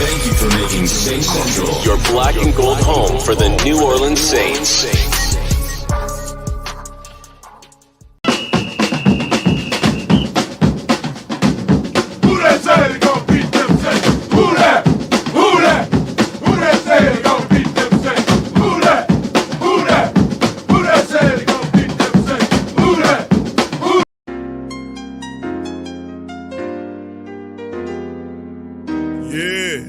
Thank you for making Saint Central your black and gold home for the New Orleans Saints. Who that say they gon' beat them Saints? Who that? Who that? Who that say they gon' beat them Saints? Who that? Who that? Who that say they gon' beat them Saints? Who that? Yeah.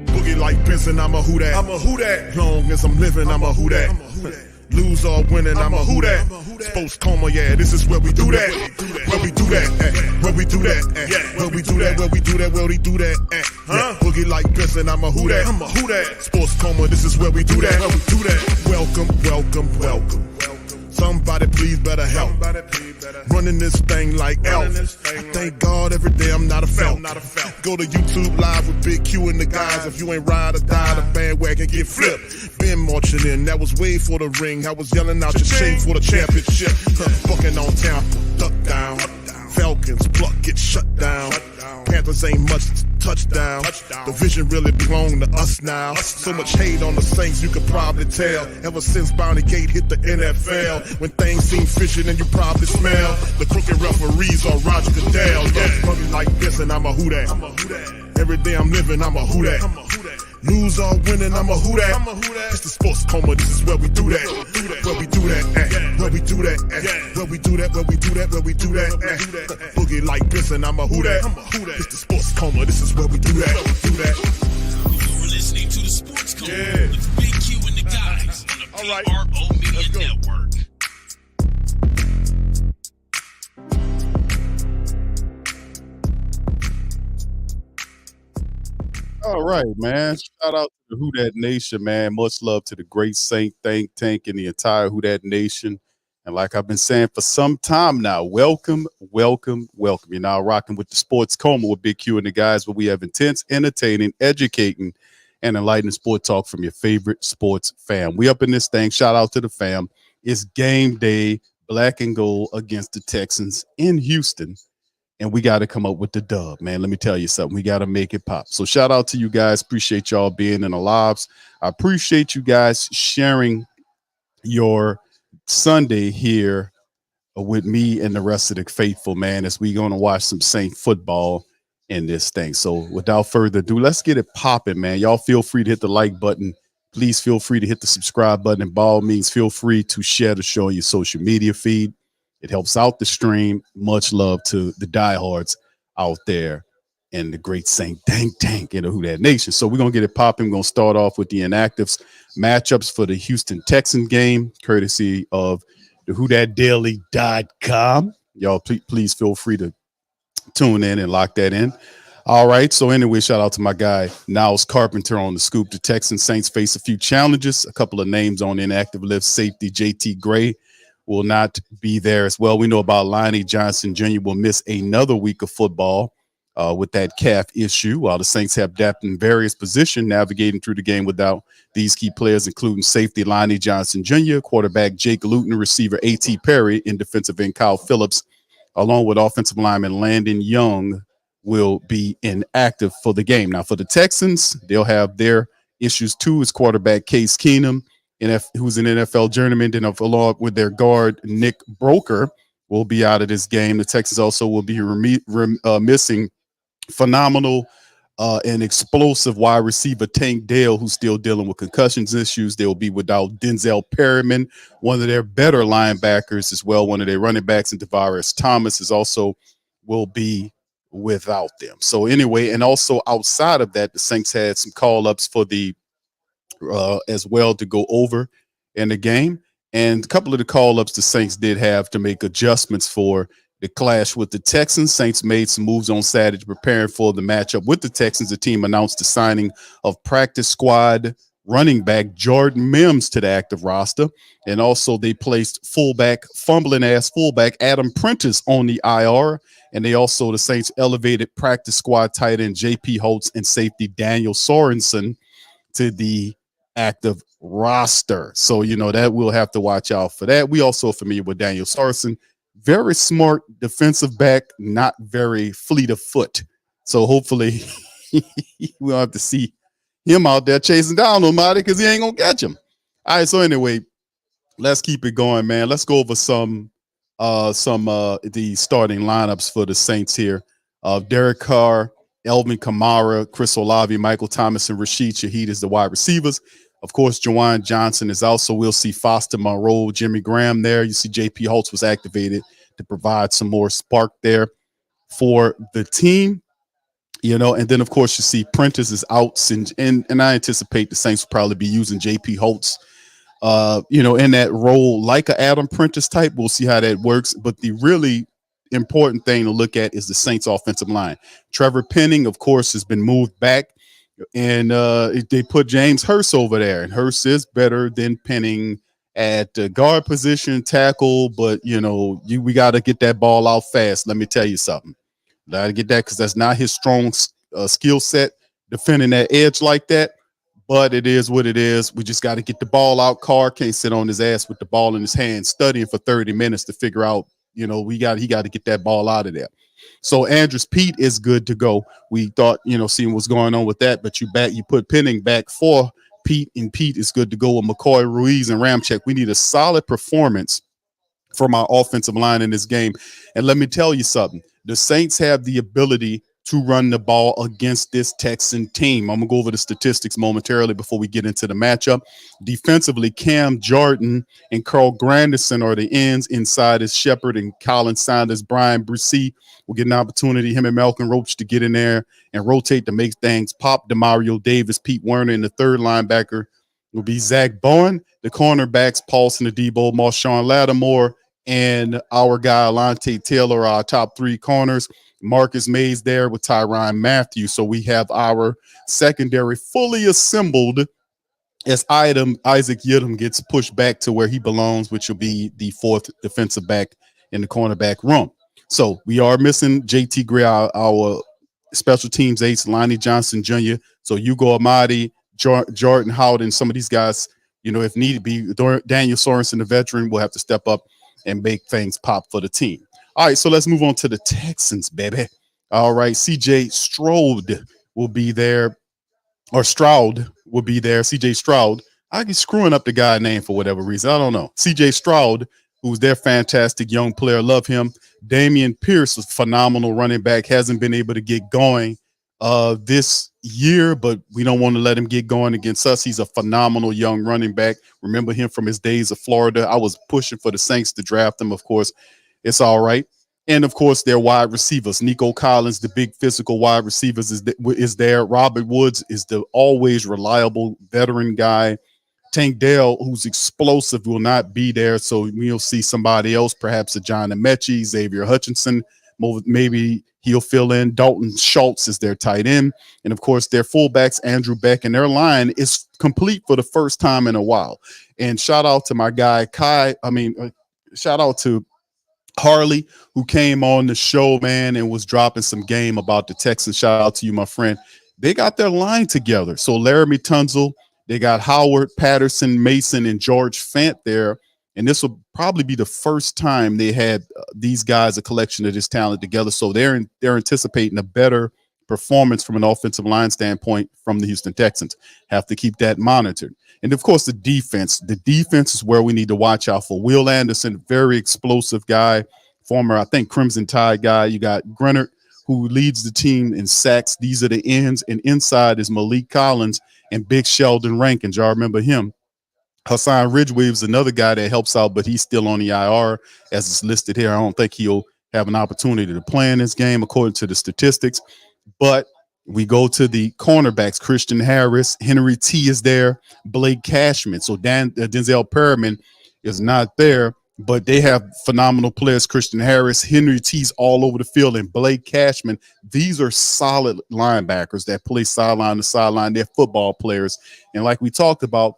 Boogie like Benson, I'm a who that. I'm a who that. Long as I'm living, I'm a who that. Lose or winning, I'm a who that. Sports coma, yeah, this is where we do that. Where we do that, where we do that, where we do that, where we do that, where we do that, Boogie like Benson, I'm a who that. I'm a who that. Sports coma, this is where we do that. Where we do that. Welcome, welcome, welcome. Somebody please better help. Running this thing like Elf. I thank God every day I'm not a felt. Go to YouTube Live with Big Q and the guys. If you ain't ride or die, the bandwagon get flipped. Been marching in, that was way for the ring. I was yelling out your chain for the championship. Bucking on town, duck down. Falcons, pluck, get shut down. Panthers ain't much touchdown. The vision really belong to us now. So much hate on the Saints, you could probably tell. Ever since Bounty Gate hit the NFL, when things seem fishy and you probably smell the crooked referees on Roger Goodell. Yeah, fucking like this and I'm a who that. Every day I'm living, I'm a who that. Lose or winning, I'm a who that. It's the sports coma, this is where we do that. Where we do that, where we do that, where we do that, where we do that, where we do that. Boogie like Benson, I'm a who that. It's the sports coma, this is where we do that. You're listening to the Sports Coma with Big Q and the guys on the PRO Media Network. All right, man. Shout out to the Who Dat Nation, man. Much love to the great Saint Think Tank and the entire Who Dat Nation. And like I've been saying for some time now, welcome, welcome, welcome. You're now rocking with the Sports Coma with Big Q and the guys, where we have intense, entertaining, educating, and enlightening sport talk from your favorite sports fam. We up in this thing. Shout out to the fam. It's game day, black and gold against the Texans in Houston. And we got to come up with the dub, man. Let me tell you something. We got to make it pop. So shout out to you guys. Appreciate y'all being in the lives. I appreciate you guys sharing your Sunday here with me and the rest of the faithful, man, as we going to watch some Saint football in this thing. So without further ado, let's get it popping, man. Y'all feel free to hit the like button. Please feel free to hit the subscribe button. And by all means, feel free to share the show on your social media feed. It helps out the stream. Much love to the diehards out there and the great Saint Think Tank in the Who Dat Nation. So we're going to get it popping. We're going to start off with the inactives matchups for the Houston Texans game, courtesy of the WhoDatDaily.com. Y'all, please feel free to tune in and lock that in. All right. So anyway, shout out to my guy, Niles Carpenter on the scoop. The Texans Saints face a few challenges. A couple of names on the inactive list. Safety JT Gray will not be there as well. We know about Lonnie Johnson Jr. will miss another week of football with that calf issue, while the Saints have depth in various positions, navigating through the game without these key players, including safety Lonnie Johnson Jr., quarterback Jake Luton, receiver A.T. Perry, and defensive end Kyle Phillips, along with offensive lineman Landon Young, will be inactive for the game. Now, for the Texans, they'll have their issues too, as quarterback Case Keenum, who's an NFL journeyman, and along with their guard Nick Broker, will be out of this game. The Texans also will be missing phenomenal and explosive wide receiver Tank Dell, who's still dealing with concussions issues. They'll be without Denzel Perryman, one of their better linebackers as well. One of their running backs, and Tavares Thomas will be without them. So anyway, and also outside of that, the Saints had some call-ups for the as well to go over in the game. And a couple of the call-ups the Saints did have to make adjustments for the clash with the Texans. Saints made some moves on Saturday preparing for the matchup with the Texans. The team announced the signing of practice squad running back Jordan Mims to the active roster. And also they placed fumbling-ass fullback Adam Prentice on the IR. And the Saints elevated practice squad tight end J.P. Holtz and safety Daniel Sorensen to the active roster. So, that we'll have to watch out for that. We also are familiar with Daniel Sorensen very smart defensive back, not very fleet of foot. So hopefully we'll have to see him out there chasing down nobody because he ain't gonna catch him. All right. So anyway, let's keep it going, man. Let's go over some the starting lineups for the Saints here. Derek Carr, Elvin Kamara, Chris Olave, Michael Thomas, and Rashid Shaheed is the wide receivers. Of course, Jawan Johnson is also. We'll see Foster Monroe, Jimmy Graham there. You see J.P. Holtz was activated to provide some more spark there for the team. And then of course you see Prentice is out, and I anticipate the Saints will probably be using J.P. Holtz in that role like a Adam Prentice type. We'll see how that works. But the really important thing to look at is the Saints offensive line. Trevor Penning, of course, has been moved back, and they put James Hurst over there, and Hurst is better than Penning at the guard position, tackle. But we got to get that ball out fast. Let me tell you something. Got to get that because that's not his strong skill set, defending that edge like that. But it is what it is. We just got to get the ball out. Carr can't sit on his ass with the ball in his hand, studying for 30 minutes to figure out, he got to get that ball out of there. So Andrews Pete is good to go. We thought, seeing what's going on with that, but you put Penning back for Pete, and Pete is good to go with McCoy, Ruiz, and Ramczyk. We need a solid performance from our offensive line in this game. And let me tell you something. The Saints have the ability to run the ball against this Texan team. I'm going to go over the statistics momentarily before we get into the matchup. Defensively, Cam Jordan and Carl Granderson are the ends. Inside is Shepard and Colin Sanders. Brian Brucey will get an opportunity, him and Malcolm Roach, to get in there and rotate to make things pop. Demario Davis, Pete Werner, and the third linebacker will be Zach Bowen. The cornerbacks, Paulson Adebo, Marshawn Lattimore, and our guy, Alante Taylor, our top three corners. Marcus Mays there with Tyrann Matthew. So we have our secondary fully assembled as Isaac Yiadom gets pushed back to where he belongs, which will be the fourth defensive back in the cornerback room. So we are missing JT Gray, our special teams ace, Lonnie Johnson Jr. So Hugo Amadi, Jordan Howden, some of these guys, if need be, Daniel Sorensen, the veteran, will have to step up and make things pop for the team. All right, so let's move on to the Texans, baby. All right, CJ Stroud will be there, or Stroud will be there. CJ Stroud. I get screwing up the guy name for whatever reason. I don't know. CJ Stroud, who's their fantastic young player. Love him. Damian Pierce was phenomenal running back. Hasn't been able to get going this year, but we don't want to let him get going against us. He's a phenomenal young running back. Remember him from his days of Florida. I was pushing for the Saints to draft him, of course. It's all right. And, of course, their wide receivers. Nico Collins, the big physical wide receivers, is there. Robert Woods is the always reliable veteran guy. Tank Dell, who's explosive, will not be there. So we'll see somebody else, perhaps a John Ameche, Xavier Hutchinson. Maybe he'll fill in. Dalton Schultz is their tight end. And, of course, their fullbacks, Andrew Beck, and their line is complete for the first time in a while. And shout out to my guy, shout out to Harley, who came on the show, man, and was dropping some game about the Texans. Shout out to you, my friend. They got their line together. So Laramie Tunzel, they got Howard, Patterson, Mason, and George Fant there. And this will probably be the first time they had these guys, a collection of this talent together. So they're anticipating a better performance from an offensive line standpoint from the Houston Texans. Have to keep that monitored. And, of course, the defense. The defense is where we need to watch out for. Will Anderson, very explosive guy, former, I think, Crimson Tide guy. You got Grennert, who leads the team in sacks. These are the ends. And inside is Malik Collins and Big Sheldon Rankins. Y'all remember him. Hassan Ridgeway is another guy that helps out, but he's still on the IR as it's listed here. I don't think he'll have an opportunity to play in this game according to the statistics. But we go to the cornerbacks. Christian Harris, Henry T is there, Blake Cashman. So Denzel Perriman is not there, but they have phenomenal players. Christian Harris, Henry T's all over the field, and Blake Cashman. These are solid linebackers that play sideline to sideline. They're football players. And like we talked about,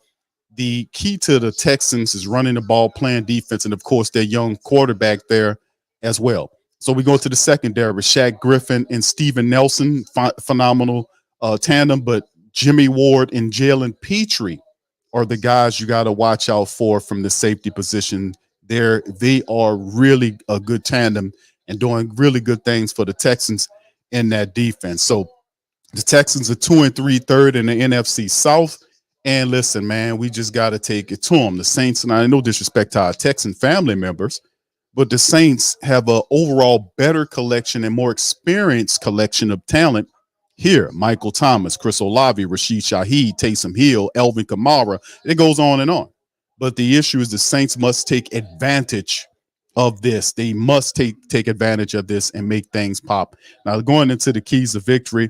the key to the Texans is running the ball, playing defense, and, of course, their young quarterback there as well. So we go to the secondary with Shaq Griffin and Steven Nelson, phenomenal tandem, but Jimmy Ward and Jalen Petrie are the guys you got to watch out for from the safety position They are really a good tandem and doing really good things for the Texans in that defense. So the Texans are 2-3, third in the NFC South. And listen, man, we just got to take it to them. The Saints, and I no disrespect to our Texan family members, but the Saints have a overall better collection and more experienced collection of talent here. Michael Thomas, Chris Olave, Rashid Shaheed, Taysom Hill, Elvin Kamara. It goes on and on. But the issue is the Saints must take advantage of this. They must take advantage of this and make things pop. Now, going into the keys of victory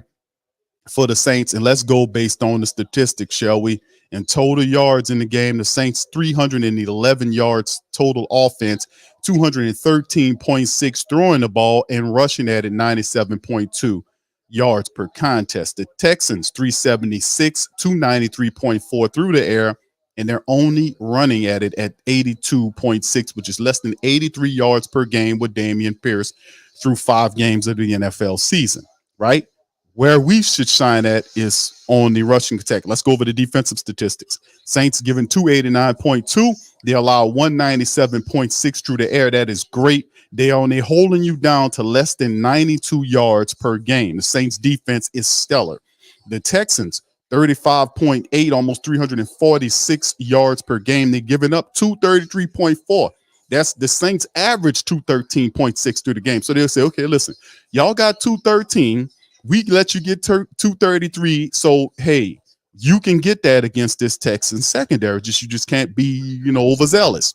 for the Saints, and let's go based on the statistics, shall we? In total yards in the game, the Saints 311 yards total offense, 213.6 throwing the ball and rushing at it 97.2 yards per contest. The Texans 376, 293.4 through the air, and they're only running at it at 82.6, which is less than 83 yards per game with Damian Pierce through 5 games of the NFL season, right? Where we should shine at is on the rushing attack. Let's go over the defensive statistics. Saints given 289.2. They allow 197.6 through the air. That is great. They are only holding you down to less than 92 yards per game. The Saints defense is stellar. The Texans, 35.8, almost 346 yards per game. They're giving up 233.4. That's the Saints average 213.6 through the game. So they'll say, okay, listen, y'all got 213. We let you get 233. So, hey, you can get that against this Texans secondary. You just can't be, overzealous.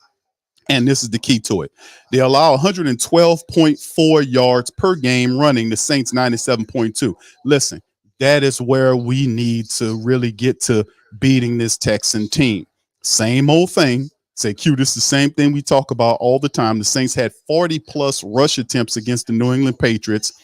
And this is the key to it. They allow 112.4 yards per game running. The Saints 97.2. Listen, that is where we need to really get to beating this Texan team. Same old thing. Say, Q, this is the same thing we talk about all the time. The Saints had 40-plus rush attempts against the New England Patriots.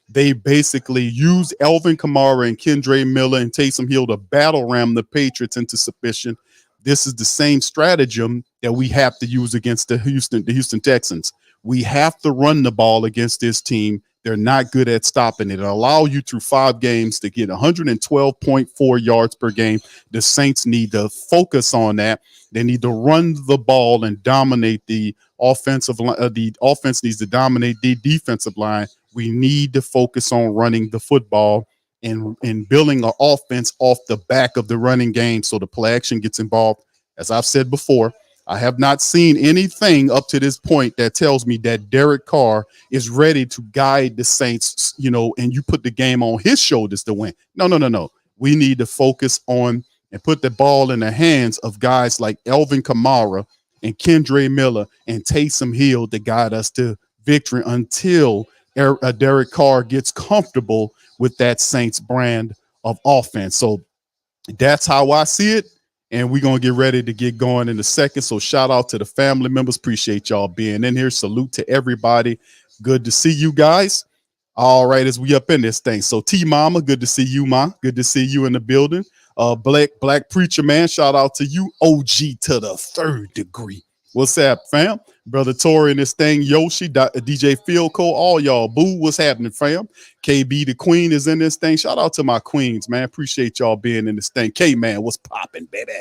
They basically used Elvin Kamara and Kendre Miller and Taysom Hill to battle ram the Patriots into submission. This is the same stratagem that we have to use against the Houston Texans. We have to run the ball against this team. They're not good at stopping it. It'll allow you through 5 games to get 112.4 yards per game. The Saints need to focus on that. They need to run the ball and dominate the offensive line. The offense needs to dominate the defensive line. We need to focus on running the football and building an offense off the back of the running game so the play action gets involved. As I've said before, I have not seen anything up to this point that tells me that Derek Carr is ready to guide the Saints, and you put the game on his shoulders to win. No. We need to focus on and put the ball in the hands of guys like Elvin Kamara and Kendre Miller and Taysom Hill to guide us to victory until Derek Carr gets comfortable with that Saints brand of offense. So that's how I see it. And we're going to get ready to get going in a second. So shout out to the family members. Appreciate y'all being in here. Salute to everybody. Good to see you guys. All right, as we up in this thing. So T Mama, good to see you, Ma. Good to see you in the building. Black Preacher Man, shout out to you. OG to the 3rd degree. What's up, fam? Brother Tori in this thing, Yoshi, DJ Philco, all y'all. Boo, what's happening, fam? KB, the queen, is in this thing. Shout out to my queens, man. Appreciate y'all being in this thing. K-Man, what's popping, baby?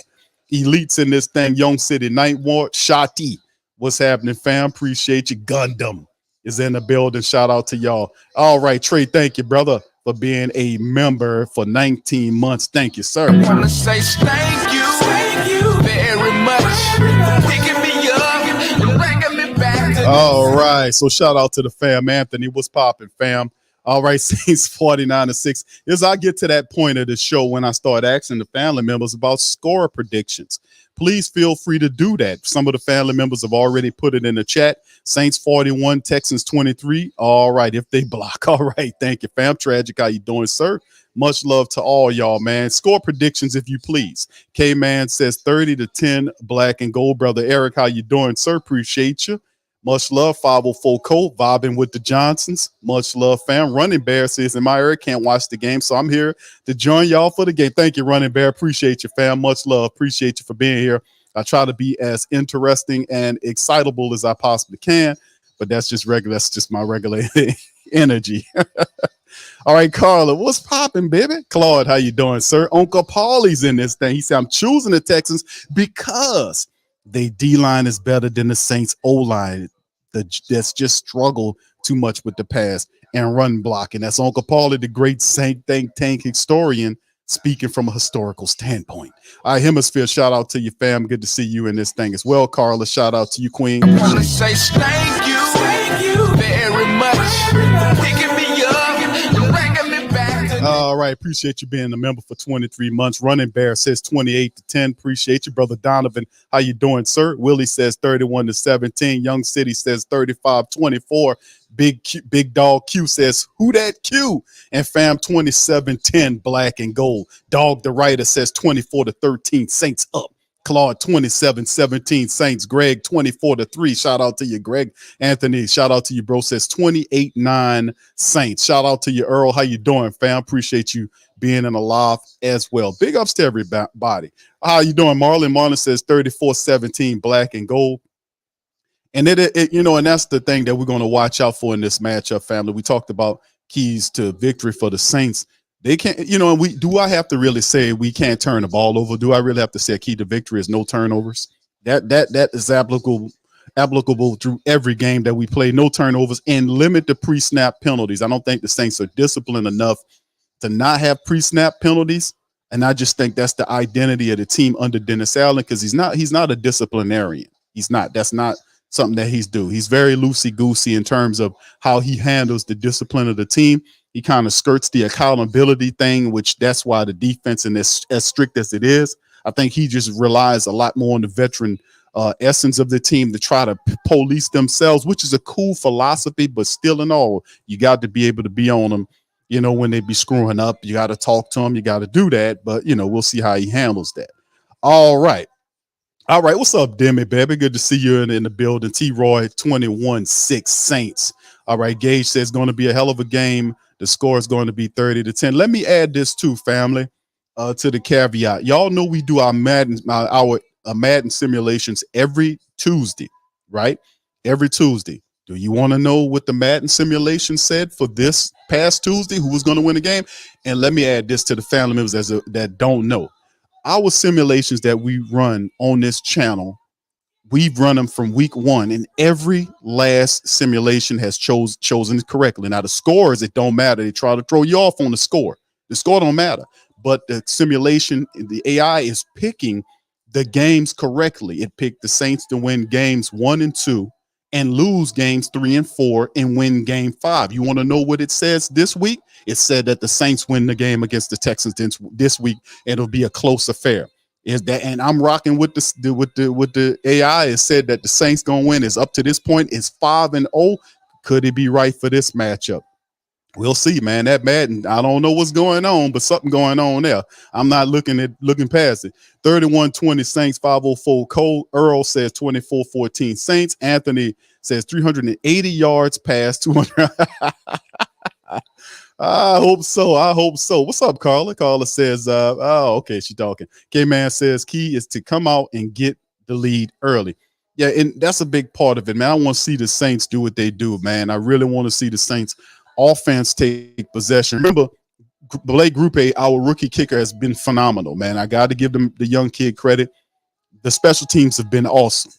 Elites in this thing. Young City, Night Ward, Shati, what's happening, fam? Appreciate you. Gundam is in the building. Shout out to y'all. All right, Trey, thank you, brother, for being a member for 19 months. Thank you, sir. I want to say thank you very much. Picking me up and bringing me back. All right, so shout out to the fam. Anthony, what's popping, fam? All right, Saints 49-6. As I get to that point of the show when I start asking the family members about score predictions, please feel free to do that. Some of the family members have already put it in the chat. Saints 41, Texans 23. All right, if they block. All right, thank you, fam. Tragic, how you doing, sir? Much love to all y'all, man. Score predictions, if you please. K-Man says 30-10, black and gold. Brother Eric, how you doing, sir? Appreciate you. Much love, 504 Colt, vibing with the Johnsons. Much love, fam. Running Bear says in my area, can't watch the game, so I'm here to join y'all for the game. Thank you, Running Bear. Appreciate you, fam. Much love. Appreciate you for being here. I try to be as interesting and excitable as I possibly can, but that's just regular. That's just my regular energy. All right, Carla, what's popping, baby? Claude, how you doing, sir? Uncle Paulie's in this thing. He said, I'm choosing the Texans because They D line is better than the Saints O line. That's just struggled too much with the pass and run blocking. That's Uncle Paulie, the great Saint think tank historian, speaking from a historical standpoint. All right, Hemisphere, shout out to you, fam. Good to see you in this thing as well. Carla, shout out to you, Queen. I wanna say thank you very much. Picking me up and bringing me back to All right, appreciate you being a member for 23 months. Running Bear says 28-10. Appreciate you, brother Donovan. How you doing, sir? Willie says 31-17. Young City says 35-24. Big Dog Q says, who that Q? And fam 27-10, black and gold. Dog the writer says 24-13, Saints up. Claude 27-17, Saints. Greg 24-3. Shout out to you, Greg. Anthony, shout out to you, bro. Says 28-9, Saints. Shout out to you, Earl. How you doing, fam? Appreciate you being in the live as well. Big ups to everybody. How you doing, Marlon? Marlon says 34-17, black and gold. And it you know, and that's the thing that we're going to watch out for in this matchup, family. We talked about keys to victory for the Saints. They can't, you know, and do I have to really say we can't turn the ball over? Do I really have to say a key to victory is no turnovers? That is applicable through every game that we play. No turnovers and limit the pre-snap penalties. I don't think the Saints are disciplined enough to not have pre-snap penalties. And I just think that's the identity of the team under Dennis Allen, because he's not a disciplinarian. He's not. That's not something that he's do. He's very loosey-goosey in terms of how he handles the discipline of the team. He kind of skirts the accountability thing, which that's why the defense, and as strict as it is, I think he just relies a lot more on the veteran essence of the team to try to police themselves, which is a cool philosophy, but still in all, you got to be able to be on them, you know, when they be screwing up. You got to talk to them. You got to do that. But, you know, we'll see how he handles that. All right. All right, what's up, Demi, baby? Good to see you in the building. T-Roy, 21-6 Saints. All right, Gage says it's going to be a hell of a game. The score is going to be 30-10. Let me add this too, family, to the caveat. Y'all know we do our Madden simulations every Tuesday, right? Every Tuesday. Do you want to know what the Madden simulation said for this past Tuesday? Who was going to win the game? And let me add this to the family members that don't know. Our simulations that we run on this channel, we've run them from week 1, and every last simulation has chosen correctly. Now the scores, it don't matter. They try to throw you off on the score. The score don't matter, but the simulation, the AI is picking the games correctly. It picked the Saints to win games 1 and 2 and lose games 3 and 4 and win game 5. You want to know what it says this week? It said that the Saints win the game against the Texans this week, and it'll be a close affair. Is that, and I'm rocking with the AI. It said that the Saints gonna win. Is up to this point is 5-0. Could it be right for this matchup? We'll see, man. That Madden, I don't know what's going on, but something going on there. I'm not looking past it. 31-20 Saints, 504 Cole. Earl says 24-14 Saints. Anthony says 380 yards past 200. I hope so. What's up, Carla? Carla says, oh, okay, she's talking. K-Man says, key is to come out and get the lead early. Yeah, and that's a big part of it, man. I want to see the Saints do what they do, man. I really want to see the Saints offense take possession. Remember, Blake Grupe, our rookie kicker, has been phenomenal, man. I got to give them the young kid credit. The special teams have been awesome.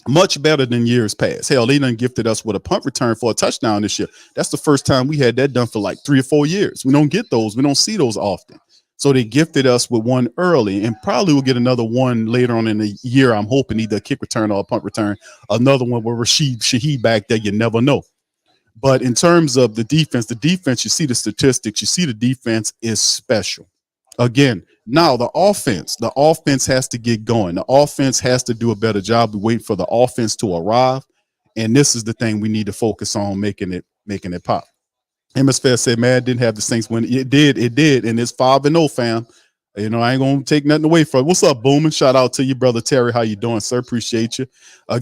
Much better than years past. Hell, they done gifted us with a punt return for a touchdown this year. That's the first time we had that done for like 3 or 4 years. We don't get those. We don't see those often. So they gifted us with one early, and probably we'll get another one later on in the year. I'm hoping either a kick return or a punt return. Another one with Rashid Shaheed back there. You never know. But in terms of the defense, you see the statistics. You see the defense is special. Again, now the offense has to get going. The offense has to do a better job. We wait for the offense to arrive, and this is the thing we need to focus on, making it pop. Hemisphere said, man, didn't have the Saints win. It did, and it's 5-0, fam. You know, I ain't gonna take nothing away from it. What's up, Boomin? Shout out to you, brother Terry. How you doing, sir? Appreciate you.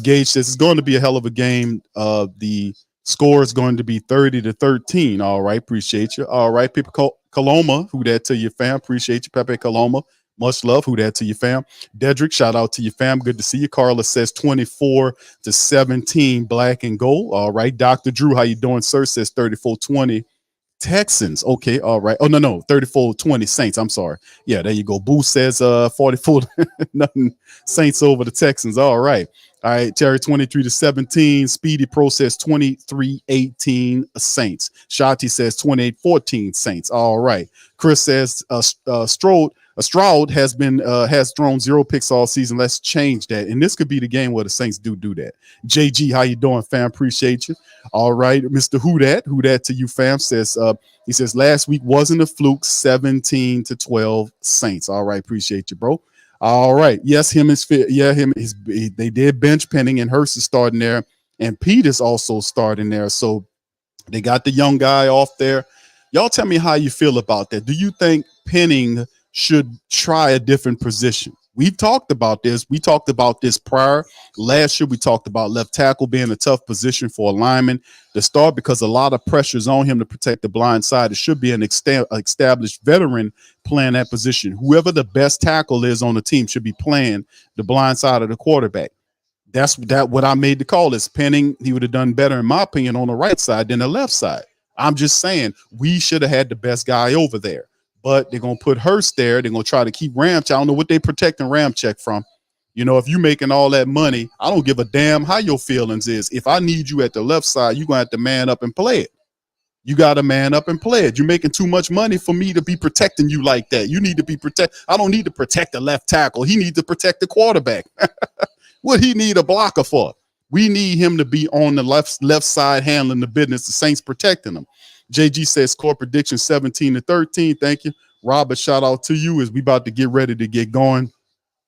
Gage says it's going to be a hell of a game. The score is going to be 30-13. All right, appreciate you. All right, people. Coloma, who that to you, fam? Appreciate you, Pepe Coloma. Much love. Who that to you, fam? Dedrick, shout out to you, fam. Good to see you. Carla says 24-17, black and gold. All right, Dr. Drew, how you doing, sir? Says 34-20. Texans. Okay, all right. Oh, no, 34-20 Saints. I'm sorry. Yeah, there you go. Boo says 44 nothing Saints over the Texans. All right. All right, Terry 23-17. Speedy Pro says 23-18 Saints. Shati says 28-14 Saints. All right. Chris says Stroud has thrown 0 picks all season. Let's change that. And this could be the game where the Saints do that. JG, how you doing, fam? Appreciate you. All right, Mr. Who that to you, fam? Says he says last week wasn't a fluke. 17-12 Saints. All right, appreciate you, bro. All right, yes, they did bench Penning, and Hurst is starting there, and Pete is also starting there. So they got the young guy off there. Y'all tell me how you feel about that. Do you think Penning should try a different position? We've talked about this. We talked about this prior. Last year, we talked about left tackle being a tough position for a lineman to start because a lot of pressure is on him to protect the blind side. It should be an established veteran playing that position. Whoever the best tackle is on the team should be playing the blind side of the quarterback. That's what I made the call is Penning. He would have done better, in my opinion, on the right side than the left side. I'm just saying we should have had the best guy over there. But they're going to put Hurst there. They're going to try to keep Ramchick. I don't know what they're protecting Ramchick from. You know, if you're making all that money, I don't give a damn how your feelings is. If I need you at the left side, you're going to have to man up and play it. You got to man up and play it. You're making too much money for me to be protecting you like that. You need to be I don't need to protect the left tackle. He needs to protect the quarterback. What he need a blocker for? We need him to be on the left side handling the business. The Saints protecting him. JG says score prediction 17-13. Thank you. Robert, shout out to you as we about to get ready to get going.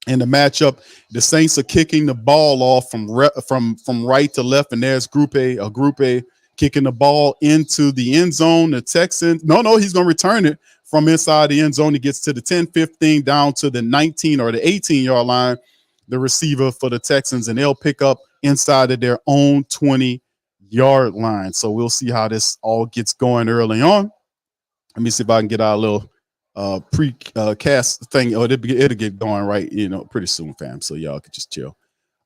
In the matchup, the Saints are kicking the ball off from right to left, and there's Group A kicking the ball into the end zone. The Texans, no, he's going to return it from inside the end zone. He gets to the 10-15 down to the 19 or the 18-yard line, the receiver for the Texans, and they'll pick up inside of their own 20-yard line. So we'll see how this all gets going early on. Let me see if I can get our little pre-cast thing. Oh, it'll get going right, pretty soon, fam. So y'all can just chill.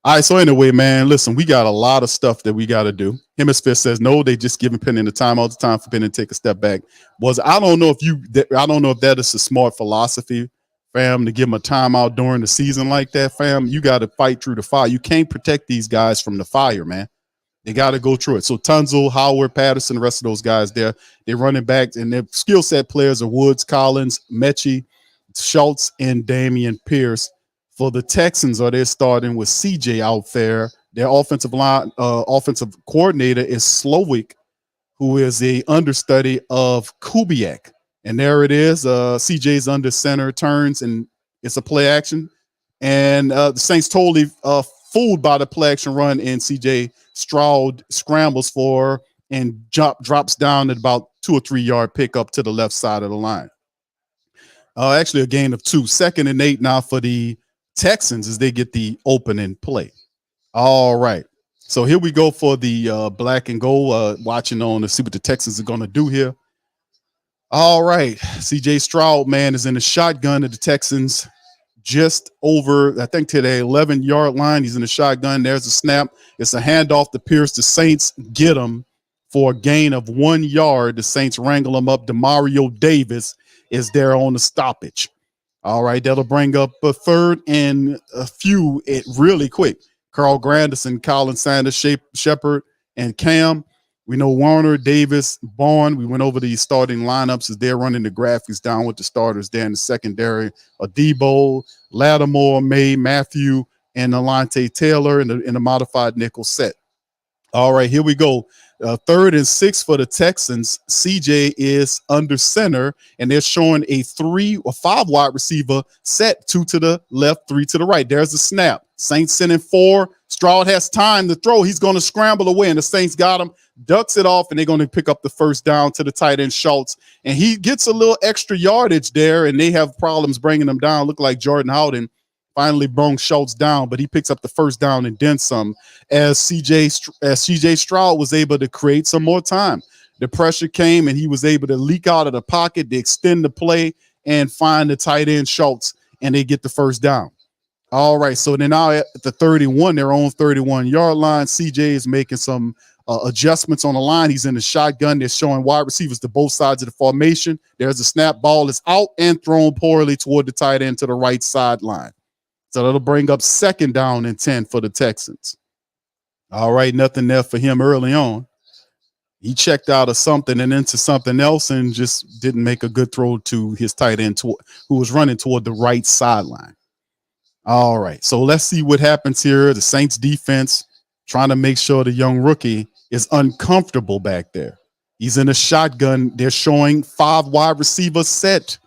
All right. So anyway, man, listen, we got a lot of stuff that we got to do. Hemisphere says no, they just giving Penning the time all the time for Penning to take a step back. I don't know if that is a smart philosophy, fam, to give them a timeout during the season like that, fam. You got to fight through the fire. You can't protect these guys from the fire, man. They got to go through it. So Tunzel, Howard, Patterson, the rest of those guys there, they're running back, and their skill set players are Woods, Collins, Mechie, Schultz, and Damian Pierce. For the Texans, they're starting with CJ out there. Their offensive coordinator is Slowick, who is a understudy of Kubiak. And there it is. CJ's under center, turns, and it's a play action. And the Saints totally fooled by the play action run, and CJ Stroud scrambles for and drops down at about 2 or 3 yard pickup to the left side of the line. Actually, a gain of 2. 2nd and 8 now for the Texans as they get the opening play. All right. So here we go for the black and gold, watching on to see what the Texans are going to do here. All right. CJ Stroud, man, is in the shotgun of the Texans just over, I think, to the 11-yard line. He's in the shotgun. There's a snap. It's a handoff to Pierce. The Saints get him for a gain of 1 yard. The Saints wrangle him up. Demario Davis is there on the stoppage. All right, that'll bring up a 3rd and a few really quick. Carl Grandison, Colin Sanders, Shepard, and Cam. We know Warner, Davis, Bond. We went over the starting lineups as they're running the graphics down with the starters there in the secondary. Adebo, Lattimore, May, Matthew, and Alante Taylor in the modified nickel set. All right, here we go. 3rd and 6 for the Texans. CJ is under center, and they're showing a 3 or 5 wide receiver set, 2 to the left, 3 to the right. There's a snap. Saints sending 4. Stroud has time to throw. He's going to scramble away, and the Saints got him, ducks it off, and they're going to pick up the first down to the tight end Schultz. And he gets a little extra yardage there, and they have problems bringing him down. Look like Jordan Howden finally brung Schultz down, but he picks up the first down and then some as CJ Stroud was able to create some more time. The pressure came, and he was able to leak out of the pocket, to extend the play, and find the tight end Schultz, and they get the first down. All right, so they're now at the 31, their own 31-yard line. CJ is making some adjustments on the line. He's in the shotgun. They're showing wide receivers to both sides of the formation. There's a snap. Ball is out and thrown poorly toward the tight end to the right sideline. So that'll bring up 2nd down and 10 for the Texans. All right, nothing there for him early on. He checked out of something and into something else and just didn't make a good throw to his tight end who was running toward the right sideline. All right, so let's see what happens here. The Saints defense trying to make sure the young rookie is uncomfortable back there. He's in a shotgun. They're showing 5 wide receiver set.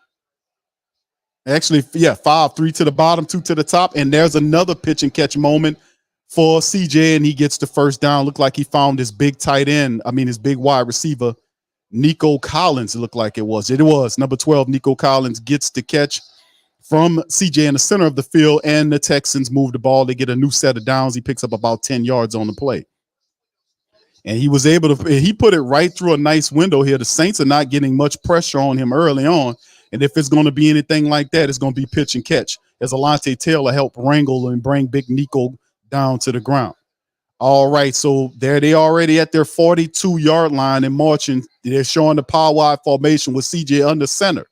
Actually, 5, 3 to the bottom, 2 to the top. And there's another pitch and catch moment for CJ, and he gets the 1st down. Looked like he found his big his big wide receiver, Nico Collins. It looked like it was. It was number 12. Nico Collins gets the catch from CJ in the center of the field, and the Texans move the ball. They get a new set of downs. He picks up about 10 yards on the play. And he was able to, he put it right through a nice window here. The Saints are not getting much pressure on him early on. And if it's going to be anything like that, it's going to be pitch and catch as Alontae Taylor helped wrangle and bring big Nico down to the ground. All right, so there they already at their 42-yard line and marching. They're showing the power wide formation with CJ under center.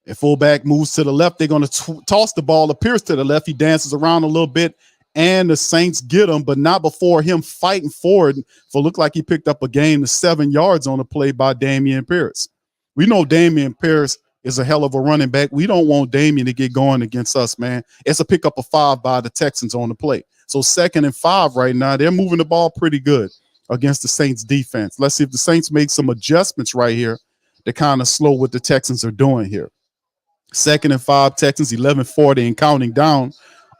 If fullback moves to the left, they're going to toss the ball, appears to the left. He dances around a little bit, and the Saints get him, but not before him fighting forward. For look like he picked up a gain of 7 yards on the play by Dameon Pierce. We know Dameon Pierce is a hell of a running back. We don't want Dameon to get going against us, man. It's a pickup of 5 by the Texans on the play. So 2nd and 5 right now. They're moving the ball pretty good against the Saints defense. Let's see if the Saints make some adjustments right here to kind of slow what the Texans are doing here. 2nd and 5, Texans, 11:40 and counting down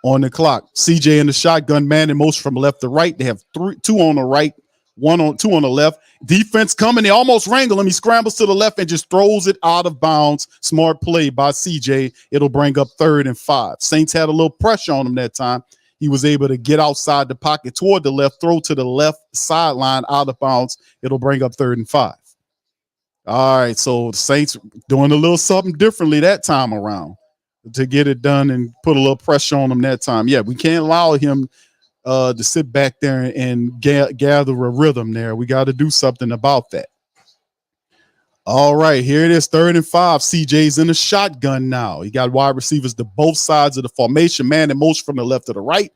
on the clock. CJ in the shotgun, man in motion from left to right. They have 2 on the right, 2 on the left. Defense coming. They almost wrangle him. He scrambles to the left and just throws it out of bounds. Smart play by CJ. It'll bring up 3rd and 5. Saints had a little pressure on him that time. He was able to get outside the pocket toward the left, throw to the left sideline out of bounds. It'll bring up 3rd and 5. All right, so the Saints doing a little something differently that time around to get it done and put a little pressure on him that time. Yeah, we can't allow him to sit back there and gather a rhythm there. We got to do something about that. All right, here it is, 3rd and 5. CJ's in a shotgun now. He got wide receivers to both sides of the formation, man in motion from the left to the right.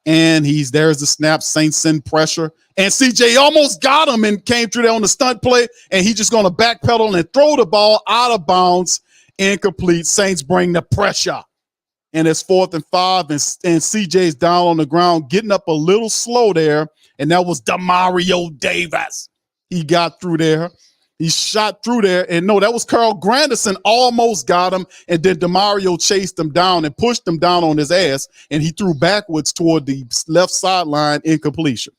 And there's the snap. Saints send pressure. And CJ almost got him and came through there on the stunt play. And he's just going to backpedal and throw the ball out of bounds. Incomplete. Saints bring the pressure. And it's 4th and 5. And CJ's down on the ground, getting up a little slow there. And that was Demario Davis. He got through there. He shot through there, and no, that was Carl Granderson almost got him, and then Demario chased him down and pushed him down on his ass, and he threw backwards toward the left sideline incompletion.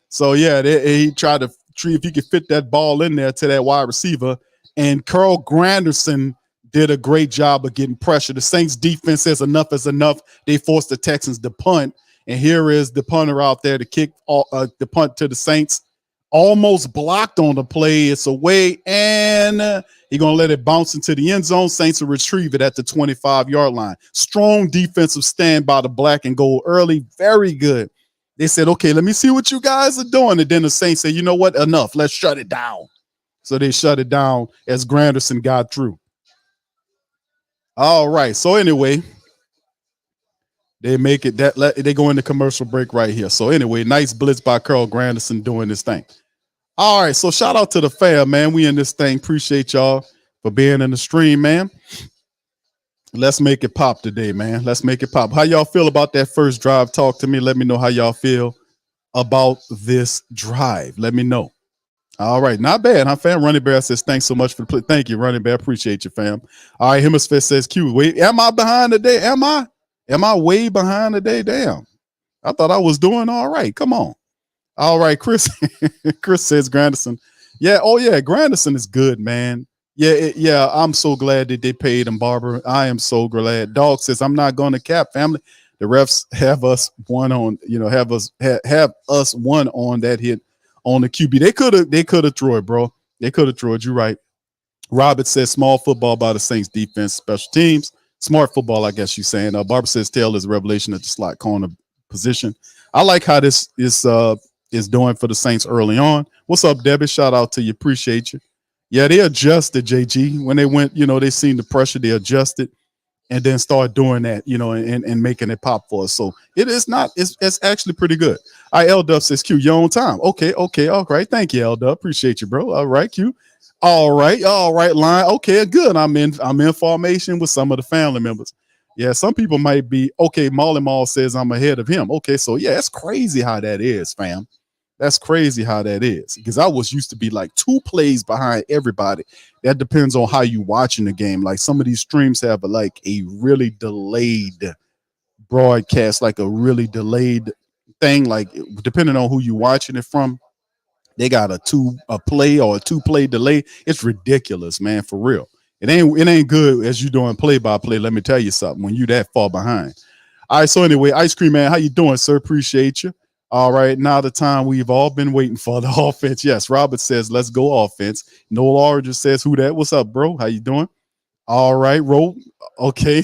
So, yeah, he tried to see if he could fit that ball in there to that wide receiver, and Carl Granderson did a great job of getting pressure. The Saints defense says enough is enough. They forced the Texans to punt, and here is the punter out there to kick the punt to the Saints. Almost blocked on the play. It's away, and he's going to let it bounce into the end zone. Saints will retrieve it at the 25-yard line. Strong defensive stand by the black and gold early. Very good. They said, okay, let me see what you guys are doing. And then the Saints said, you know what? Enough. Let's shut it down. So they shut it down as Granderson got through. All right. So anyway, they make it they go into commercial break right here. So anyway, nice blitz by Carl Granderson doing this thing. All right, so shout out to the fam, man. We in this thing. Appreciate y'all for being in the stream, man. Let's make it pop today, man. Let's make it pop. How y'all feel about that first drive? Talk to me. Let me know how y'all feel about this drive. Let me know. All right, not bad, huh, fam? Running Bear says, thanks so much for the play. Thank you, Running Bear. Appreciate you, fam. All right, Hemisphere says, Q, wait, am I behind today? Am I way behind today? Damn. I thought I was doing all right. Come on. All right, Chris. Chris says Granderson. Yeah, oh yeah, Granderson is good, man. Yeah, I'm so glad that they paid him, Barbara. I am so glad. Dog says I'm not going to cap, family. The refs have us one on, have us one on that hit on the QB. They could have threw it, bro. They could have threw it. You're right. Robert says small football by the Saints defense, special teams. Smart football, I guess you're saying. Barbara says Taylor is a revelation at the slot corner position. I like how this is doing for the Saints early on. What's up, Debbie? Shout out to you. Appreciate you. Yeah, they adjusted, JG. When they went, they seen the pressure, they adjusted and then start doing that, and making it pop for us. So it is not, it's actually pretty good. L Dub says, Q, you're on time. Okay, all right. Thank you, L Dub. Appreciate you, bro. All right, Q. All right, line. Okay, good. I'm in formation with some of the family members. Yeah, some people might be okay. Molly Mall says I'm ahead of him. Okay, so yeah, it's crazy how that is, fam. That's crazy how that is, because I was used to be like 2 plays behind everybody. That depends on how you watching the game. Like some of these streams have like a really delayed broadcast, like a really delayed thing. Like depending on who you watching it from, they got a 2-play delay. It's ridiculous, man, for real. It ain't good as you doing play by play. Let me tell you something. When you that far behind. All right. So anyway, Ice Cream Man, how you doing, sir? Appreciate you. All right, now the time we've all been waiting for, the offense. Yes, Robert says, let's go offense. Noel Origin says, who that? What's up, bro? How you doing? All right, Ro. Okay.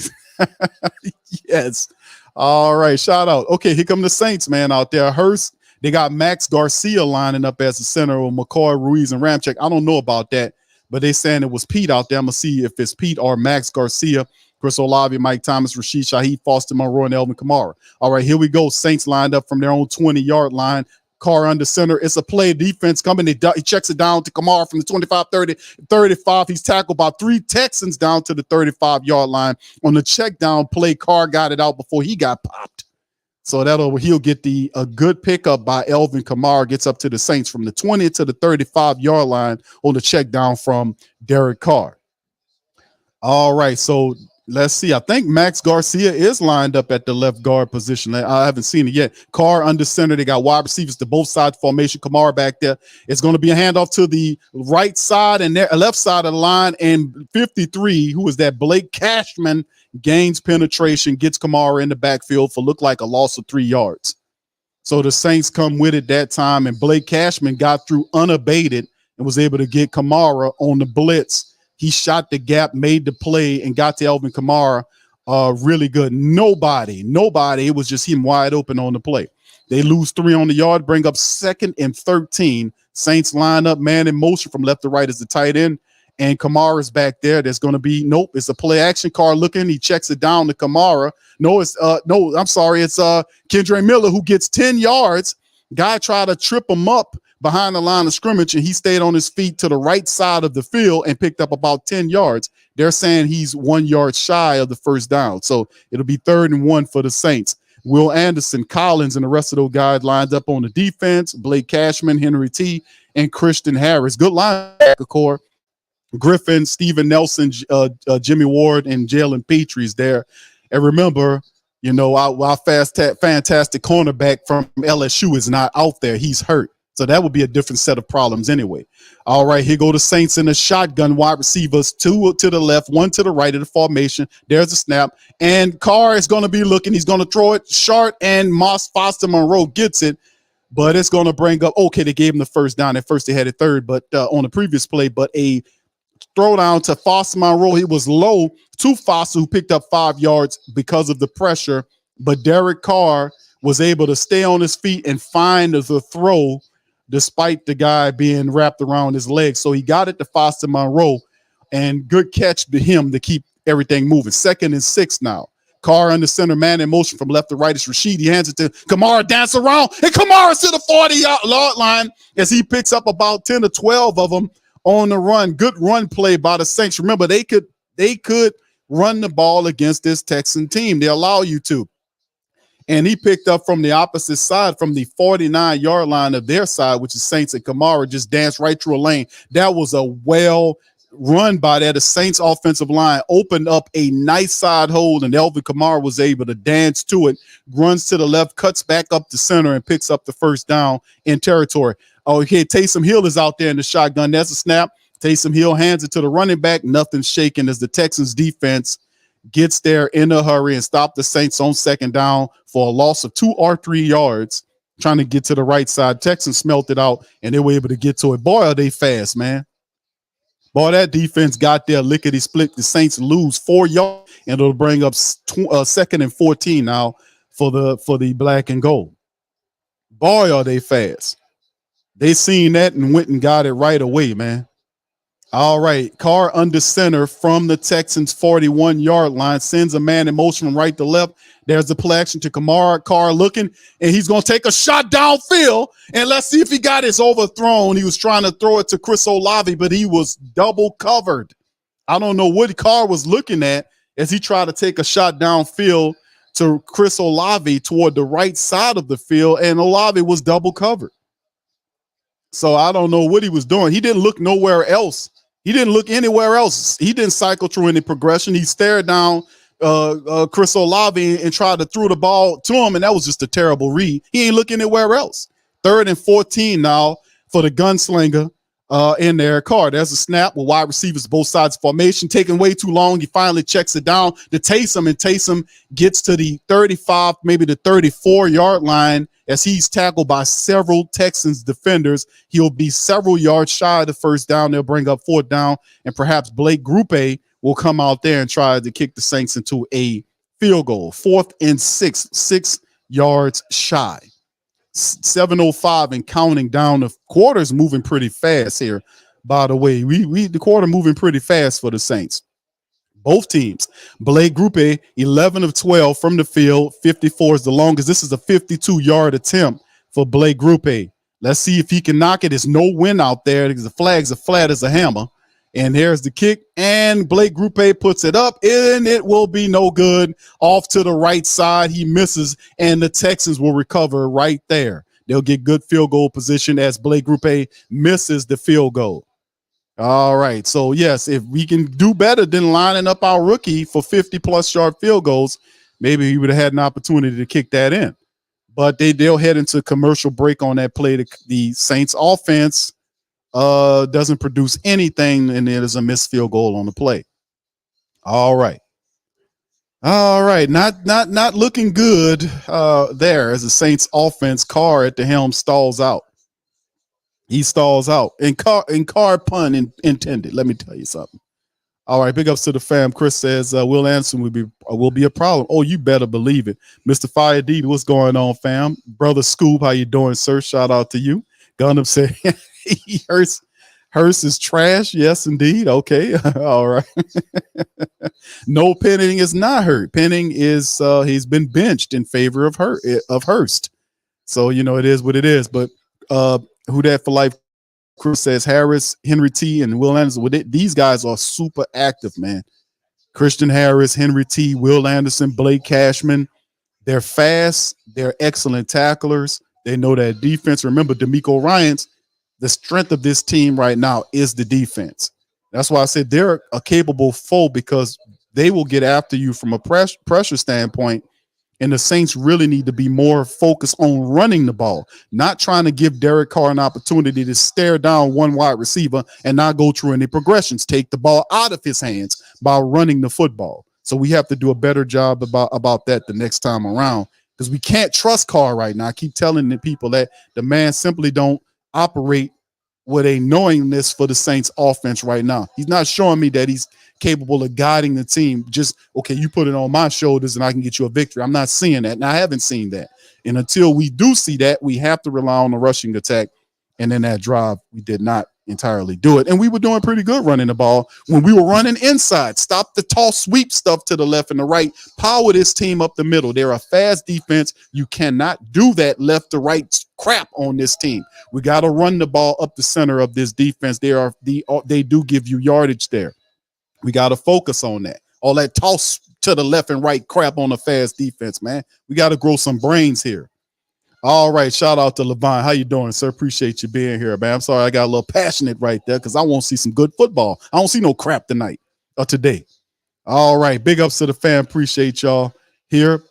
Yes. All right, shout out. Okay, here come the Saints, man, out there. Hurst, they got Max Garcia lining up as the center with McCoy, Ruiz, and Ramczyk. I don't know about that, but they saying it was Pete out there. I'm going to see if it's Pete or Max Garcia. Chris Olave, Mike Thomas, Rashid Shaheed, Foster Monroe, and Elvin Kamara. All right, here we go. Saints lined up from their own 20-yard line. Carr under center. It's a play. Defense coming. He checks it down to Kamara from the 25, 30, 35. He's tackled by 3 Texans down to the 35-yard line. On the check down play, Carr got it out before he got popped. So he'll get a good pickup by Elvin Kamara, gets up to the Saints from the 20 to the 35-yard line on the check down from Derek Carr. All right, so let's see. I think Max Garcia is lined up at the left guard position. I haven't seen it yet. Carr under center. They got wide receivers to both sides formation. Kamara back there. It's going to be a handoff to the right side and left side of the line. And 53, who is that? Blake Cashman gains penetration, gets Kamara in the backfield for look like a loss of 3 yards. So the Saints come with it that time, and Blake Cashman got through unabated and was able to get Kamara on the blitz. He shot the gap, made the play, and got to Elvin Kamara really good. Nobody. It was just him wide open on the play. They lose 3 on the yard, bring up 2nd and 13. Saints line up, man in motion from left to right as the tight end. And Kamara's back there. There's going to be, it's a play action. Carr looking. He checks it down to Kamara. It's Kendre Miller who gets 10 yards. Guy tried to trip him up behind the line of scrimmage, and he stayed on his feet to the right side of the field and picked up about 10 yards. They're saying he's 1 yard shy of the first down. So it'll be 3rd and 1 for the Saints. Will Anderson, Collins, and the rest of those guys lined up on the defense. Blake Cashman, Henry T., and Christian Harris. Good linebacker core. Griffin, Steven Nelson, Jimmy Ward, and Jalen Petrie's there. And remember, our fantastic cornerback from LSU is not out there. He's hurt. So that would be a different set of problems anyway. All right, here go the Saints in the shotgun. Wide receivers, 2 to the left, 1 to the right of the formation. There's a snap. And Carr is going to be looking. He's going to throw it short, and Foster Monroe gets it. But it's going to bring up, they gave him the first down. At first they had it 3rd, but on the previous play, but a throw down to Foster Monroe. He was low to Foster, who picked up 5 yards because of the pressure. But Derek Carr was able to stay on his feet and find the throw despite the guy being wrapped around his legs. So he got it to Foster Monroe, and good catch to him to keep everything moving. 2nd and 6 now. Carr under center, man in motion from left to right. It's Rashid. He hands it to Kamara, dance around, and Kamara's to the 40-yard line as he picks up about 10 or 12 of them on the run. Good run play by the Saints. Remember, they could run the ball against this Texan team. They allow you to. And he picked up from the opposite side, from the 49-yard line of their side, which is Saints, and Kamara just danced right through a lane. That was a well run by that. The Saints offensive line opened up a nice side hole, and Elvin Kamara was able to dance to it, runs to the left, cuts back up the center, and picks up the first down in territory. Okay, Taysom Hill is out there in the shotgun. That's a snap. Taysom Hill hands it to the running back. Nothing's shaking as the Texans defense gets there in a hurry and stop the Saints on 2nd down for a loss of 2 or 3 yards, trying to get to the right side. Texans smelt it out, and they were able to get to it. Boy, are they fast, man. Boy, that defense got there lickety-split. The Saints lose 4 yards, and it'll bring up 2nd and 14 now for the black and gold. Boy, are they fast. They seen that and went and got it right away, man. All right. Carr under center from the Texans 41-yard line, sends a man in motion from right to left. There's the play action to Kamara. Carr looking, and he's going to take a shot downfield. And let's see if he got his overthrown. He was trying to throw it to Chris Olave, but he was double covered. I don't know what Carr was looking at as he tried to take a shot downfield to Chris Olave toward the right side of the field, and Olave was double covered. So I don't know what he was doing. He didn't look nowhere else. He didn't look anywhere else. He didn't cycle through any progression. He stared down Chris Olave and tried to throw the ball to him, and that was just a terrible read. He ain't looking anywhere else. 3rd and 14 now for the gunslinger in their car. There's a snap with wide receivers both sides of formation, taking way too long. He finally checks it down to Taysom, and Taysom gets to the 35, maybe the 34-yard line as he's tackled by several Texans defenders. He'll be several yards shy of the first down. They'll bring up 4th down, and perhaps Blake Grupe will come out there and try to kick the Saints into a field goal. 4th and 6 yards shy. 7:05 and counting down. The quarter's moving pretty fast here. By the way, the quarter moving pretty fast for the Saints. Both teams. Blake Grupe, 11 of 12 from the field. 54 is the longest. This is a 52-yard attempt for Blake Grupe. Let's see if he can knock it. There's no wind out there because the flag's as flat as a hammer. And here's the kick, and Blake Grupe puts it up, and it will be no good. Off to the right side, he misses, and the Texans will recover right there. They'll get good field goal position as Blake Grupe misses the field goal. All right, so yes, if we can do better than lining up our rookie for 50-plus yard field goals, maybe he would have had an opportunity to kick that in. But they'll head into commercial break on that play. The Saints offense doesn't produce anything, and there's a missed field goal on the play. All right. Not looking good there as the Saints offense. Carr at the helm stalls out. He stalls out, and Carr pun intended. Let me tell you something. All right, big ups to the fam. Chris says Will Anderson will be a problem. Oh, you better believe it. Mr. Fire D, what's going on, fam? Brother Scoob, how you doing, sir? Shout out to you. Gundam said Hurst is trash. Yes, indeed. Okay. All right. No, Penning is not hurt. Penning is he's been benched in favor of Hurst. So it is what it is. But who that for life? Chris says Harris, Henry T, and Will Anderson. These guys are super active, man. Christian Harris, Henry T, Will Anderson, Blake Cashman. They're fast. They're excellent tacklers. They know that defense. Remember, D'Amico Ryans. The strength of this team right now is the defense. That's why I said they're a capable foe, because they will get after you from a pressure standpoint. And the Saints really need to be more focused on running the ball, not trying to give Derek Carr an opportunity to stare down one wide receiver and not go through any progressions, take the ball out of his hands by running the football. So we have to do a better job about that the next time around, because we can't trust Carr right now. I keep telling the people that the man simply don't operate with a knowingness for the Saints offense right now. He's not showing me that he's capable of guiding the team. Just, okay, you put it on my shoulders and I can get you a victory. I'm not seeing that. And I haven't seen that. And until we do see that, we have to rely on the rushing attack. And in that drive, we did not entirely do it. And we were doing pretty good running the ball when we were running inside. Stop the toss sweep stuff to the left and the right. Power this team up the middle. They're a fast defense. You cannot do that left to right crap on this team. We got to run the ball up the center of this defense. They do give you yardage there. We got to focus on that. All that toss to the left and right crap on a fast defense, man. We got to grow some brains here. All right. Shout out to Levine. How you doing, sir? Appreciate you being here, man. I'm sorry I got a little passionate right there because I want to see some good football. I don't see no crap tonight or today. All right. Big ups to the fam. Appreciate y'all here.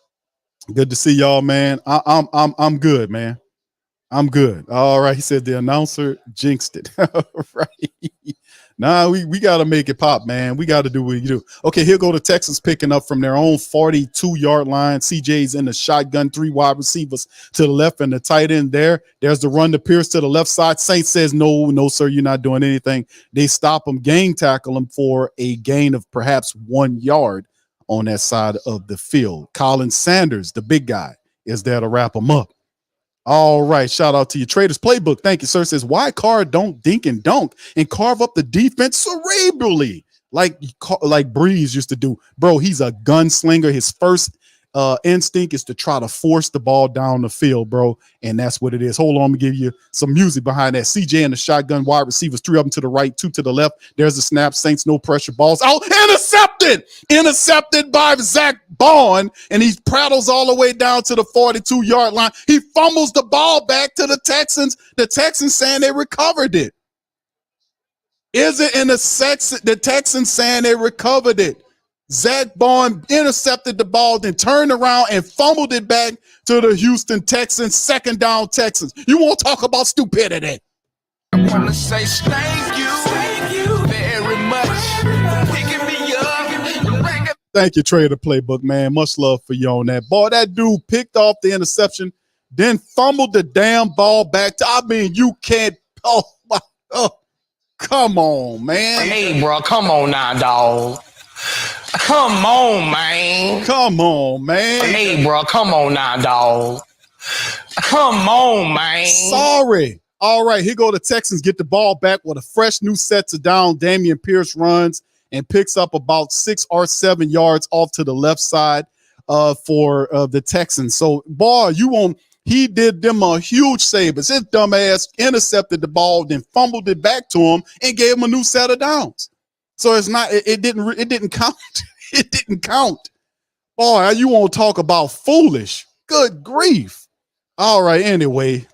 Good to see y'all, man. I'm good, man. I'm good. All right. He said the announcer jinxed it. Right. Nah, we got to make it pop, man. We got to do what you do. Okay, here go the Texans picking up from their own 42-yard line. CJ's in the shotgun, 3 wide receivers to the left and the tight end there. There's the run to Pierce to the left side. Saints says, no, sir, you're not doing anything. They stop him, gang tackle him for a gain of perhaps 1 yard on that side of the field. Colin Sanders, the big guy, is there to wrap him up. All right. Shout out to your Traders Playbook. Thank you, sir. Says, why Carr don't dink and dunk and carve up the defense cerebrally like Breeze used to do? Bro, he's a gunslinger. His first instinct is to try to force the ball down the field, bro. And that's what it is. Hold on, I'm gonna give you some music behind that. CJ and the shotgun wide receivers, 3 of them to the right, 2 to the left. There's the snap. Saints no pressure balls out. Intercepted by Zach Bond, and he prattles all the way down to the 42-yard line. He fumbles the ball back to the Texans. The Texans saying they recovered it. Is it in the Texans saying they recovered it? Zach Bond intercepted the ball, then turned around and fumbled it back to the Houston Texans, second down Texans. You won't talk about stupidity. I want to say thank you very much. Picking me up. Thank you, Trader Playbook, man. Much love for you on that. Boy, that dude picked off the interception, then fumbled the damn ball back to, I mean, you can't, come on, man. Hey, bro, come on now, dog. Come on, man. Come on, man. Hey, bro, come on now, dog. Come on, man. Sorry. All right, here go the Texans, get the ball back with a fresh new set to down. Damian Pierce runs and picks up about 6 or 7 yards off to the left side for the Texans. So, boy, he did them a huge savings. His dumb ass intercepted the ball, then fumbled it back to him and gave him a new set of downs. So it didn't count. It didn't count. Boy, you won't talk about foolish. Good grief. All right, anyway.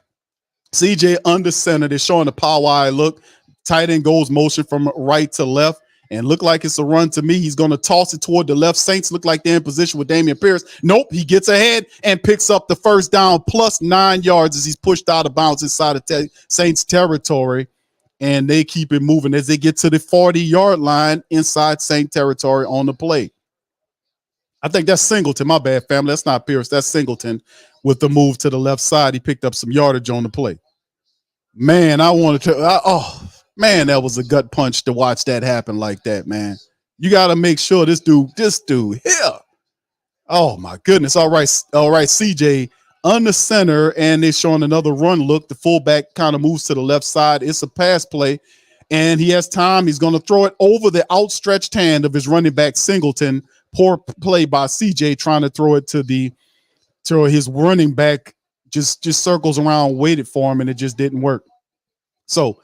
CJ under center. They're showing the power eye look. Tight end goes motion from right to left. And look like it's a run to me. He's going to toss it toward the left. Saints look like they're in position with Damian Pierce. Nope, he gets ahead and picks up the first down plus 9 yards as he's pushed out of bounds inside of Saints territory. And they keep it moving as they get to the 40-yard line inside Saint territory on the play. I think that's Singleton. My bad, family. That's not Pierce. That's Singleton with the move to the left side. He picked up some yardage on the play. Man, that was a gut punch to watch that happen like that, man. You got to make sure this dude here. Oh, my goodness. All right, CJ under center, and they're showing another run look. The fullback kind of moves to the left side. It's a pass play, and he has time. He's going to throw it over the outstretched hand of his running back, Singleton. Poor play by CJ trying to throw it to his running back. Just circles around, waited for him, and it just didn't work. So,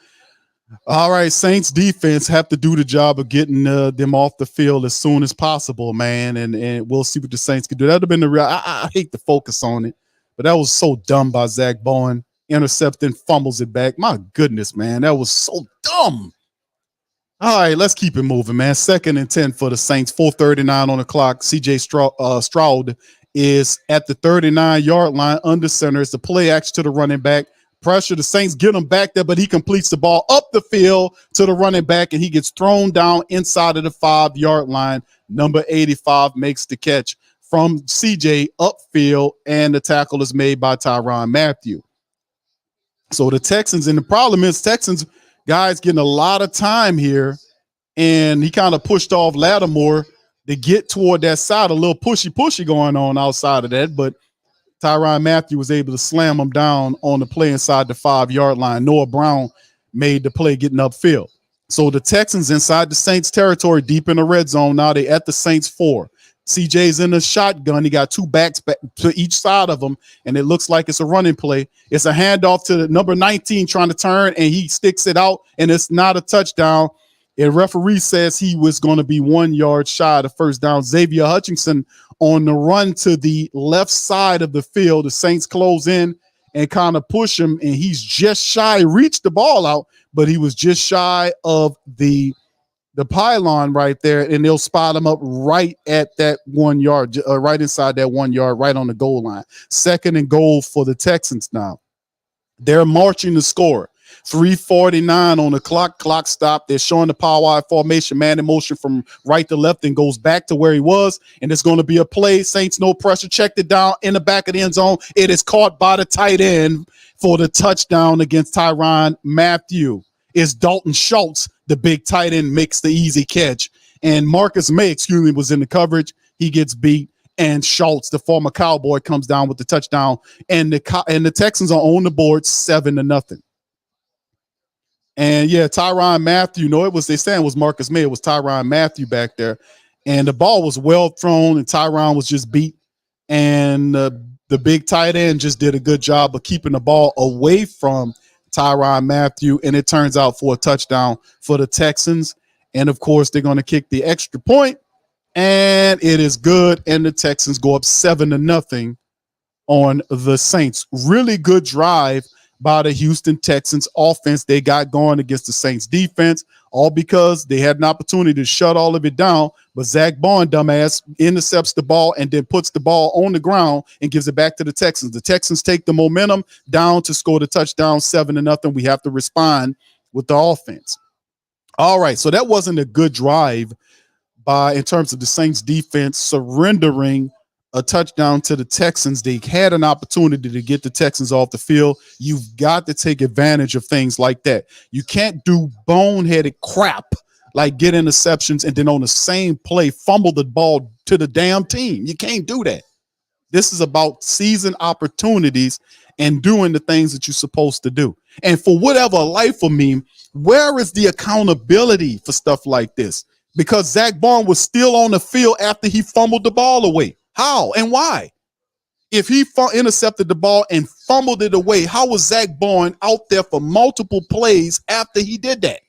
all right, Saints defense have to do the job of getting them off the field as soon as possible, man, and we'll see what the Saints can do. That would have been the real. I hate to focus on it, but that was so dumb by Zach Bowen. Intercepting, fumbles it back. My goodness, man, that was so dumb. All right, let's keep it moving, man. 2nd and 10 for the Saints. 4:39 on the clock. CJ Stroud is at the 39-yard line under center. It's the play action to the running back. Pressure, the Saints get him back there, but he completes the ball up the field to the running back, and he gets thrown down inside of the 5-yard line. Number 85 makes the catch from CJ upfield, and the tackle is made by Tyrann Mathieu. So the Texans, and the problem is Texans guys getting a lot of time here, and he kind of pushed off Lattimore to get toward that side, a little pushy going on outside of that, but Tyrann Mathieu was able to slam him down on the play inside the 5-yard line. Noah Brown made the play getting upfield. So the Texans inside the Saints territory, deep in the red zone. Now they at the Saints 4. CJ's in the shotgun. He got 2 backs back to each side of him, and it looks like it's a running play. It's a handoff to the number 19 trying to turn, and he sticks it out, and it's not a touchdown. And referee says he was going to be 1 yard shy of the first down. Xavier Hutchinson on the run to the left side of the field. The Saints close in and kind of push him, and he's just shy. Reached the ball out, but he was just shy of the pylon right there, and they'll spot him up right at that 1 yard, right inside that 1 yard, right on the goal line. 2nd and goal for the Texans now. They're marching the score. 3:49 on the clock. Clock stopped. They're showing the power wide formation, man in motion from right to left, and goes back to where he was. And it's going to be a play. Saints no pressure. Checked it down in the back of the end zone. It is caught by the tight end for the touchdown against Tyrann Mathieu. It's Dalton Schultz, the big tight end, makes the easy catch. And Marcus May, was in the coverage. He gets beat. and Schultz, the former Cowboy, comes down with the touchdown, and the Texans are on the board 7-0. And yeah, Tyrann Mathieu, they saying it was Marcus May. It was Tyrann Mathieu back there. And the ball was well thrown, and Tyrann was just beat. And the big tight end just did a good job of keeping the ball away from Tyrann Mathieu. And it turns out for a touchdown for the Texans. And of course, they're going to kick the extra point, and it is good. And the Texans go up 7-0 on the Saints. Really good drive by the Houston Texans offense they got going against the Saints defense, all because they had an opportunity to shut all of it down. But Zach Bond, dumbass, intercepts the ball and then puts the ball on the ground and gives it back to the Texans. The Texans take the momentum down to score the touchdown 7-0. We have to respond with the offense. All right, so that wasn't a good drive in terms of the Saints defense surrendering a touchdown to the Texans. They had an opportunity to get the Texans off the field. You've got to take advantage of things like that. You can't do boneheaded crap like get interceptions and then on the same play fumble the ball to the damn team. You can't do that. This is about season opportunities and doing the things that you're supposed to do. And for whatever life of me, where is the accountability for stuff like this? Because Zach Bond was still on the field after he fumbled the ball away. How and why? If he intercepted the ball and fumbled it away, how was Zach Bond out there for multiple plays after he did that?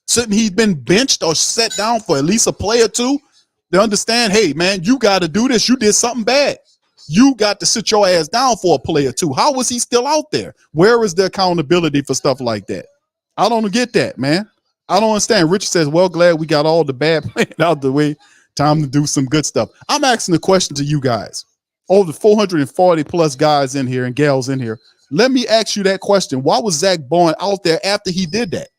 Shouldn't he been benched or set down for at least a play or two to understand, hey, man, you got to do this. You did something bad. You got to sit your ass down for a play or two. How was he still out there? Where is the accountability for stuff like that? I don't get that, man. I don't understand. Richard says, well, glad we got all the bad playing out the way. Time to do some good stuff. I'm asking the question to you guys. Over 440 plus guys in here and gals in here. Let me ask you that question. Why was Zach Bond out there after he did that?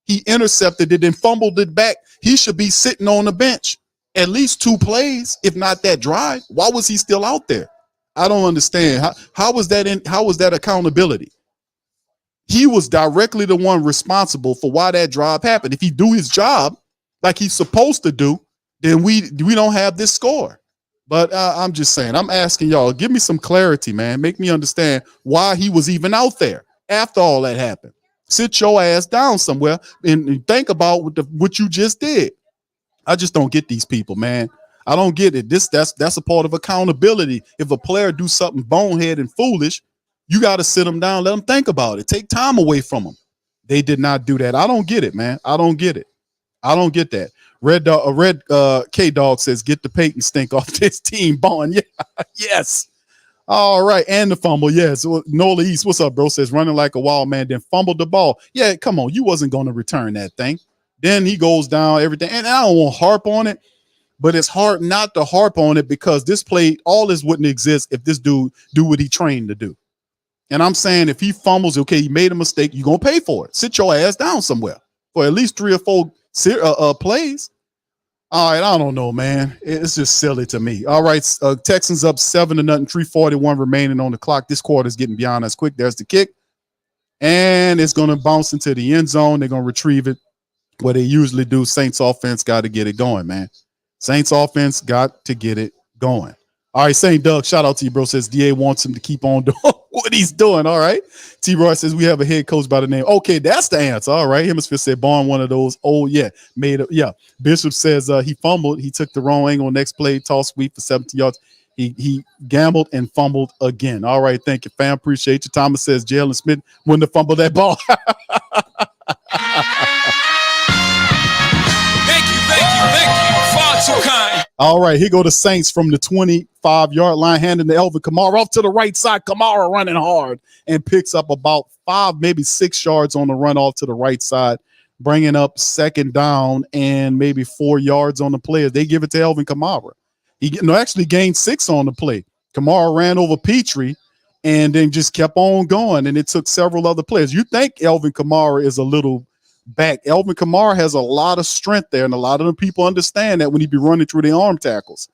He intercepted it and fumbled it back. He should be sitting on the bench at least 2 plays, if not that drive. Why was he still out there? I don't understand. How was that accountability? He was directly the one responsible for why that drive happened. If he do his job like he's supposed to do, then we don't have this score. But I'm just saying, I'm asking y'all, give me some clarity, man. Make me understand why he was even out there after all that happened. Sit your ass down somewhere and think about what you just did. I just don't get these people, man. I don't get it. That's a part of accountability. If a player do something bonehead and foolish, you got to sit them down, let them think about it. Take time away from them. They did not do that. I don't get it, man. I don't get it. I don't get that. Red K Dog says, get the Peyton stink off this team, Bond. Yeah, yes. All right, and the fumble. Yes, Nola East, what's up, bro? Says running like a wild man, then fumbled the ball. Yeah, come on, you wasn't going to return that thing. Then he goes down, everything, and I don't want to harp on it, but it's hard not to harp on it because this play, all this wouldn't exist if this dude do what he trained to do. And I'm saying if he fumbles, okay, he made a mistake, you're gonna pay for it. Sit your ass down somewhere for at least 3 or 4 plays. All right, I don't know, man. It's just silly to me. All right, Texans up 7-0, 3:41 remaining on the clock. This quarter is getting beyond us quick. There's the kick, and it's going to bounce into the end zone. They're going to retrieve it where they usually do. Saints offense got to get it going, man. Saints offense got to get it going. All right, St. Doug, shout out to you, bro. Says DA wants him to keep on doing what he's doing. All right. T-Roy says we have a head coach by the name. Okay, that's the answer. All right. Hemisphere said Bond, one of those. Oh, yeah. Yeah. Bishop says he fumbled. He took the wrong angle. Next play, toss sweep for 70 yards. He gambled and fumbled again. All right. Thank you, fam. Appreciate you. Thomas says Jalen Smith wouldn't have fumbled that ball. Thank you. Far too kind. All right, here go the Saints from the 25-yard line, handing to Elvin Kamara off to the right side. Kamara running hard and picks up about 5, maybe 6 yards on the run off to the right side, bringing up second down and maybe 4 yards on the play. They give it to Elvin Kamara. He actually gained 6 on the play. Kamara ran over Petrie and then just kept on going, and it took several other players. You think Elvin Kamara is a little back. Elvin Kamara has a lot of strength there, and a lot of the people understand that when he be running through the arm tackles.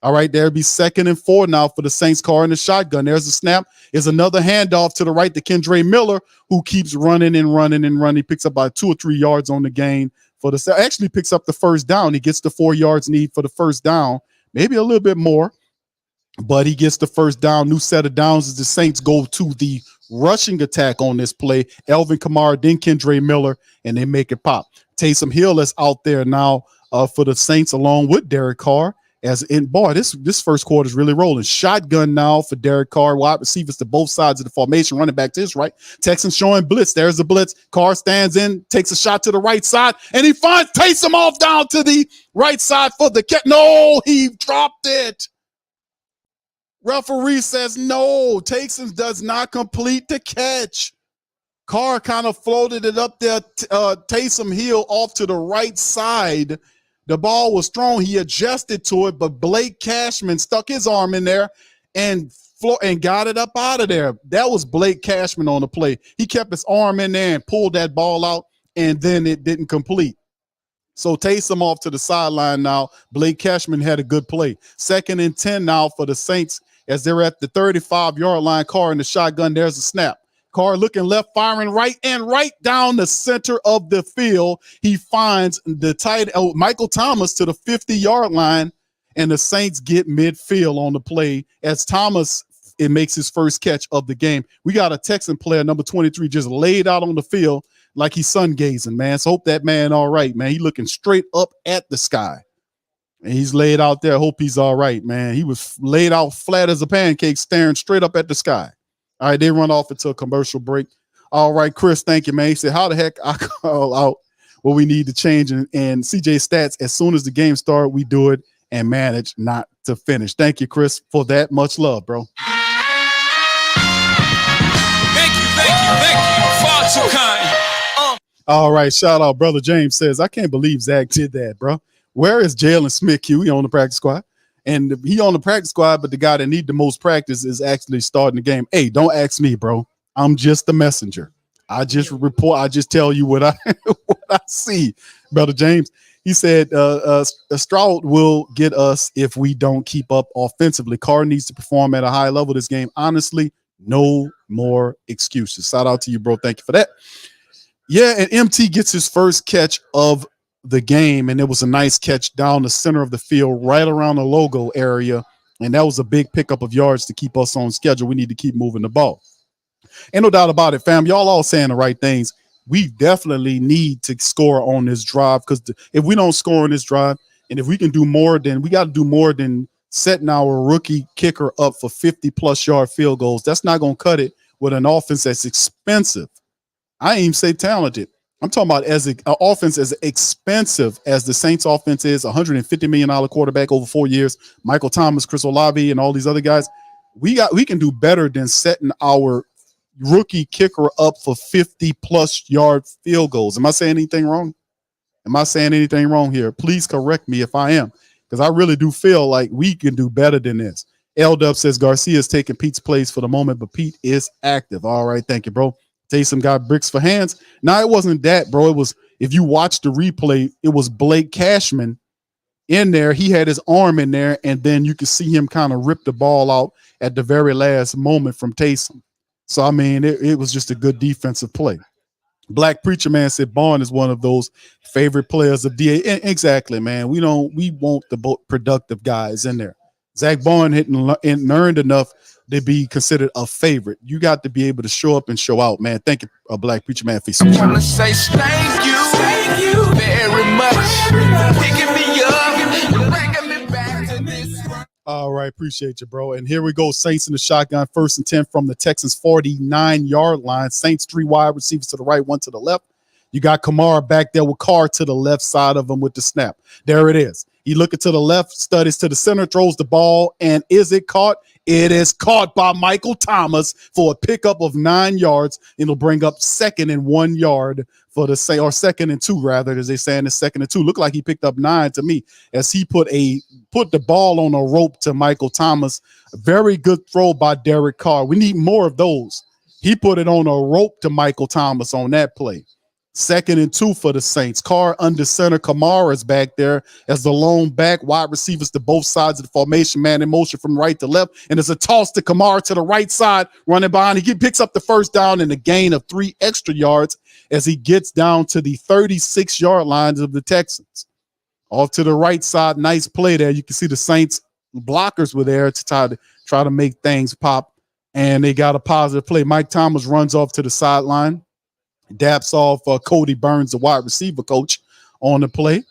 All right, there'll be 2nd and 4 now for the Saints car in the shotgun. There's a snap. Is another handoff to the right to Kendre Miller, who keeps running and running and running. He picks up about 2 or 3 yards on the gain for the actually picks up the first down. He gets the 4 yards need for the first down, maybe a little bit more. but he gets the first down. New set of downs as the Saints go to the rushing attack on this play. Elvin Kamara, then Kendre Miller, and they make it pop. Taysom Hill is out there now for the Saints along with Derek Carr. As in, boy, this first quarter is really rolling. Shotgun now for Derek Carr. Wide receivers to both sides of the formation, running back to his right. Texans showing blitz. There's the blitz. Carr stands in, takes a shot to the right side, and he finds Taysom off down to the right side for the catch. No, he dropped it. Referee says no. Taysom does not complete the catch. Carr kind of floated it up there. Taysom Hill off to the right side. The ball was thrown. He adjusted to it, but Blake Cashman stuck his arm in there and got it up out of there. That was Blake Cashman on the play. He kept his arm in there and pulled that ball out, and then it didn't complete. So Taysom off to the sideline now. Blake Cashman had a good play. 2nd and 10 now for the Saints as they're at the 35-yard line. Carr in the shotgun. There's a snap. Carr looking left, firing right, and right down the center of the field. He finds the tight end, Michael Thomas, to the 50-yard line, and the Saints get midfield on the play as Thomas makes his first catch of the game. We got a Texan player, number 23, just laid out on the field like he's sun gazing, man. So hope that man all right, man. He looking straight up at the sky. And he's laid out there. Hope he's all right, man. He was laid out flat as a pancake, staring straight up at the sky. All right, they run off into a commercial break. All right, Chris, thank you, man. He said, how the heck I call out what we need to change? And CJ Stats, as soon as the game started, we do it and manage not to finish. Thank you, Chris, for that. Much love, bro. Thank you. Far too kind. All right, shout out. Brother James says, I can't believe Zach did that, bro. Where is Jalen Smith, Q? He on the practice squad. And he on the practice squad, but the guy that need the most practice is actually starting the game. Hey, don't ask me, bro. I'm just the messenger. I just report. I just tell you what I see, Brother James. He said Stroud will get us if we don't keep up offensively. Carr needs to perform at a high level this game. Honestly, no more excuses. Shout out to you, bro. Thank you for that. Yeah, and MT gets his first catch of the game, and it was a nice catch down the center of the field, right around the logo area, and that was a big pickup of yards to keep us on schedule. We need to keep moving the ball. Ain't no doubt about it, fam. Y'all all saying the right things. We definitely need to score on this drive because if we don't score on this drive, and if we can do more, then we got to do more than setting our rookie kicker up for 50-plus yard field goals. That's not going to cut it with an offense that's expensive. I ain't even say talented. I'm talking about as an offense as expensive as the Saints offense is, $150 million quarterback over 4 years, Michael Thomas, Chris Olave, and all these other guys. We can do better than setting our rookie kicker up for 50-plus yard field goals. Am I saying anything wrong? Am I saying anything wrong here? Please correct me if I am, because I really do feel like we can do better than this. L-Dub says Garcia is taking Pete's place for the moment, but Pete is active. All right, thank you, bro. Taysom got bricks for hands. Now, it wasn't that, bro. It was, if you watch the replay, it was Blake Cashman in there. He had his arm in there, and then you could see him kind of rip the ball out at the very last moment from Taysom. So, I mean, it was just a good defensive play. Black Preacher Man said Bond is one of those favorite players of DA. Exactly, man. We want the productive guys in there. Zach Bond and earned enough to be considered a favorite. You got to be able to show up and show out, man. Thank you, Black Preacher Man, for I want to say thank you very much. Picking me up, bringing me back to this. All right, appreciate you, bro. And here we go. Saints in the shotgun, 1st and 10 from the Texans 49-yard line. Saints 3 wide receivers to the right, 1 to the left. You got Kamara back there with Carr to the left side of him with the snap. There it is. He looking to the left, studies to the center, throws the ball, and is it caught? It is caught by Michael Thomas for a pickup of 9 yards. It'll bring up 2nd and 1 yard for the say, or 2nd and 2 rather, as they say in the 2nd and 2. Look like he picked up 9 to me as he put the ball on a rope to Michael Thomas. Very good throw by Derek Carr. We need more of those. He put it on a rope to Michael Thomas on that play. 2nd and 2 for the Saints. Carr under center. Kamara's back there as the lone back. Wide receivers to both sides of the formation. Man in motion from right to left. And there's a toss to Kamara to the right side. Running behind. He picks up the first down and a gain of 3 extra yards as he gets down to the 36-yard lines of the Texans. Off to the right side. Nice play there. You can see the Saints blockers were there to try to make things pop, and they got a positive play. Mike Thomas runs off to the sideline, daps off Cody Burns, the wide receiver coach, on the play,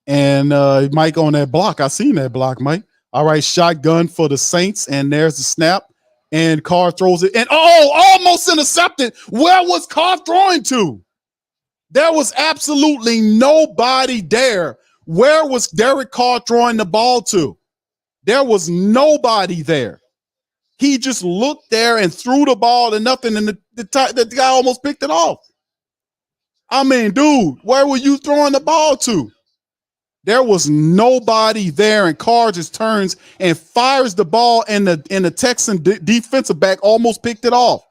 and Mike on that block. I seen that block, Mike. All right, shotgun for the Saints, and there's the snap, and Carr throws it, and almost intercepted. Where was Carr throwing to? There was absolutely nobody there. Where was Derek Carr throwing the ball to? There was nobody there. He just looked there and threw the ball to nothing, and the guy almost picked it off. I mean, dude, where were you throwing the ball to? There was nobody there, and Carr just turns and fires the ball, and the Texan defensive back almost picked it off.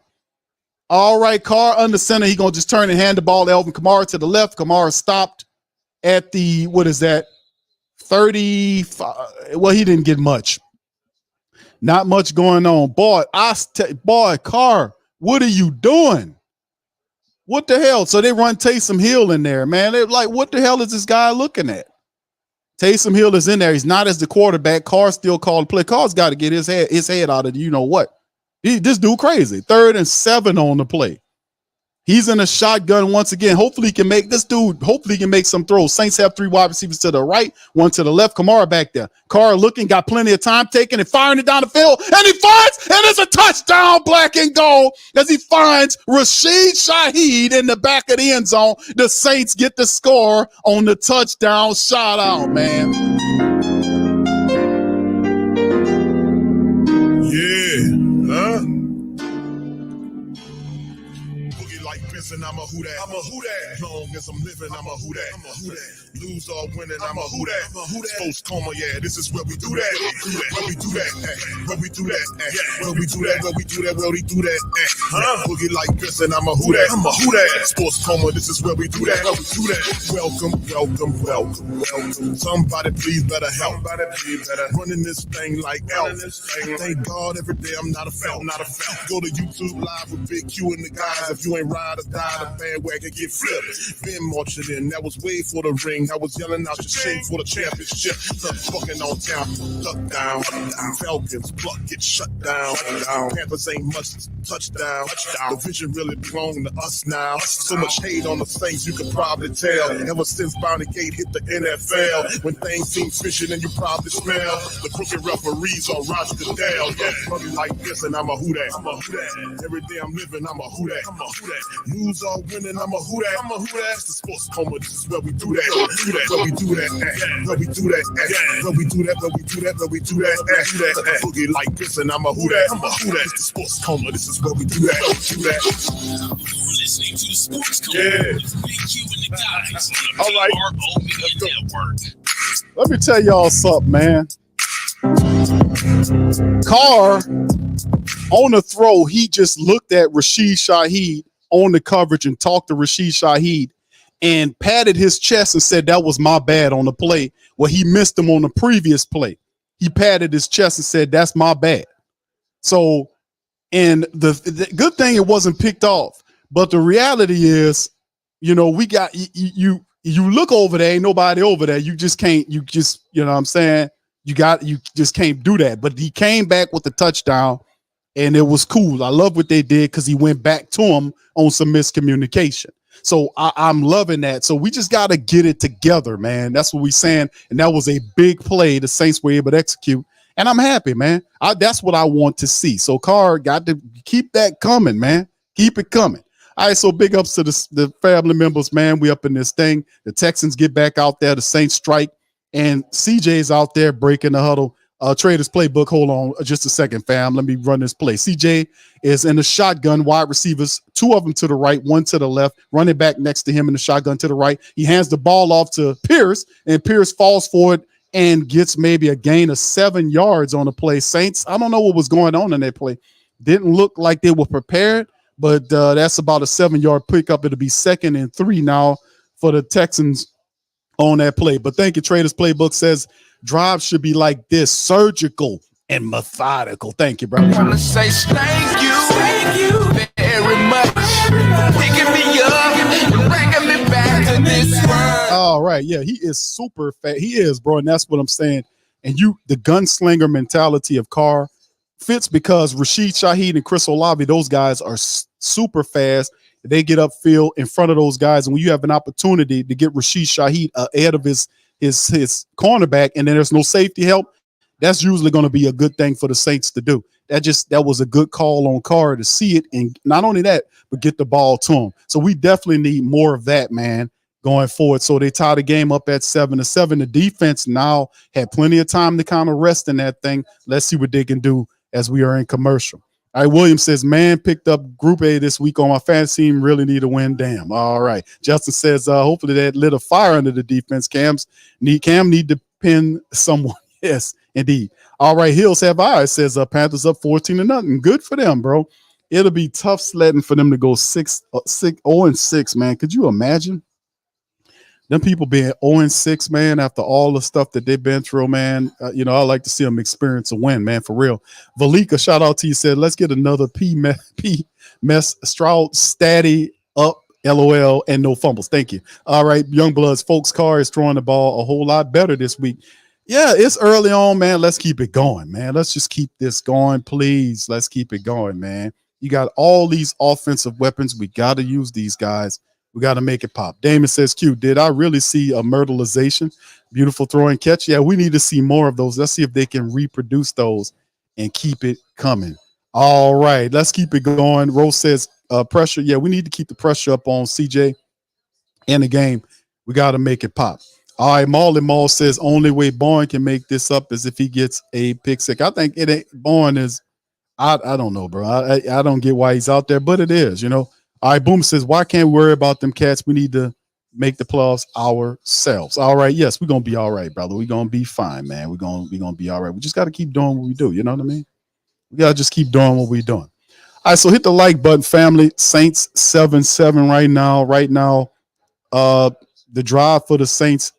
All right, Carr under center. He's going to just turn and hand the ball to Alvin Kamara to the left. Kamara stopped at the, 35. Well, he didn't get much. Not much going on. Boy, Carr, what are you doing? What the hell? So they run Taysom Hill in there, man. They're like, what the hell is this guy looking at? Taysom Hill is in there. He's not as the quarterback. Carr still called play. Carr's got to get his head out of what. This dude crazy. 3rd and 7 on the play. He's in a shotgun once again. Hopefully he can make some throws. Saints have 3 wide receivers to the right, 1 to the left. Kamara back there. Carr looking, got plenty of time taking and firing it down the field. And he finds, and it's a touchdown, black and gold, as he finds Rashid Shaheed in the back of the end zone. The Saints get the score on the touchdown shot out, man. And I'm a who that. Long as I'm living, I'm a who that. Lose or winning, I'm a who that. Sports coma, yeah, this is where we do that. Where we do that. Where we do that. Where we do that. Where we do that. Where we do that. Boogie like this, and I'm a who that. Sports coma, this is where we do that. Welcome. Somebody please better help. Running this thing like Elf. Thank God every day I'm not a felt. Go to YouTube Live with Big Q and the guys. If you ain't ride or die, the bandwagon get flipped. Been marching in, that was way for the ring. I was yelling out your shame for the championship. Fucking on town, duck down. Falcons, pluck, get shut down. Panthers ain't much touchdown. The vision really belong to us now. So much hate on the Saints, you can probably tell. Ever since Bounty Gate hit the NFL, when things seem fishy and you probably smell the crooked referees on Roger Goodell. Yeah, money like this, and I'm a who that. Every day I'm living, I'm a who that. Lose or winning, I'm a who that. It's the sports coma, this is where we do that. Where we do that. Where we do that. Where we do that. Where we do that. Where we do that. Boogie like this, and I'm a who that. It's the sports coma, this is where we do that. You're listening to the Sports Coma with Big Q and the guys on the RO Media Network. Let me tell y'all something, man. Carr on the throw, he just looked at Rashid Shaheed on the coverage and talked to Rashid Shaheed and patted his chest and said that was my bad on the play where he missed him on the previous play. He patted his chest and said that's my bad. So, and the good thing it wasn't picked off, but the reality is, we got you look over there, ain't nobody over there. You just can't, you know what I'm saying? You just can't do that. But he came back with the touchdown. And it was cool. I love what they did because he went back to him on some miscommunication. So I'm loving that. So we just got to get it together, man. That's what we're saying. And that was a big play the Saints were able to execute. And I'm happy, man. That's what I want to see. So Carr got to keep that coming, man. Keep it coming. All right, so big ups to the family members, man. We up in this thing. The Texans get back out there. The Saints strike. And CJ's out there breaking the huddle. Traders playbook. Hold on just a second, fam. Let me run this play. CJ is in the shotgun, wide receivers, 2 of them to the right, 1 to the left, running back next to him in the shotgun to the right. He hands the ball off to Pierce, and Pierce falls for it and gets maybe a gain of 7 yards on the play. Saints, I don't know what was going on in that play. Didn't look like they were prepared, but that's about a 7-yard pickup. It'll be 2nd and 3 now for the Texans on that play. But thank you. Traders playbook says drive should be like this, surgical and methodical. Thank you, brother. I want to say thank you very much. Picking me up, bringing me back to this world. All right, yeah, he is super fat. He is, bro, and that's what I'm saying. And the gunslinger mentality of Carr fits because Rashid Shaheed and Chris Olave, those guys are super fast. They get upfield in front of those guys. And when you have an opportunity to get Rashid Shaheed ahead of his cornerback, and then there's no safety help, that's usually going to be a good thing for the Saints to do. That was a good call on Carr to see it, and not only that, but get the ball to him. So we definitely need more of that, man, going forward. So they tie the game up at 7-7. The defense now had plenty of time to kind of rest in that thing. Let's see what they can do as we are in commercial. All right, William says, man, picked up Group A this week on my fantasy team. Really need a win. Damn. All right. Justin says, hopefully that lit a fire under the defense. Cam need to pin someone. Yes, indeed. All right, Hills Have Eyes says Panthers up 14-0. Good for them, bro. It'll be tough sledding for them to go 0-6, man. Could you imagine them people being 0-6, man, after all the stuff that they've been through, man? I like to see them experience a win, man, for real. Valika, shout out to you, said, let's get another P mess Stroud statty up. LOL and no fumbles. Thank you. All right, Youngbloods, folks, Carr is throwing the ball a whole lot better this week. Yeah, it's early on, man. Let's keep it going, man. Let's just keep this going, please. Let's keep it going, man. You got all these offensive weapons. We got to use these guys. We got to make it pop. Damon says, Q, did I really see a myrtleization? Beautiful throw and catch. Yeah, we need to see more of those. Let's see if they can reproduce those and keep it coming. All right, let's keep it going. Rose says, pressure. Yeah, we need to keep the pressure up on CJ in the game. We got to make it pop. All right, Marley Mall says only way Bourne can make this up is if he gets a pick six. I think it ain't Bourne is. I don't know, bro. I don't get why he's out there, but it is, All right, Boom says, why can't we worry about them cats? We need to make the playoffs ourselves. All right, yes, we're gonna be all right, brother. We're gonna be fine, man. We're gonna be all right. We just got to keep doing what we do. You know what I mean? We gotta just keep doing what we're doing. All right, so hit the like button, family. Saints 7-7 right now. Right now, the drive for the Saints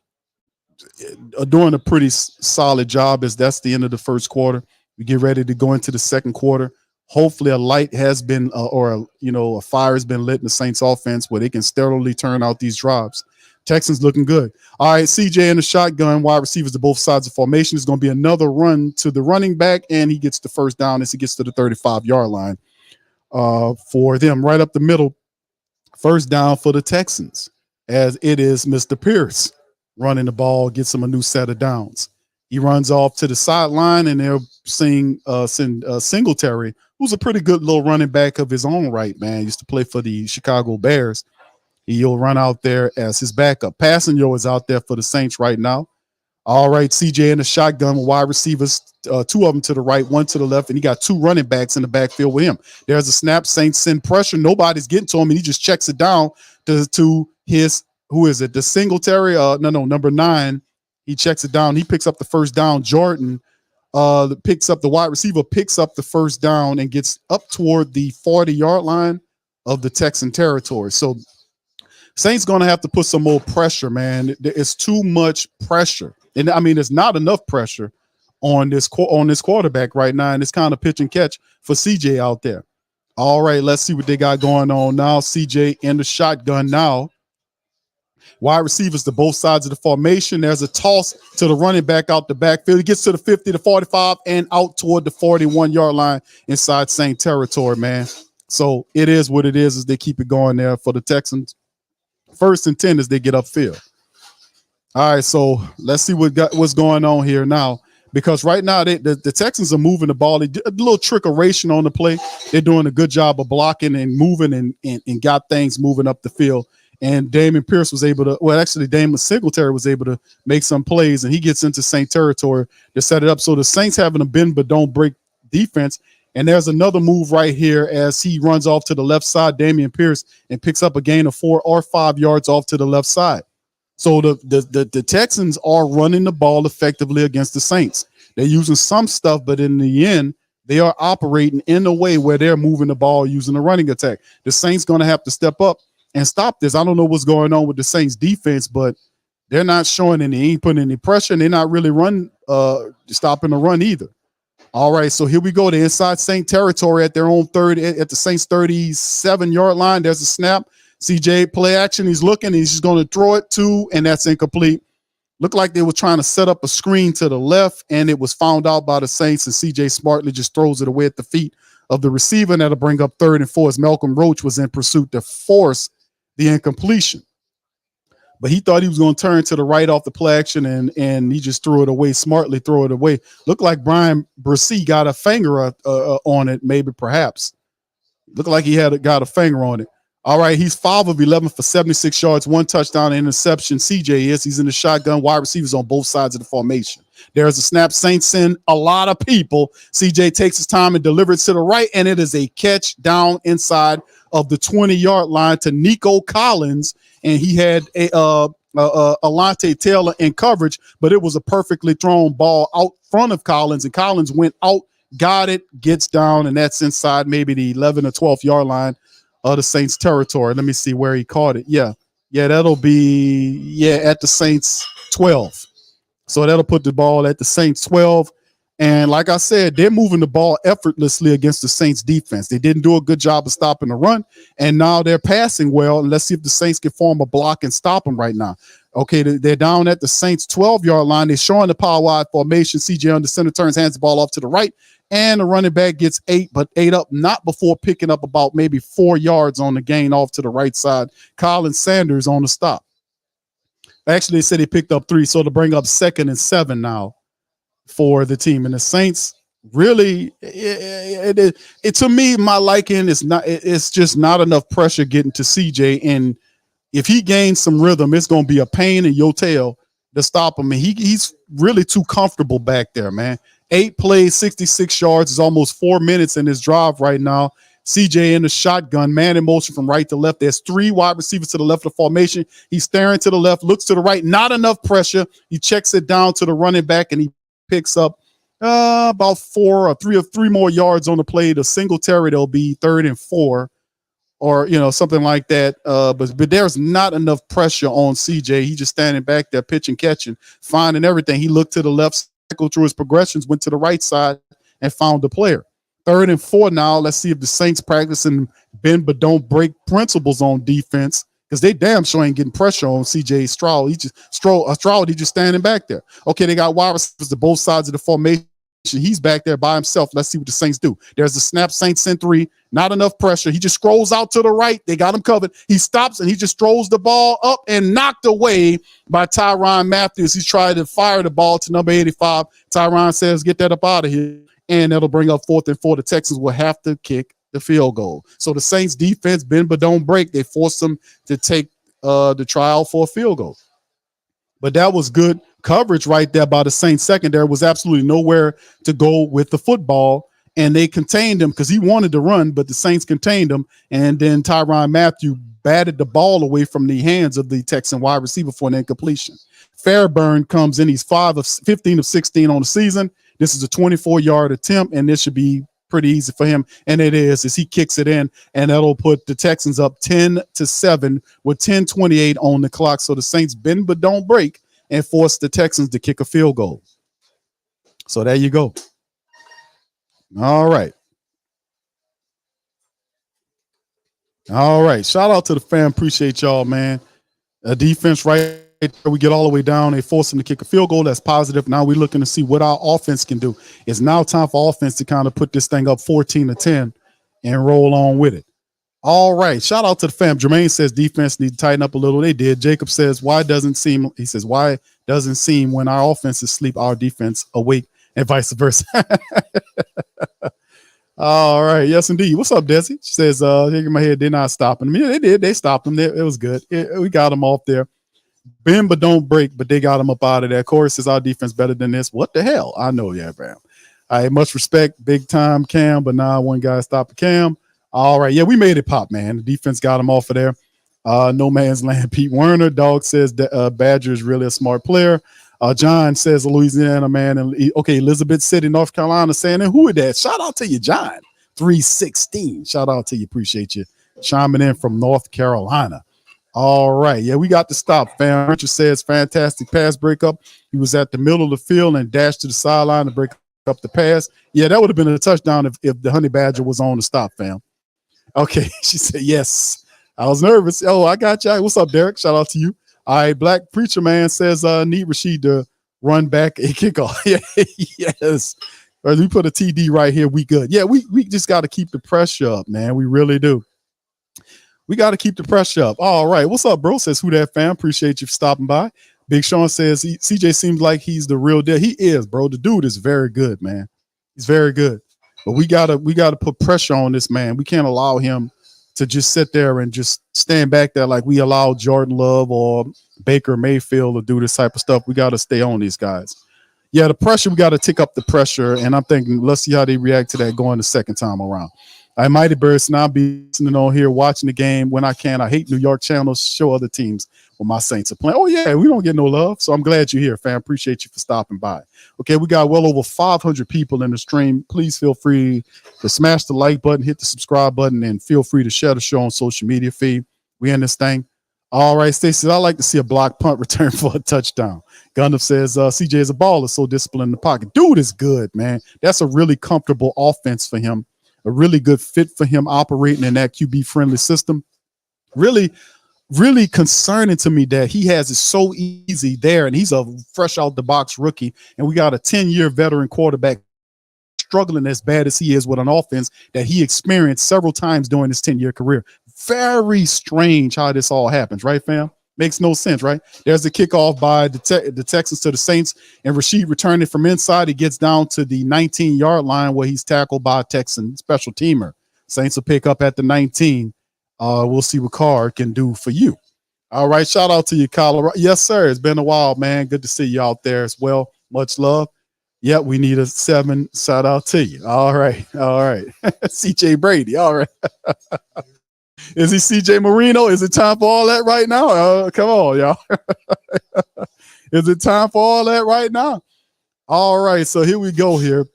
are doing a pretty solid job as that's the end of the first quarter. We get ready to go into the second quarter. Hopefully a light has been a fire has been lit in the Saints offense where they can steadily turn out these drives. Texans looking good. All right, CJ in the shotgun, wide receivers to both sides of formation. Is going to be another run to the running back, and he gets the first down as he gets to the 35-yard line for them. Right up the middle, first down for the Texans, as it is Mr. Pierce running the ball, gets him a new set of downs. He runs off to the sideline, and they're seeing Singletary, who's a pretty good little running back of his own right, man. He used to play for the Chicago Bears. He'll run out there as his backup. Passanio is out there for the Saints right now. All right, CJ in the shotgun with wide receivers, two of them to the right, one to the left, and he got two running backs in the backfield with him. There's a snap. Saints send pressure. Nobody's getting to him, and he just checks it down to his, who is it? The Singletary? Number 9. He checks it down. He picks up the first down. Jordan the wide receiver picks up the first down and gets up toward the 40-yard line of the Texan territory. So Saints going to have to put some more pressure, man. It's too much pressure. And I mean, there's not enough pressure on this quarterback right now. And it's kind of pitch and catch for CJ out there. All right, let's see what they got going on now. CJ in the shotgun now. Wide receivers to both sides of the formation. There's a toss to the running back out the backfield. He gets to the 50, the 45, and out toward the 41-yard line inside Saint territory, man. So it is what it is as they keep it going there for the Texans. First and 10 as they get upfield. All right, so let's see what's going on here now. Because right now the Texans are moving the ball. They did a little trickeration on the play. They're doing a good job of blocking and moving and got things moving up the field. And Damon Pierce was able to, Damon Singletary was able to make some plays, and he gets into Saint territory to set it up. So the Saints having a bend but don't break defense. And there's another move right here as he runs off to the left side, Damian Pierce, and picks up a gain of 4 or 5 yards off to the left side. So the Texans are running the ball effectively against the Saints. They're using some stuff, but in the end, they are operating in a way where they're moving the ball using a running attack. The Saints going to have to step up and stop this. I don't know what's going on with the Saints defense, but they're not showing ain't putting any pressure, and they're not really stopping the run either. All right, so here we go. The inside Saint territory at their own at the Saints 37-yard line. There's a snap. CJ play action. He's looking. He's just going to throw it and that's incomplete. Looked like they were trying to set up a screen to the left, and it was found out by the Saints, and CJ smartly just throws it away at the feet of the receiver, and that'll bring up 3rd and 4 as Malcolm Roach was in pursuit to force the incompletion. But he thought he was going to turn to the right off the play action, and he just threw it away, smartly throw it away. Looked like Brian Brissy got a finger on it, maybe, perhaps. Looked like he got a finger on it. All right, he's 5 of 11 for 76 yards, 1 touchdown, and interception. CJ he's in the shotgun, wide receivers on both sides of the formation. There's a snap. Saints send a lot of people. CJ takes his time and delivers to the right, and it is a catch down inside of the 20-yard line to Nico Collins, and he had Alante Taylor in coverage, but it was a perfectly thrown ball out front of Collins, and Collins went out, got it, gets down, and that's inside maybe the 11 or 12-yard line of the Saints territory. Let me see where he caught it. Yeah, that'll be at the Saints 12. So that'll put the ball at the Saints 12. And like I said, they're moving the ball effortlessly against the Saints defense. They didn't do a good job of stopping the run, and now they're passing well. And let's see if the Saints can form a block and stop them right now. Okay, they're down at the Saints 12-yard line. They're showing the power wide formation. CJ under center turns, hands the ball off to the right, and the running back gets 8 up, not before picking up about maybe 4 yards on the gain off to the right side. Colin Sanders on the stop. Actually, they said he picked up 3, so to bring up 2nd and 7 now for the team. And the Saints really, it to me, my liking is not. It's just not enough pressure getting to CJ, and if he gains some rhythm, it's going to be a pain in your tail to stop him. And he's really too comfortable back there, man. 8 plays, 66 yards is almost 4 minutes in his drive right now. CJ in the shotgun, man in motion from right to left. There's 3 wide receivers to the left of the formation. He's staring to the left, looks to the right, not enough pressure. He checks it down to the running back, and he picks up about 3 more yards on the play. The Singletary, there'll be 3rd and 4. Or, something like that. But there's not enough pressure on CJ. He's just standing back there, pitching, catching, finding everything. He looked to the left, cycled through his progressions, went to the right side, and found the player. 3rd and 4 now. Let's see if the Saints practicing bend but don't break principles on defense, because they damn sure ain't getting pressure on CJ Stroud. He's just standing back there. Okay, they got wide receivers to both sides of the formation. He's back there by himself. Let's see what the Saints do. There's the snap. Saints send 3. Not enough pressure. He just scrolls out to the right. They got him covered. He stops, and he just throws the ball up and knocked away by Tyrann Mathieu. He's trying to fire the ball to number 85. Tyrann says, get that up out of here. And that'll bring up 4th and 4. The Texans will have to kick the field goal. So the Saints defense, bend but don't break. They force them to take the trial for a field goal. But that was good coverage right there by the Saints secondary. Was absolutely nowhere to go with the football, and they contained him because he wanted to run, but the Saints contained him. And then Tyrann Mathieu batted the ball away from the hands of the Texan wide receiver for an incompletion. Fairburn comes in. He's 15 of 16 on the season. This is a 24-yard attempt, and this should be pretty easy for him. And it is, as he kicks it in, and that'll put the Texans up 10-7 with 10:28 on the clock. So the Saints bend but don't break and force the Texans to kick a field goal. So there you go. All right. Shout out to the fam. Appreciate y'all, man. Defense right there. We get all the way down. They force them to kick a field goal. That's positive. Now we're looking to see what our offense can do. It's now time for offense to kind of put this thing up 14-10 and roll on with it. All right. Shout out to the fam. Jermaine says defense need to tighten up a little. They did. Jacob says, why doesn't it seem when our offense is asleep, our defense awake, and vice versa? All right. Yes, indeed. What's up, Desi? She says, shaking my head, they're not stopping them. Yeah, they did. They stopped them. It was good. We got them off there. Bend but don't break, but they got them up out of there. Corey says, our defense better than this. What the hell? I know, yeah, fam. I have much respect. Big time Cam, but now one guy stopped Cam. All right. Yeah, we made it pop, man. The defense got him off of there. No man's land. Pete Werner. Dog says Badger is really a smart player. John says Louisiana, man. And okay, Elizabeth City, North Carolina saying, and who is that? Shout out to you, John. 316. Shout out to you. Appreciate you chiming in from North Carolina. All right. Yeah, we got to stop, fam. Richard says fantastic pass breakup. He was at the middle of the field and dashed to the sideline to break up the pass. Yeah, that would have been a touchdown if the Honey Badger was on the stop, fam. Okay. She said, yes. I was nervous. Oh, I got you. What's up, Derek? Shout out to you. All right, Black Preacher Man says need Rashid to run back a kickoff. Yes. Or we put a TD right here, we good. Yeah, we just got to keep the pressure up, man. We really do. We got to keep the pressure up. All right. What's up, bro? Says Who That Fam. Appreciate you for stopping by. Big Sean says CJ seems like he's the real deal. He is, bro. The dude is very good, man. He's very good. But we gotta put pressure on this man. We can't allow him to just sit there and just stand back there like we allowed Jordan Love or Baker Mayfield to do this type of stuff. We got to stay on these guys. Yeah, the pressure, we got to tick up the pressure. And I'm thinking, let's see how they react to that going the second time around. I Mighty Birds now be listening on here, watching the game when I can. I hate New York channels, show other teams when my Saints are playing. Oh, yeah, we don't get no love. So I'm glad you're here, fam. Appreciate you for stopping by. Okay, we got well over 500 people in the stream. Please feel free to smash the like button, hit the subscribe button, and feel free to share the show on social media feed. We in this thing. All right, Stacey, I like to see a block punt return for a touchdown. Gundam says CJ is a baller, so disciplined in the pocket. Dude is good, man. That's a really comfortable offense for him. A really good fit for him operating in that QB-friendly system. Really concerning to me that he has it so easy there, and he's a fresh out the box rookie, and we got a 10-year veteran quarterback struggling as bad as he is with an offense that he experienced several times during his 10-year career. Very strange how this all happens, right, fam? Makes no sense, right? There's the kickoff by the Texans to the Saints, and Rashid returning from inside. He gets down to the 19-yard line where he's tackled by a Texan special teamer. Saints will pick up at the 19. We'll see what Carr can do for you. All right, shout out to you, Colorado. Yes, sir. It's been a while, man. Good to see you out there as well. Much love. Yep, we need a 7. Shout out to you. All right. CJ Brady. All right. Is he CJ Marino? Is it time for all that right now? Come on, y'all. Is it time for all that right now? All right, so here we go here.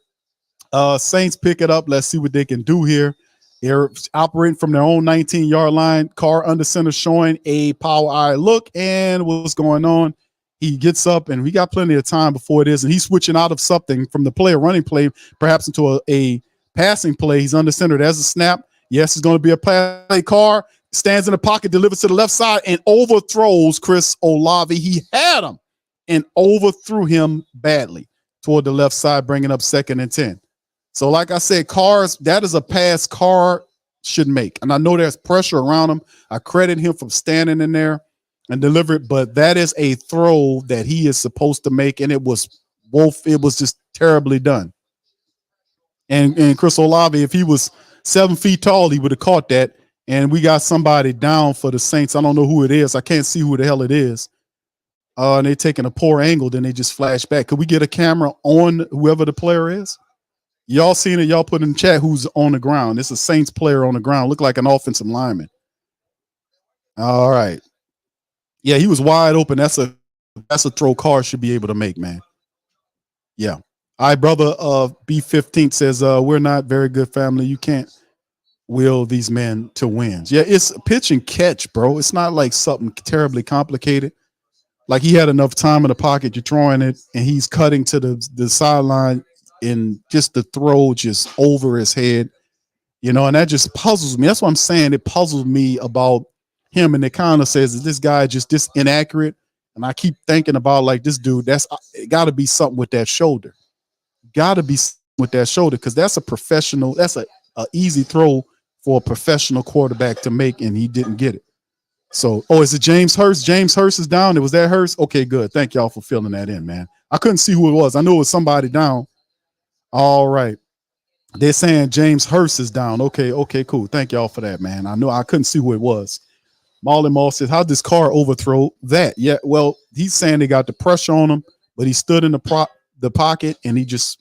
Saints pick it up. Let's see what they can do here. They're operating from their own 19-yard line. Carr under center showing a power eye look. And what's going on? He gets up, and we got plenty of time before it is. And he's switching out of something from the play, a running play, perhaps into a passing play. He's under center. There's a snap. Yes, it's going to be a play. Carr stands in the pocket, delivers to the left side, and overthrows Chris Olave. He had him and overthrew him badly toward the left side, bringing up 2nd and 10. So, like I said, that is a pass Carr should make. And I know there's pressure around him. I credit him for standing in there and delivering, but that is a throw that he is supposed to make, and it was just terribly done. And Chris Olave, if he was 7 feet tall, he would have caught that. And we got somebody down for the Saints. I don't know who it is. I can't see who the hell it is. And they're taking a poor angle. Then they just flash back. Could we get a camera on whoever the player is? Y'all seen it? Y'all put in the chat who's on the ground. It's a Saints player on the ground. Look like an offensive lineman. All right. Yeah, he was wide open. That's a throw Carr should be able to make, man. Yeah. All right, brother B15 says, we're not very good family. You can't will these men to wins. Yeah, it's pitch and catch, bro. It's not like something terribly complicated. Like he had enough time in the pocket, you're throwing it, and he's cutting to the sideline, and just the throw just over his head, and that just puzzles me. That's what I'm saying. It puzzles me about him, and it kind of says that this guy just this inaccurate. And I keep thinking about like this dude, that's got to be something with that shoulder. Got to be with that shoulder, because that's a professional. That's a easy throw for a professional quarterback to make, and he didn't get it. So, is it James Hurst? James Hurst is down. It was that Hurst? Okay, good. Thank y'all for filling that in, man. I couldn't see who it was. I knew it was somebody down. All right. They're saying James Hurst is down. Okay, cool. Thank y'all for that, man. I couldn't see who it was. Marlon Moss says, how does Carr overthrow that? Yeah, well, he's saying they got the pressure on him, but he stood in the pocket, and he just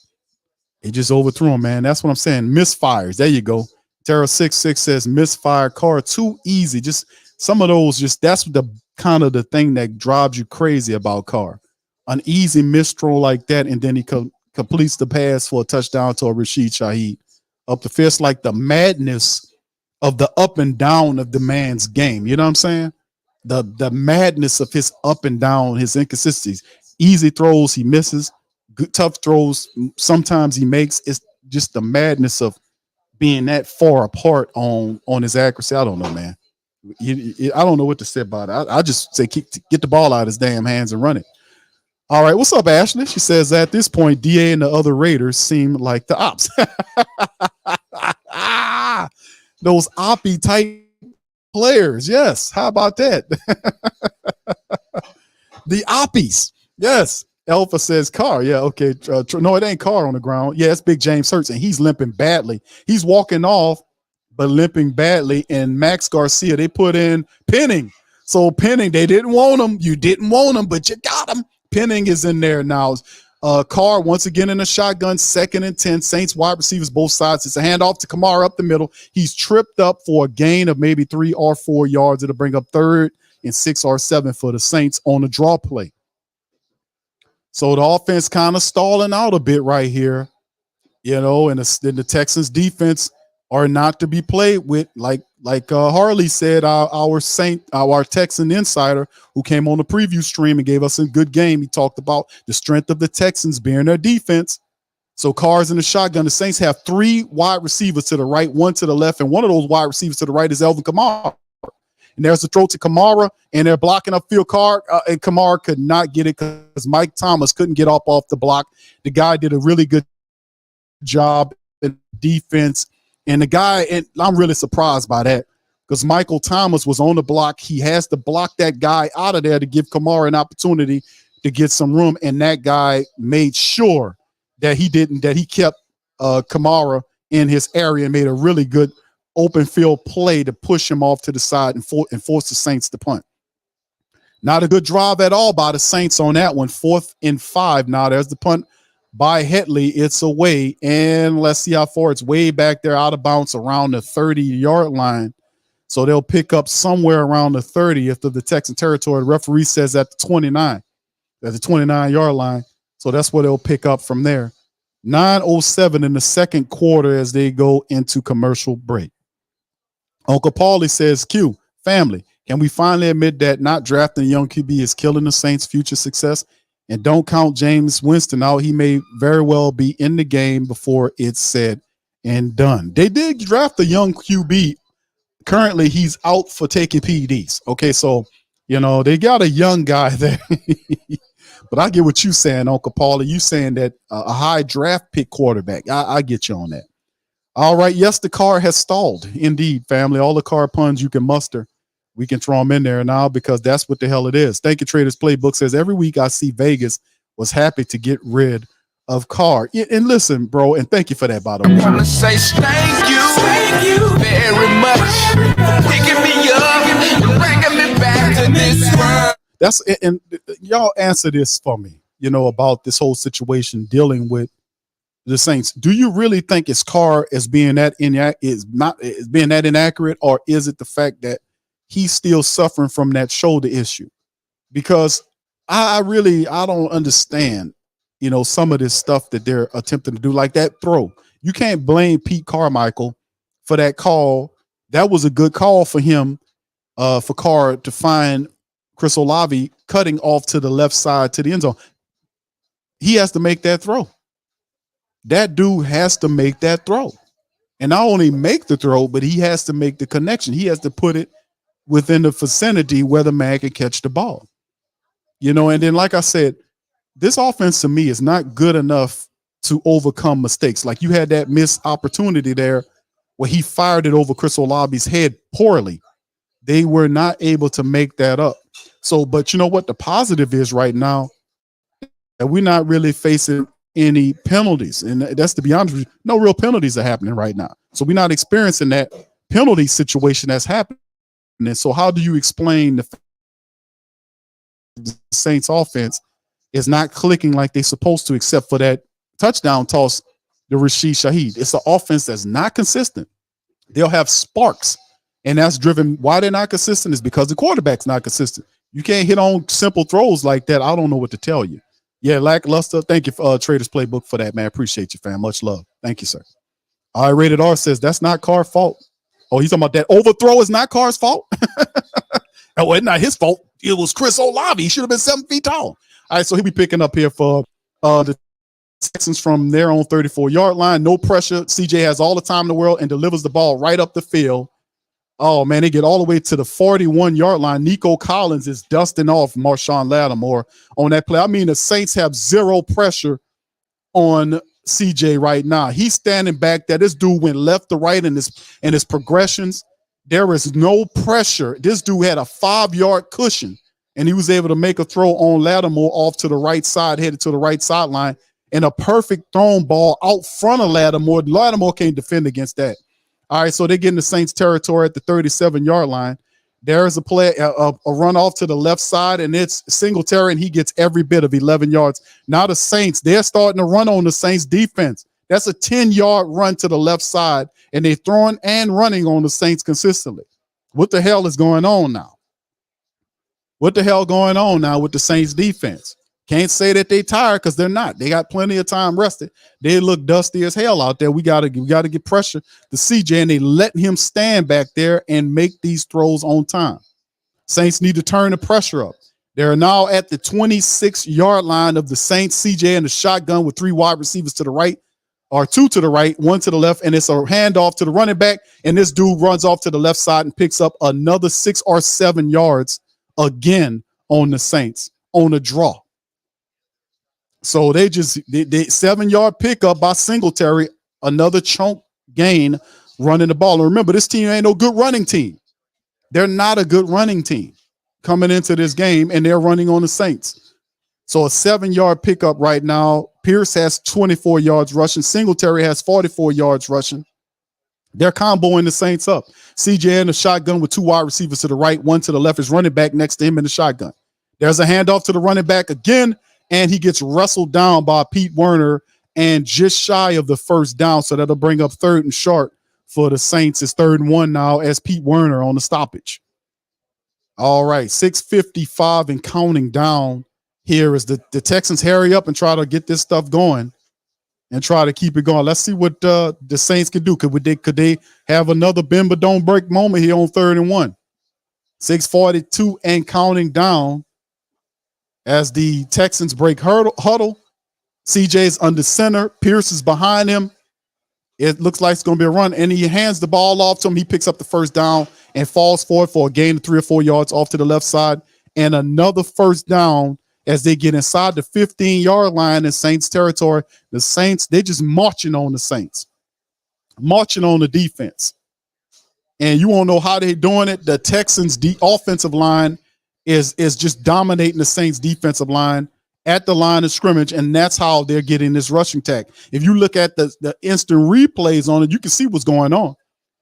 overthrew him, man. That's what I'm saying. Misfires. There you go. Terra66 says misfire Carr too easy. Just some of those, that's the kind of the thing that drives you crazy about Carr. An easy misthrow like that, and then he completes the pass for a touchdown to a Rashid Shaheed up the fist, like the madness of the up and down of the man's game. You know what I'm saying? The madness of his up and down, his inconsistencies. Easy throws, he misses. Good, tough throws, sometimes he makes. It's just the madness of being that far apart on his accuracy. I don't know, man. I don't know what to say about it. I just say get the ball out of his damn hands and run it. All right, what's up, Ashley? She says at this point, DA and the other Raiders seem like the ops. Those oppie type players. Yes. How about that? The oppies. Yes. Alpha says Carr. Yeah, okay. No, it ain't Carr on the ground. Yeah, it's Big James Hurts, and he's limping badly. He's walking off, but limping badly. And Max Garcia, they put in Penning. So Penning, they didn't want him. You didn't want him, but you got him. Penning is in there now. Carr once again in a shotgun, 2nd and 10. Saints wide receivers both sides. It's a handoff to Kamara up the middle. He's tripped up for a gain of maybe 3 or 4 yards. It'll bring up 3rd and 6 or 7 for the Saints on the draw play. So the offense kind of stalling out a bit right here, you know, and the Texans defense are not to be played with. Like Harley said, our Texan insider who came on the preview stream and gave us a good game. He talked about the strength of the Texans being their defense. So Carr's in the shotgun. The Saints have 3 wide receivers to the right, 1 to the left, and one of those wide receivers to the right is Alvin Kamara. And there's a throw to Kamara, and they're blocking up field. Carr, and Kamara could not get it because Mike Thomas couldn't get off the block. The guy did a really good job in defense. And the guy, and I'm really surprised by that because Michael Thomas was on the block. He has to block that guy out of there to give Kamara an opportunity to get some room. And that guy made sure that he kept Kamara in his area and made a really good open field play to push him off to the side and force the Saints to punt. Not a good drive at all by the Saints on that one. 4th and 5. Now there's the punt by Hetley. It's away, and let's see how far it's way back there, out of bounds around the 30-yard line. So they'll pick up somewhere around the 30th of the Texan territory. The referee says at the 29, at the 29-yard line. So that's where they'll pick up from there. 9:07 in the second quarter as they go into commercial break. Uncle Paulie says, Q, family, can we finally admit that not drafting a young QB is killing the Saints' future success? And don't count James Winston out. He may very well be in the game before it's said and done. They did draft a young QB. Currently, he's out for taking PEDs. Okay, so, you know, they got a young guy there. But I get what you're saying, Uncle Paulie. You saying that a high draft pick quarterback. I get you on that. All right. Yes, the car has stalled. Indeed, family. All the car puns you can muster, we can throw them in there now because that's what the hell it is. Thank you, Traders Playbook says every week I see Vegas was happy to get rid of Carr. And listen, bro, and thank you for that, by the way. I want to say thank you very much. Picking me up, bringing me back to this world. That's and y'all answer this for me, you know, about this whole situation dealing with the Saints. Do you really think it's Carr as being that inaccurate, or is it the fact that he's still suffering from that shoulder issue? Because I don't understand, you know, some of this stuff that they're attempting to do, like that throw. You can't blame Pete Carmichael for that call. That was a good call for him, for Carr to find Chris Olave cutting off to the left side to the end zone. He has to make that throw. That dude has to make that throw. And not only make the throw, but he has to make the connection. He has to put it within the vicinity where the man can catch the ball. You know, and then, like I said, this offense to me is not good enough to overcome mistakes. Like you had that missed opportunity there where he fired it over Chris Olave's head poorly. They were not able to make that up. So, but you know what the positive is right now? That we're not really facing any penalties. And that's, to be honest with you, no real penalties are happening right now. So we're not experiencing that penalty situation that's happening. So how do you explain the Saints offense is not clicking like they're supposed to, except for that touchdown toss to Rashid Shaheed? It's an offense that's not consistent. They'll have sparks, and that's driven. Why they're not consistent is because the quarterback's not consistent. You can't hit on simple throws like that. I don't know what to tell you. Yeah, lackluster. Thank you for Traders Playbook for that, man. Appreciate you, fam. Much love. Thank you, sir. All right, Rated R says that's not Carr's fault. Oh, he's talking about that overthrow is not Carr's fault. Oh, it's not his fault. It was Chris Olave. He should have been 7 feet tall. All right, so he'll be picking up here for the Texans from their own 34-yard line. No pressure. CJ has all the time in the world and delivers the ball right up the field. Oh man, they get all the way to the 41-yard line. Nico Collins is dusting off Marshawn Lattimore on that play. I mean, the Saints have zero pressure on CJ right now. He's standing back there. This dude went left to right in his progressions. There is no pressure. This dude had a 5-yard cushion, and he was able to make a throw on Lattimore off to the right side, headed to the right sideline, and a perfect thrown ball out front of Lattimore. Lattimore can't defend against that. All right, so they get in the Saints territory at the 37-yard line. There's a play, a run off to the left side, and it's Singletary, and he gets every bit of 11 yards. Now the Saints, they're starting to run on the Saints defense. That's a 10-yard run to the left side, and they're throwing and running on the Saints consistently. What the hell is going on now? What the hell going on now with the Saints defense? Can't say that they tired because they're not. They got plenty of time rested. They look dusty as hell out there. We gotta get pressure to CJ, and they letting him stand back there and make these throws on time. Saints need to turn the pressure up. They're now at the 26-yard line of the Saints. CJ in the shotgun with 3 wide receivers to the right, or 2 to the right, 1 to the left, and it's a handoff to the running back. And this dude runs off to the left side and picks up another 6 or 7 yards again on the Saints on a draw. So they 7-yard pickup by Singletary, another chunk gain running the ball. And remember, this team ain't no good running team. They're not a good running team coming into this game, and they're running on the Saints. So a 7-yard pickup right now. Pierce has 24 yards rushing. Singletary has 44 yards rushing. They're comboing the Saints up. CJ in the shotgun with 2 wide receivers to the right, 1 to the left. Is running back next to him in the shotgun. There's a handoff to the running back again, and he gets wrestled down by Pete Werner and just shy of the first down. So that'll bring up 3rd and short for the Saints. It's 3rd and 1 now as Pete Werner on the stoppage. All right, 6:55 and counting down here as the Texans hurry up and try to get this stuff going and try to keep it going. Let's see what the Saints can do. Could they have another bend but don't break moment here on 3rd and 1? 6:42 and counting down. As the Texans break huddle, CJ's under center. Pierce is behind him. It looks like it's going to be a run, and he hands the ball off to him. He picks up the first down and falls forward for a gain of 3 or 4 yards off to the left side, and another first down as they get inside the 15-yard line in Saints territory. The Saints, they're just marching on the Saints, marching on the defense. And you won't know how they're doing it. The Texans' offensive line is just dominating the Saints defensive line at the line of scrimmage, and that's how they're getting this rushing tag. If you look at the instant replays on it, you can see what's going on.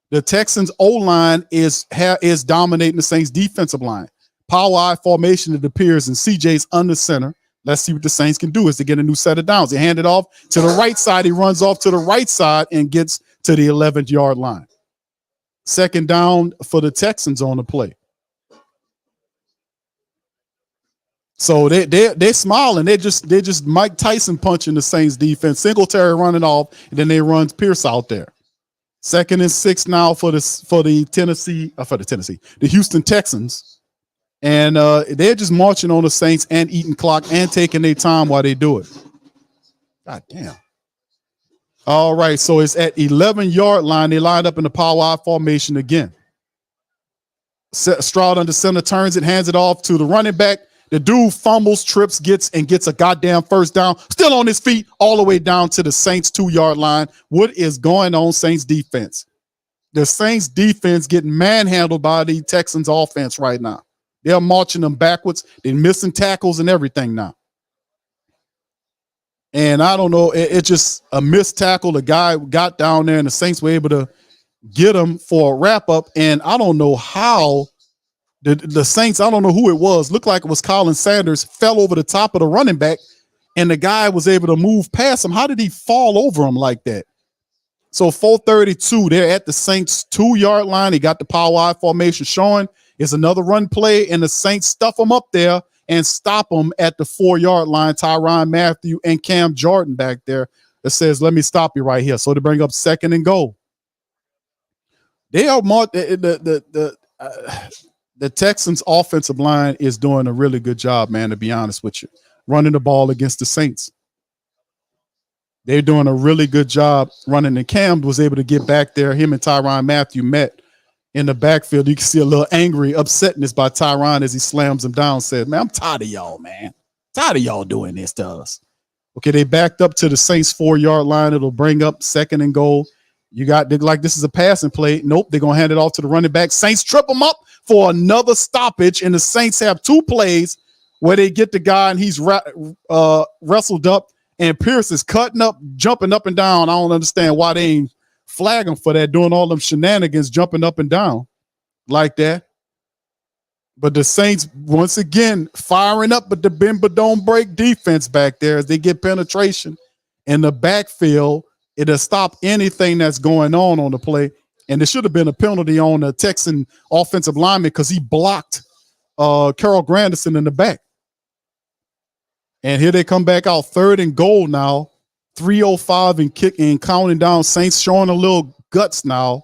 The Texans O-line is dominating the Saints defensive line. Power I formation, it appears, and CJ's under center. Let's see what the Saints can do is to get a new set of downs. They hand it off to the right side. He runs off to the right side and gets to the 11th-yard line. 2nd down for the Texans on the play. So they're smiling. They're just Mike Tyson punching the Saints defense. Singletary running off, and then they run Pierce out there. 2nd and 6 now for the Houston Texans, and they're just marching on the Saints and eating clock and taking their time while they do it. God damn. All right, so it's at 11-yard line. They lined up in the power I formation again. Stroud under center, turns it, hands it off to the running back. The dude fumbles, trips, gets a goddamn first down, still on his feet all the way down to the Saints 2-yard line. What is going on, Saints defense? The Saints defense getting manhandled by the Texans offense right now. They're marching them backwards. They're missing tackles and everything now. And I don't know, it's just a missed tackle. The guy got down there and the Saints were able to get him for a wrap up. And I don't know how the Saints, I don't know who it was, looked like it was Colin Sanders, fell over the top of the running back, and the guy was able to move past him. How did he fall over him like that? So 4:32, they're at the Saints 2-yard line. He got the power I formation showing. It's another run play, and the Saints stuff him up there and stop him at the 4-yard line. Tyrann Mathieu and Cam Jordan back there that says, let me stop you right here. So they bring up 2nd and goal. They are more the Texans offensive line is doing a really good job, man, to be honest with you, running the ball against the Saints. They're doing a really good job running. And Cam was able to get back there. Him and Tyrann Mathieu met in the backfield. You can see a little angry upsetness by Tyron as he slams him down. Said, man, I'm tired of y'all, man. Tired of y'all doing this to us. Okay, they backed up to the Saints 4-yard line. It'll bring up 2nd and goal. You got like this is a passing play. Nope, they're gonna hand it off to the running back. Saints trip them up for another stoppage, and the Saints have 2 plays where they get the guy and he's wrestled up, and Pierce is cutting up, jumping up and down. I don't understand why they ain't flag him for that, doing all them shenanigans, jumping up and down like that. But the Saints, once again, firing up with the bend but don't break defense back there as they get penetration in the backfield. It'll stop anything that's going on the play. And there should have been a penalty on the Texan offensive lineman because he blocked Carol Granderson in the back. And here they come back out 3rd and goal now. 3:05 and kicking, counting down. Saints showing a little guts now.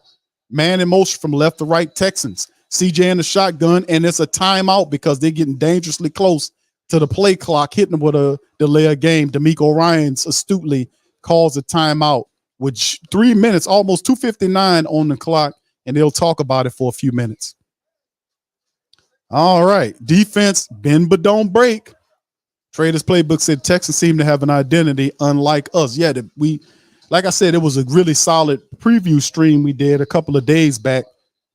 Man in motion from left to right. Texans. CJ in the shotgun, and it's a timeout because they're getting dangerously close to the play clock, hitting them with a delay of game. D'Amico Ryans astutely calls a timeout with 3 minutes, almost 2:59 on the clock, and they'll talk about it for a few minutes. All right. Defense, bend but don't break. Traders Playbook said Texans seem to have an identity unlike us. Yeah, like I said, it was a really solid preview stream we did a couple of days back.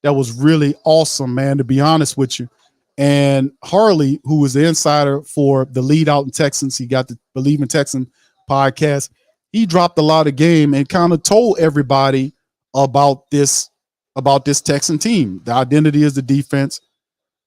That was really awesome, man, to be honest with you. And Harley, who was the insider for the lead out in Texans, he got the Believe in Texan podcast. He dropped a lot of game and kind of told everybody about this Texan team. The identity is the defense.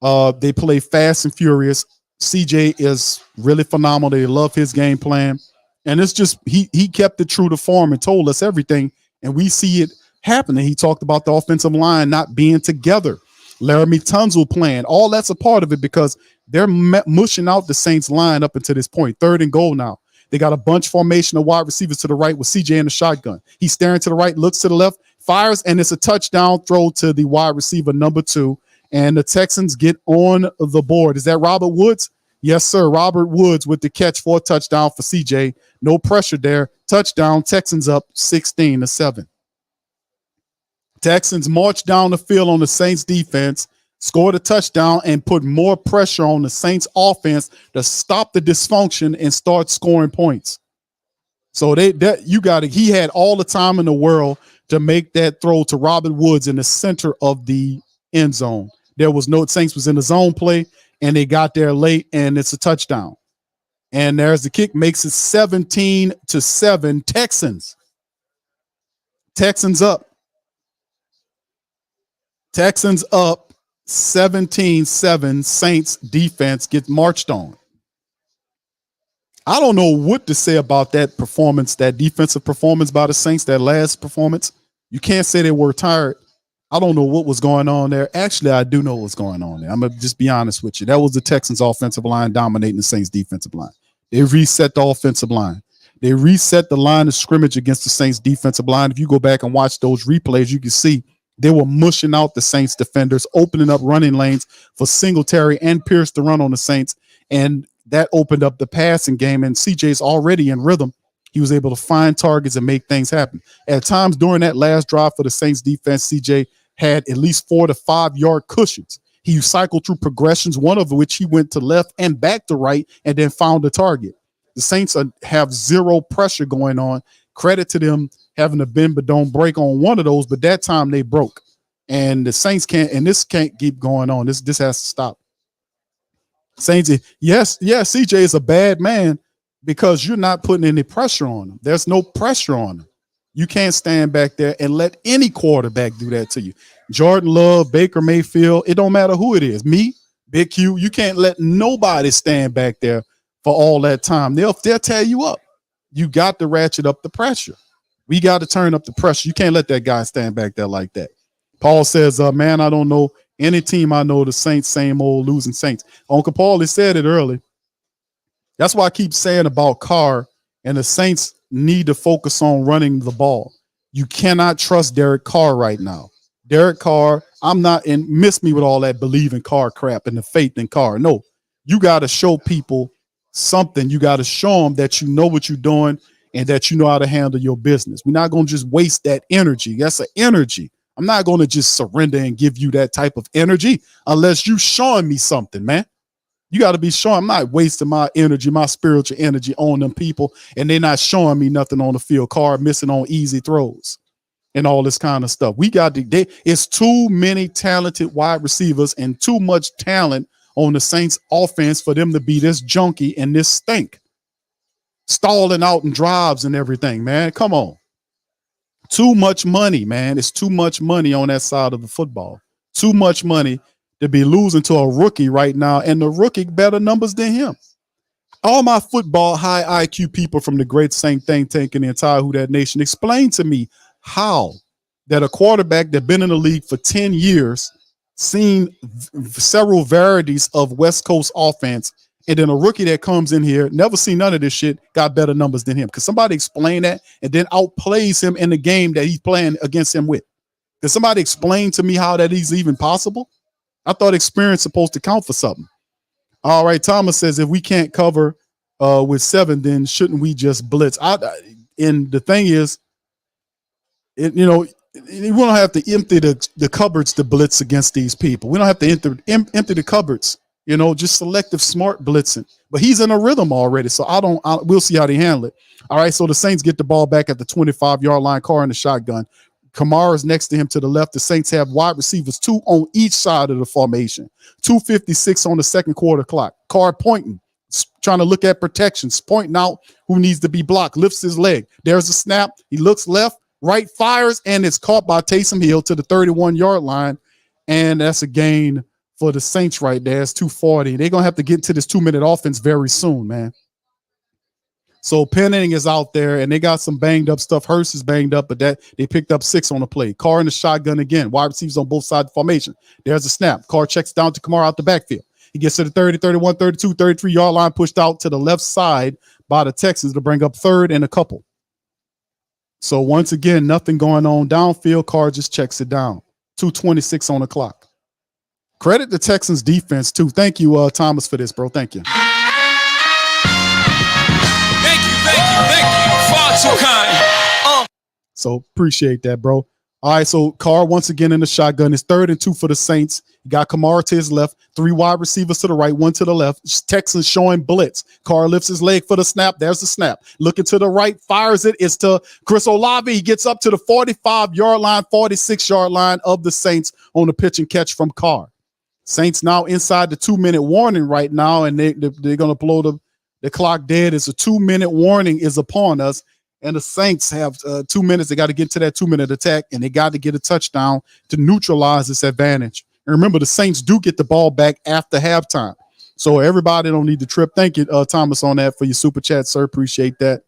They play fast and furious. CJ is really phenomenal. They love his game plan. And it's just he kept it true to form and told us everything. And we see it happening. He talked about the offensive line not being together. Laramie Tunzel playing. All that's a part of it because they're mushing out the Saints line up until this point. 3rd and goal now. They got a bunch formation of wide receivers to the right with CJ in the shotgun. He's staring to the right, looks to the left, fires, and it's a touchdown throw to the wide receiver number 2. And the Texans get on the board. Is that Robert Woods? Yes, sir. Robert Woods with the catch for a touchdown for CJ. No pressure there. Touchdown. Texans up 16-7. Texans march down the field on the Saints defense, scored a touchdown, and put more pressure on the Saints offense to stop the dysfunction and start scoring points. So he had all the time in the world to make that throw to Robert Woods in the center of the end zone. There was no Saints was in the zone play, and they got there late, and it's a touchdown. And there's the kick, makes it 17-7. Texans up. Texans up 17-7. Saints defense gets marched on. I don't know what to say about that performance, that defensive performance by the Saints, that last performance. You can't say they were tired. I don't know what was going on there. Actually, I do know what's going on there. I'm going to just be honest with you. That was the Texans offensive line dominating the Saints defensive line. They reset the offensive line. They reset the line of scrimmage against the Saints defensive line. If you go back and watch those replays, you can see they were mushing out the Saints defenders, opening up running lanes for Singletary and Pierce to run on the Saints. And that opened up the passing game. And CJ's already in rhythm. He was able to find targets and make things happen. At times during that last drive for the Saints defense, CJ had at least 4 to 5 yard cushions. He cycled through progressions, one of which he went to left and back to right and then found a target. The Saints have zero pressure going on. Credit to them having to bend but don't break on one of those, but that time they broke. And the Saints can't, and this can't keep going on. This has to stop. Saints, yes, CJ is a bad man because you're not putting any pressure on him. There's no pressure on him. You can't stand back there and let any quarterback do that to you. Jordan Love, Baker Mayfield, it don't matter who it is. Me, Big Q, you can't let nobody stand back there for all that time. They'll tear you up. You got to ratchet up the pressure. We got to turn up the pressure. You can't let that guy stand back there like that. Paul says, man, I don't know any team I know the Saints, same old losing Saints. Uncle Paul has said it early. That's why I keep saying about Carr and the Saints need to focus on running the ball. You cannot trust Derek Carr right now. Derek Carr, I'm not, and miss me with all that believe in Carr crap and the faith in Carr. No, you got to show people something. You got to show them that you know what you're doing and that you know how to handle your business. We're not going to just waste that energy. That's an energy. I'm not going to just surrender and give you that type of energy unless you showing me something, man. You got to be showing. I'm not wasting my energy, my spiritual energy on them people, and they're not showing me nothing on the field. Carr missing on easy throws and all this kind of stuff. We got to. It's too many talented wide receivers and too much talent on the Saints offense for them to be this junky and this stink, stalling out in drives and everything, man. Come on. Too much money, man. It's too much money on that side of the football. Too much money to be losing to a rookie right now, and the rookie better numbers than him. All my football high IQ people from the great Saint Tank and the entire Who That Nation, explain to me how that a quarterback that been in the league for 10 years, seen several varieties of West Coast offense, and then a rookie that comes in here, never seen none of this shit, got better numbers than him. Because somebody explain that and then outplays him in the game that he's playing against him with. Can somebody explain to me how that is even possible? I thought experience supposed to count for something. All right, Thomas says if we can't cover with 7, then shouldn't we just blitz? And the thing is, we don't have to empty the cupboards to blitz against these people. We don't have to empty the cupboards. Just selective smart blitzing. But he's in a rhythm already, so we'll see how they handle it. All right, so the Saints get the ball back at the 25-yard line. Carr in the shotgun. Kamara's next to him to the left. The Saints have wide receivers 2 on each side of the formation. 2:56 on the second quarter clock. Carr pointing, trying to look at protections, pointing out who needs to be blocked, lifts his leg. There's a snap. He looks left, right, fires, and it's caught by Taysom Hill to the 31-yard line. And that's a gain for the Saints right there. It's 2:40. They're going to have to get into this 2-minute offense very soon, man. So Penning is out there, and they got some banged up stuff. Hurst is banged up, but that they picked up 6 on the play. Carr in the shotgun again. Wide receivers on both sides of the formation. There's a snap. Carr checks down to Kamara out the backfield. He gets to the 30, 31, 32, 33-yard line, pushed out to the left side by the Texans to bring up 3rd and a couple. So once again, nothing going on downfield. Carr just checks it down. 2:26 on the clock. Credit the Texans defense too. Thank you, Thomas, for this, bro. Thank you. Thank you. Far too kind. So appreciate that, bro. All right, so Carr once again in the shotgun. It's 3rd and 2 for the Saints. You got Kamara to his left, 3 wide receivers to the right, 1 to the left. Texans showing blitz. Carr lifts his leg for the snap. There's the snap. Looking to the right, fires it. It's to Chris Olave. He gets up to the 45-yard line, 46-yard line of the Saints on the pitch and catch from Carr. Saints now inside the 2-minute warning right now, and they're going to blow the clock dead. It's a 2-minute warning is upon us. And the Saints have 2 minutes. They got to get to that 2-minute attack, and they got to get a touchdown to neutralize this advantage. And remember, the Saints do get the ball back after halftime. So everybody don't need to trip. Thank you, Thomas, on that for your super chat, sir. Appreciate that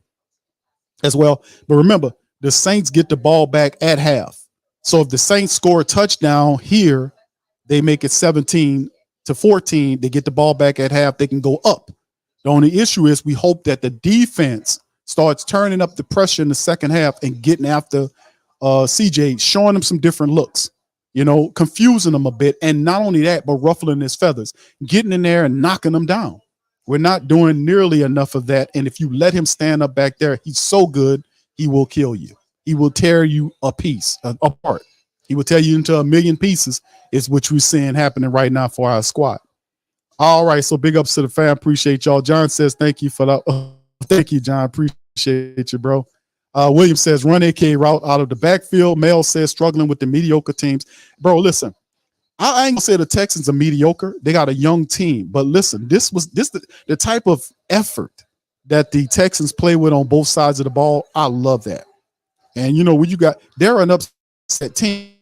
as well. But remember, the Saints get the ball back at half. So if the Saints score a touchdown here, they make it 17-14. They get the ball back at half. They can go up. The only issue is we hope that the defense starts turning up the pressure in the second half and getting after CJ, showing him some different looks, confusing him a bit. And not only that, but ruffling his feathers, getting in there and knocking him down. We're not doing nearly enough of that. And if you let him stand up back there, he's so good, he will kill you. He will tear you apart. He will tear you into a million pieces is what we're seeing happening right now for our squad. All right, so big ups to the fam. Appreciate y'all. John says thank you for that. Thank you, John. Appreciate you, bro. William says run AK route out of the backfield. Mel says struggling with the mediocre teams. Bro, listen, I ain't gonna say the Texans are mediocre. They got a young team, but listen, this the type of effort that the Texans play with on both sides of the ball. I love that. And when they're an upset team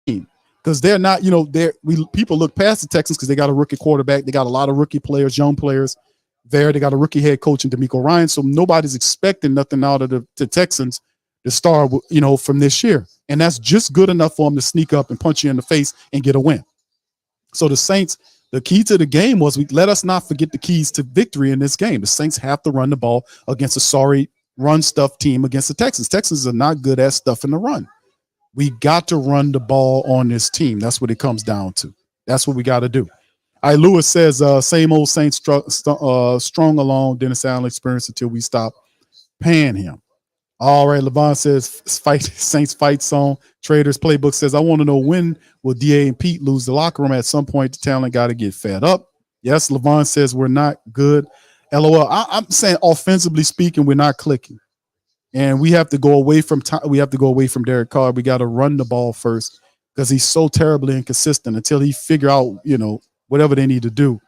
because they're not, people look past the Texans because they got a rookie quarterback. They got a lot of rookie players, young players. They got a rookie head coach in DeMeco Ryan, so nobody's expecting nothing out of the Texans to start, from this year, and that's just good enough for them to sneak up and punch you in the face and get a win. So the Saints, the key to the game was let us not forget the keys to victory in this game. The Saints have to run the ball against a sorry run stuff team against the Texans. Texans are not good at stuffing the run. We got to run the ball on this team. That's what it comes down to. That's what we got to do. All right, Lewis says, same old Saints strong along Dennis Allen experience until we stop paying him. All right, Levon says fight Saints fight song. Traders playbook says I want to know when will Da and Pete lose the locker room at some point. The talent got to get fed up. Yes, Levon says we're not good. LOL. I'm saying offensively speaking, we're not clicking, and we have to go away from we have to go away from Derek Carr. We got to run the ball first because he's so terribly inconsistent until he figure out whatever they need to do.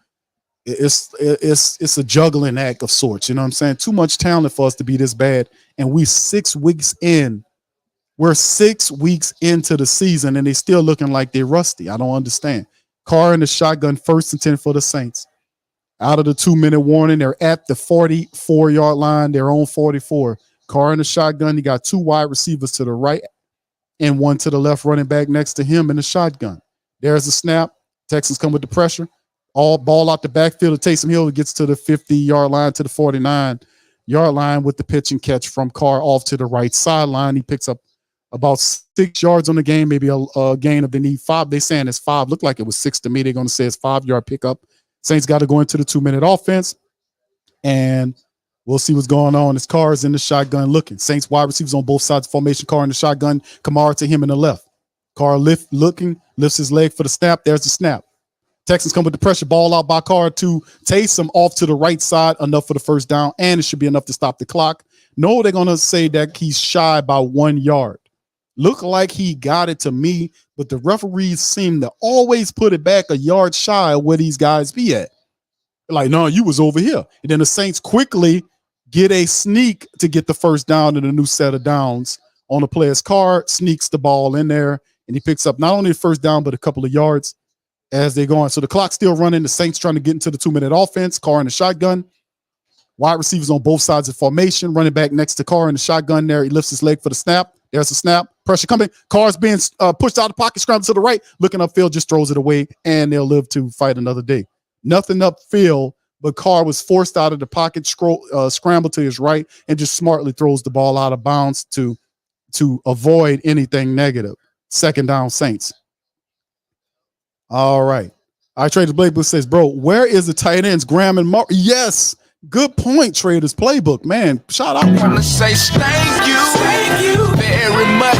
It's a juggling act of sorts. You know what I'm saying? Too much talent for us to be this bad. And we 6 weeks in. We're 6 weeks into the season and they still looking like they're rusty. I don't understand. Carr in the shotgun, 1st and 10 for the Saints. Out of the 2-minute warning, they're at the 44-yard line, their own 44. Carr in the shotgun. He got 2 wide receivers to the right and 1 to the left, running back next to him in the shotgun. There's the snap. Texans come with the pressure. All ball out the backfield to Taysom Hill. It gets to the 50-yard line to the 49-yard line with the pitch and catch from Carr off to the right sideline. He picks up about 6 yards on the game, maybe a gain of the need 5. They saying it's 5. Looked like it was 6 to me. They're going to say it's 5-yard pickup. Saints got to go into the 2-minute offense, and we'll see what's going on. His Carr is in the shotgun looking. Saints wide receivers on both sides of formation. Carr in the shotgun. Kamara to him in the left. Carr lifts his leg for the snap. There's the snap. Texans come with the pressure, ball out by Carr to Taysom off to the right side, enough for the first down, and it should be enough to stop the clock. No, they're going to say that he's shy by 1 yard. Look like he got it to me, but the referees seem to always put it back a yard shy of where these guys be at. Like, no, you was over here. And then the Saints quickly get a sneak to get the first down in a new set of downs on the player's Carr, sneaks the ball in there, and he picks up not only the first down, but a couple of yards as they go on. So the clock's still running. The Saints trying to get into the 2-minute offense. Carr in the shotgun. Wide receivers on both sides of formation. Running back next to Carr in the shotgun there. He lifts his leg for the snap. There's the snap. Pressure coming. Carr's being pushed out of the pocket, scrambled to the right. Looking upfield, just throws it away, and they'll live to fight another day. Nothing upfield, but Carr was forced out of the pocket, scrambled to his right, and just smartly throws the ball out of bounds to avoid anything negative. 2nd down, Saints. All right. Traders Playbook says, bro, where is the tight ends, Graham and Mark? Yes. Good point, Traders Playbook. Man, shout out. I want to say thank you very much.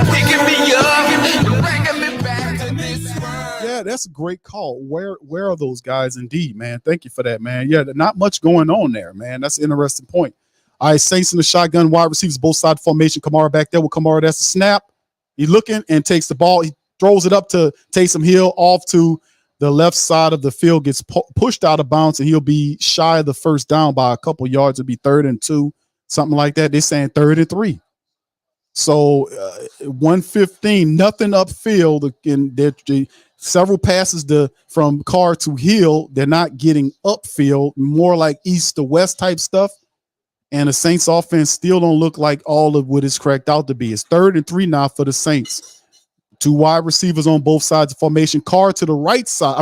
Picking me up and bringing me back to this world. Yeah, that's a great call. Where are those guys indeed, man? Thank you for that, man. Yeah, not much going on there, man. That's an interesting point. All right, Saints in the shotgun, wide receivers, both side formation. Kamara back there with Kamara. That's the snap. He's looking and takes the ball. He throws it up to Taysom Hill off to the left side of the field, gets pushed out of bounds, and he'll be shy of the first down by a couple yards. It'll be 3rd and 2, something like that. They're saying 3rd and 3. So 115, nothing upfield. And several passes from Carr to Hill. They're not getting upfield, more like east to west type stuff. And the Saints offense still don't look like all of what it's cracked out to be. It's 3rd and 3 now for the Saints. 2 wide receivers on both sides of formation. Carr to the right side.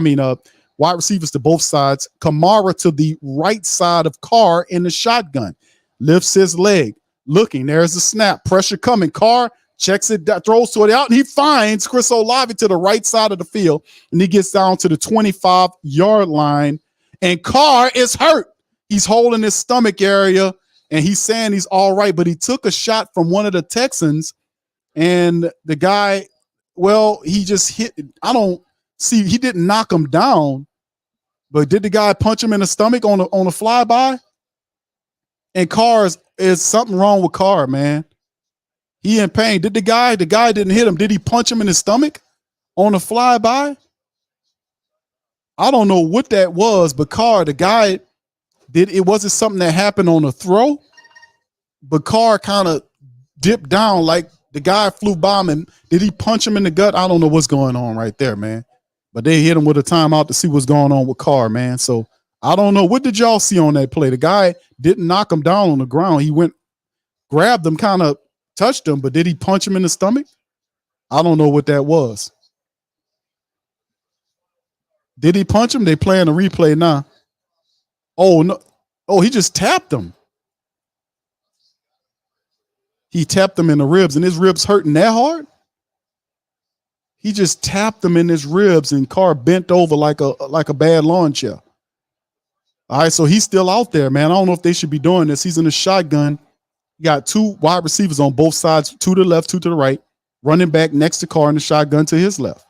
Wide receivers to both sides. Kamara to the right side of Carr in the shotgun. Lifts his leg. Looking. There's the snap. Pressure coming. Carr checks it, throws to it out, and he finds Chris Olave to the right side of the field. And he gets down to the 25-yard line. And Carr is hurt. He's holding his stomach area, and he's saying he's all right, but he took a shot from one of the Texans, and the guy, well, he just hit. I don't see. He didn't knock him down, but did the guy punch him in the stomach on a flyby? And Carr is something wrong with Carr, man. He in pain. Did the guy didn't hit him. Did he punch him in his stomach on a flyby? I don't know what that was, but Carr, the guy it wasn't something that happened on a throw, but Carr kind of dipped down like the guy flew by him, and did he punch him in the gut? I don't know what's going on right there, man. But they hit him with a timeout to see what's going on with Carr, man. So I don't know. What did y'all see on that play? The guy didn't knock him down on the ground. He went, grabbed him, kind of touched him, but did he punch him in the stomach? I don't know what that was. Did he punch him? They playing a replay now. Oh, no. Oh, he just tapped him. He tapped him in the ribs, and his ribs hurting that hard? He just tapped him in his ribs, and Carr bent over like a bad lawn chair. All right, so he's still out there, man. I don't know if they should be doing this. He's in a shotgun. You got two wide receivers on both sides, two to the left, two to the right, running back next to Carr in the shotgun to his left.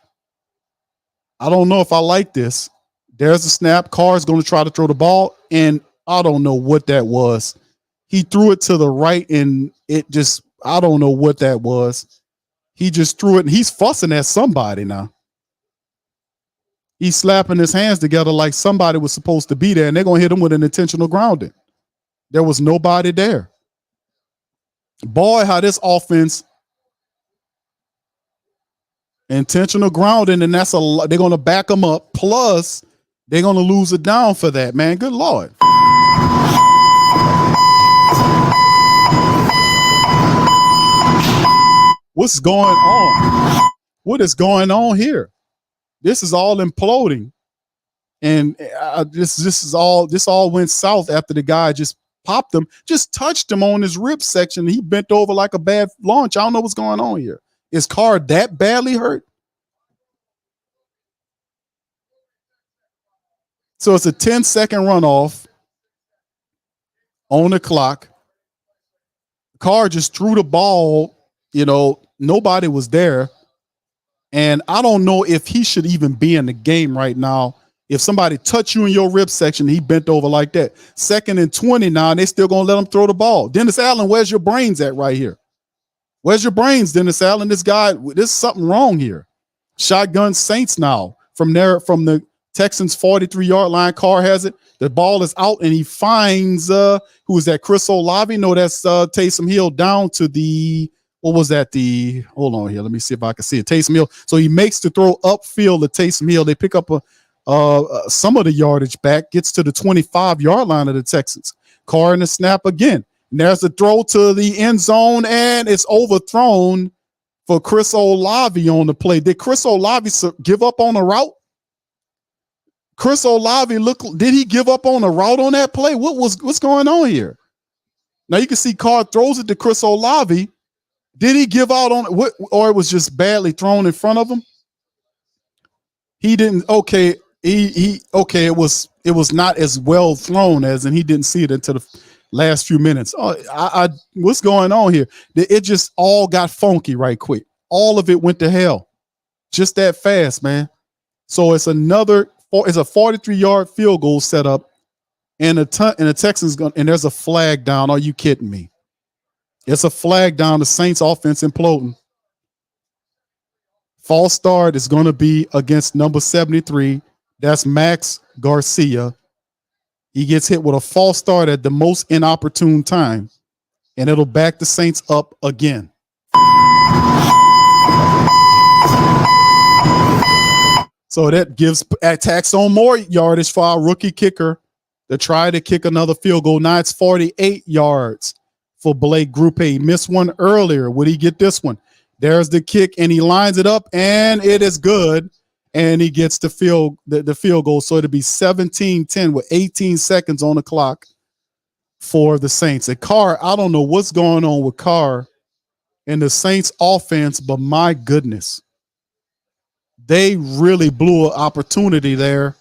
I don't know if I like this. There's a snap. Carr is going to try to throw the ball, and I don't know what that was. He threw it to the right, and it just, I don't know what that was. He just threw it, and he's fussing at somebody now. He's slapping his hands together like somebody was supposed to be there, and they're going to hit him with an intentional grounding. There was nobody there. Boy, how this offense intentional grounding, and that's a, they're going to back them up. Plus, they're going to lose it down for that, man. Good Lord. What's going on? What is going on here? This is all imploding, and this all went south after the guy just popped him, just touched him on his rib section. He bent over like a bad launch. I don't know what's going on here. Is Carr that badly hurt? So it's a 10-second runoff on the clock. Carr just threw the ball, nobody was there. And I don't know if he should even be in the game right now. If somebody touched you in your rib section, he bent over like that. 2nd and 20 now, and they still going to let him throw the ball. Dennis Allen, where's your brains at right here? Where's your brains, Dennis Allen? This guy, there's something wrong here. Shotgun Saints now from the Texans 43-yard line. Carr has it. The ball is out, and he finds who is that? Chris Olave? No, that's Taysom Hill down to the, what was that? Hold on here. Let me see if I can see it. Taysom Hill. So he makes the throw upfield to Taysom Hill. They pick up some of the yardage back, gets to the 25-yard line of the Texans. Carr in the snap again. And there's a throw to the end zone, and it's overthrown for Chris Olave on the play. Did Chris Olave give up on the route? Chris Olave, did he give up on the route on that play? What's going on here? Now you can see Carr throws it to Chris Olave. Did he give out on it, or it was just badly thrown in front of him? He didn't. Okay, okay. It was not as well thrown as, and he didn't see it until the last few minutes. Oh, what's going on here? It just all got funky right quick. All of it went to hell, just that fast, man. So it's a 43-yard field goal set up, and the Texans and there's a flag down. Are you kidding me? It's a flag down. The Saints offense imploding. False start is going to be against number 73. That's Max Garcia. He gets hit with a false start at the most inopportune time, and it'll back the Saints up again. So that gives attacks on more yardage for our rookie kicker to try to kick another field goal. Now it's 48 yards for Blake Grupe. He missed one earlier. Would he get this one? There's the kick, and he lines it up, and it is good. And he gets the field goal. So it'll be 17-10 with 18 seconds on the clock for the Saints. And Carr, I don't know what's going on with Carr and the Saints offense, but my goodness, they really blew an opportunity there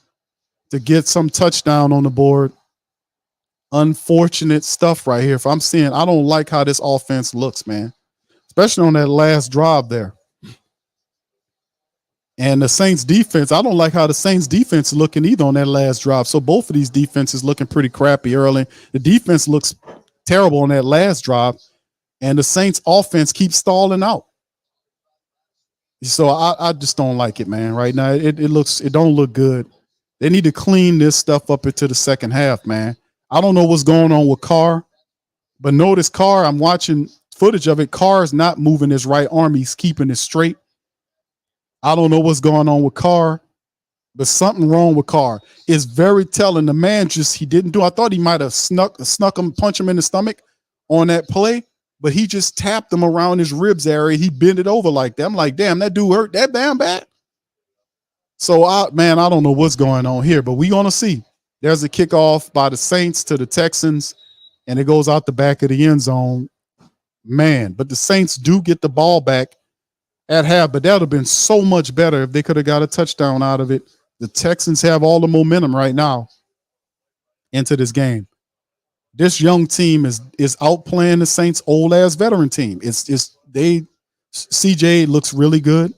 to get some touchdown on the board. Unfortunate stuff right here. If I'm seeing, I don't like how this offense looks, man, especially on that last drive there. And the Saints defense, I don't like how the Saints defense is looking either on that last drive. So both of these defenses looking pretty crappy early. The defense looks terrible on that last drive, and the Saints offense keeps stalling out. So I just don't like it, man. Right now, it don't look good. They need to clean this stuff up into the second half, man. I don't know what's going on with Carr, but notice Carr, I'm watching footage of it. Carr's not moving his right arm. He's keeping it straight. I don't know what's going on with Carr, but something wrong with Carr. It's very telling. The man he didn't do. I thought he might have snuck him, punch him in the stomach on that play, but he just tapped him around his ribs area. He bent it over like that. I'm like, damn, that dude hurt that damn bad. So I don't know what's going on here, but we're going to see. There's a kickoff by the Saints to the Texans, and it goes out the back of the end zone. Man, but the Saints do get the ball back at half, but that would have been so much better if they could have got a touchdown out of it. The Texans have all the momentum right now into this game. This young team is outplaying the Saints' old ass veteran team. CJ looks really good.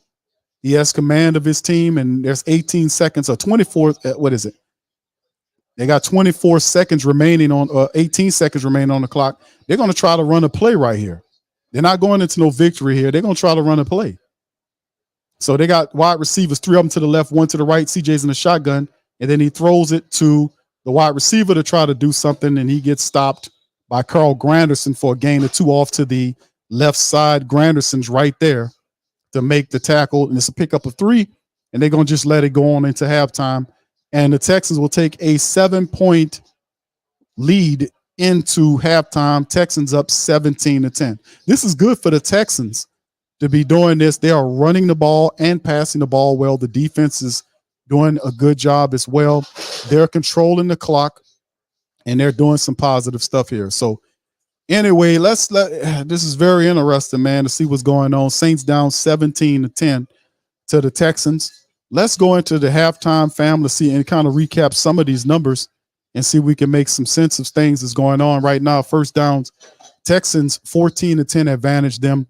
He has command of his team, and there's 18 seconds or 24. What is it? They got 24 seconds remaining on 18 seconds remaining on the clock. They're going to try to run a play right here. They're not going into no victory here. They're going to try to run a play. So they got wide receivers, 3 of them to the left, 1 to the right. CJ's in the shotgun, and then he throws it to the wide receiver to try to do something, and he gets stopped by Carl Granderson for a gain of 2 off to the left side. Granderson's right there to make the tackle, and it's a pickup of 3, and they're going to just let it go on into halftime. And the Texans will take a 7-point lead into halftime. Texans up 17-10. This is good for the Texans to be doing this. They are running the ball and passing the ball well. The defense is doing a good job as well. They're controlling the clock, and they're doing some positive stuff here. So anyway, this is very interesting, man, to see what's going on. Saints down 17-10 to the Texans. Let's go into the halftime, fam, to see and kind of recap some of these numbers and see if we can make some sense of things that's going on right now. First downs, Texans 14-10 advantage them.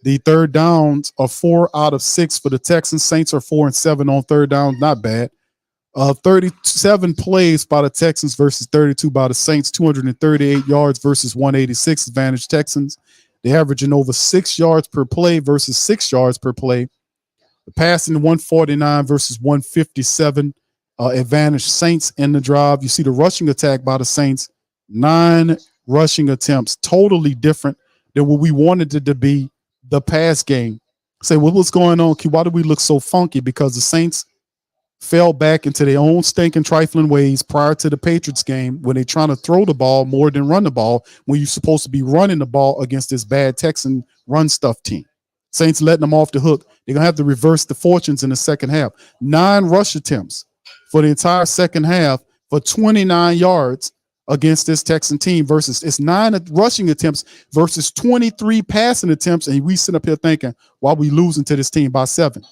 The third downs are 4 out of 6 for the Texans. Saints are 4 and 7 on third down. Not bad. 37 plays by the Texans versus 32 by the Saints. 238 yards versus 186 advantage Texans. They're averaging over 6 yards per play versus 6 yards per play. The passing 149 versus 157 advantage Saints in the drive. You see the rushing attack by the Saints. 9 rushing attempts, totally different than what we wanted it to be. The pass game. Say, well, what's going on, Q? Why do we look so funky? Because the Saints fell back into their own stinking trifling ways prior to the Patriots game when they're trying to throw the ball more than run the ball when you're supposed to be running the ball against this bad Texan run stuff team. Saints letting them off the hook. They're going to have to reverse the fortunes in the second half. 9 rush attempts for the entire second half for 29 yards against this Texan team versus it's 9 rushing attempts versus 23 passing attempts. And we sit up here thinking, why are we losing to this team by 7?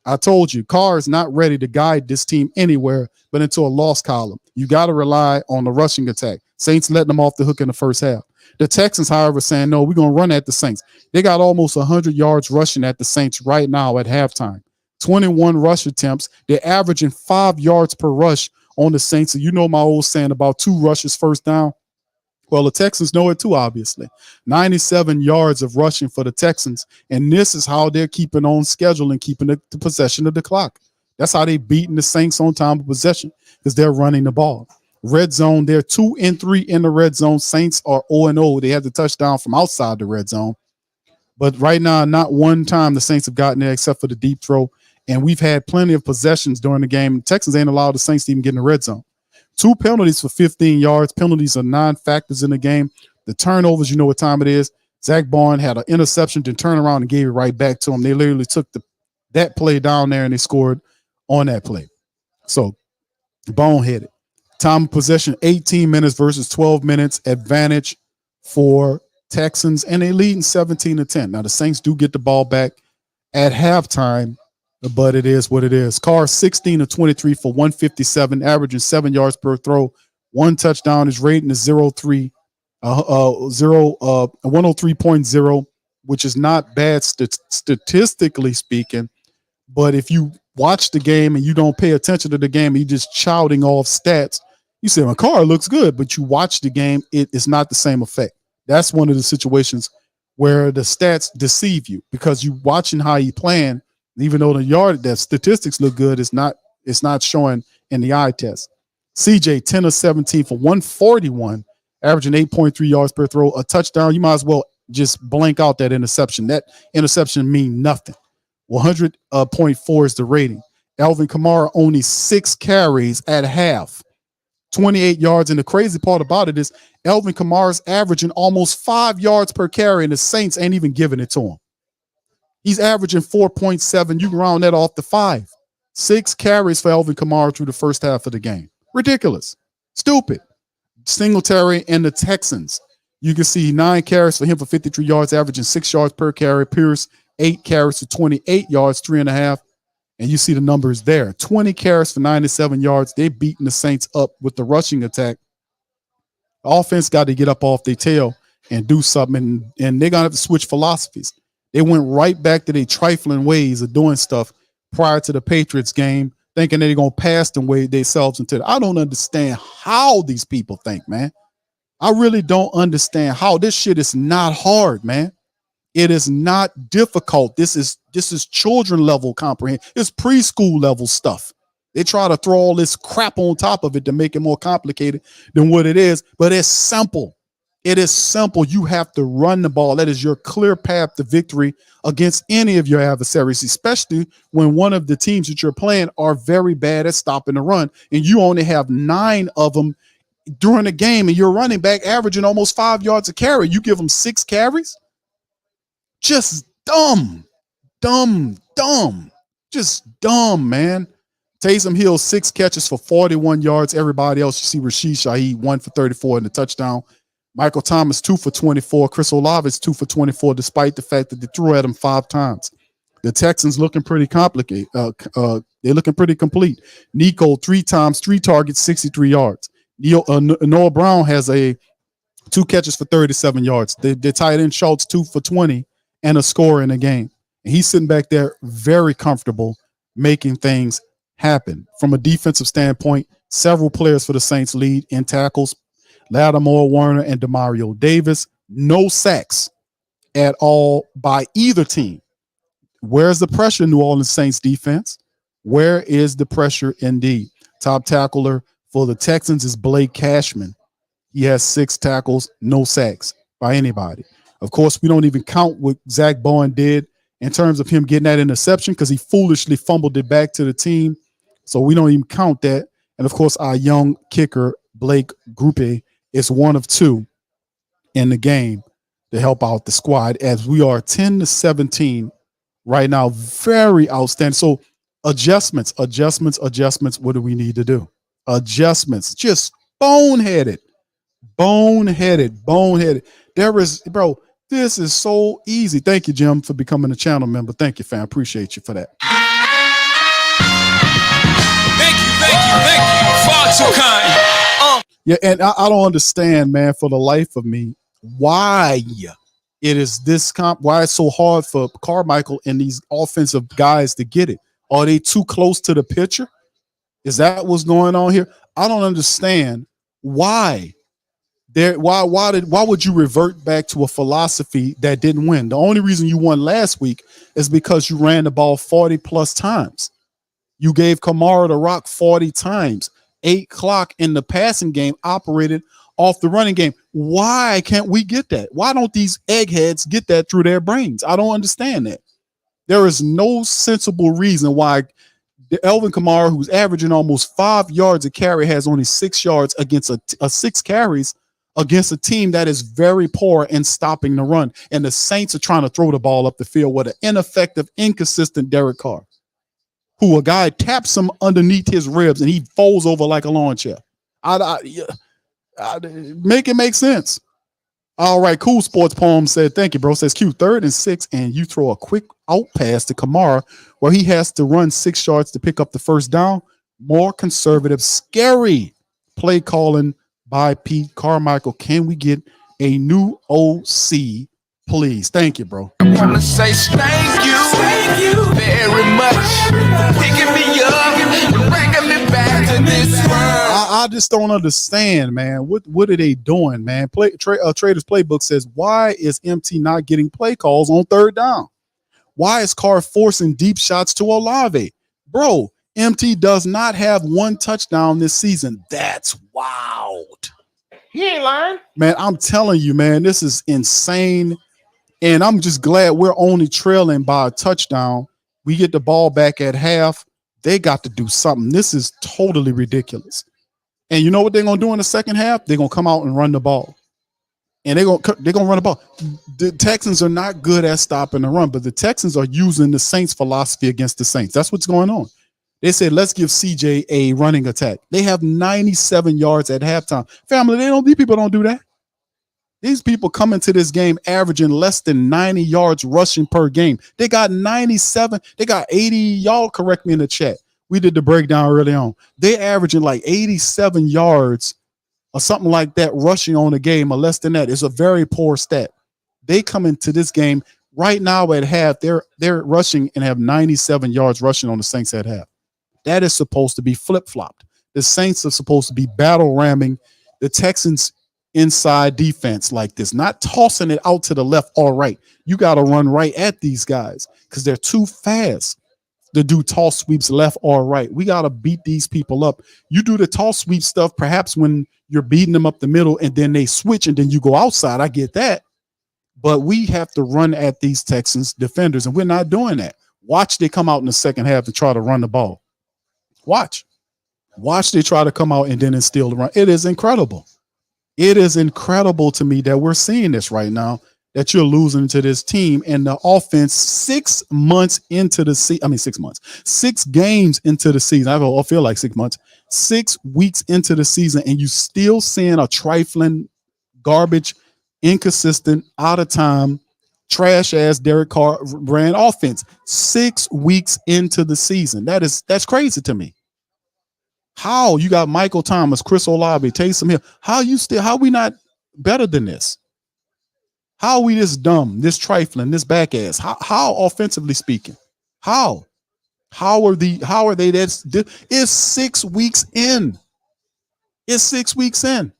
I told you, Carr is not ready to guide this team anywhere but into a loss column. You got to rely on the rushing attack. Saints letting them off the hook in the first half. The Texans, however, saying, no, we're going to run at the Saints. They got almost 100 yards rushing at the Saints right now at halftime. 21 rush attempts. They're averaging 5 yards per rush on the Saints. So you know my old saying about 2 rushes first down. Well, the Texans know it too, obviously. 97 yards of rushing for the Texans. And this is how they're keeping on schedule and keeping the possession of the clock. That's how they're beating the Saints on time of possession because they're running the ball. Red zone, they're 2 and 3 in the red zone. Saints are 0-0. They had the touchdown from outside the red zone. But right now, not one time the Saints have gotten there except for the deep throw. And we've had plenty of possessions during the game. The Texans ain't allowed the Saints to even get in the red zone. 2 penalties for 15 yards. Penalties are non-factors in the game. The turnovers, you know what time it is. Zach Barn had an interception to turn around and gave it right back to him. They literally took that play down there and they scored on that play. So, boneheaded. Time of possession, 18 minutes versus 12 minutes. Advantage for Texans. And they lead in 17-10. Now, the Saints do get the ball back at halftime, but it is what it is. Carr 16 of 23 for 157, averaging 7 yards per throw, 1 touchdown. His rating is 103.0, which is not bad statistically speaking. But if you watch the game and you don't pay attention to the game, you just shouting off stats. You say, my Carr looks good, but you watch the game, it is not the same effect. That's one of the situations where the stats deceive you because you watching how he playing. Even though the statistics look good, it's not showing in the eye test. CJ 10 of 17 for 141, averaging 8.3 yards per throw, a touchdown. You might as well just blank out that interception. That interception mean nothing. 100.4 is the rating. Alvin Kamara only 6 carries at half, 28 yards. And the crazy part about it is Alvin Kamara's averaging almost 5 yards per carry, and the Saints ain't even giving it to him. He's averaging 4.7. You can round that off to 5. 6 carries for Alvin Kamara through the first half of the game. Ridiculous. Stupid. Singletary and the Texans. You can see 9 carries for him for 53 yards, averaging 6 yards per carry. Pierce, 8 carries for 28 yards, 3.5. And you see the numbers there. 20 carries for 97 yards. They're beating the Saints up with the rushing attack. The offense got to get up off their tail and do something, and they're gonna have to switch philosophies. They went right back to their trifling ways of doing stuff prior to the Patriots game, thinking they're gonna pass them way themselves into. I don't understand how these people think, man. I really don't understand how this shit is not hard, man. It is not difficult. This is children level comprehend. It's preschool level stuff. They try to throw all this crap on top of it to make it more complicated than what it is, but it's simple. It is simple. You have to run the ball. That is your clear path to victory against any of your adversaries, especially when one of the teams that you're playing are very bad at stopping the run, and you only have 9 of them during the game, and your running back averaging almost 5 yards a carry. You give them 6 carries? Just dumb. Just dumb, man. Taysom Hill, 6 catches for 41 yards. Everybody else, you see Rashid Shaheed, 1 for 34 in the touchdown. Michael Thomas, 2 for 24. Chris Olave is 2 for 24, despite the fact that they threw at him 5 times. The Texans looking pretty complicated. They're looking pretty complete. Nico, 3 times, 3 targets, 63 yards. Noah Brown has 2 catches for 37 yards. The tight end Schultz, 2 for 20 and a score in a game. And he's sitting back there very comfortable making things happen. From a defensive standpoint, several players for the Saints lead in tackles. Lattimore, Warner, and Demario Davis. No sacks at all by either team. Where's the pressure, New Orleans Saints defense? Where is the pressure indeed? Top tackler for the Texans is Blake Cashman. He has 6 tackles, no sacks by anybody. Of course, we don't even count what Zach Bowen did in terms of him getting that interception because he foolishly fumbled it back to the team. So we don't even count that. And of course, our young kicker, Blake Grupe, is 1 of 2 in the game to help out the squad as we are 10-17 right now. Very outstanding. So adjustments. What do we need to do? Adjustments. Just boneheaded. There is, bro, this is so easy. Thank you, Jim, for becoming a channel member. Thank you, fam. Appreciate you for that. Thank you. Far too kind. Yeah, and I don't understand, man, for the life of me, why it is this why it's so hard for Carmichael and these offensive guys to get it. Are they too close to the pitcher? Is that what's going on here? I don't understand why. Why would you revert back to a philosophy that didn't win? The only reason you won last week is because you ran the ball 40 plus times. You gave Kamara the rock 40 times. 8 clock in the passing game operated off the running game. Why can't we get that? Why don't these eggheads get that through their brains? I don't understand that. There is no sensible reason why Elvin Kamara, who's averaging almost 5 yards a carry, has only 6 yards against a 6 carries against a team that is very poor in stopping the run. And the Saints are trying to throw the ball up the field with an ineffective, inconsistent Derek Carr, who a guy taps him underneath his ribs and he folds over like a lawn chair. Make it make sense. All right, Cool Sports Poem said, thank you, bro. Says Q, 3rd and 6, and you throw a quick out pass to Kamara where he has to run 6 yards to pick up the first down. More conservative, scary play calling by Pete Carmichael. Can we get a new OC, please? Thank you, bro. I want to say thank you very much. Picking me up, bringing me back to this world. I just don't understand, man. What are they doing, man? Trader's Playbook says, why is MT not getting play calls on 3rd down? Why is Carr forcing deep shots to Olave? Bro, MT does not have 1 touchdown this season. That's wild. He ain't lying. Man, I'm telling you, man, this is insane. And I'm just glad we're only trailing by a touchdown. We get the ball back at half. They got to do something. This is totally ridiculous. And you know what they're going to do in the second half? They're going to come out and run the ball. And they're going to run the ball. The Texans are not good at stopping the run, but the Texans are using the Saints philosophy against the Saints. That's what's going on. They said, let's give CJ a running attack. They have 97 yards at halftime. Family, these people don't do that. These people come into this game averaging less than 90 yards rushing per game. They got 97. They got 80. Y'all correct me in the chat. We did the breakdown early on. They're averaging like 87 yards or something like that rushing on a game or less than that is a very poor stat. They come into this game right now at half. They're rushing and have 97 yards rushing on the Saints at half. That is supposed to be flip-flopped. The Saints are supposed to be battle ramming the Texans inside defense like this, not tossing it out to the left or right. You got to run right at these guys because they're too fast to do toss sweeps left or right. We got to beat these people up. You do the toss sweep stuff perhaps when you're beating them up the middle and then they switch and then you go outside. I get that. But we have to run at these Texans defenders, and we're not doing that. Watch they come out in the second half to try to run the ball. Watch they try to come out and then instill the run. It is incredible. It is incredible to me that we're seeing this right now, that you're losing to this team and the offense 6 months into the season. I mean, 6 months, 6 games into the season. I feel like 6 months, 6 weeks into the season, and you still seeing a trifling, garbage, inconsistent, out of time, trash ass Derek Carr brand offense. 6 weeks into the season. That's crazy to me. How you got Michael Thomas, Chris Olave, Taysom Hill? How we not better than this? How are we this dumb, this trifling, this back ass? How offensively speaking? How are they that? It's 6 weeks in. It's 6 weeks in.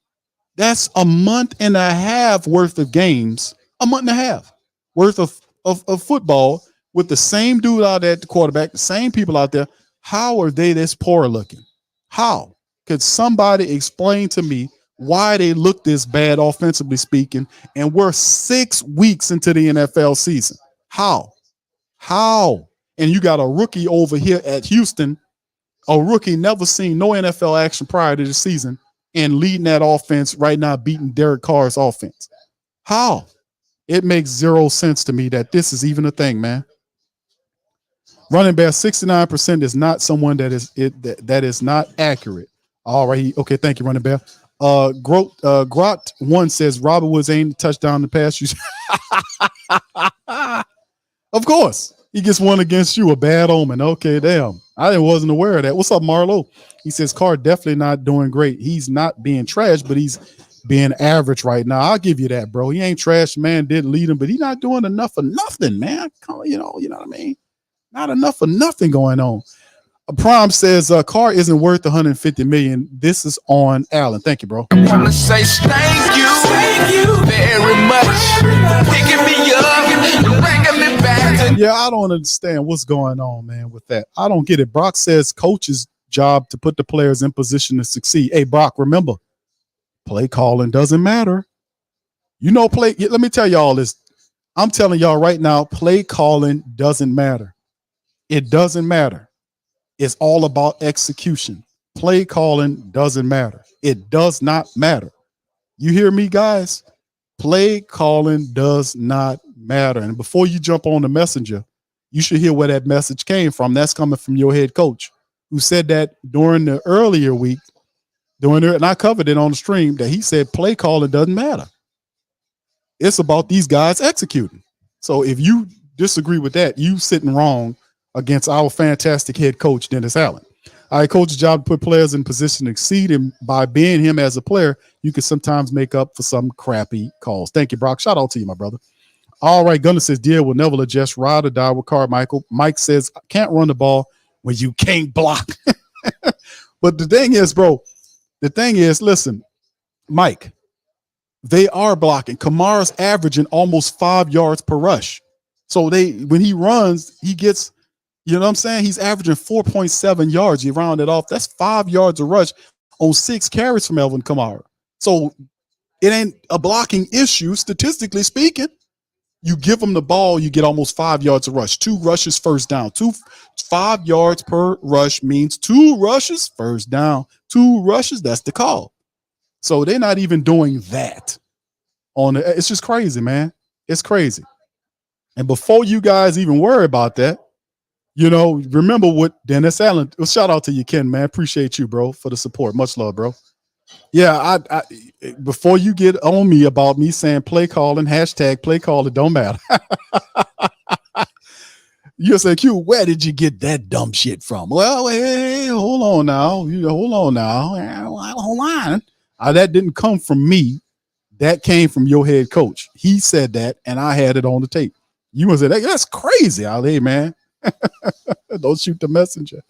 That's a month and a half worth of games, a month and a half worth of football with the same dude out there at the quarterback, the same people out there. How are they this poor looking? How? Could somebody explain to me why they look this bad offensively speaking, and we're 6 weeks into the NFL season? How? And you got a rookie over here at Houston, a rookie never seen no NFL action prior to the season, and leading that offense right now, beating Derek Carr's offense. How? It makes zero sense to me that this is even a thing, man. Running back 69% is not someone that is not accurate. All right. Okay. Thank you, running back. Grot one says Robert Woods ain't touchdown the pass. Of course, he gets one against you. A bad omen. Okay, damn. I wasn't aware of that. What's up, Marlo? He says Carr definitely not doing great. He's not being trash, but he's being average right now. I'll give you that, bro. He ain't trash. Man did lead him, but he's not doing enough of nothing, man. You know what I mean? Not enough of nothing going on. Prime says Carr isn't worth 150 million. This is on Allen. Thank you, bro. I wanna say thank you very much. Picking me up, bringing me back. Yeah, I don't understand what's going on, man, with that. I don't get it. Brock says coach's job to put the players in position to succeed. Hey, Brock, remember, play calling doesn't matter. Let me tell y'all this. I'm telling y'all right now, play calling doesn't matter. It doesn't matter. It's all about execution. Play calling doesn't matter. It does not matter. You hear me, guys? Play calling does not matter. And before you jump on the messenger, you should hear where that message came from. That's coming from your head coach, who said that during the earlier week, and I covered it on the stream, that he said play calling doesn't matter. It's about these guys executing. So if you disagree with that, you sitting wrong against our fantastic head coach, Dennis Allen. All right, coach's job to put players in position to exceed him. By being him as a player, you can sometimes make up for some crappy calls. Thank you, Brock. Shout out to you, my brother. All right, Gunner says, deal will never adjust, ride or die with Carmichael. Mike says, can't run the ball when you can't block. But the thing is, bro, listen, Mike, they are blocking. Kamara's averaging almost 5 yards per rush. So when he runs, he gets, you know what I'm saying? He's averaging 4.7 yards. You round it off. That's 5 yards a rush on 6 carries from Alvin Kamara. So it ain't a blocking issue, statistically speaking. You give him the ball, you get almost 5 yards a rush. 2 rushes, first down. 5 yards per rush means 2 rushes, first down. 2 rushes, that's the call. So they're not even doing that. It's just crazy, man. It's crazy. And before you guys even worry about that, remember what Dennis Allen. Well, shout out to you, Ken, man. Appreciate you, bro, for the support. Much love, bro. Yeah, I before you get on me about me saying play calling, hashtag play calling don't matter. You'll say, Q, where did you get that dumb shit from? Well, hey, hold on now. Hold on. That didn't come from me. That came from your head coach. He said that, and I had it on the tape. You gonna say that's crazy, Ali, man. Don't shoot the messenger.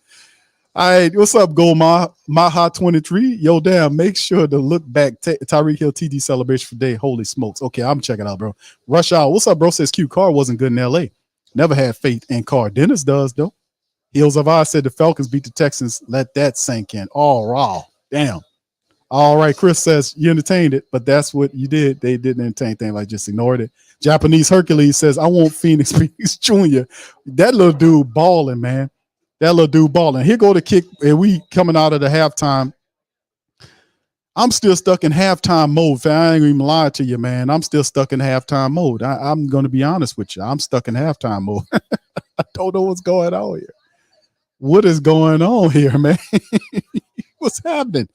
All right, what's up, Go Maha 23? Yo, damn, make sure to look back. Tyreek Hill TD celebration for day. Holy smokes. Okay, I'm checking out, bro. Rush Hour. What's up, bro? Says Q. Carr wasn't good in LA. Never had faith in Carr. Dennis does, though. Heels of I said the Falcons beat the Texans. Let that sink in. All raw. Damn. All right, Chris says you entertained it, but that's what you did. They didn't entertain things, like just ignored it. Japanese Hercules says, I want Phoenix Jr. That little dude balling, man. That little dude balling. Here go the kick, and we coming out of the halftime. I'm still stuck in halftime mode. I ain't even lying to you, man. I'm still stuck in halftime mode. I'm going to be honest with you. I'm stuck in halftime mode. I don't know what's going on here. What is going on here, man? What's happening?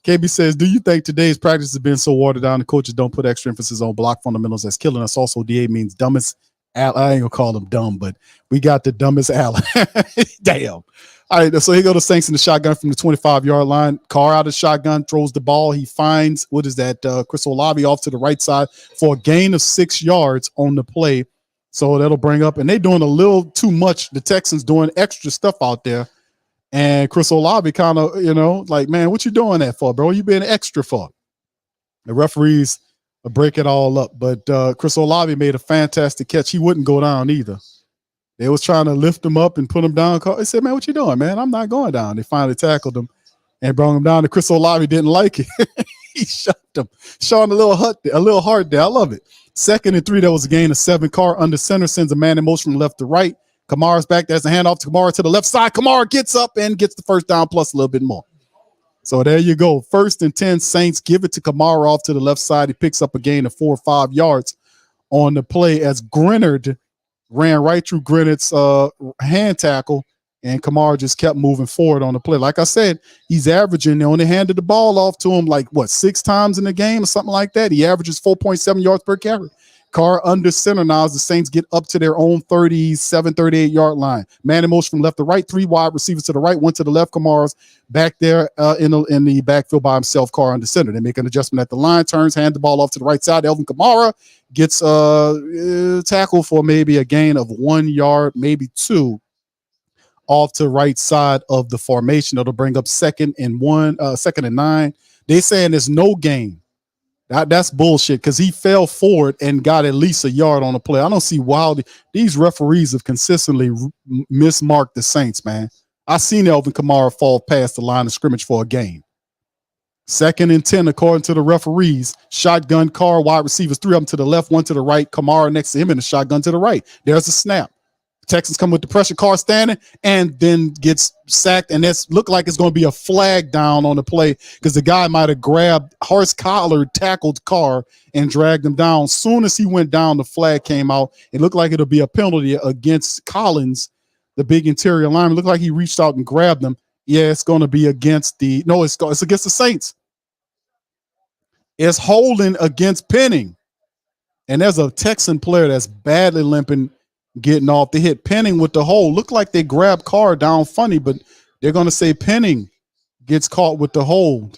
KB says, do you think today's practice has been so watered down the coaches don't put extra emphasis on block fundamentals that's killing us? Also, DA means dumbest. I ain't gonna call him dumb, but we got the dumbest Allen. Damn. All right, so here go the Saints in the shotgun from the 25-yard line. Carr out of shotgun, throws the ball. He finds, what is that, Chris Olave off to the right side for a gain of 6 yards on the play. So that'll bring up, and they're doing a little too much. The Texans doing extra stuff out there. And Chris Olave kind of, like, man, what you doing that for, bro? You being extra for? The referees break it all up. But Chris Olave made a fantastic catch. He wouldn't go down either. They was trying to lift him up and put him down. They said, man, what you doing, man? I'm not going down. They finally tackled him and brought him down. And Chris Olave didn't like it. He shot him. Showing a little heart there. I love it. 2nd and 3, that was a gain of 7. Carr under center, sends a man in motion from left to right. Kamara's back. There's a handoff to Kamara to the left side. Kamara gets up and gets the first down plus a little bit more. So there you go. 1st and 10, Saints give it to Kamara off to the left side. He picks up a gain of 4 or 5 yards on the play as Grenard ran right through Grenard's hand tackle, and Kamara just kept moving forward on the play. Like I said, he's averaging, they only handed the ball off to him like, 6 times in the game or something like that. He averages 4.7 yards per carry. Carr under center now as the Saints get up to their own 37, 38-yard line. Man in motion from left to right, 3 wide receivers to the right, 1 to the left. Kamara's back there in the backfield by himself. Carr under center. They make an adjustment at the line, turns, hand the ball off to the right side. Elvin Kamara gets tackled for maybe a gain of 1 yard, maybe 2, off to right side of the formation. It'll bring up 2nd and 9. They saying there's no gain. That's bullshit because he fell forward and got at least a yard on the play. I don't see why these referees have consistently mismarked the Saints, man. I seen Elvin Kamara fall past the line of scrimmage for a gain. 2nd and 10, according to the referees. Shotgun Carr, wide receivers, 3 of them to the left, 1 to the right. Kamara next to him in the shotgun to the right. There's a snap. Texans come with the pressure, Carr standing, and then gets sacked. And that's looked like it's going to be a flag down on the play because the guy might have grabbed Horse Collar, tackled Carr, and dragged him down. Soon as he went down, the flag came out. It looked like it'll be a penalty against Collins, the big interior lineman. It looked like he reached out and grabbed him. Yeah, it's going to be against it's against the Saints. It's holding against Penning. And there's a Texan player that's badly limping, getting off. They hit Penning with the hole. Looked like they grabbed Carr down funny, but they're going to say Penning gets caught with the hold.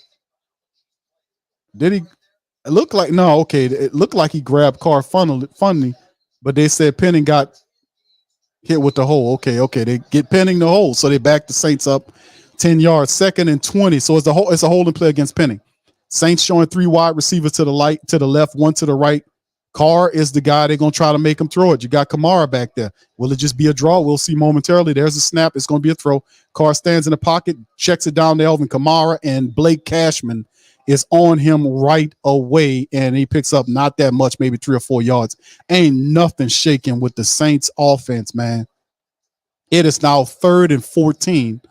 Did he? It looked like, no, okay. It looked like he grabbed Carr funny, but they said Penning got hit with the hole. Okay. They get Penning the hole. So they back the Saints up 10 yards, 2nd and 20. So it's a holding play against Penning. Saints showing 3 wide receivers to the left, 1 to the right. Carr is the guy they're going to try to make him throw it. You got Kamara back there. Will it just be a draw? We'll see momentarily. There's a snap. It's going to be a throw. Carr stands in the pocket, checks it down to Elvin Kamara, and Blake Cashman is on him right away, and he picks up not that much, maybe 3 or 4 yards. Ain't nothing shaking with the Saints offense, man. It is now 3rd and 14,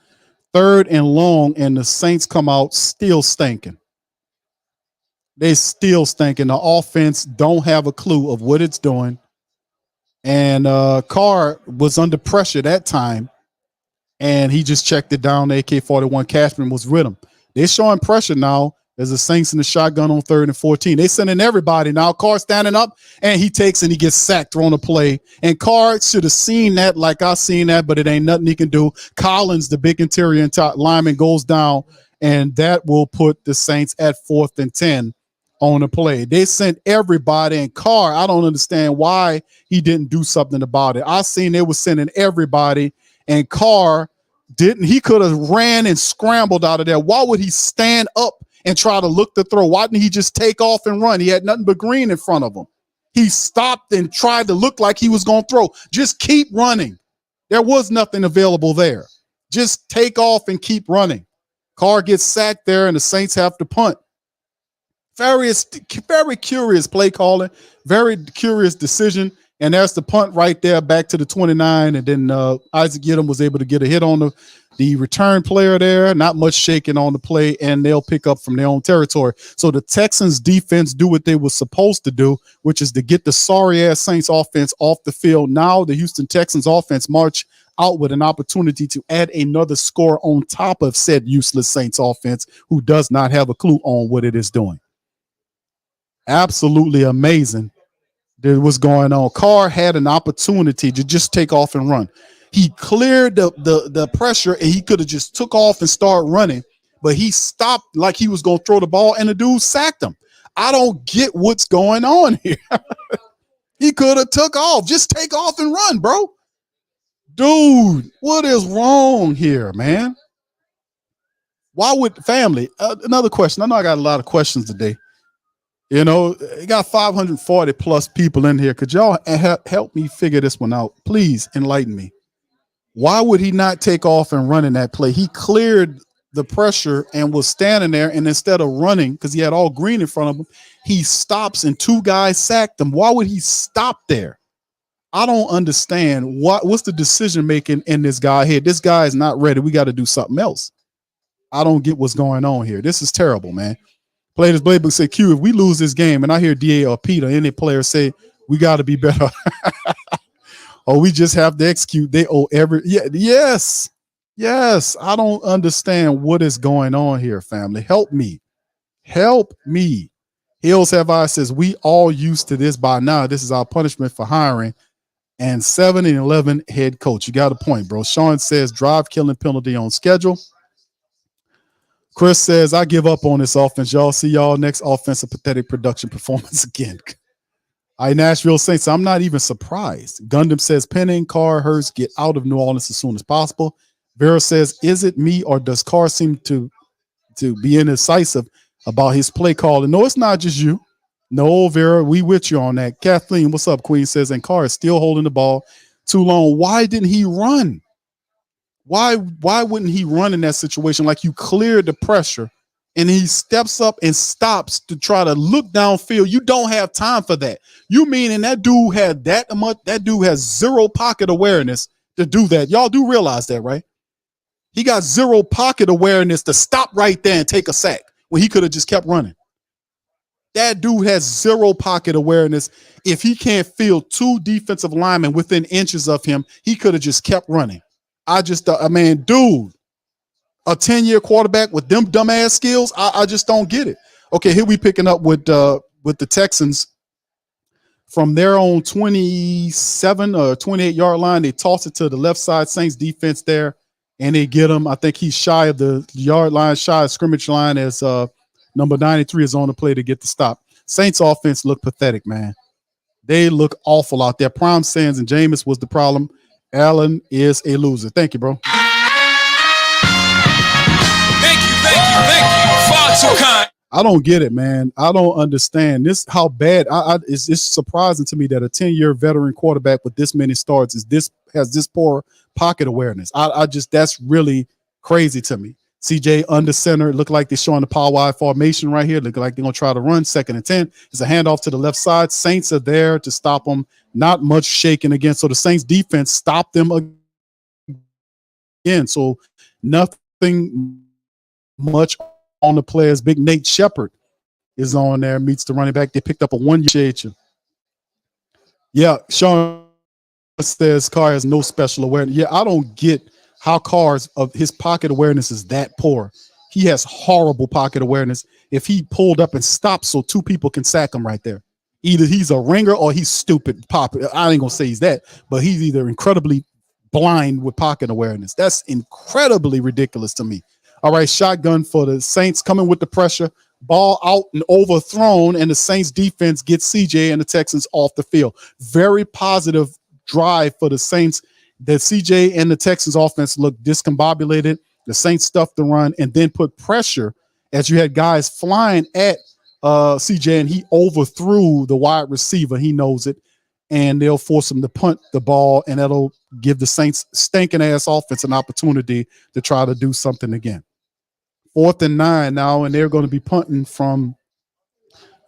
3rd and long, and the Saints come out still stinking. They still stinking. The offense don't have a clue of what it's doing. And Carr was under pressure that time, and he just checked it down. AK-41 Cashman was with him. They're showing pressure now as the Saints in the shotgun on 3rd and 14. They sending everybody now. Carr standing up, and he takes and he gets sacked, thrown a play. And Carr should have seen that like I seen that, but it ain't nothing he can do. Collins, the big interior lineman, goes down. and that will put the Saints at 4th and 10 on the play. They sent everybody, and Carr, I don't understand why he didn't do something about it. I seen they were sending everybody, and Carr didn't. He could have ran and scrambled out of there. Why would he stand up and try to look to throw? Why didn't he just take off and run? He had nothing but green in front of him. He stopped and tried to look like he was going to throw. Just keep running. There was nothing available there. Just take off and keep running. Carr gets sacked there, and the Saints have to punt. Very curious play calling, very curious decision. And there's the punt right there back to the 29. And then Isaac Yiadom was able to get a hit on the return player there. Not much shaking on the play, and they'll pick up from their own territory. So the Texans defense do what they were supposed to do, which is to get the sorry-ass Saints offense off the field. Now the Houston Texans offense march out with an opportunity to add another score on top of said useless Saints offense, who does not have a clue on what it is doing. Absolutely amazing what's going on. Carr had an opportunity to just take off and run. He cleared the pressure, and he could have just took off and started running, but he stopped like he was going to throw the ball, and the dude sacked him. I don't get what's going on here. He could have took off. Just take off and run, bro. Dude, what is wrong here, man? Why would family? Another question. I know I got a lot of questions today. You know, you got 540 plus people in here. Could y'all help me figure this one out? Please enlighten me. Why would he not take off and run in that play? He cleared the pressure and was standing there, and instead of running, because he had all green in front of him, he stops and two guys sacked him. Why would he stop there? I don't understand what's the decision making in this guy here. This guy is not ready. We got to do something else. I don't get what's going on here. This is terrible, man. Players Playbook say, Q, if we lose this game, and I hear DA or Peter, any player say, we got to be better. Or we just have to execute. They owe yes. I don't understand what is going on here, family. Help me. Hills Have Eyes says, we all used to this by now. This is our punishment for hiring and 7-11 head coach. You got a point, bro. Sean says, drive killing penalty on schedule. Chris says, I give up on this offense. Y'all see y'all next offensive pathetic production performance again. All right, Nashville Saints, I'm not even surprised. Gundam says, Penning, Carr, Hurts, get out of New Orleans as soon as possible. Vera says, is it me or does Carr seem to be indecisive about his play calling? No, it's not just you. No, Vera, we with you on that. Kathleen, what's up, Queen says, and Carr is still holding the ball too long. Why didn't he run? Why wouldn't he run in that situation? Like, you cleared the pressure and he steps up and stops to try to look downfield. You don't have time for that. You meaning that dude had that much? That dude has zero pocket awareness to do that. Y'all do realize that, right? He got zero pocket awareness to stop right there and take a sack when he could have just kept running. That dude has zero pocket awareness. If he can't field two defensive linemen within inches of him, he could have just kept running. Dude, a 10-year quarterback with them dumbass skills, I just don't get it. Okay, here we picking up with the Texans from their own 27 or 28-yard line. They toss it to the left side Saints defense there, and they get him. I think he's shy of the yard line, shy of scrimmage line, as number 93 is on the play to get the stop. Saints offense look pathetic, man. They look awful out there. Prime Sands and Jameis was the problem. Allen is a loser. Thank you, bro. Thank you. Far too kind. I don't get it, man. I don't understand this. How bad? It's surprising to me that a 10-year veteran quarterback with this many starts has this poor pocket awareness. That's really crazy to me. CJ under center, look like they're showing the power wide formation right here. Look like they're gonna try to run 2nd and 10. It's a handoff to the left side. Saints are there to stop them. Not much shaking again. So the Saints defense stopped them again. So nothing much on the players. Big Nate Shepard is on there, meets the running back. They picked up a 1-year. Yeah, Sean says Carr has no special awareness. Yeah, I don't get how Carr's of his pocket awareness is that poor. He has horrible pocket awareness. If he pulled up and stopped so two people can sack him right there. Either he's a ringer or he's stupid. I ain't gonna say he's that, but he's either incredibly blind with pocket awareness. That's incredibly ridiculous to me. All right, shotgun for the Saints coming with the pressure. Ball out and overthrown, and the Saints defense gets CJ and the Texans off the field. Very positive drive for the Saints. The CJ and the Texans offense looked discombobulated. The Saints stuffed the run and then put pressure as you had guys flying at CJ, and he overthrew the wide receiver. He knows it, and they'll force him to punt the ball, and that'll give the Saints stinking ass offense an opportunity to try to do something again. 4th and 9 now, and they're going to be punting from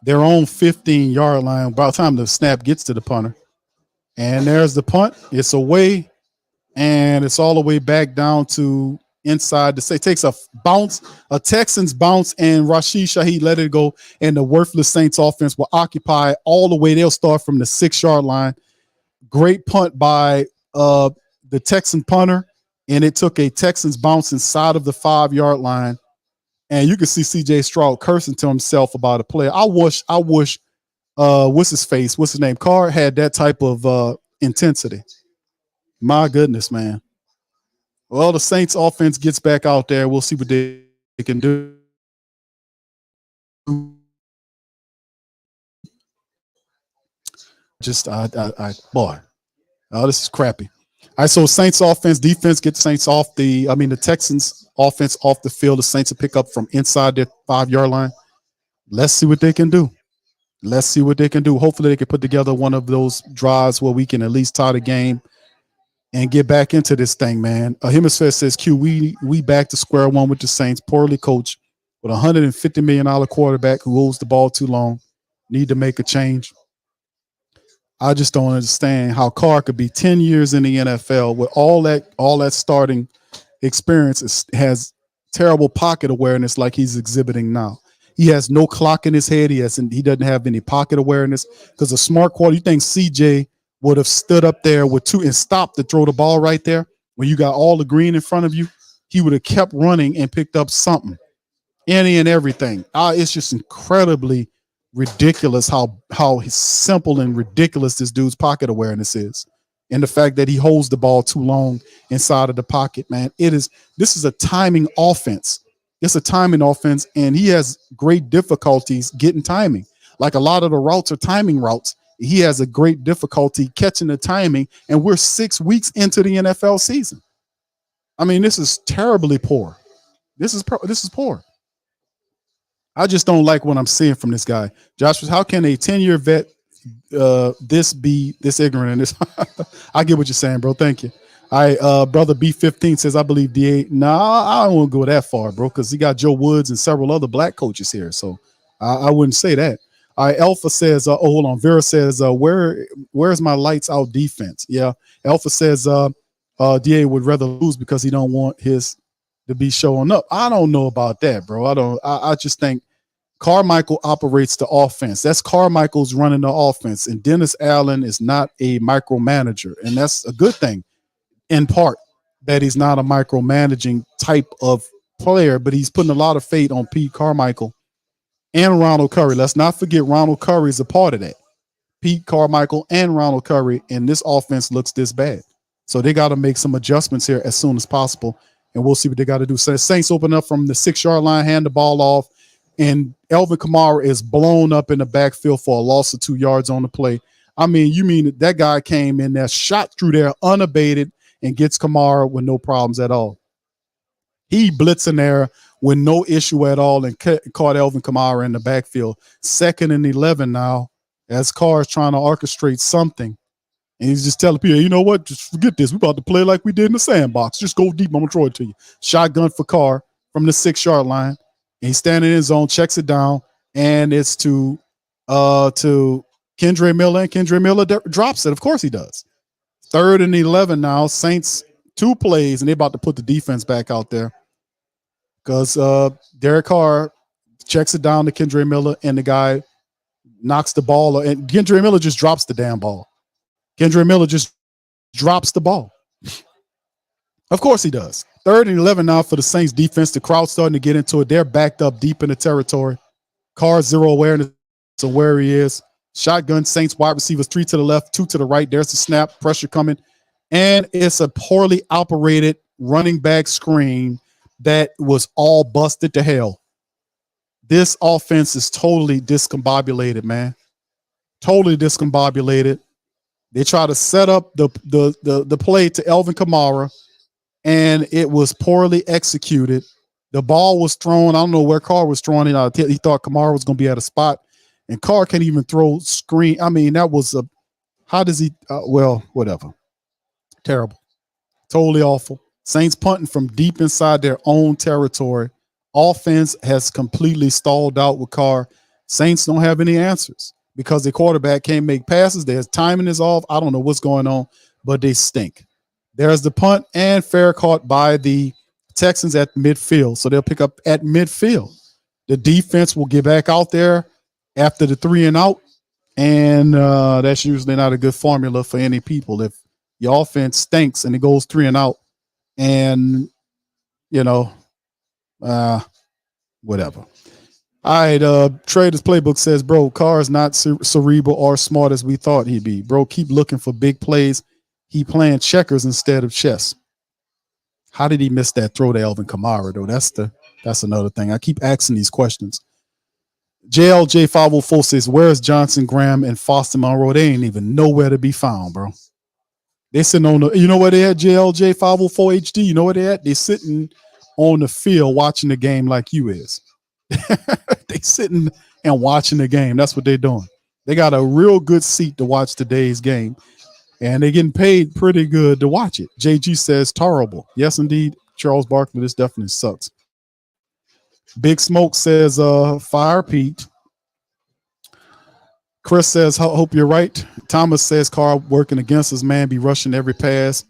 their own 15-yard line by the time the snap gets to the punter. And there's the punt. It's away, and it's all the way back down to inside. It takes a bounce, a Texans bounce, and Rashid Shaheed let it go, and the worthless Saints offense will occupy all the way. They'll start from the 6-yard line. Great punt by the Texan punter, and it took a Texans bounce inside of the 5-yard line. And you can see CJ Stroud cursing to himself about a play. I wish, what's his name? Carr had that type of intensity. My goodness, man. Well, the Saints offense gets back out there. We'll see what they can do. Boy, this is crappy. All right, so Saints offense, defense get the Texans offense off the field. The Saints will pick up from inside their 5-yard line. Let's see what they can do. Hopefully they can put together one of those drives where we can at least tie the game and get back into this thing, man. Hemisphere says, Q, we back to square one with the Saints, poorly coached with $150 million quarterback who holds the ball too long. Need to make a change. I just don't understand how Carr could be 10 years in the NFL with all that starting experience, has terrible pocket awareness like he's exhibiting now. He has no clock in his head. He doesn't have any pocket awareness because a smart quarterback. You think CJ would have stood up there with two and stopped to throw the ball right there when you got all the green in front of you? He would have kept running and picked up something, any and everything. It's just incredibly ridiculous how simple and ridiculous this dude's pocket awareness is, and the fact that he holds the ball too long inside of the pocket, man. This is a timing offense. It's a timing offense, and he has great difficulties getting timing. Like a lot of the routes are timing routes. He has a great difficulty catching the timing, and we're 6 weeks into the NFL season. I mean, this is terribly poor. This is poor. I just don't like what I'm seeing from this guy. Josh, how can a 10-year vet be this ignorant? And this, I get what you're saying, bro. Thank you. All right, brother B15 says, I believe DA. Nah, I don't want to go that far, bro, because he got Joe Woods and several other black coaches here. So I wouldn't say that. All right, Alpha says, hold on. Vera says, where's my lights out defense? Yeah, Alpha says DA would rather lose because he don't want his to be showing up. I don't know about that, bro. I just think Carmichael operates the offense. That's Carmichael's running the offense, and Dennis Allen is not a micromanager, and that's a good thing in part that he's not a micromanaging type of player, but he's putting a lot of faith on Pete Carmichael and Ronald Curry. Let's not forget Ronald Curry is a part of that. Pete Carmichael and Ronald Curry, and this offense looks this bad. So they got to make some adjustments here as soon as possible, and we'll see what they got to do. So the Saints open up from the 6-yard line, hand the ball off, and Elvin Kamara is blown up in the backfield for a loss of 2 yards on the play. I mean, you mean that guy came in there, shot through there unabated, and gets Kamara with no problems at all. He blitzed in there with no issue at all and caught Elvin Kamara in the backfield. 2nd and 11 now, as Carr is trying to orchestrate something. And he's just telling people, you know what? Just forget this. We're about to play like we did in the sandbox. Just go deep. I'm going to throw it to you. Shotgun for Carr from the 6-yard line. And he's standing in his zone, checks it down, and it's to Kendre Miller, and Kendre Miller drops it. Of course he does. 3rd and 11 now. Saints 2 plays, and they're about to put the defense back out there because Derek Carr checks it down to Kendre Miller, and the guy knocks the ball, and Kendre Miller just drops the damn ball. Kendre Miller just drops the ball. Of course he does. 3rd and 11 now for the Saints defense. The crowd's starting to get into it. They're backed up deep in the territory. Carr zero awareness of where he is. Shotgun, Saints wide receivers, 3 to the left, 2 to the right. There's the snap, pressure coming. And it's a poorly operated running back screen that was all busted to hell. This offense is totally discombobulated, man. Totally discombobulated. They try to set up the play to Elvin Kamara, and it was poorly executed. The ball was thrown. I don't know where Carr was throwing it. He thought Kamara was going to be at a spot, and Carr can't even throw screen. I mean, that was a. How does he? Well, whatever. Terrible. Totally awful. Saints punting from deep inside their own territory. Offense has completely stalled out with Carr. Saints don't have any answers because the quarterback can't make passes. Their timing is off. I don't know what's going on, but they stink. There's the punt and fair caught by the Texans at midfield. So they'll pick up at midfield. The defense will get back out there after the 3 and out. And that's usually not a good formula for any people. If your offense stinks and it goes 3 and out, and whatever. All right, Trader's Playbook says, bro, Carr is not cerebral or smart as we thought he'd be. Bro, keep looking for big plays. He playing checkers instead of chess. How did he miss that throw to Elvin Kamara, though? That's another thing. I keep asking these questions. JLJ504 says, where's Johnson, Graham, and Foster Monroe? They ain't even nowhere to be found, bro. They sitting on the, you know where they at, JLJ504 HD? You know where they at? They sitting on the field watching the game like you is. They sitting and watching the game. That's what they're doing. They got a real good seat to watch today's game, and they're getting paid pretty good to watch it. JG says, terrible. Yes, indeed, Charles Barkley, this definitely sucks. Big Smoke says, fire Pete. Chris says, hope you're right. Thomas says, Carr working against us, man, be rushing every pass.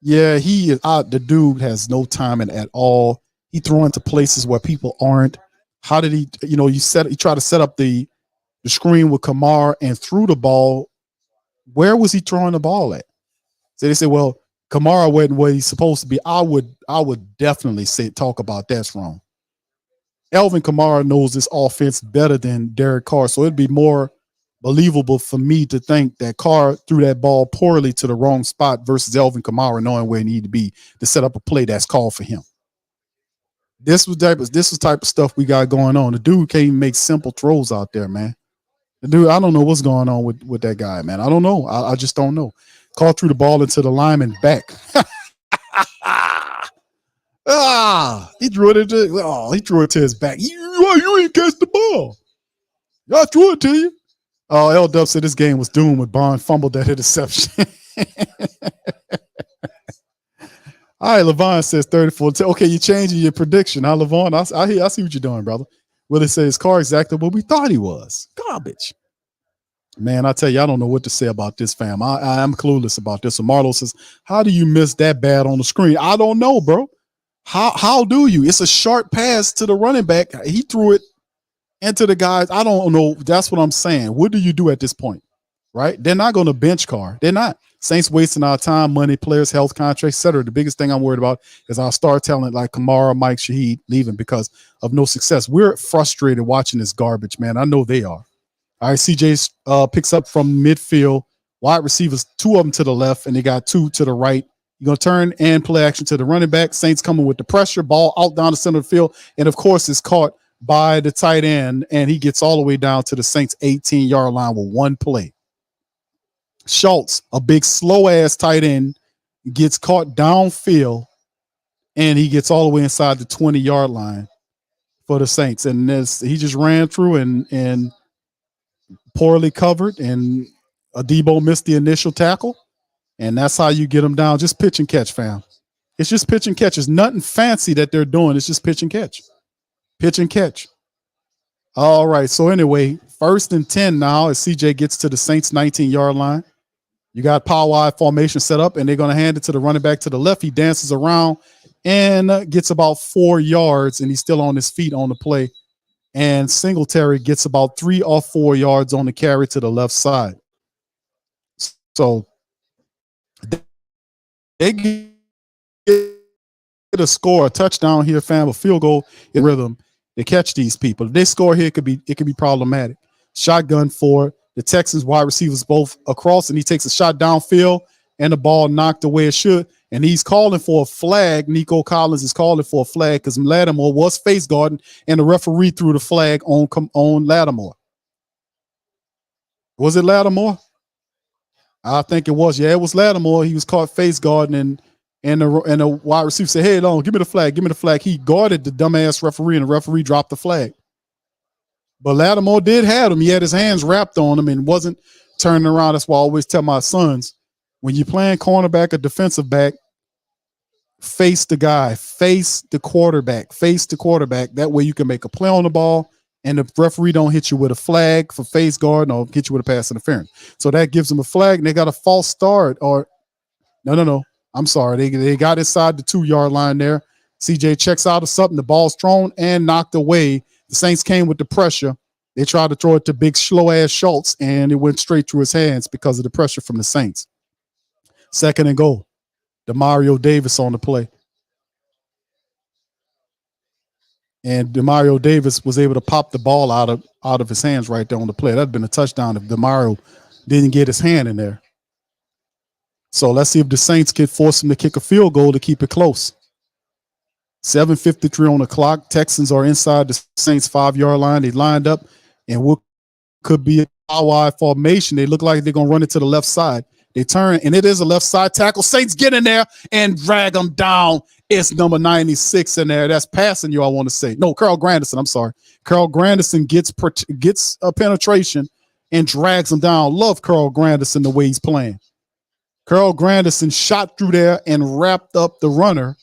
Yeah, he is out. The dude has no timing at all. He throwing to places where people aren't. How did he, he tried to set up the screen with Kamara and threw the ball. Where was he throwing the ball at? So they say, well, Kamara wasn't where he's supposed to be. I would definitely talk about that's wrong. Elvin Kamara knows this offense better than Derek Carr, so it'd be more believable for me to think that Carr threw that ball poorly to the wrong spot versus Elvin Kamara knowing where he needed to be to set up a play that's called for him. This was type of stuff we got going on. The dude can't even make simple throws out there, man. The dude, I don't know what's going on with that guy, man. I don't know. I just don't know. Carr threw the ball into the lineman back. He threw it to his back. You ain't catch the ball. I threw it to you. Oh, L-Dub said this game was doomed with Bond fumbled that interception. All right, Levon says 34. Okay, you're changing your prediction, huh, Levon? I see what you're doing, brother. Willie says Carr exactly what we thought he was. Garbage. Man, I tell you, I don't know what to say about this, fam. I'm clueless about this. So Marlo says, how do you miss that bad on the screen? I don't know, bro. How do you? It's a short pass to the running back. He threw it into the guys. I don't know. That's what I'm saying. What do you do at this point? Right? They're not going to bench Carr. They're not. Saints wasting our time, money, players, health, contracts, etc. The biggest thing I'm worried about is our star talent like Kamara, Mike Shaheed leaving because of no success. We're frustrated watching this garbage, man. I know they are. All right, CJ picks up from midfield. Wide receivers, 2 of them to the left, and they got 2 to the right. You're going to turn and play action to the running back. Saints coming with the pressure, ball out down the center of the field. And, of course, it's caught by the tight end, and he gets all the way down to the Saints' 18-yard line with one play. Schultz, a big slow-ass tight end, gets caught downfield, and he gets all the way inside the 20-yard line for the Saints. And he just ran through and poorly covered, and Adebo missed the initial tackle. And that's how you get them down. Just pitch and catch, fam. It's just pitch and catch. It's nothing fancy that they're doing. It's just pitch and catch. Pitch and catch. All right. So anyway, 1st and 10 now as CJ gets to the Saints 19-yard line. You got power wide formation set up, and they're going to hand it to the running back to the left. He dances around and gets about 4 yards, and he's still on his feet on the play. And Singletary gets about 3 or 4 yards on the carry to the left side. So they get a score, a touchdown here, fam, a field goal in rhythm. They catch these people. If they score here, it could be problematic. Shotgun for the Texans wide receivers both across, and he takes a shot downfield, and the ball knocked the way it should. And he's calling for a flag. Nico Collins is calling for a flag because Lattimore was face guarding, and the referee threw the flag on Lattimore. Was it Lattimore? I think it was. Yeah, it was Lattimore. He was caught face guarding, and the wide receiver said, "Hey, no, give me the flag. Give me the flag." He guarded the dumbass referee, and the referee dropped the flag. But Lattimore did have him. He had his hands wrapped on him and wasn't turning around. That's why I always tell my sons, when you're playing cornerback or defensive back, face the guy, face the quarterback, face the quarterback. That way you can make a play on the ball, and the referee don't hit you with a flag for face guard or hit you with a pass interference. So that gives them a flag, and they got a false start. Or no. I'm sorry. They got inside the 2-yard line there. CJ checks out of something. The ball's thrown and knocked away. The Saints came with the pressure. They tried to throw it to big slow-ass Schultz, and it went straight through his hands because of the pressure from the Saints. 2nd and goal. Demario Davis on the play. And Demario Davis was able to pop the ball out of his hands right there on the play. That'd been a touchdown if Demario didn't get his hand in there. So let's see if the Saints can force him to kick a field goal to keep it close. 7:53 on the clock. Texans are inside the Saints 5-yard line. They lined up, and what could be a wide formation. They look like they're going to run it to the left side. They turn, and it is a left side tackle. Saints get in there and drag them down. It's number 96 in there. That's passing you, I want to say. No, Carl Grandison. I'm sorry. Carl Grandison gets a penetration and drags him down. Love Carl Grandison the way he's playing. Carl Grandison shot through there and wrapped up the runner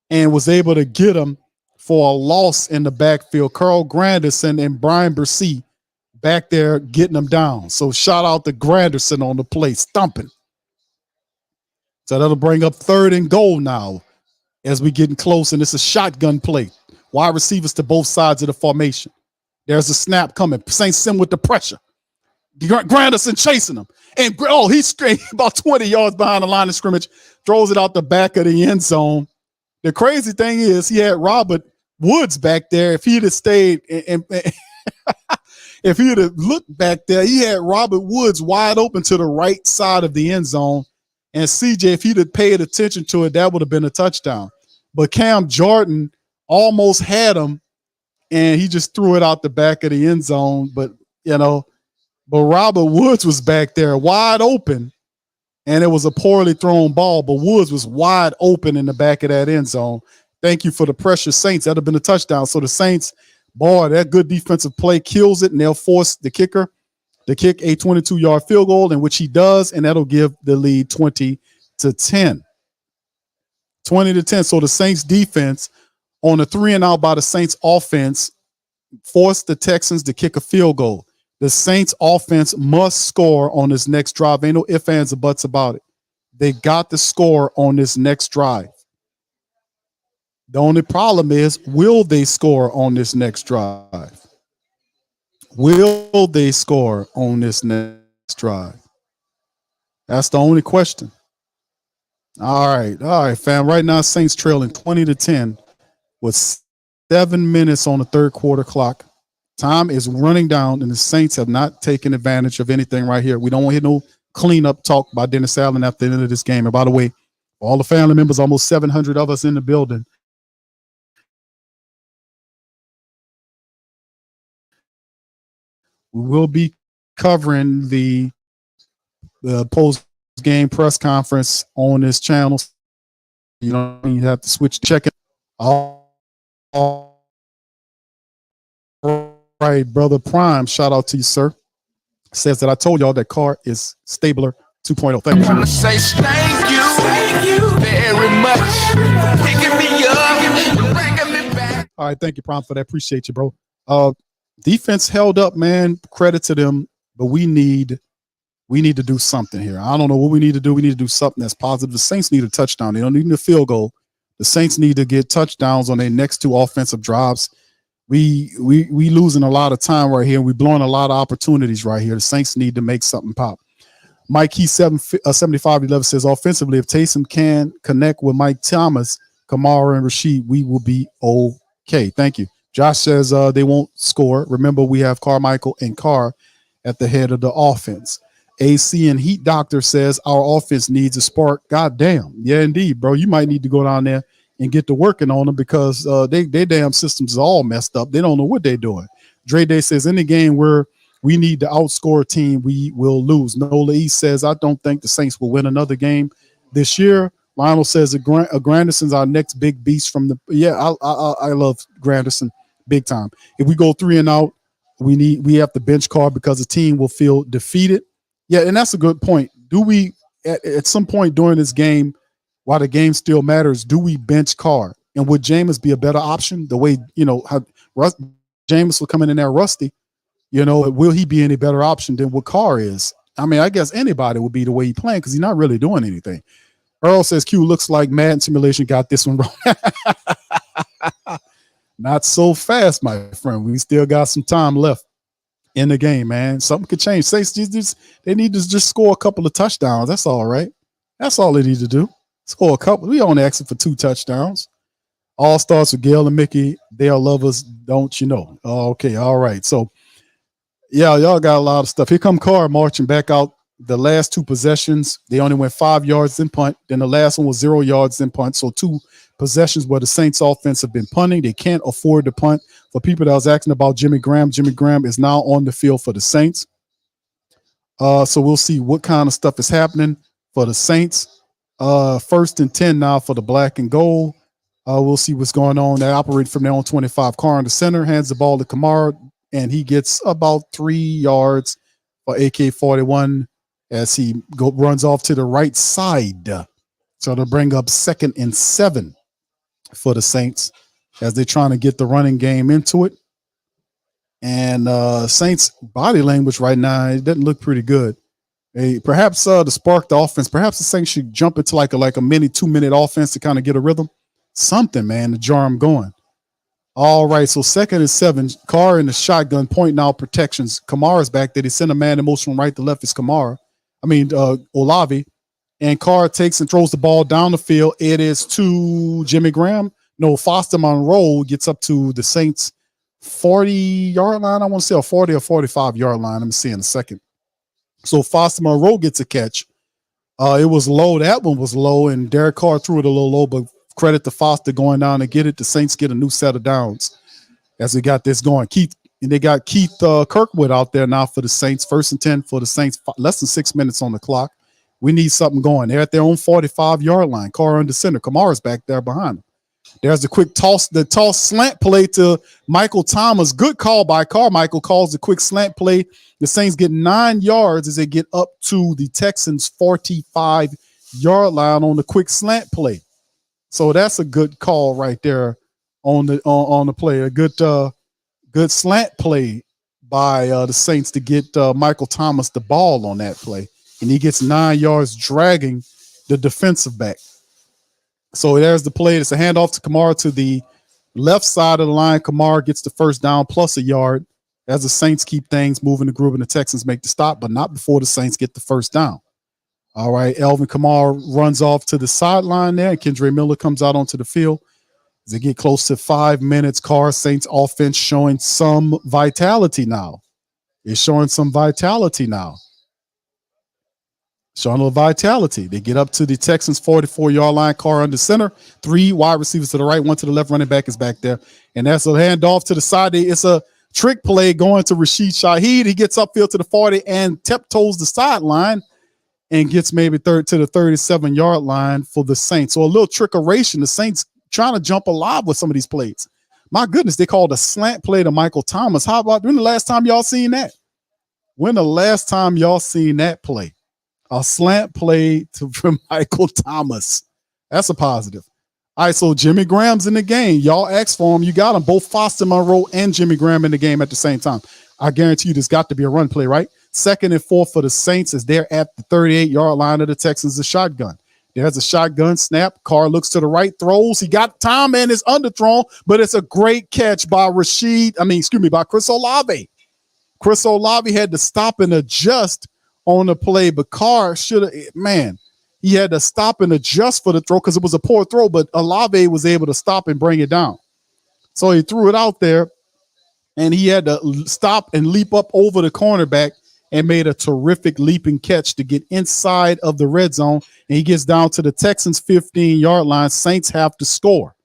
and was able to get him for a loss in the backfield. Carl Grandison and Brian Bersee back there getting them down. So shout out to Granderson on the play, stumping. So that'll bring up 3rd and goal now as we getting close, and it's a shotgun play. Wide receivers to both sides of the formation. There's a snap coming. Saints send with the pressure. Granderson chasing him. And he's straight about 20 yards behind the line of scrimmage, throws it out the back of the end zone. The crazy thing is he had Robert Woods back there. If he'd have stayed and if he'd have looked back there, he had Robert Woods wide open to the right side of the end zone. And CJ, if he'd have paid attention to it, that would have been a touchdown. But Cam Jordan almost had him, and he just threw it out the back of the end zone. But Robert Woods was back there wide open, and it was a poorly thrown ball, but Woods was wide open in the back of that end zone. Thank you for the pressure, Saints. That'd have been a touchdown. So the Saints, boy, that good defensive play kills it, and they'll force the kicker to kick a 22-yard field goal, in which he does, and that'll give the lead 20-10. 20-10. So the Saints defense on a 3-and-out by the Saints offense forced the Texans to kick a field goal. The Saints offense must score on this next drive. Ain't no ifs, ands, or buts about it. They got to score on this next drive. The only problem is, will they score on this next drive? Will they score on this next drive? That's the only question. All right, fam. Right now, Saints trailing 20-10 with 7 minutes on the 3rd quarter clock. Time is running down, and the Saints have not taken advantage of anything right here. We don't want to hear no cleanup talk by Dennis Allen after the end of this game. And by the way, all the family members, almost 700 of us in the building, we will be covering the post-game press conference on this channel. You have to switch to check it. All right, Brother Prime, shout out to you, sir. Says that I told y'all that car is Stabler 2.0. Thank you. I want to say thank you very much. Picking me up, bringing me back. All right, thank you, Prime, for that. Appreciate you, bro. Defense held up, man. Credit to them, but we need to do something here. I don't know what we need to do. We need to do something that's positive. The Saints need a touchdown. They don't need a field goal. The Saints need to get touchdowns on their next 2 offensive drives. We losing a lot of time right here. We're blowing a lot of opportunities right here. The Saints need to make something pop. Mike Key 7511 says, offensively, if Taysom can connect with Mike Thomas, Kamara, and Rashid, we will be okay. Thank you. Josh says they won't score. Remember, we have Carmichael and Carr at the head of the offense. AC and Heat Doctor says our offense needs a spark. God damn. Yeah, indeed, bro. You might need to go down there and get to working on them because they damn systems are all messed up. They don't know what they're doing. Dre Day says any game where we need to outscore a team, we will lose. Nola East says I don't think the Saints will win another game this year. Lionel says Granderson's our next big beast from the. Yeah, I love Granderson big time. If we go 3 and out, we have to bench Carr because the team will feel defeated. Yeah, and that's a good point. Do we at some point during this game, while the game still matters, do we bench Carr? And would Jameis be a better option? The way how Jameis will come in there rusty. Will he be any better option than what Carr is? I mean, I guess anybody would be the way he playing because he's not really doing anything. Earl says Q looks like Madden Simulation got this one wrong. Not so fast, my friend. We still got some time left in the game, man. Something could change. Saints they need to just score a couple of touchdowns. That's all right. That's all they need to do. Score a couple. We only asking for 2 touchdowns. All starts with Gail and Mickey. They are lovers, don't you know? Oh, okay, all right. So, yeah, y'all got a lot of stuff. Here come Carr marching back out. The last 2 possessions, they only went 5 yards in punt. Then the last one was 0 yards in punt. So 2 possessions where the Saints offense have been punting. They can't afford to punt. For people that was asking about Jimmy Graham is now on the field for the Saints. So we'll see what kind of stuff is happening for the Saints. 1st and 10 now for the black and gold. We'll see what's going on. They operate from their own 25. Carr in the center, hands the ball to Kamara, and he gets about 3 yards for AK-41 as he runs off to the right side. So they'll bring up 2nd and 7 for the Saints as they're trying to get the running game into it. And Saints body language right now, it doesn't look pretty good. Perhaps to spark the offense, perhaps the Saints should jump into like a mini 2-minute offense to kind of get a rhythm. Something, man, to jar them going. All right, so 2nd and 7. Carr in the shotgun, pointing out protections. Kamara's back there. They send a man in motion from right to left. It's Olave. And Carr takes and throws the ball down the field. It is to Jimmy Graham. No, Foster Monroe gets up to the Saints 40-yard line. I want to say a 40 or 45-yard line. Let me see in a second. So Foster Monroe gets a catch. It was low. That one was low, and Derek Carr threw it a little low, but credit to Foster going down to get it. The Saints get a new set of downs as we got this going. They got Keith Kirkwood out there now for the Saints. 1st and 10 for the Saints. Less than 6 minutes on the clock. We need something going. They're at their own 45-yard line. Carr under center. Kamara's back there behind them. There's the quick toss, the toss slant play to Michael Thomas. Good call by Carr. Michael calls the quick slant play. The Saints get 9 yards as they get up to the Texans' 45-yard line on the quick slant play. So that's a good call right there on the play. A good slant play by the Saints to get Michael Thomas the ball on that play. And he gets 9 yards dragging the defensive back. So there's the play. It's a handoff to Kamara to the left side of the line. Kamara gets the first down plus a yard as the Saints keep things moving the group and the Texans make the stop, but not before the Saints get the first down. All right, Elvin Kamara runs off to the sideline there, and Kendre Miller comes out onto the field. As they get close to 5 minutes, Carr Saints offense showing some vitality now. It's showing some vitality now. Showing a little vitality. They get up to the Texans' 44-yard line. Carr under center. 3 wide receivers to the right, 1 to the left. Running back is back there. And that's a handoff to the side. It's a trick play going to Rashid Shaheed. He gets upfield to the 40 and tiptoes the sideline and gets maybe to the 37-yard line for the Saints. So a little trickeration. The Saints trying to jump alive with some of these plays. My goodness, they called a slant play to Michael Thomas. How about when the last time y'all seen that? When the last time y'all seen that play? A slant play from Michael Thomas. That's a positive. All right, so Jimmy Graham's in the game. Y'all asked for him. You got him. Both Foster Monroe and Jimmy Graham in the game at the same time. I guarantee you there's got to be a run play, right? 2nd and 4 for the Saints as they're at the 38-yard line of the Texans, a shotgun. There's a shotgun snap. Carr looks to the right, throws. He got time and is underthrown, but it's a great catch by by Chris Olave. Chris Olave had to stop and adjust on the play, but Carr he had to stop and adjust for the throw because it was a poor throw, but Olave was able to stop and bring it down. So he threw it out there, and he had to stop and leap up over the cornerback and made a terrific leaping catch to get inside of the red zone. And he gets down to the Texans 15-yard line. Saints have to score.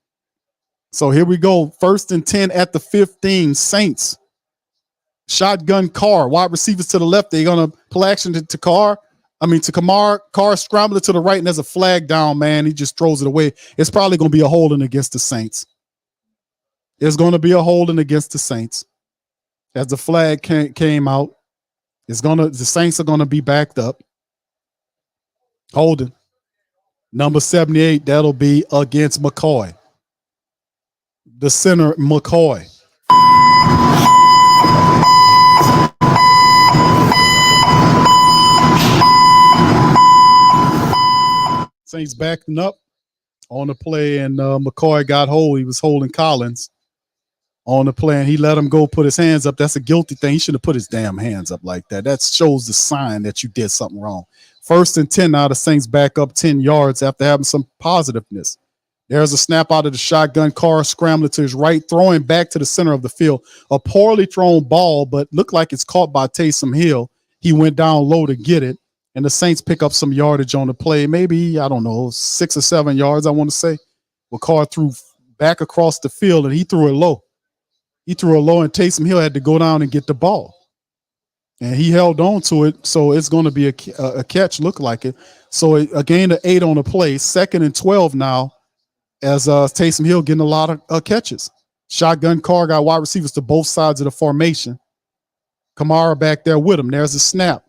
So here we go. 1st and 10 at the 15. Saints. Shotgun Carr. Wide receivers to the left. They're going to play action to Carr. To Kamar. Carr scrambling to the right, and there's a flag down, man. He just throws it away. It's probably going to be a holding against the Saints. There's going to be a holding against the Saints. As the flag came out, the Saints are going to be backed up. Holding. Number 78, that'll be against McCoy. The center, McCoy. Saints backing up on the play, and McCoy got hold. He was holding Collins on the play, and he let him go put his hands up. That's a guilty thing. He shouldn't have put his damn hands up like that. That shows the sign that you did something wrong. 1st and 10 now. The Saints back up 10 yards after having some positiveness. There's a snap out of the shotgun. Carr scrambling to his right, throwing back to the center of the field. A poorly thrown ball, but looked like it's caught by Taysom Hill. He went down low to get it, and the Saints pick up some yardage on the play. Maybe, 6 or 7 yards, I want to say. Well, Carr threw back across the field, and he threw it low. And Taysom Hill had to go down and get the ball. And he held on to it, so it's going to be a catch, look like it. So a gain of 8 on the play. 2nd and 12 now, as Taysom Hill getting a lot of catches. Shotgun Carr got wide receivers to both sides of the formation. Kamara back there with him. There's a snap.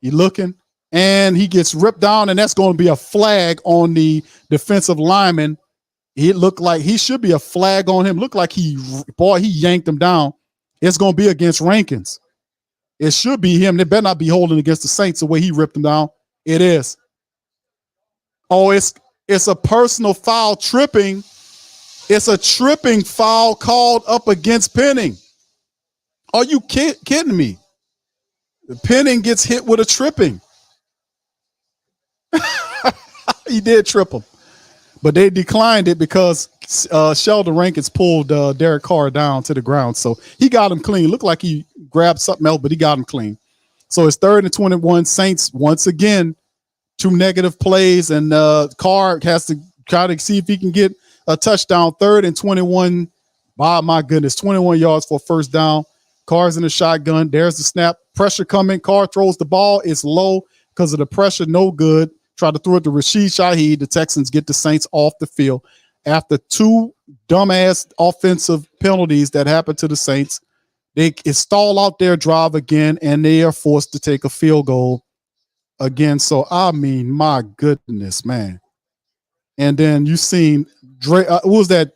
He looking, and he gets ripped down, and that's going to be a flag on the defensive lineman. It looked like he should be a flag on him. Looked like he yanked him down. It's going to be against Rankins. It should be him. They better not be holding against the Saints the way he ripped him down. It is. Oh, it's a personal foul, tripping. It's a tripping foul called up against Penning. Are you kidding me? Penning gets hit with a tripping. He did trip him. But they declined it because Sheldon Rankins pulled Derek Carr down to the ground. So he got him clean. Looked like he grabbed something else, but he got him clean. So it's 3rd and 21. Saints, once again, 2 negative plays, and Carr has to try to see if he can get a touchdown. 3rd and 21. Oh, my goodness, 21 yards for a first down. Carr's in the shotgun. There's the snap. Pressure coming. Carr throws the ball. It's low because of the pressure. No good. Try to throw it to Rashid Shaheed. The Texans get the Saints off the field after 2 dumbass offensive penalties that happened to the Saints. They stall out their drive again, and they are forced to take a field goal again. So, my goodness, man. And then you seen Dre. Who was that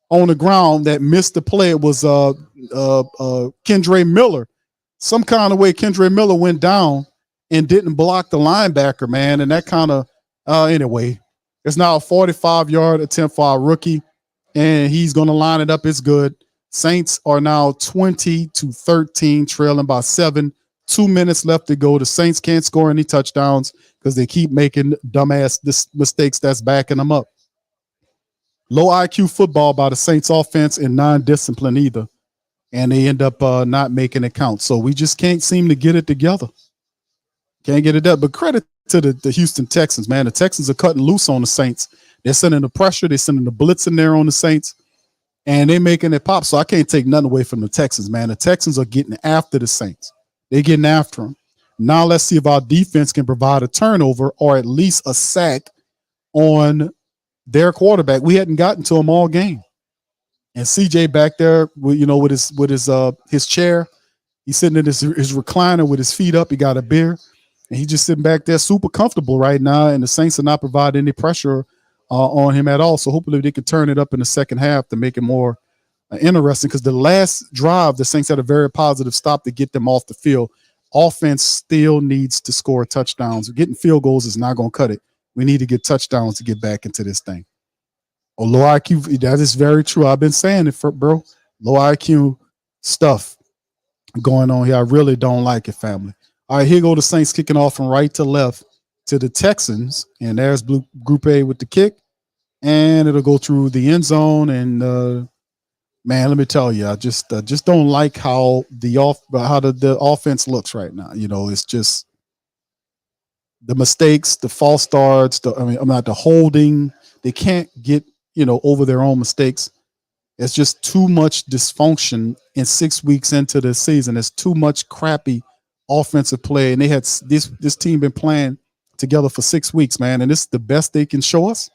on the ground that missed the play? It was Kendre Miller. Some kind of way Kendre Miller went down and didn't block the linebacker, man. And that kind of, anyway, it's now a 45-yard attempt for our rookie, and he's going to line it up. It's good. Saints are now 20-13, trailing by 7. 2 minutes left to go. The Saints can't score any touchdowns because they keep making dumbass mistakes that's backing them up. Low IQ football by the Saints offense and non-discipline either. And they end up not making it count. So we just can't seem to get it together. Can't get it done. But credit to the Houston Texans, man. The Texans are cutting loose on the Saints. They're sending the pressure. They're sending the blitz in there on the Saints. And they're making it pop. So I can't take nothing away from the Texans, man. The Texans are getting after the Saints. They're getting after them. Now let's see if our defense can provide a turnover or at least a sack on their quarterback. We hadn't gotten to him all game. And CJ back there, with his chair. He's sitting in his recliner with his feet up. He got a beer. And he's just sitting back there super comfortable right now. And the Saints are not providing any pressure on him at all. So hopefully they can turn it up in the second half to make it more interesting, because the last drive, the Saints had a very positive stop to get them off the field. Offense still needs to score touchdowns. Getting field goals is not going to cut it. We need to get touchdowns to get back into this thing. Oh, low IQ, that is very true. I've been saying it, bro. Low IQ stuff going on here. I really don't like it, family. All right, here go the Saints kicking off from right to left to the Texans. And there's Group A with the kick. And it'll go through the end zone, and Man, let me tell you, I just don't like how the offense looks right now. You know, it's just the mistakes, the false starts. I'm not the holding. They can't get over their own mistakes. It's just too much dysfunction in 6 weeks into the season. It's too much crappy offensive play, and they had this team been playing together for 6 weeks, man, and this is the best they can show us.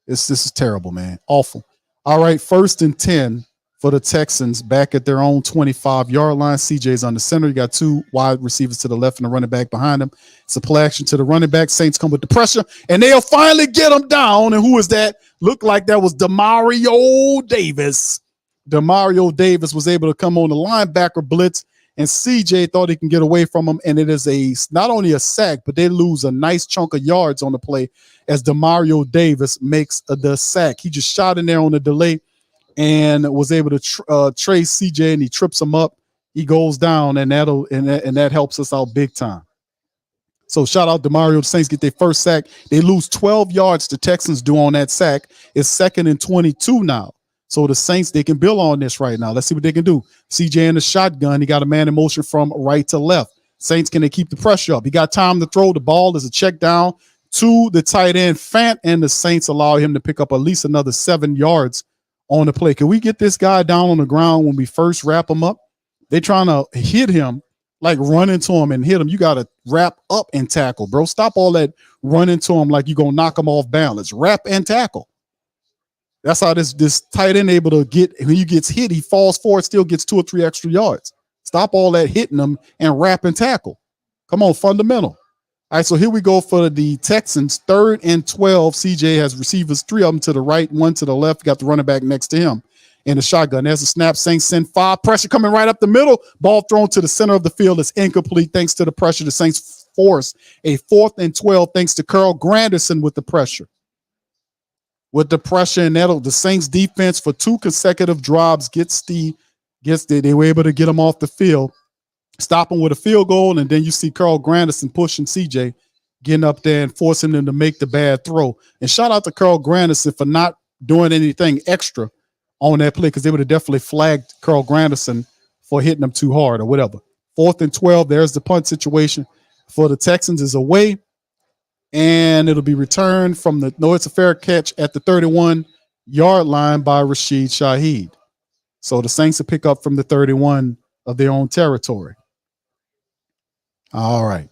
This is terrible, man. Awful. All right, 1st and 10 for the Texans back at their own 25-yard line. CJ's on the center. You got 2 wide receivers to the left and a running back behind him. It's a play action to the running back. Saints come with the pressure, and they'll finally get him down. And who is that? Looked like that was Demario Davis. Demario Davis was able to come on the linebacker blitz, and CJ thought he can get away from him. And it is not only a sack, but they lose a nice chunk of yards on the play as Demario Davis makes the sack. He just shot in there on the delay and was able to trace CJ, and he trips him up. He goes down, and that helps us out big time. So shout out to Mario. The Saints get their first sack. They lose 12 yards. The Texans do on that sack. It's 2nd and 22 now. So the Saints, they can build on this right now. Let's see what they can do. CJ in the shotgun. He got a man in motion from right to left. Saints, can they keep the pressure up? He got time to throw the ball. There's a check down to the tight end, Fant, and the Saints allow him to pick up at least another 7 yards on the play. Can we get this guy down on the ground when we first wrap him up? They're trying to hit him, like run into him and hit him. You got to wrap up and tackle, bro. Stop all that run into him like you're going to knock him off balance. Wrap and tackle. That's how this tight end able to get, when he gets hit, he falls forward, still gets 2 or 3 extra yards. Stop all that hitting him and wrap and tackle. Come on, fundamental. All right, so here we go for the Texans. 3rd and 12. CJ has receivers, 3 of them to the right, 1 to the left. Got the running back next to him in the shotgun. There's a snap. Saints send 5. Pressure coming right up the middle. Ball thrown to the center of the field. It's incomplete thanks to the pressure. The Saints force a 4th and 12 thanks to Carl Granderson with the pressure. With the pressure, and the Saints defense for 2 consecutive drives they were able to get him off the field. Stop him with a field goal, and then you see Carl Granderson pushing CJ, getting up there and forcing him to make the bad throw. And shout out to Carl Granderson for not doing anything extra on that play, because they would have definitely flagged Carl Granderson for hitting him too hard or whatever. 4th and 12, there's the punt situation for the Texans is away, and it'll be returned from it's a fair catch at the 31-yard line by Rashid Shaheed. So the Saints will pick up from the 31 of their own territory. All right.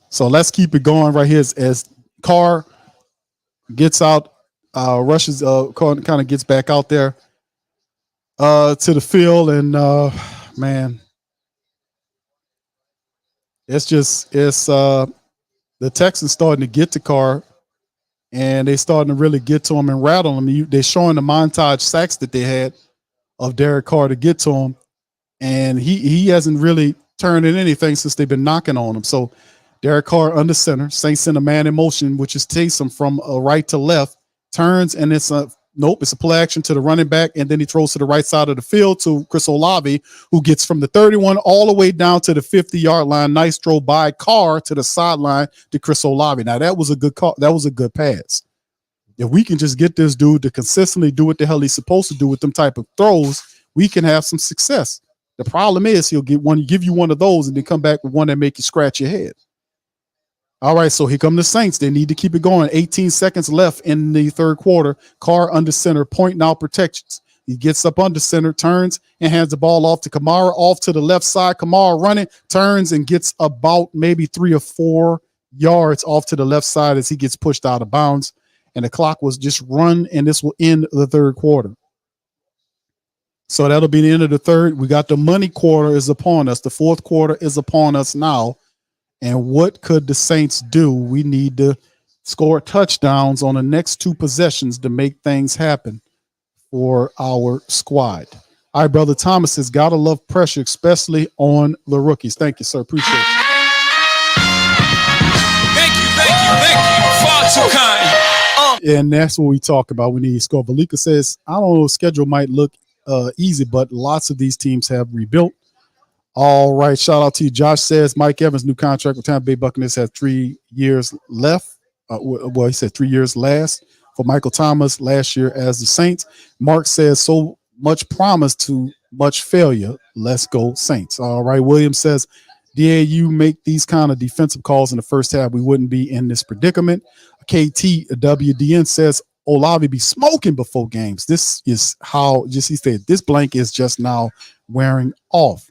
So let's keep it going right here as Carr gets out, rushes, kind of gets back out there to the field. And, man, it's the Texans starting to get to Carr, and they starting to really get to him and rattle him. They're showing the montage sacks that they had of Derek Carr to get to him, and he hasn't really turned in anything since they've been knocking on him. So Derek Carr under center, Saints send a man in motion, which is Taysom from right to left, turns, and it's a play action to the running back, and then he throws to the right side of the field to Chris Olave, who gets from the 31 all the way down to the 50-yard line. Nice throw by Carr to the sideline to Chris Olave. Now that was a good call. That was a good pass. If we can just get this dude to consistently do what the hell he's supposed to do with them type of throws, we can have some success. The problem is he'll give you one of those and then come back with one that make you scratch your head. All right, so here come the Saints. They need to keep it going. 18 seconds left in the 3rd quarter. Carr under center, pointing out protections. He gets up under center, turns, and hands the ball off to Kamara, off to the left side. Kamara running, turns, and gets about maybe 3 or 4 yards off to the left side as he gets pushed out of bounds. And the clock was just run, and this will end the 3rd quarter. So that'll be the end of the 3rd. We got the money quarter is upon us. The 4th quarter is upon us now. And what could the Saints do? We need to score touchdowns on the next 2 possessions to make things happen for our squad. All right, Brother Thomas says, gotta love pressure, especially on the rookies. Thank you, sir. Appreciate it. Thank you. Far too kind. And that's what we talk about. We need to score. Valika says, I don't know, schedule might look easy, but lots of these teams have rebuilt. All right, shout out to you. Josh says Mike Evans' new contract with Tampa Bay Buccaneers has 3 years left. He said 3 years last for Michael Thomas last year as the Saints. Mark says, so Much promise to much failure. Let's go Saints. All right. Williams says, DAU make these kind of defensive calls in the first half, we wouldn't be in this predicament. KTWDN says, Olavi be smoking before games. This is how, just he said, this blank is just now wearing off.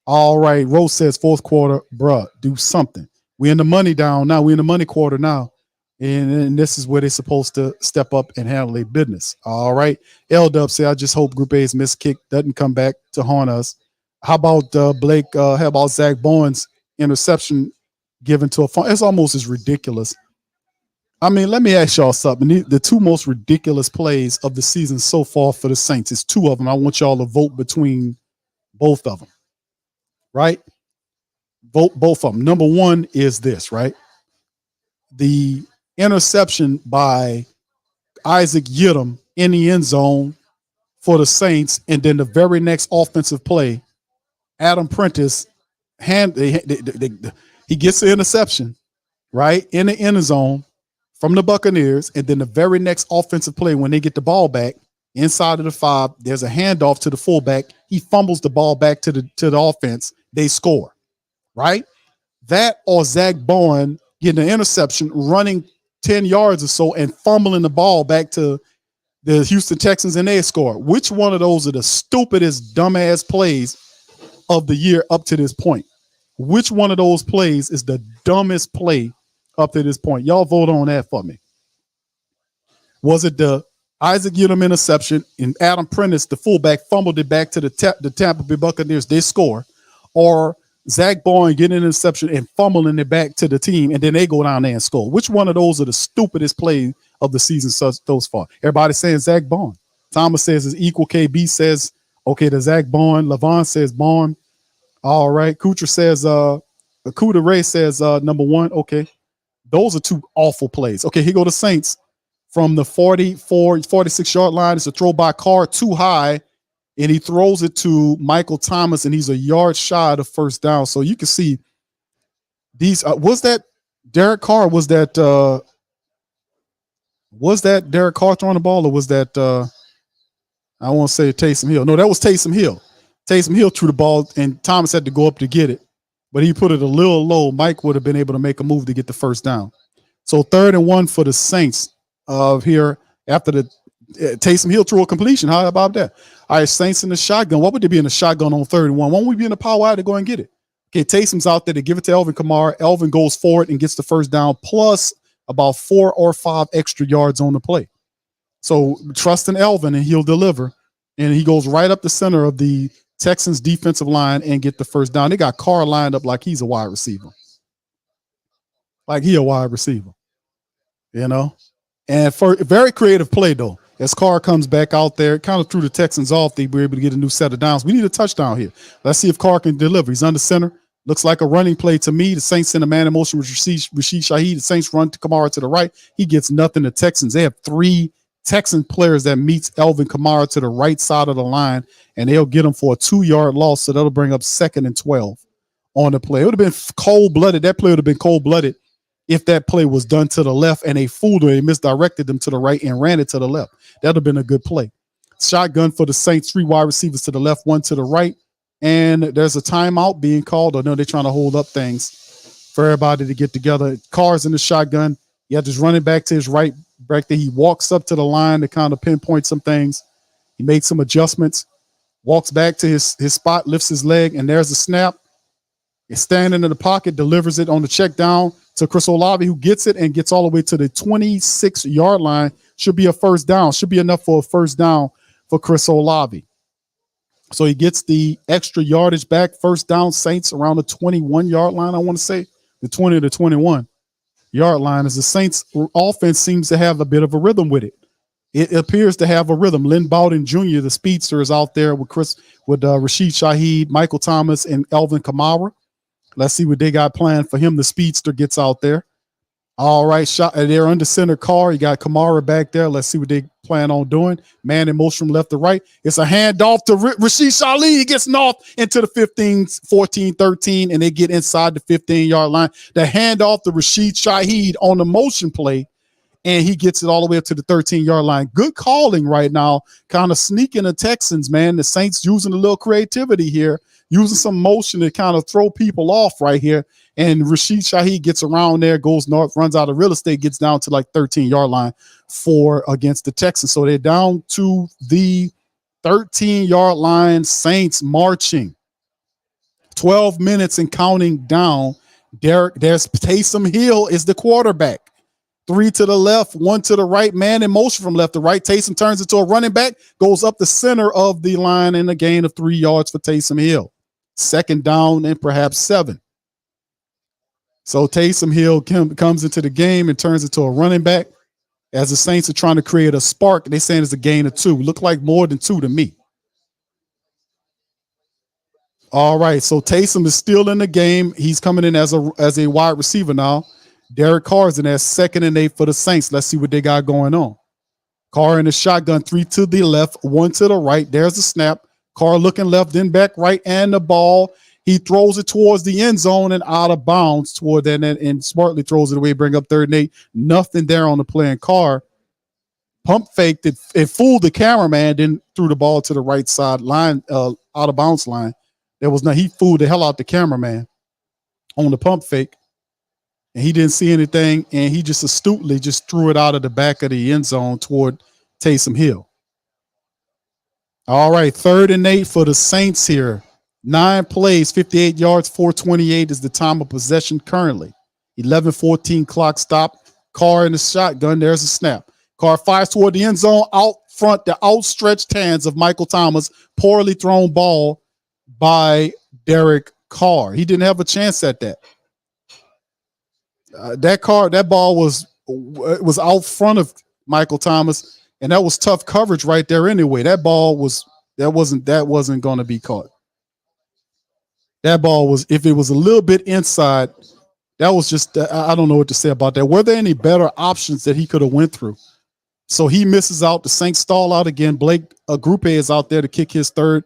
All right. Rose says, fourth quarter, bruh, do something. We're in the money down now. We're in the money quarter now. And this is where they're supposed to step up and handle their business. All right. L-Dub say, I just hope Group A's missed kick doesn't come back to haunt us. How about Blake? How about Zach Bowen's interception given to a phone? It's almost as ridiculous. I mean, let me ask y'all something. The two most ridiculous plays of the season so far for the Saints is two of them. I want y'all to vote between both of them. Right? Vote both of them. Number one is this, right? The interception by Isaac Yiadom in the end zone for the Saints, and then the very next offensive play, Adam Prentice he gets the interception right in the end zone from the Buccaneers, and then the very next offensive play when they get the ball back inside of the 5, there's a handoff to the fullback. He fumbles the ball back to the offense. They score, right? That or Zach Bowen getting an interception, running 10 yards or so and fumbling the ball back to the Houston Texans and they score. Which one of those are the stupidest, dumbass plays of the year up to this point? Which one of those plays is the dumbest play up to this point? Y'all vote on that for me. Was it the Isaac Yiadom interception and Adam Prentice, the fullback, fumbled it back to the Tampa Bay Buccaneers, they score, or Zach Bowen getting an interception and fumbling it back to the team, and then they go down there and score? Which one of those are the stupidest plays of the season thus far? Everybody saying Zach Bowen. Thomas says it's equal. KB says, okay, the Zach Bowen. Levon says Bowen. All right. Kutra says, Kuda Ray says number one. Okay. Those are two awful plays. Okay, here go the Saints from the 46-yard line. It's a throw by Carr too high, and he throws it to Michael Thomas, and he's a yard shy of first down. So you can see these. Was that Derek Carr? Was that Derek Carr throwing the ball, or was that I want to say Taysom Hill? No, that was Taysom Hill. Taysom Hill threw the ball, and Thomas had to go up to get it, but he put it a little low. Mike would have been able to make a move to get the first down. So 3rd and 1 for the Saints here after the Taysom Hill threw a completion. How about that? All right, Saints in the shotgun. What would they be in the shotgun on 3rd and 1? Won't we be in the power out to go and get it? Okay, Taysom's out there to give it to Elvin Kamara. Elvin goes forward and gets the first down, plus about 4 or 5 extra yards on the play. So trust in Elvin, and he'll deliver. And he goes right up the center of the Texans defensive line and get the first down. They got Carr lined up like he's a wide receiver. Like he a wide receiver, you know? And for a very creative play, though, as Carr comes back out there, kind of threw the Texans off. They were able to get a new set of downs. We need a touchdown here. Let's see if Carr can deliver. He's under center. Looks like a running play to me. The Saints send a man in motion with Rashid Shaheed. The Saints run to Kamara to the right. He gets nothing. The Texans, they have 3 Texan players that meets Elvin Kamara to the right side of the line, and they'll get him for a 2-yard loss. So that'll bring up 2nd and 12 on the play. It would have been cold-blooded. That play would have been cold-blooded if that play was done to the left and they fooled her and misdirected them to the right and ran it to the left. That would have been a good play. Shotgun for the Saints, 3 wide receivers to the left, 1 to the right. And there's a timeout being called. I know they're trying to hold up things for everybody to get together. Carr's in the shotgun. You have this running back to his right, back there. He walks up to the line to kind of pinpoint some things. He made some adjustments, walks back to his spot, lifts his leg, and there's a snap. He's standing in the pocket, delivers it on the check down to Chris Olave, who gets it and gets all the way to the 26-yard line. Should be a first down. Should be enough for a first down for Chris Olave. So he gets the extra yardage back. First down, Saints around the 21-yard line, I want to say. The 20 to 21-yard line, as the Saints offense seems to have a bit of a rhythm with it. It appears to have a rhythm. Lynn Bowden Jr., the speedster, is out there with Rashid Shaheed, Michael Thomas, and Elvin Kamara. Let's see what they got planned for him. The speedster gets out there. All right, they're under center Carr. You got Kamara back there. Let's see what they plan on doing. Man in motion from left to right. It's a handoff to Rashid Shaheed. He gets north into the 15, 14, 13, and they get inside the 15-yard line. The handoff to Rashid Shaheed on the motion play and he gets it all the way up to the 13-yard line. Good calling right now, kind of sneaking the Texans, man. The Saints using a little creativity here, using some motion to kind of throw people off right here. And Rashid Shaheed gets around there, goes north, runs out of real estate, gets down to like 13-yard line for against the Texans. So they're down to the 13-yard line, Saints marching. 12 minutes and counting down. There's Taysom Hill is the quarterback. 3 to the left, 1 to the right, man in motion from left to right. Taysom turns into a running back, goes up the center of the line, and a gain of 3 yards for Taysom Hill. Second down and perhaps 7. So Taysom Hill comes into the game and turns into a running back. As the Saints are trying to create a spark, they're saying it's a gain of 2. Look like more than 2 to me. All right, so Taysom is still in the game. He's coming in as a wide receiver now. Derek Carr's in there, 2nd and 8 for the Saints. Let's see what they got going on. Carr in the shotgun, 3 to the left, 1 to the right. There's the snap. Carr looking left, then back right, and the ball. He throws it towards the end zone and out of bounds toward that, and smartly throws it away, bring up 3rd and 8. Nothing there on the play, and Carr pump faked it. It fooled the cameraman, then threw the ball to the right side line, out of bounds line. There was no, he fooled the hell out the cameraman on the pump fake. And he didn't see anything, and he just astutely just threw it out of the back of the end zone toward Taysom Hill. All right, 3rd and 8 for the Saints here. 9 plays, 58 yards, 4:28 is the time of possession currently. 11:14 clock stop. Carr in the shotgun. There's a snap. Carr fires toward the end zone. Out front, the outstretched hands of Michael Thomas. Poorly thrown ball by Derek Carr. He didn't have a chance at that. That ball was out front of Michael Thomas, and that was tough coverage right there anyway. That wasn't going to be caught. That ball was, if it was a little bit inside, that was just, I don't know what to say about that. Were there any better options that he could have went through? So he misses out. The Saints stall out again. Blake Grupe is out there to kick his third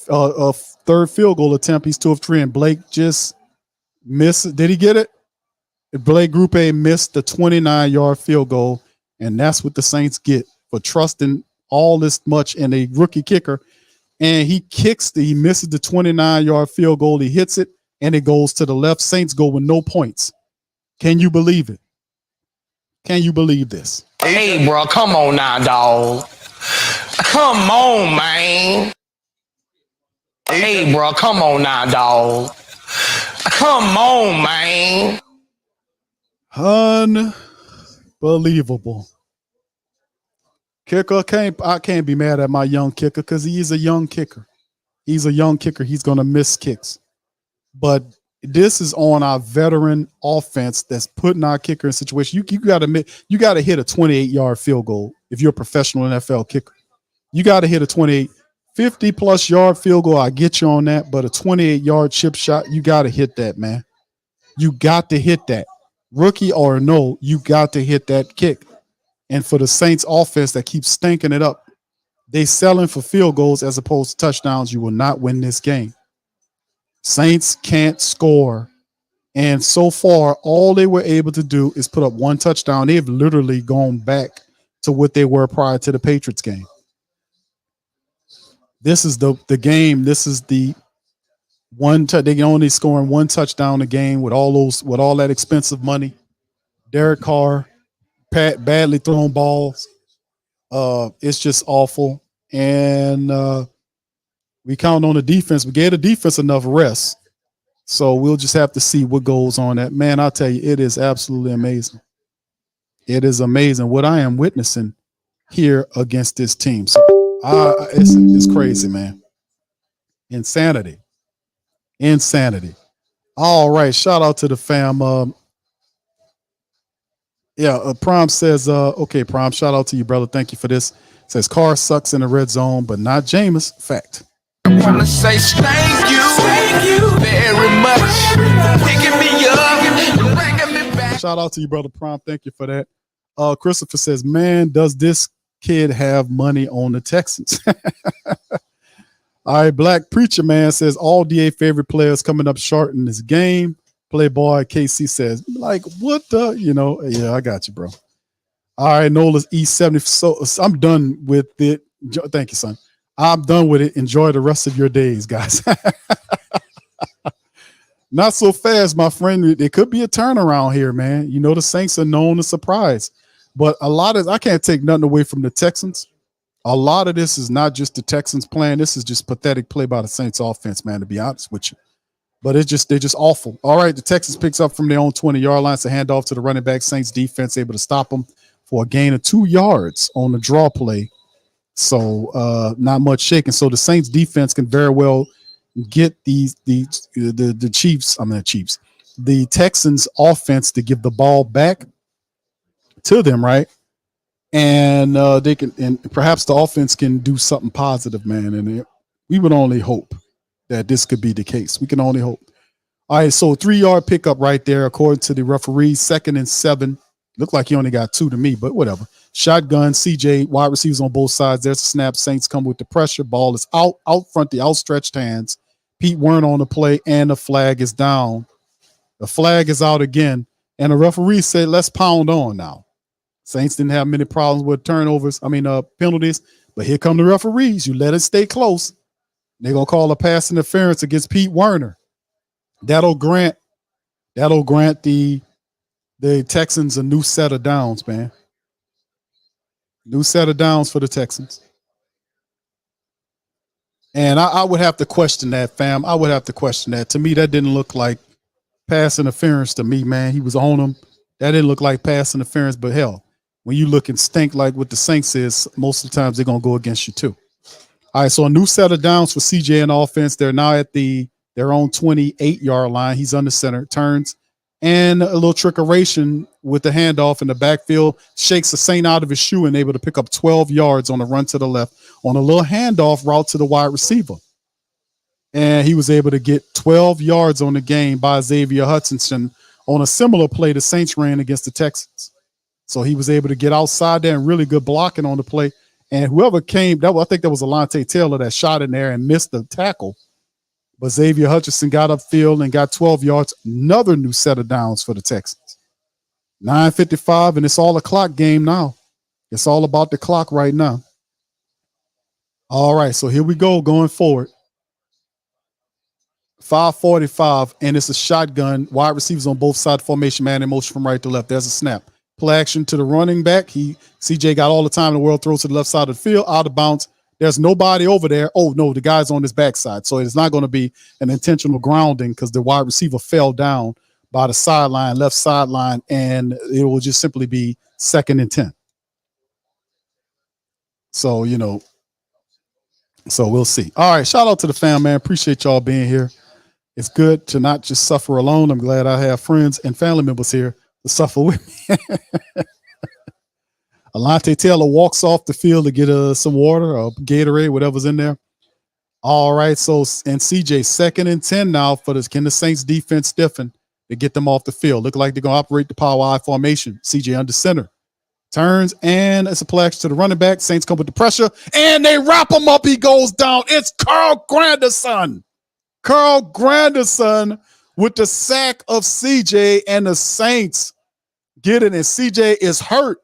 field goal attempt. He's 2 of 3, and Blake just missed. Did he get it? Blake Grupe missed the 29-yard field goal, and that's what the Saints get for trusting all this much in a rookie kicker. And he misses the 29-yard field goal. He hits it, and it goes to the left. Saints go with no points. Can you believe it? Can you believe this? Hey, bro, come on now, dog. Come on, man. Hey, bro, come on now, dog. Come on, man. Unbelievable. Kicker, I can't be mad at my young kicker because he is a young kicker. He's a young kicker. He's going to miss kicks. But this is on our veteran offense that's putting our kicker in a situation. You got to hit a 28-yard field goal if you're a professional NFL kicker. You got to hit a 28, 50-plus yard field goal. I get you on that, but a 28-yard chip shot, you got to hit that, man. You got to hit that. Rookie or no, you got to hit that kick. And for the Saints offense that keeps stinking it up, they selling for field goals as opposed to touchdowns. You will not win this game. Saints can't score. And so far, all they were able to do is put up 1 touchdown. They've literally gone back to what they were prior to the Patriots game. This is the game. This is the one. They can only scoring 1 touchdown a game with all that expensive money. Derek Carr, badly thrown balls. It's just awful. And we count on the defense. We gave the defense enough rest. So we'll just have to see what goes on. That, man, I'll tell you, it is absolutely amazing. It is amazing what I am witnessing here against this team. So it's crazy, man. Insanity. All right. Shout out to the fam. Prime says, okay, Prime, shout out to you, brother. Thank you for this. Says Carr sucks in the red zone, but not Jameis. Fact. I want to say thank you very much. Picking me up, bringing me back. Shout out to you, brother Prime. Thank you for that. Christopher says, man, does this kid have money on the Texans? All right, Black Preacher Man says, all DA favorite players coming up short in this game. Playboy KC says, like, what the, yeah, I got you, bro. All right, Nola's E70. So I'm done with it. Thank you, son. I'm done with it. Enjoy the rest of your days, guys. Not so fast, my friend. It could be a turnaround here, man. You know, the Saints are known to surprise, but I can't take nothing away from the Texans. A lot of this is not just the Texans playing. This is just pathetic play by the Saints offense, man, to be honest with you. But they're just awful. All right, the Texans picks up from their own 20-yard line to hand off to the running back. Saints defense able to stop them for a gain of 2 yards on the draw play. So not much shaking. So the Saints defense can very well get the Texans offense to give the ball back to them, right? And they can, and perhaps the offense can do something positive, man. And we would only hope that this could be the case. We can only hope. All right, so 3-yard pickup right there, according to the referee. 2nd and 7. Looked like he only got 2 to me, but whatever. Shotgun, CJ, wide receivers on both sides. There's a snap. Saints come with the pressure. Ball is out front, the outstretched hands. Pete Werner on the play, and the flag is down. The flag is out again, and the referee said, let's pound on now. Saints didn't have many problems with penalties, but here come the referees. You let it stay close. They're going to call a pass interference against Pete Werner. That'll grant the Texans a new set of downs, man. New set of downs for the Texans. And I would have to question that, fam. I would have to question that. To me, that didn't look like pass interference to me, man. He was on him. That didn't look like pass interference, but hell, when you look and stink like what the Saints is, most of the times they're going to go against you too. All right, so a new set of downs for CJ and offense. They're now at their own 28-yard line. He's under center, turns, and a little trickeration with the handoff in the backfield, shakes the Saint out of his shoe and able to pick up 12 yards on a run to the left on a little handoff route to the wide receiver. And he was able to get 12 yards on the game by Xavier Hutchinson on a similar play the Saints ran against the Texans. So he was able to get outside there and really good blocking on the play. And whoever came, I think that was Alontae Taylor that shot in there and missed the tackle. But Xavier Hutchinson got upfield and got 12 yards. Another new set of downs for the Texans. 9:55, and it's all a clock game now. It's all about the clock right now. All right, so here we go going forward. 5:45, and it's a shotgun. Wide receivers on both sides formation, man in motion from right to left. There's a snap. Play action to the running back. CJ got all the time in the world, throws to the left side of the field, out of bounds. There's nobody over there. Oh, no, the guy's on his backside. So it's not going to be an intentional grounding because the wide receiver fell down by the sideline, left sideline, and it will just simply be 2nd and 10. So, so we'll see. All right, shout out to the fam, man. Appreciate y'all being here. It's good to not just suffer alone. I'm glad I have friends and family members here to suffer with me. Alontae Taylor walks off the field to get some water or Gatorade, whatever's in there. All right, so and CJ 2nd and 10 now for this. Can the Saints defense stiffen to get them off the field? Look like they're going to operate the power I formation. CJ under center. Turns, and it's a play action to the running back. Saints come with the pressure, and they wrap him up. He goes down. It's Carl Granderson. Carl Granderson with the sack of CJ, and the Saints get it, and CJ is hurt.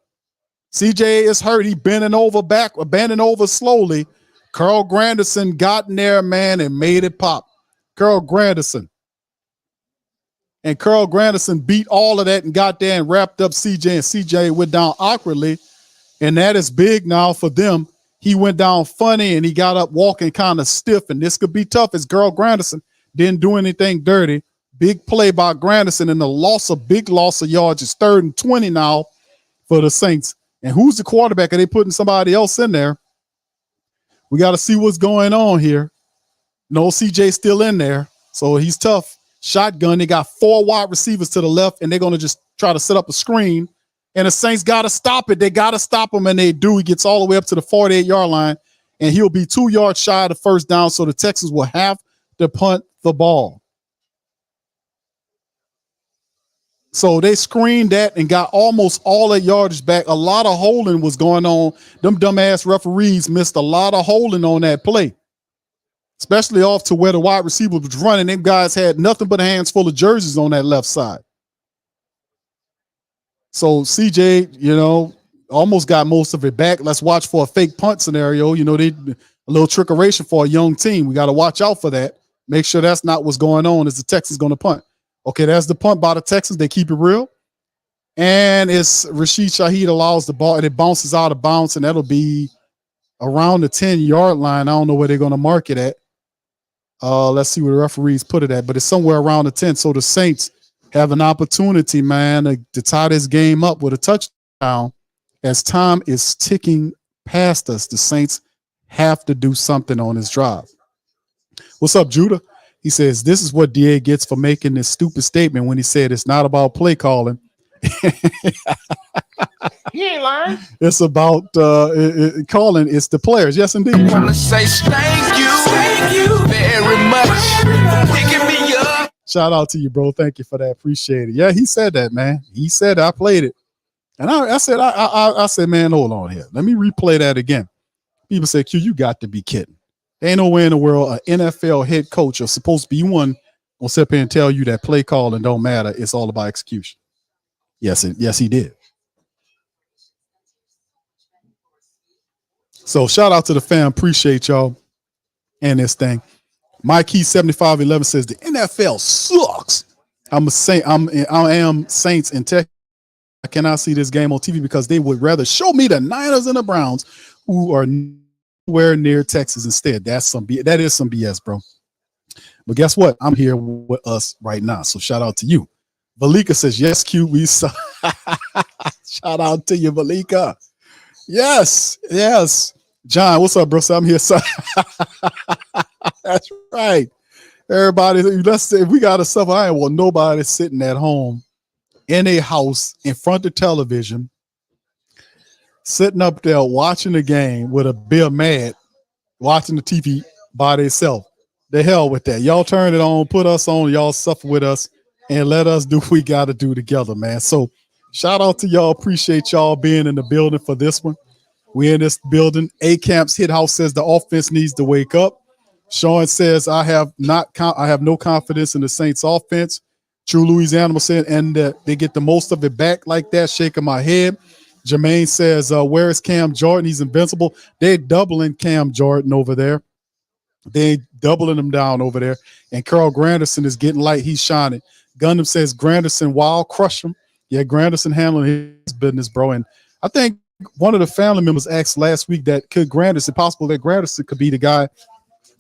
CJ is hurt. He bending over slowly. Carl Granderson got in there, man, and made it pop. Carl Granderson. And Carl Granderson beat all of that and got there and wrapped up CJ, and CJ went down awkwardly, and that is big now for them. He went down funny, and he got up walking kind of stiff, and this could be tough as Carl Granderson didn't do anything dirty. Big play by Granderson, and the big loss of yards. It's 3rd and 20 now for the Saints. And who's the quarterback? Are they putting somebody else in there? We got to see what's going on here. No, CJ's still in there, so he's tough. Shotgun. They got 4 wide receivers to the left, and they're going to just try to set up a screen. And the Saints got to stop it. They got to stop him, and they do. He gets all the way up to the 48-yard line, and he'll be 2 yards shy of the first down, so the Texans will have to punt the ball. So they screened that and got almost all that yardage back. A lot of holding was going on. Them dumbass referees missed a lot of holding on that play, especially off to where the wide receiver was running. Them guys had nothing but hands full of jerseys on that left side. So CJ, almost got most of it back. Let's watch for a fake punt scenario. You know, they a little trickeration for a young team. We got to watch out for that. Make sure that's not what's going on. Is the Texans going to punt? Okay, that's the punt by the Texans. They keep it real. And it's Rashid Shaheed allows the ball, and it bounces out of bounds, and that'll be around the 10-yard line. I don't know where they're going to mark it at. Let's see where the referees put it at, but it's somewhere around the 10. So the Saints have an opportunity, man, to tie this game up with a touchdown. As time is ticking past us, the Saints have to do something on this drive. What's up, Judah? He says, this is what DA gets for making this stupid statement when he said it's not about play calling. He ain't lying. It's about calling. It's the players. Yes, indeed. I want to say thank you very much. Picking me up. Shout out to you, bro. Thank you for that. Appreciate it. Yeah, he said that, man. He said I played it. And I said, man, hold on here. Let me replay that again. People say, Q, you got to be kidding. There ain't no way in the world an NFL head coach or supposed to be one will sit up here and tell you that play calling don't matter. It's all about execution. Yes, he did. So shout out to the fam. Appreciate y'all and this thing. Mike Key 7511 says the NFL sucks. I am Saints in Texas. I cannot see this game on TV because they would rather show me the Niners and the Browns, who are nowhere near Texas instead. That is some BS, bro. But guess what? I'm here with us right now. So shout out to you. Valika says, yes, Q, we saw. Shout out to you, Valika. Yes. John, what's up, bro? So I'm here. So that's right. Everybody, let's say if we got to suffer, I ain't want nobody sitting at home in a house in front of television, sitting up there watching the game with a beer mad, watching the TV by themselves. The hell with that. Y'all turn it on, put us on, y'all suffer with us, and let us do what we got to do together, man. So shout out to y'all. Appreciate y'all being in the building for this one. We in this building. A-Camp's Hit House says the offense needs to wake up. Sean says, I have no confidence in the Saints offense. True Louisiana said, and they get the most of it back like that, shaking my head. Jermaine says, where is Cam Jordan? He's invincible. They're doubling Cam Jordan over there. They doubling him down over there. And Carl Granderson is getting light. He's shining. Gundam says, Granderson, wow, crush him. Yeah, Granderson handling his business, bro. And I think one of the family members asked last week that could Granderson, possible that Granderson could be the guy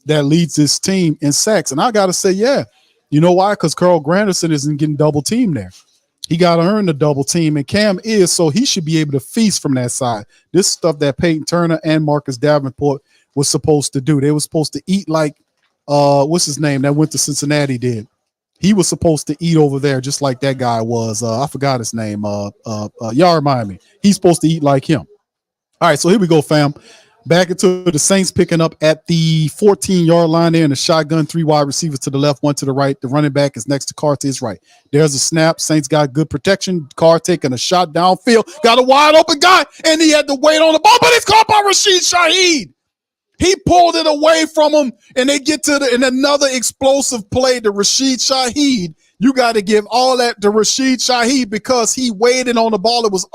that leads this team in sacks. And I got to say, yeah. You know why? Because Carl Granderson isn't getting double teamed there. He got to earn the double team, and Cam is, so he should be able to feast from that side. This stuff that Peyton Turner and Marcus Davenport was supposed to do. They were supposed to eat like, what's his name, that went to Cincinnati did. He was supposed to eat over there just like that guy was. I forgot his name. Y'all remind me. He's supposed to eat like him. All right, so here we go, fam. Back into the Saints picking up at the 14-yard line there in the shotgun, 3 wide receivers to the left, 1 to the right. The running back is next to Carr to his right. There's a snap. Saints got good protection. Carr taking a shot downfield. Got a wide open guy, and he had to wait on the ball, but it's caught by Rashid Shaheed. He pulled it away from him, and they get to another explosive play to Rashid Shaheed. You got to give all that to Rashid Shaheed because he waited on the ball. It was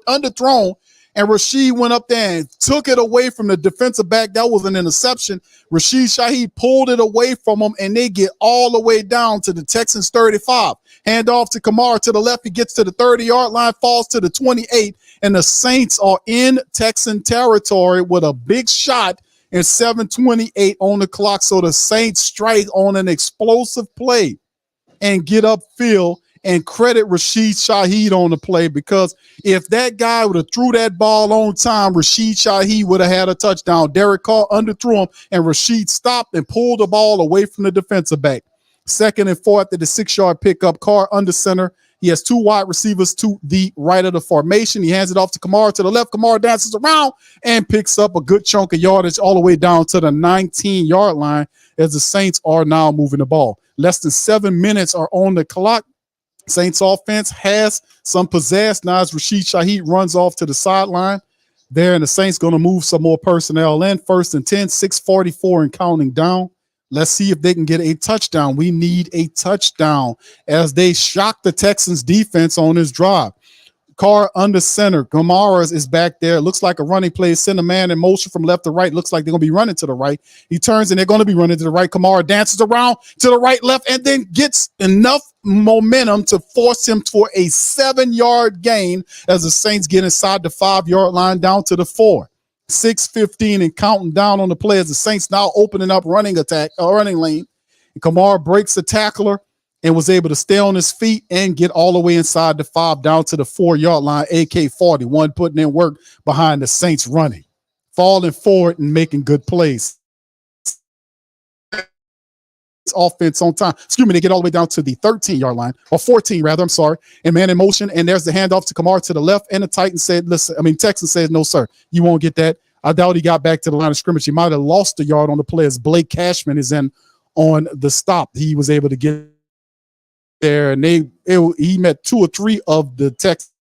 underthrown. And Rashid went up there and took it away from the defensive back. That was an interception. Rashid Shaheed pulled it away from him, and they get all the way down to the Texans 35. Hand off to Kamara to the left. He gets to the 30-yard line, falls to the 28, and the Saints are in Texan territory with a big shot and 7:28 on the clock. So the Saints strike on an explosive play and get upfield. And credit Rashid Shaheed on the play, because if that guy would have threw that ball on time, Rashid Shaheed would have had a touchdown. Derek Carr underthrew him, and Rashid stopped and pulled the ball away from the defensive back. 2nd and 4 after the 6-yard pickup. Carr under center. He has 2 wide receivers to the right of the formation. He hands it off to Kamara to the left. Kamara dances around and picks up a good chunk of yardage all the way down to the 19-yard line as the Saints are now moving the ball. Less than 7 minutes are on the clock. Saints offense has some possess. Now as Rashid Shaheed runs off to the sideline there, and the Saints going to move some more personnel in. 1st and 10, 6:44 and counting down. Let's see if they can get a touchdown. We need a touchdown as they shock the Texans defense on this drive. Carr under center. Kamara is back there. It looks like a running play. Send a man in motion from left to right. Looks like they're going to be running to the right. He turns and they're going to be running to the right. Kamara dances around to the right, left, and then gets enough momentum to force him for a 7-yard gain as the Saints get inside the 5-yard line down to the 4. 6:15 and counting down on the play as the Saints now opening up running lane. And Kamara breaks the tackler and was able to stay on his feet and get all the way inside the 5 down to the 4-yard line. AK-41 putting in work behind the Saints running, falling forward and making good plays. Offense on time. Excuse me, they get all the way down to the 13-yard line, or 14 rather, I'm sorry, and man in motion, and there's the handoff to Kamara to the left, and the Texans said, no, sir, you won't get that. I doubt he got back to the line of scrimmage. He might have lost the yard on the play as Blake Cashman is in on the stop. He was able to get there, and he met 2 or 3 of the Texans.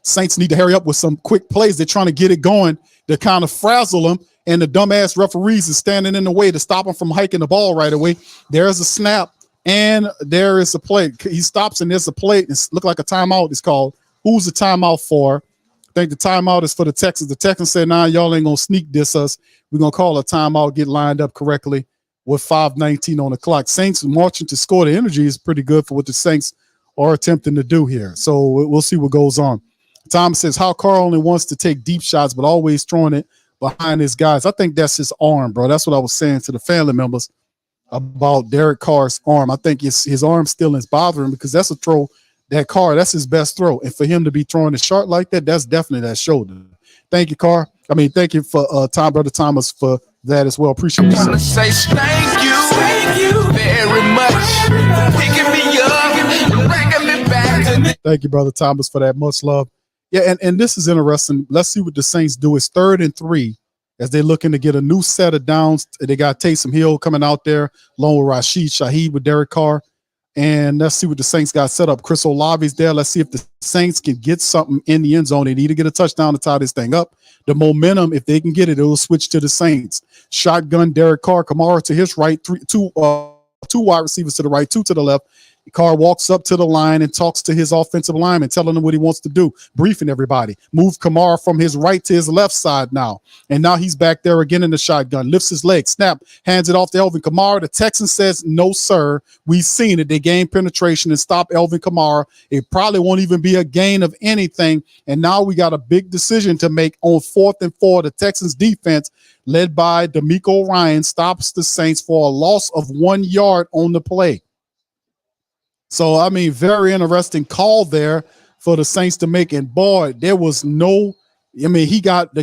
Saints need to hurry up with some quick plays. They're trying to get it going to kind of frazzle them, and the dumbass referees is standing in the way to stop him from hiking the ball right away. There's a snap, and there is a play. He stops, and there's a play. It looks like a timeout is called. Who's the timeout for? I think the timeout is for the Texans. The Texans said, nah, y'all ain't going to sneak diss us. We're going to call a timeout, get lined up correctly with 5:19 on the clock. Saints marching to score. The energy is pretty good for what the Saints are attempting to do here. So we'll see what goes on. Thomas says, how Carr only wants to take deep shots, but always throwing it behind his guys. I think that's his arm, bro. That's what I was saying to the family members about Derek Carr's arm. I think his arm still is bothering because that's a throw that Carr, that's his best throw. And for him to be throwing it short like that, that's definitely that shoulder. Thank you, Carr. Thank you for Brother Thomas, for that as well. Appreciate you. I wanna say thank you very much. Picking me up, bringing me back. Thank you, Brother Thomas, for that. Much love. Yeah, and this is interesting. Let's see what the Saints do. It's 3rd and 3 as they're looking to get a new set of downs. They got Taysom Hill coming out there along with Rashid Shaheed with Derek Carr. And let's see what the Saints got set up. Chris Olave's there. Let's see if the Saints can get something in the end zone. They need to get a touchdown to tie this thing up. The momentum, if they can get it, it will switch to the Saints. Shotgun, Derek Carr, Kamara to his right, two wide receivers to the right, 2 to the left. Carr walks up to the line and talks to his offensive lineman, telling him what he wants to do, briefing everybody. Move Kamara from his right to his left side now. And now he's back there again in the shotgun, lifts his leg, snap, hands it off to Elvin Kamara. The Texan says, no, sir. We've seen it. They gain penetration and stop Elvin Kamara. It probably won't even be a gain of anything. And now we got a big decision to make on 4th and 4. The Texans defense, led by D'Amico Ryan, stops the Saints for a loss of 1 yard on the play. So, very interesting call there for the Saints to make. And boy, there was the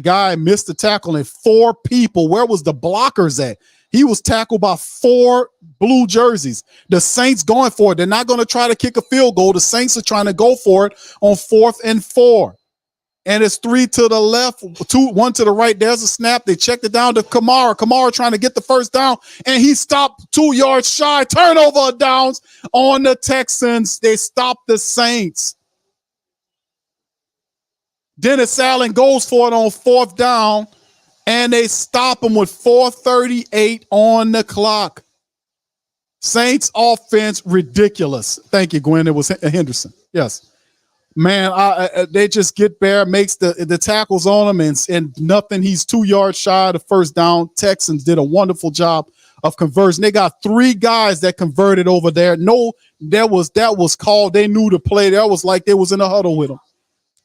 guy missed the tackle and 4 people. Where was the blockers at? He was tackled by 4 blue jerseys. The Saints going for it. They're not going to try to kick a field goal. The Saints are trying to go for it on 4th and 4. And it's 3 to the left, 1 to the right. There's a snap. They checked it down to Kamara. Kamara trying to get the first down, and he stopped 2 yards shy. Turnover of downs on the Texans. They stopped the Saints. Dennis Allen goes for it on 4th down, and they stop him with 4:38 on the clock. Saints offense, ridiculous. Thank you, Gwen. It was Henderson. Yes. Man, they just get there, makes the tackles on him, and nothing. He's 2 yards shy of the first down. Texans did a wonderful job of conversion. They got 3 guys that converted over there. No, that was called. They knew the play. That was like they was in a huddle with him.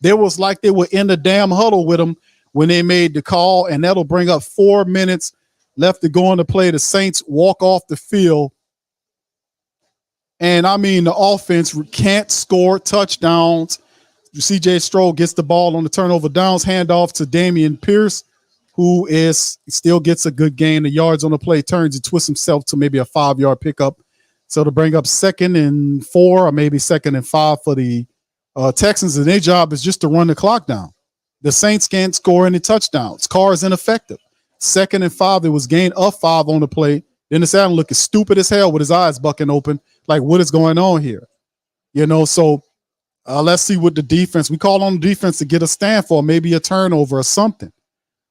They was like they were in the damn huddle with him when they made the call, and that'll bring up 4 minutes left to go on the play. The Saints walk off the field. And the offense can't score touchdowns. CJ Stroll gets the ball on the turnover downs, handoff to Damian Pierce, who still gets a good gain of yards on the play, turns and twists himself to maybe a 5-yard pickup. So to bring up 2nd and 4 or maybe 2nd and 5 for the Texans, and their job is just to run the clock down. The Saints can't score any touchdowns. Carr is ineffective. 2nd and 5, there was gain of 5 on the play. Dennis Allen looking stupid as hell with his eyes bucking open. Like, what is going on here? So let's see what the defense, we call on the defense to get a stand for, maybe a turnover or something.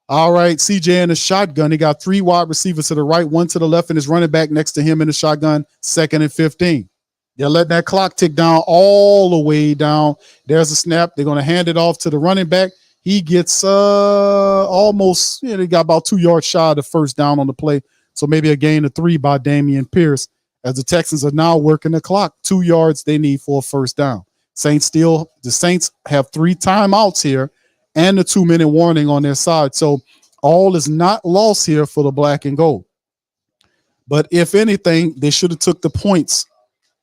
All right, CJ in the shotgun. He got 3 wide receivers to the right, 1 to the left, and his running back next to him in the shotgun, 2nd and 15. They're letting that clock tick down all the way down. There's a snap. They're going to hand it off to the running back. He gets almost, they got about 2 yards shy of the first down on the play. So maybe a gain of 3 by Dameon Pierce as the Texans are now working the clock. 2 yards they need for a first down. The Saints have 3 timeouts here and the 2-minute warning on their side. So all is not lost here for the black and gold. But if anything, they should have took the points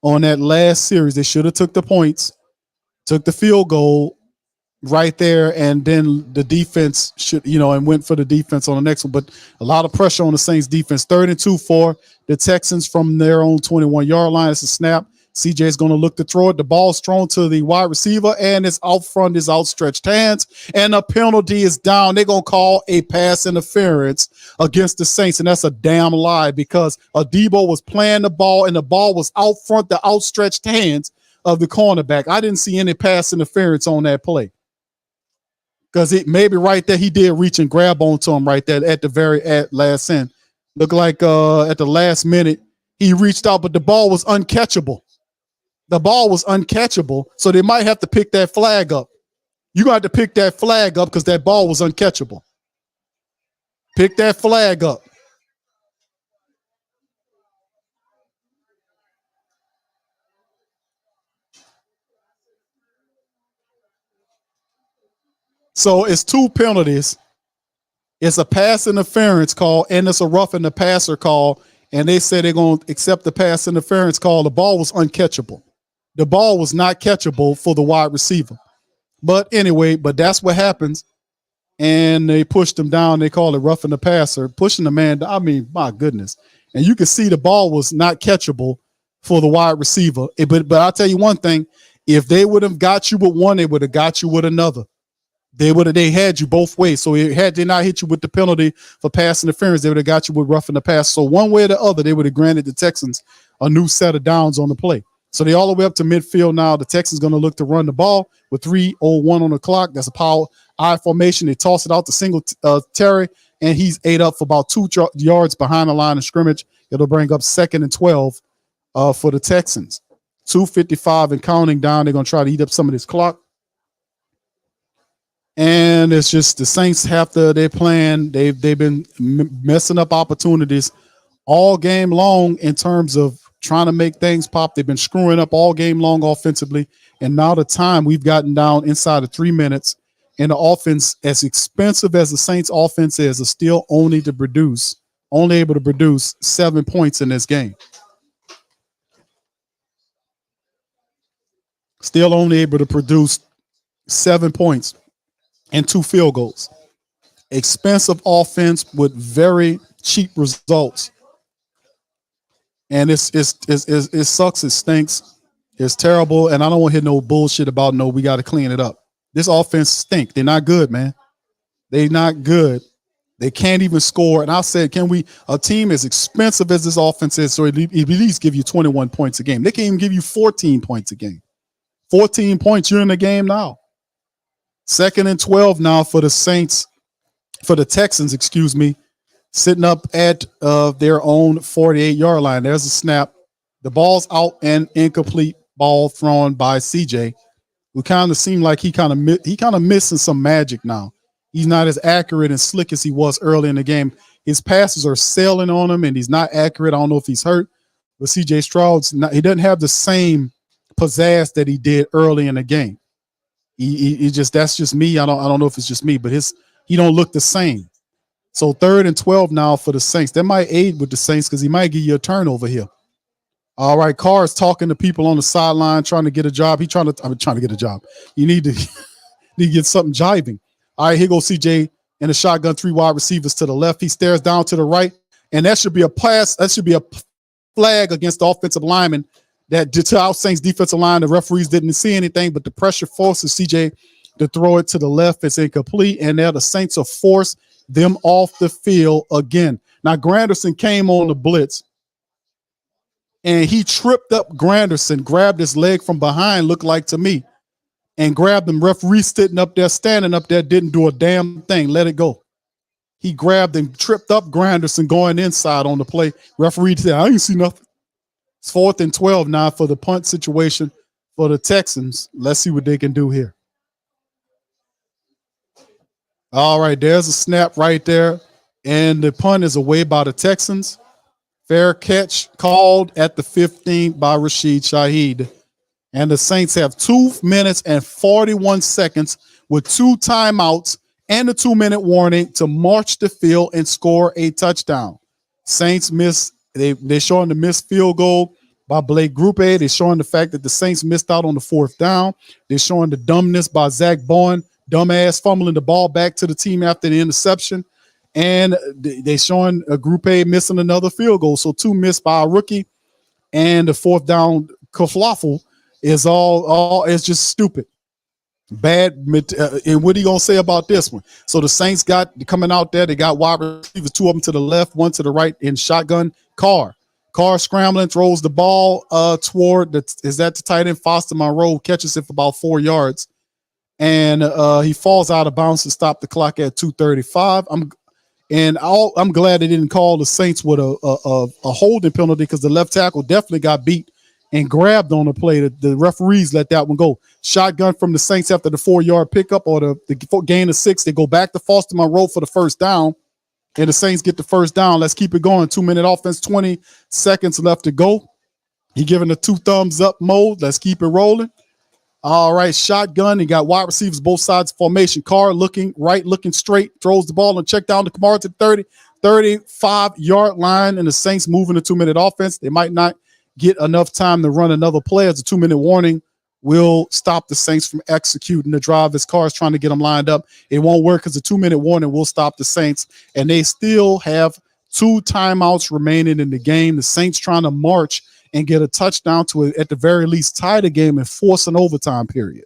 on that last series. They should have took the points, took the field goal right there, and then the defense should, and went for the defense on the next one. But a lot of pressure on the Saints defense. 3rd and 2 for the Texans from their own 21-yard line. It's a snap. CJ is going to look to throw it. The ball's thrown to the wide receiver, and it's out front, his outstretched hands, and a penalty is down. They're going to call a pass interference against the Saints, and that's a damn lie because Adebo was playing the ball, and the ball was out front, the outstretched hands of the cornerback. I didn't see any pass interference on that play because it maybe right there he did reach and grab onto him right there at the very last end. Looked like at the last minute he reached out, but the ball was uncatchable. The ball was uncatchable, so they might have to pick that flag up. You're going to have to pick that flag up because that ball was uncatchable. Pick that flag up. So it's 2 penalties. It's a pass interference call, and it's a roughing the passer call, and they said they're going to accept the pass interference call. The ball was uncatchable. The ball was not catchable for the wide receiver. But anyway, that's what happens. And they pushed him down. They call it roughing the passer, pushing the man. I mean, my goodness. And you can see the ball was not catchable for the wide receiver. But I'll tell you one thing. If they would have got you with one, they would have got you with another. They had you both ways. So had they not hit you with the penalty for pass interference, they would have got you with roughing the pass. So one way or the other, they would have granted the Texans a new set of downs on the play. So they all the way up to midfield now. The Texans going to look to run the ball with 3:01 on the clock. That's a power I formation. They toss it out to single Terry, and he's ate up for about 2 yards behind the line of scrimmage. It'll bring up 2nd and 12 for the Texans. 2:55 and counting down. They're going to try to eat up some of this clock. And it's just the Saints have their plan. They've been messing up opportunities all game long in terms of trying to make things pop. They've been screwing up all game long offensively. And now the time we've gotten down inside of 3 minutes, and the offense, as expensive as the Saints offense is still only able to produce 7 points in this game. Still only able to produce 7 points and 2 field goals. Expensive offense with very cheap results. And it sucks. It stinks. It's terrible. And I don't want to hear no bullshit about we got to clean it up. This offense stink. They're not good, man. They're not good. They can't even score. And I said, a team as expensive as this offense is, so at least give you 21 points a game. They can't even give you 14 points a game. 14 points, you're in the game now. 2nd and 12 now for the Texans, sitting up at their own 48-yard line. There's a snap. The ball's out and incomplete ball thrown by CJ, who kind of seemed like he kind of missing some magic now. He's not as accurate and slick as he was early in the game. His passes are sailing on him, and he's not accurate. I don't know if he's hurt, but CJ Stroud's he doesn't have the same pizzazz that he did early in the game. That's just me. I don't know if it's just me, but he don't look the same. So 3rd and 12 now for the Saints. That might aid with the Saints because he might give you a turnover here. All right, Carr is talking to people on the sideline trying to get a job. He's trying to get a job. You need to get something jiving. All right, here goes CJ in the shotgun, 3 wide receivers to the left. He stares down to the right, and that should be a pass. That should be a flag against the offensive lineman. That to our Saints defensive line, the referees didn't see anything, but the pressure forces CJ to throw it to the left. It's incomplete, and now the Saints are forced them off the field again. Now, Granderson came on the blitz, and he tripped up Granderson, grabbed his leg from behind, looked like to me, and grabbed him. Referee standing up there, didn't do a damn thing. Let it go. He grabbed and tripped up Granderson going inside on the play. Referee said, I didn't see nothing. It's 4th and 12 now for the punt situation for the Texans. Let's see what they can do here. All right, there's a snap right there. And the punt is away by the Texans. Fair catch called at the 15 by Rashid Shaheed. And the Saints have 2 minutes and 41 seconds with 2 timeouts and a 2-minute warning to march the field and score a touchdown. Saints miss. They're showing the missed field goal by Blake Grupe. They're showing the fact that the Saints missed out on the 4th down. They're showing the dumbness by Zach Bowen, dumbass fumbling the ball back to the team after the interception. And they're showing a Grupe missing another field goal. So 2 missed by a rookie, and the 4th down kerfluffle is all it's just stupid. Bad. And what are you going to say about this one? So the Saints got coming out there. They got wide receivers, 2 of them to the left, 1 to the right in shotgun. Carr scrambling, throws the ball toward is that the tight end Foster Monroe, catches it for about 4 yards. And he falls out of bounds to stop the clock at 2:35. I'm glad they didn't call the Saints with a holding penalty, because the left tackle definitely got beat and grabbed on the play. The referees let that one go. Shotgun from the Saints after the 4-yard pickup or the gain of 6. They go back to Foster Monroe for the first down, and the Saints get the first down. Let's keep it going. 2-minute offense, 20 seconds left to go. He giving the 2 thumbs up mode. Let's keep it rolling. All right, shotgun. He got wide receivers both sides of formation. Carr looking right, looking straight, throws the ball and check down to Kamara to the 35-yard line, and the Saints moving a 2-minute offense. They might not get enough time to run another play, as a 2-minute warning will stop the Saints from executing the drive as Carr's trying to get them lined up. It won't work because the 2-minute warning will stop the Saints, and they still have 2 timeouts remaining in the game. The Saints trying to march and get a touchdown to, at the very least, tie the game and force an overtime period.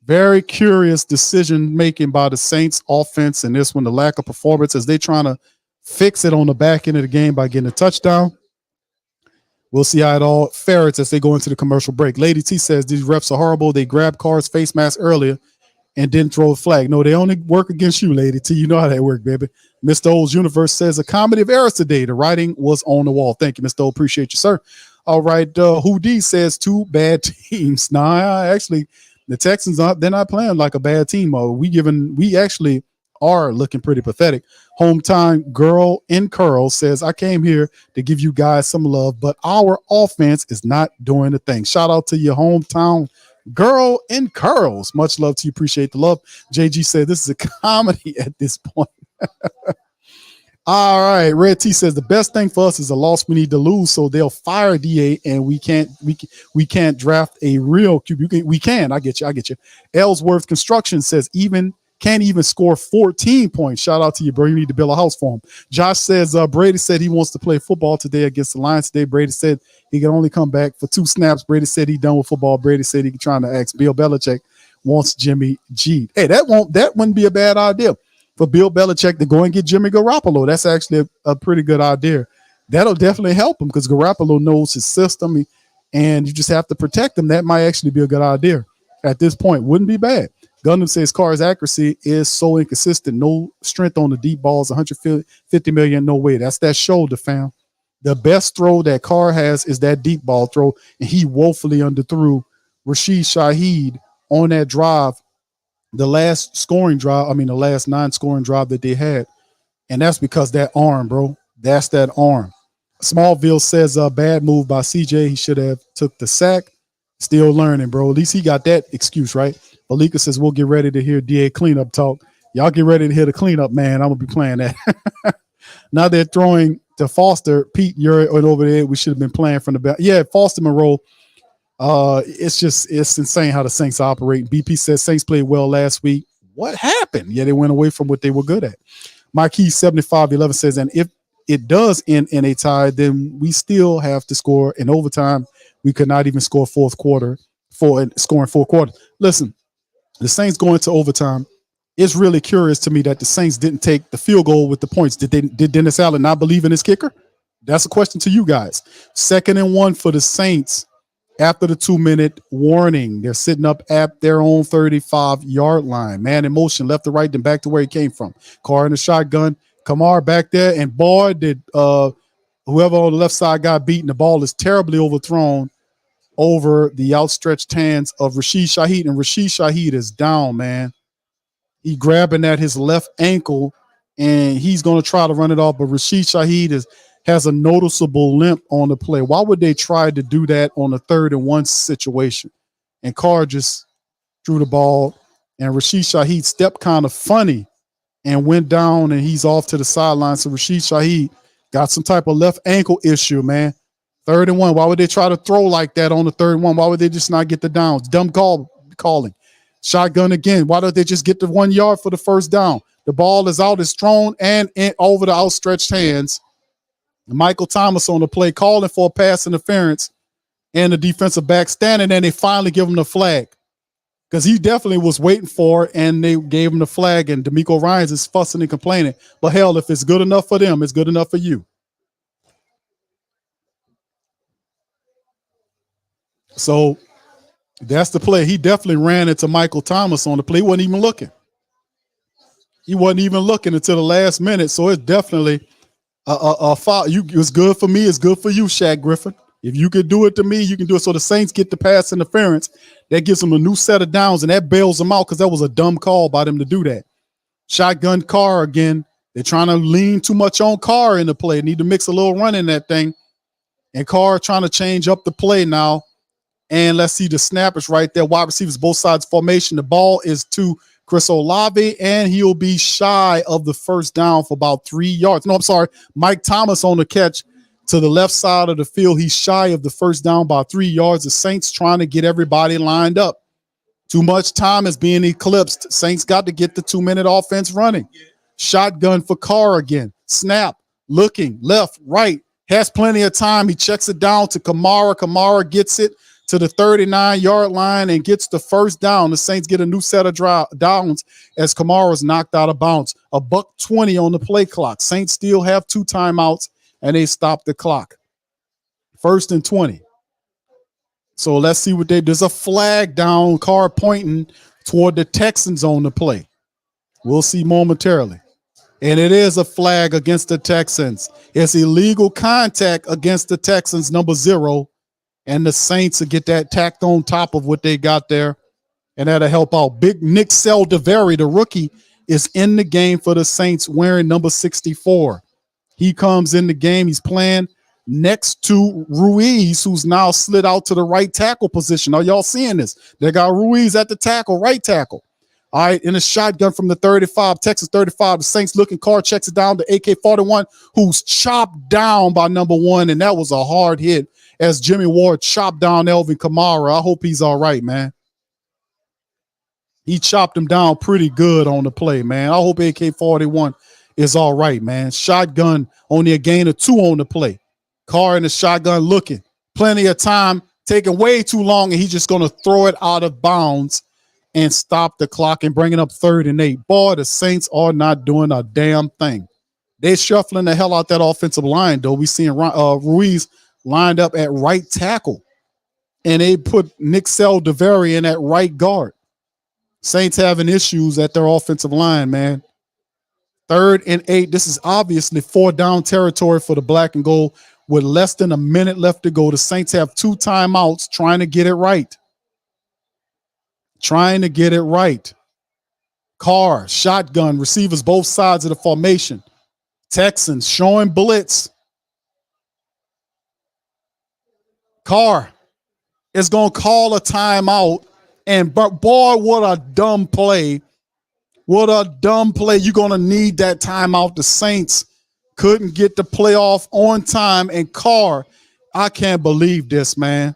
Very curious decision making by the Saints offense in this one. The lack of performance as they trying to fix it on the back end of the game by getting a touchdown. We'll see how it all fares as they go into the commercial break. Lady T says these refs are horrible. They grabbed Carr's face mask earlier and didn't throw a flag. No, they only work against you, Lady T. You know how that works, baby. Mr. O's Universe says a comedy of errors today. The writing was on the wall. Thank you, Mr. O. Appreciate you, sir. All right. Hoodie says 2 bad teams. Nah, actually, the Texans, they're not playing like a bad team. We actually are looking pretty pathetic. Hometown Girl in Curls says, I came here to give you guys some love, but our offense is not doing the thing. Shout out to your hometown Girl in Curls. Much love to you. Appreciate the love. JG said this is a comedy at this point. All right. Red T says the best thing for us is a loss we need to lose, so they'll fire DA and we can't draft a real QB. We can. I get you. Ellsworth Construction says can't even score 14 points. Shout out to you, bro. You need to build a house for him. Josh says Brady said he wants to play football today against the Lions today. Brady said he can only come back for 2 snaps. Brady said he done with football. Brady said he trying to ask Bill Belichick wants Jimmy G. Hey, that wouldn't be a bad idea for Bill Belichick to go and get Jimmy Garoppolo. That's actually a pretty good idea. That'll definitely help him because Garoppolo knows his system, and you just have to protect him. That might actually be a good idea at this point. Wouldn't be bad. Gundam says Carr's accuracy is so inconsistent. No strength on the deep balls. 150 million, no way. That's that shoulder, fam. The best throw that Carr has is that deep ball throw, and he woefully underthrew Rashid Shaheed on that drive, the last non-scoring drive that they had, and that's because that arm, bro. That's that arm. Smallville says a bad move by CJ. He should have took the sack. Still learning, bro. At least he got that excuse right. Malika says we'll get ready to hear DA cleanup talk. Y'all get ready to hear the cleanup, man. I'm gonna be playing that. Now they're throwing to Foster. Pete, you're over there. We should have been playing from the back. Yeah, Foster Monroe. It's insane how the Saints operate. BP says Saints played well last week. What happened? Yeah, they went away from what they were good at. Mikey 7511 says, and if it does end in a tie, then we still have to score in overtime. We could not even score scoring 4 quarters. Listen, the Saints going to overtime. It's really curious to me that the Saints didn't take the field goal with the points. Did Dennis Allen not believe in his kicker? That's a question to you guys. 2nd and 1 for the Saints after the 2-minute warning. They're sitting up at their own 35-yard line. Man in motion, left to right, then back to where he came from. Carr in the shotgun. Kamar back there, and boy, did whoever on the left side got beaten. The ball is terribly overthrown over the outstretched hands of Rashid Shaheed, and Rashid Shaheed is down, man. He grabbing at his left ankle, and he's going to try to run it off, but Rashid Shaheed has a noticeable limp on the play. Why would they try to do that on a 3rd and 1 situation? And Carr just threw the ball, and Rashid Shaheed stepped kind of funny and went down, and he's off to the sideline. So Rashid Shaheed got some type of left ankle issue, man. 3rd and 1. Why would they try to throw like that on the 3rd and 1? Why would they just not get the downs? Dumb calling. Shotgun again. Why don't they just get the 1 yard for the first down? The ball is out, it's thrown and over the outstretched hands. Michael Thomas on the play calling for a pass interference, and the defensive back standing, and they finally give him the flag because he definitely was waiting for it, and they gave him the flag, and D'Amico Ryans is fussing and complaining. But hell, if it's good enough for them, it's good enough for you. So that's the play. He definitely ran into Michael Thomas on the play. He wasn't even looking. He wasn't even looking until the last minute. So it's definitely a foul. It's good for me. It's good for you, Shaq Griffin. If you could do it to me, you can do it. So the Saints get the pass interference. That gives them a new set of downs, and that bails them out because that was a dumb call by them to do that. Shotgun Carr again. They're trying to lean too much on Carr in the play. Need to mix a little run in that thing. And Carr trying to change up the play now. And let's see the snappers right there. Wide receivers, both sides formation. The ball is to Chris Olave, and he'll be shy of the first down for about 3 yards. No, I'm sorry. Mike Thomas on the catch to the left side of the field. He's shy of the first down by 3 yards. The Saints trying to get everybody lined up. Too much time is being eclipsed. Saints got to get the 2-minute offense running. Shotgun for Carr again. Snap. Looking left, right. Has plenty of time. He checks it down to Kamara. Kamara gets it to the 39-yard line and gets the first down. The Saints get a new set of downs as Kamara's knocked out of bounds. $1:20 on the play clock. Saints still have 2 timeouts, and they stop the clock. 1st and 20. So let's see what there's a flag down, Carr pointing toward the Texans on the play. We'll see momentarily. And it is a flag against the Texans. It's illegal contact against the Texans, number 0. And the Saints will get that tacked on top of what they got there, and that'll help out. Big Nick Saldiveri, the rookie, is in the game for the Saints wearing number 64. He comes in the game. He's playing next to Ruiz, who's now slid out to the right tackle position. Are y'all seeing this? They got Ruiz at the tackle, right tackle. All right, in a shotgun from the 35, Texas 35. The Saints looking. Carr checks it down to AK-41, who's chopped down by number 1, and that was a hard hit as Jimmy Ward chopped down Elvin Kamara. I hope he's all right, man. He chopped him down pretty good on the play, man. I hope AK-41 is all right, man. Shotgun, only a gain of 2 on the play. Carr in the shotgun looking. Plenty of time, taking way too long, and he's just going to throw it out of bounds and stop the clock and bring it up 3rd and 8. Boy, the Saints are not doing a damn thing. They're shuffling the hell out that offensive line, though. We seeing Ruiz lined up at right tackle, and they put Nick Saldiveri in at right guard. Saints having issues at their offensive line, man. 3rd and 8. This is obviously 4-down territory for the black and gold with less than a minute left to go. The Saints have 2 timeouts trying to get it right. Trying to get it right. Carr, shotgun, receivers both sides of the formation. Texans showing blitz. Carr is going to call a timeout, and boy, what a dumb play. What a dumb play. You're going to need that timeout. The Saints couldn't get the playoff on time, and Carr, I can't believe this, man.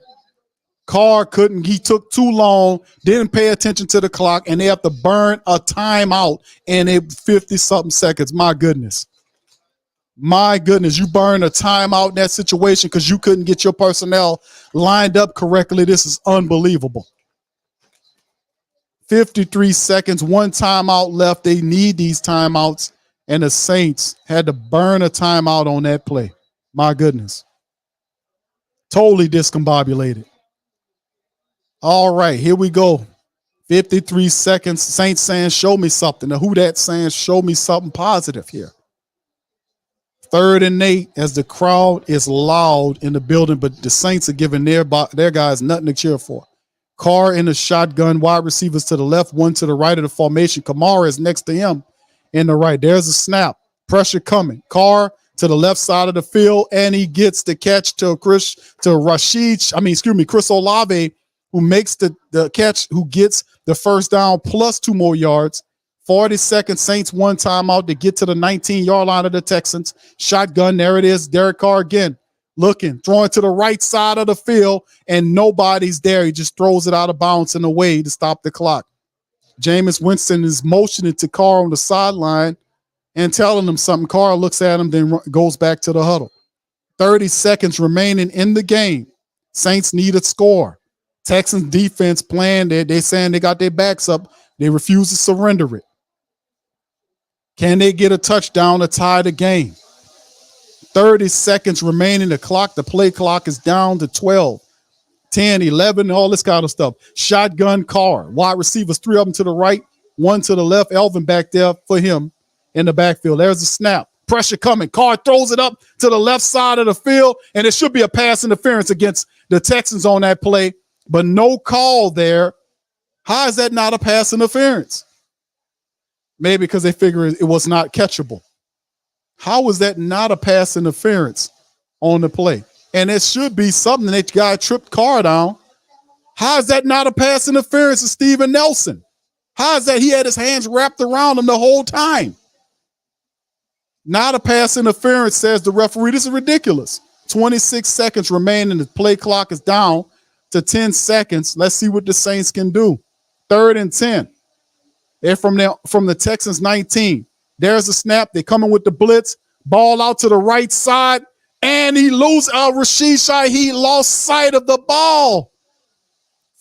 Carr couldn't. He took too long, didn't pay attention to the clock, and they have to burn a timeout in 50-something seconds. My goodness. My goodness, you burn a timeout in that situation because you couldn't get your personnel lined up correctly. This is unbelievable. 53 seconds, 1 timeout left. They need these timeouts, and the Saints had to burn a timeout on that play. My goodness. Totally discombobulated. All right, here we go. 53 seconds. Saints saying, show me something. The Who Dat saying, show me something positive here. 3rd and 8 as the crowd is loud in the building, but the Saints are giving their guys nothing to cheer for. Carr in the shotgun, wide receivers to the left, one to the right of the formation. Kamara is next to him in the right. There's a snap. Pressure coming. Carr to the left side of the field, and he gets the catch to Chris Olave, who makes the catch, who gets the first down plus 2 more yards. 40 seconds, Saints 1 timeout to get to the 19-yard line of the Texans. Shotgun, there it is. Derek Carr again, looking, throwing to the right side of the field, and nobody's there. He just throws it out of bounds and away to stop the clock. Jameis Winston is motioning to Carr on the sideline and telling him something. Carr looks at him, then goes back to the huddle. 30 seconds remaining in the game. Saints need a score. Texans defense playing, they're saying they got their backs up. They refuse to surrender it. Can they get a touchdown to tie the game? 30 seconds remaining. The play clock is down to 12, 10, 11, all this kind of stuff. Shotgun Carr. Wide receivers, 3 of them to the right, 1 to the left. Elvin back there for him in the backfield. There's a snap. Pressure coming. Carr throws it up to the left side of the field, and it should be a pass interference against the Texans on that play, but no call there. How is that not a pass interference? Maybe because they figure it was not catchable. How was that not a pass interference on the play? And it should be something that guy tripped Carr down. How is that not a pass interference to Steven Nelson? How is that he had his hands wrapped around him the whole time? Not a pass interference, says the referee. This is ridiculous. 26 seconds remaining. The play clock is down to 10 seconds. Let's see what the Saints can do. 3rd and 10. They're from the Texans 19. There's a snap. They're coming with the blitz. Ball out to the right side. And he loses. Rashid Shaheed lost sight of the ball.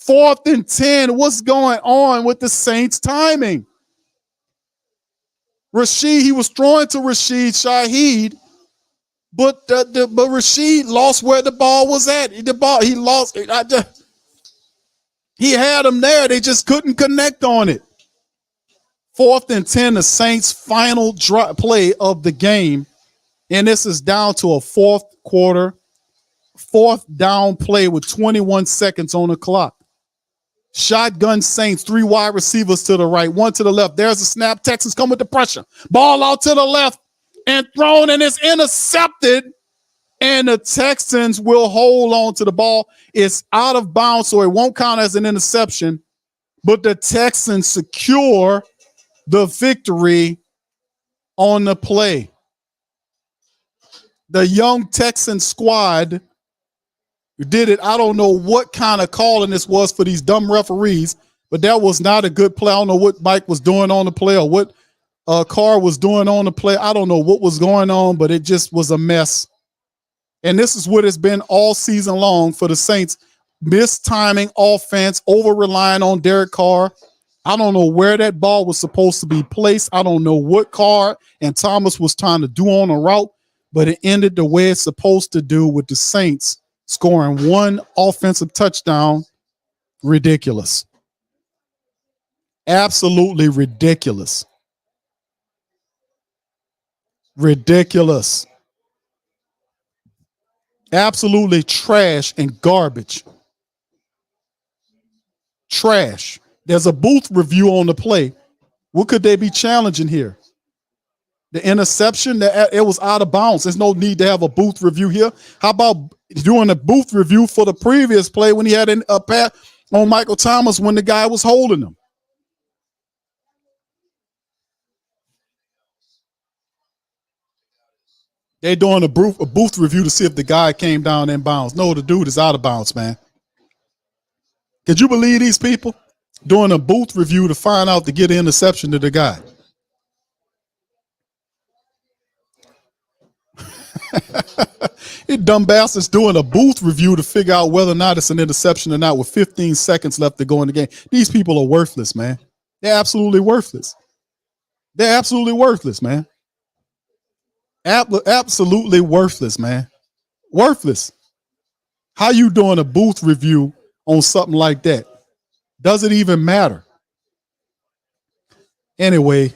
4th and 10. What's going on with the Saints timing? He was throwing to Rashid Shaheed, but Rashid lost where the ball was at. He lost. He had him there. They just couldn't connect on it. 4th and 10, the Saints' final play of the game. And this is down to a 4th down play with 21 seconds on the clock. Shotgun Saints, 3 wide receivers to the right, 1 to the left. There's a snap. Texans come with the pressure. Ball out to the left and thrown, and it's intercepted. And the Texans will hold on to the ball. It's out of bounds, so it won't count as an interception. But the Texans secure the victory on the play. The young Texan squad did it. I don't know what kind of calling this was for these dumb referees, but that was not a good play. I don't know what Mike was doing on the play or what Carr was doing on the play. I don't know what was going on, but it just was a mess. And this is what it's been all season long for the Saints. Mistiming offense, over-relying on Derek Carr. I don't know where that ball was supposed to be placed. I don't know what Carr and Thomas was trying to do on a route, but it ended the way it's supposed to do with the Saints scoring 1 offensive touchdown. Ridiculous. Absolutely ridiculous. Ridiculous. Absolutely trash and garbage. Trash. There's a booth review on the play. What could they be challenging here? The interception, it was out of bounds. There's no need to have a booth review here. How about doing a booth review for the previous play when he had a pass on Michael Thomas when the guy was holding him? They're doing a booth review to see if the guy came down in bounds. No, the dude is out of bounds, man. Could you believe these people doing a booth review to find out to get an interception to the guy? It dumb bastards doing a booth review to figure out whether or not it's an interception or not with 15 seconds left to go in the game. These people are worthless, man. They're absolutely worthless. They're absolutely worthless, man. Absolutely worthless, man. Worthless. How you doing a booth review on something like that? Does it even matter? Anyway,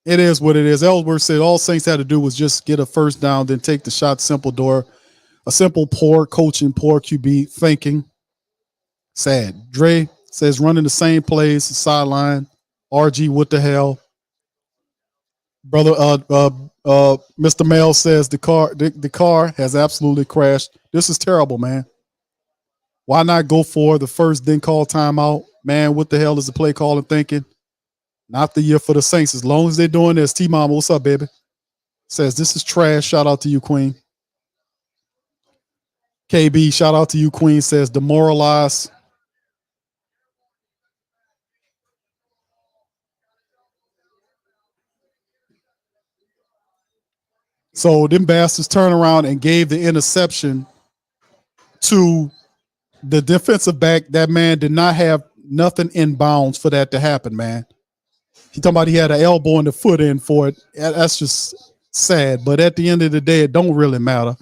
It is what it is. Ellsworth said all Saints had to do was just get a first down, then take the shot. Simple door. A simple poor coaching, poor QB thinking. Sad. Dre says running the same plays, sideline. RG, what the hell? Brother, Mr. Mel says the car has absolutely crashed. This is terrible, man. Why not go for the first, then call timeout? Man, what the hell is the play calling thinking? Not the year for the Saints. As long as they're doing this, T-Mama, what's up, baby? Says this is trash. Shout out to you, Queen. KB, shout out to you, Queen. Says demoralized. So them bastards turned around and gave the interception to the defensive back. That man did not have nothing in bounds for that to happen, man. He talking about he had an elbow and the foot in for it. That's just sad. But at the end of the day, it don't really matter.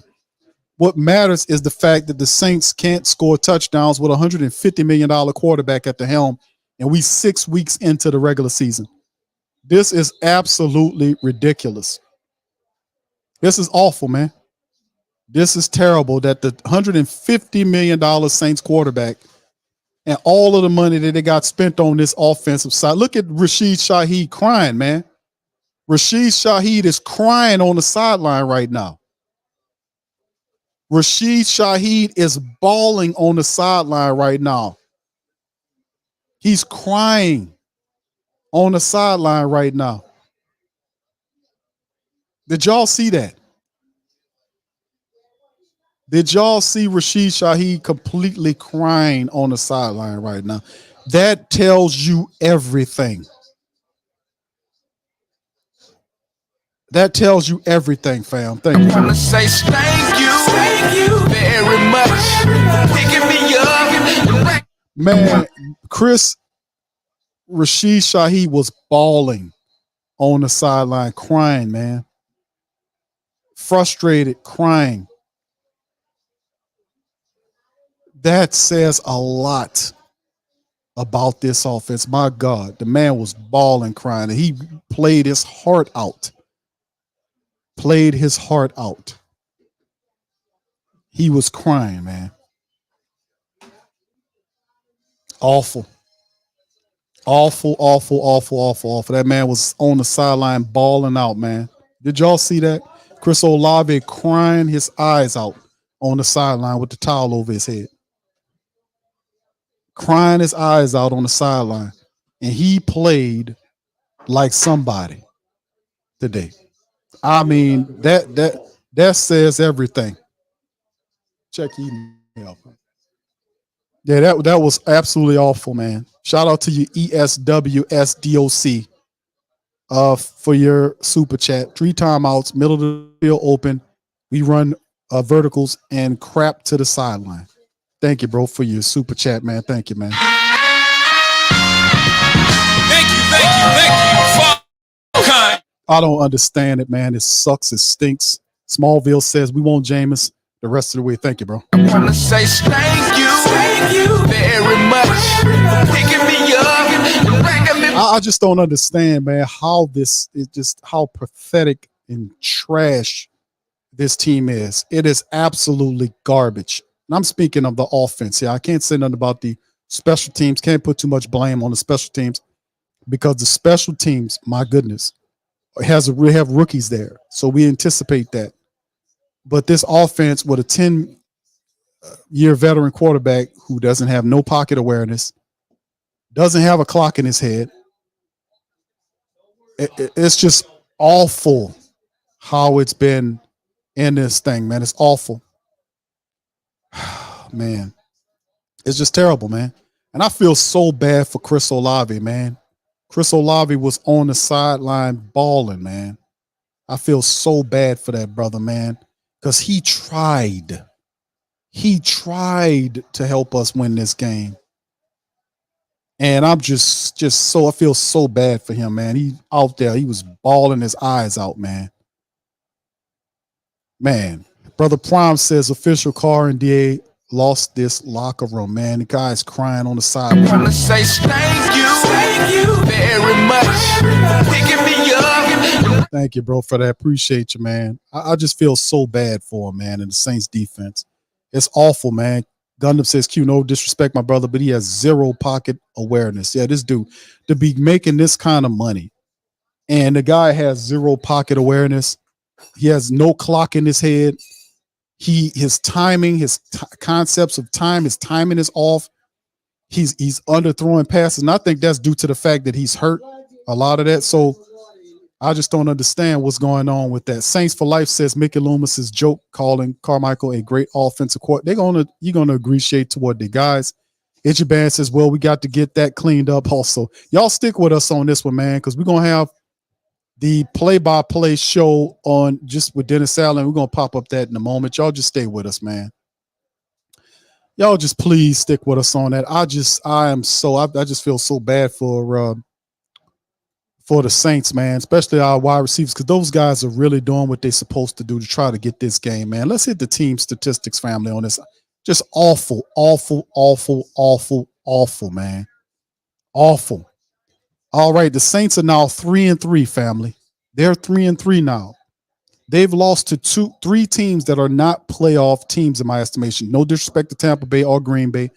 What matters is the fact that the Saints can't score touchdowns with a $150 million quarterback at the helm, and we 6 weeks into the regular season. This is absolutely ridiculous. This is awful, man. This is terrible that the $150 million Saints quarterback and all of the money that they got spent on this offensive side. Look at Rashid Shaheed crying, man. Rashid Shaheed is crying on the sideline right now. Rashid Shaheed is bawling on the sideline right now. He's crying on the sideline right now. Did y'all see that? Did y'all see Rashid Shaheed completely crying on the sideline right now? That tells you everything. That tells you everything, fam. Thank you. I want to say thank you very much. Picking me up. Man, Rashid Shaheed was bawling on the sideline, crying, man. Frustrated, crying. That says a lot about this offense. My God, the man was bawling, crying, and he played his heart out. Played his heart out. He was crying, man. Awful. Awful, awful, awful, awful, awful. That man was on the sideline bawling out, man. Did y'all see that? Chris Olave crying his eyes out on the sideline with the towel over his head. Crying his eyes out on the sideline. And he played like somebody today. I mean, that says everything. Check email. Yeah, that was absolutely awful, man. Shout out to you, ESWSDOC, for your super chat. 3 timeouts, middle of the field open. We run verticals and crap to the sideline. Thank you, bro, for your super chat, man. Thank you, man. Thank you. Okay. I don't understand it, man. It sucks. It stinks. Smallville says we want Jameis the rest of the way. Thank you, bro. I want to say thank you very much. Picking me up. Bringing me. I just don't understand, man, how this is just how pathetic and trash this team is. It is absolutely garbage. And I'm speaking of the offense here. I can't say nothing about the special teams. Can't put too much blame on the special teams because the special teams, my goodness, we have rookies there. So we anticipate that. But this offense with a 10-year veteran quarterback who doesn't have no pocket awareness, doesn't have a clock in his head, it's just awful how it's been in this thing, man. It's awful. Man, it's just terrible, man. And I feel so bad for Chris Olave, man. Chris Olave was on the sideline balling, man. I feel so bad for that brother, man, because he tried. He tried to help us win this game. And I'm just so, I feel so bad for him, man. He out there, he was bawling his eyes out, man. Man, Brother Prime says official car and DA lost this locker room, man. The guy's crying on the sidewalk. Wanna say thank you very much. Picking me up. Thank you, bro, for that. Appreciate you, man. I just feel so bad for him, man, and the Saints defense. It's awful, man. Gundam says, Q, no disrespect, my brother, but he has zero pocket awareness. Yeah, this dude, to be making this kind of money, and the guy has zero pocket awareness. He has no clock in his head. His timing, concepts of time, his timing is off. He's underthrowing passes, and I think that's due to the fact that he's hurt a lot of that. So I just don't understand what's going on with that. Saints for Life says Mickey Loomis's joke calling Carmichael a great offensive coordinator. You're gonna agree shade toward the guys. Ichiban says, well, we got to get that cleaned up also. Y'all stick with us on this one, man, because we're gonna have the play-by-play show on just with Dennis Allen. We're gonna pop up that in a moment. Y'all just stay with us, man. Y'all just please stick with us on that. I just feel so bad for the Saints, man, especially our wide receivers, because those guys are really doing what they're supposed to do to try to get this game, man. Let's hit the team statistics, family, on this. Just awful, awful, awful, awful, awful, man. Awful. All right, the Saints are now 3-3, family. They're 3-3 now. They've lost to three teams that are not playoff teams in my estimation. No disrespect to Tampa Bay or Green Bay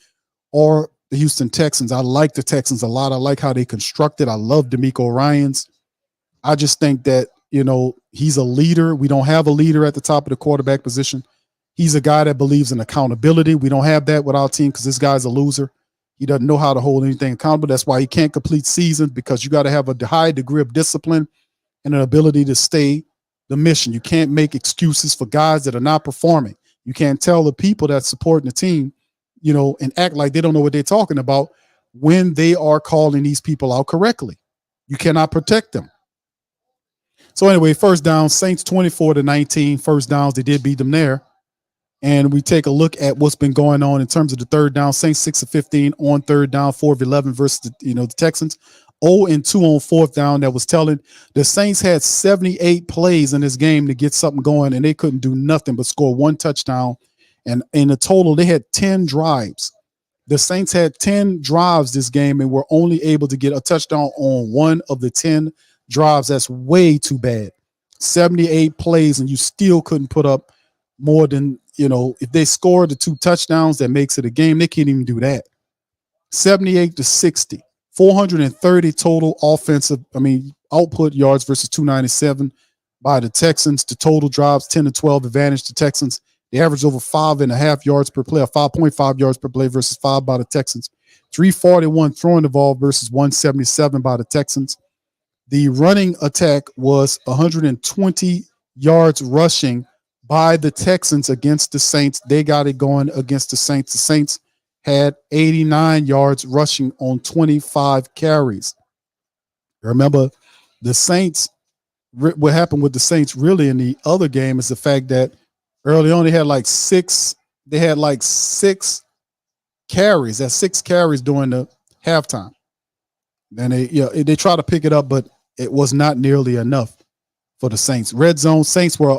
or the Houston Texans. I like the Texans a lot. I like how they constructed. I love D'Amico Ryans. I just think that, he's a leader. We don't have a leader at the top of the quarterback position. He's a guy that believes in accountability. We don't have that with our team because this guy's a loser. He doesn't know how to hold anything accountable. That's why he can't complete seasons, because you got to have a high degree of discipline and an ability to stay the mission. You can't make excuses for guys that are not performing. You can't tell the people that's supporting the team, and act like they don't know what they're talking about when they are calling these people out correctly. You cannot protect them. So anyway, first down, Saints 24-19, first downs. They did beat them there. And we take a look at what's been going on in terms of the third down. Saints 6 of 15 on third down, 4 of 11 versus the Texans. 0-2 on fourth down. That was telling. The Saints had 78 plays in this game to get something going, and they couldn't do nothing but score one touchdown. And in the total, they had 10 drives. The Saints had 10 drives this game and were only able to get a touchdown on one of the 10 drives. That's way too bad. 78 plays, and you still couldn't put up more than, if they scored the 2 touchdowns, that makes it a game. They can't even do that. 78-60, 430 total offensive, output yards versus 297 by the Texans. The total drives 10-12 advantage to Texans. They averaged over 5.5 yards per play, or 5.5 yards per play versus 5 by the Texans. 341 throwing the ball versus 177 by the Texans. The running attack was 120 yards rushing by the Texans against the Saints. They got it going against the Saints. The Saints had 89 yards rushing on 25 carries. Remember, the Saints, what happened with the Saints really in the other game is the fact that early on they had like six carries. That's 6 carries during the halftime. Then they try to pick it up, but it was not nearly enough for the Saints. Red zone, Saints were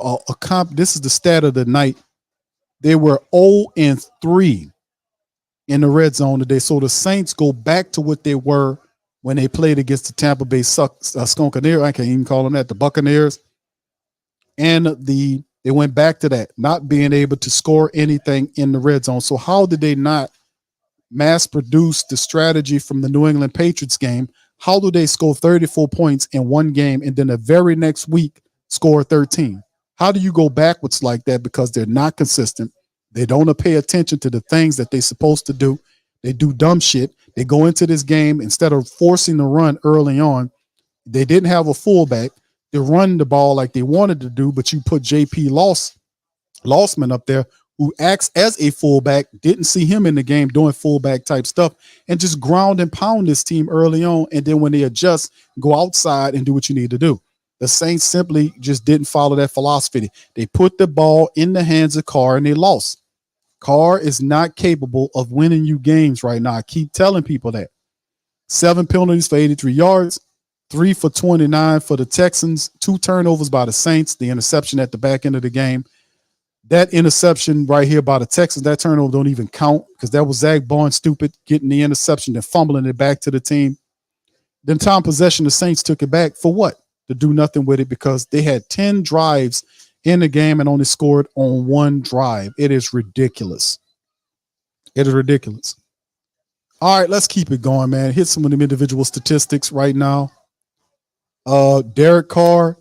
this is the stat of the night. They were 0-3 in the red zone today. So the Saints go back to what they were when they played against the Tampa Bay Skunkaneers. I can't even call them that, the Buccaneers. And they went back to that, not being able to score anything in the red zone. So how did they not mass produce the strategy from the New England Patriots game? How do they score 34 points in one game and then the very next week score 13? How do you go backwards like that? Because they're not consistent. They don't pay attention to the things that they're supposed to do. They do dumb shit. They go into this game, instead of forcing the run early on, they didn't have a fullback. They run the ball like they wanted to do, but you put J.P. Lossman up there, who acts as a fullback, didn't see him in the game doing fullback type stuff, and just ground and pound this team early on. And then when they adjust, go outside and do what you need to do. The Saints simply just didn't follow that philosophy. They put the ball in the hands of Carr and they lost. Carr is not capable of winning you games right now. I keep telling people that. 7 penalties for 83 yards, 3 for 29 for the Texans, 2 turnovers by the Saints, the interception at the back end of the game. That interception right here by the Texans, that turnover don't even count because that was Zach Barnes stupid getting the interception and fumbling it back to the team. Then time possession, the Saints took it back for what? To do nothing with it because they had 10 drives in the game and only scored on one drive. It is ridiculous. It is ridiculous. All right, let's keep it going, man. Hit some of them individual statistics right now. Derek Carr,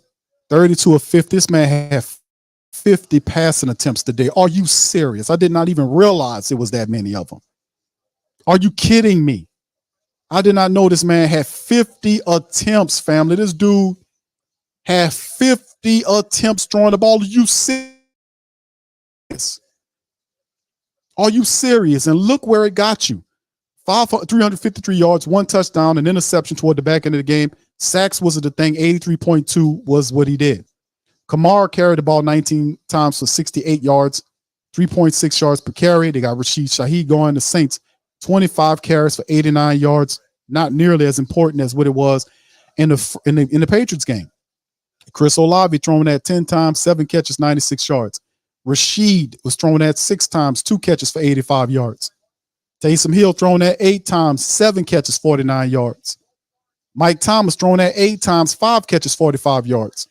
32 of 50. This man had 50 passing attempts today. Are you serious? I did not even realize it was that many of them. Are you kidding me? I did not know this man had 50 attempts, family. This dude had 50 attempts throwing the ball. Are you serious? Are you serious? And look where it got you. 353 yards, 1 touchdown, an interception toward the back end of the game. Sacks wasn't the thing. 83.2 was what he did. Kamara carried the ball 19 times for 68 yards, 3.6 yards per carry. They got Rashid Shaheed going. The Saints, 25 carries for 89 yards. Not nearly as important as what it was in the Patriots game. Chris Olave thrown at 10 times, 7 catches, 96 yards. Rashid was thrown at 6 times, 2 catches for 85 yards. Taysom Hill thrown at 8 times, 7 catches, 49 yards. Mike Thomas thrown at 8 times, 5 catches, 45 yards.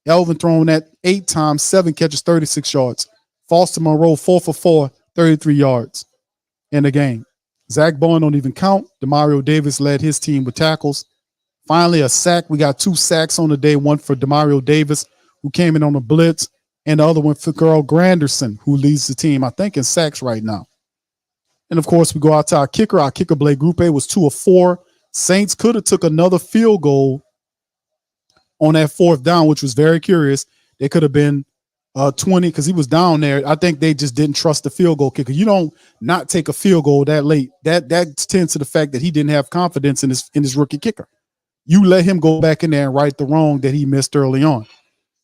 Elvin thrown at 8 times, 7 catches, 36 yards. Foster Monroe 4 for 4, 33 yards in the game. Zach Bowen don't even count. Demario Davis led his team with tackles. Finally, a sack. We got 2 sacks on the day, one for Demario Davis, who came in on a blitz, and the other one for Carl Granderson, who leads the team, I think, in sacks right now. And, of course, we go out to our kicker. Our kicker, Blake Grupe, was 2 of 4. Saints could have took another field goal on that 4th down, which was very curious. They could have been 20 because he was down there. I think they just didn't trust the field goal kicker. You don't not take a field goal that late. That tends to the fact that he didn't have confidence in his rookie kicker. You let him go back in there and right the wrong that he missed early on.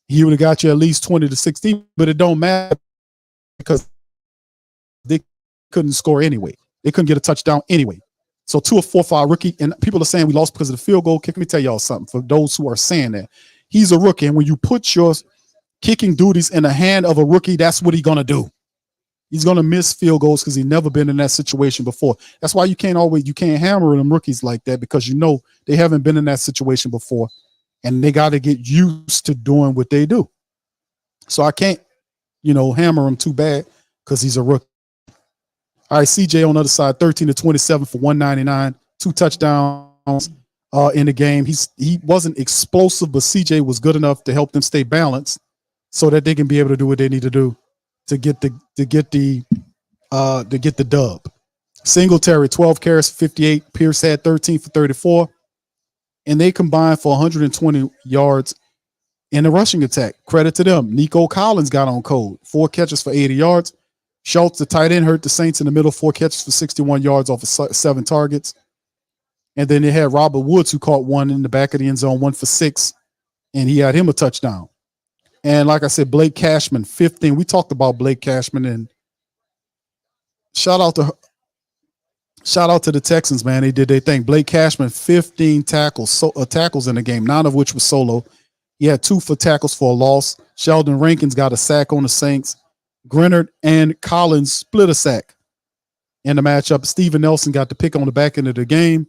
He would have got you at least 20 to 16, but it don't matter because they couldn't score anyway. They couldn't get a touchdown anyway. So 2 of 4 for our rookie, and people are saying we lost because of the field goal kick. Let me tell y'all something. For those who are saying that, he's a rookie, and when you put your kicking duties in the hand of a rookie, that's what he's gonna do. He's gonna miss field goals because he's never been in that situation before. That's why you can't hammer them rookies like that because you know they haven't been in that situation before, and they got to get used to doing what they do. So I can't, hammer him too bad because he's a rookie. All right, CJ on the other side, 13 to 27 for 199, 2 touchdowns in the game. He wasn't explosive, but CJ was good enough to help them stay balanced so that they can be able to do what they need to do to get the dub. Singletary, 12 carries, 58. Pierce had 13 for 34, and they combined for 120 yards in the rushing attack. Credit to them. Nico Collins got on code, 4 catches for 80 yards. Schultz, the tight end, hurt the Saints in the middle, 4 catches for 61 yards off of 7 targets. And then they had Robert Woods, who caught one in the back of the end zone, 1 for 6, and he had him a touchdown. And like I said, Blake Cashman, 15. We talked about Blake Cashman, and shout out to the Texans, man. They did their thing. Blake Cashman, 15 tackles in the game, 9 of which was solo. He had 2 for tackles for a loss. Sheldon Rankins got a sack on the Saints. Grenard and Collins split a sack in the matchup. Steven Nelson got the pick on the back end of the game.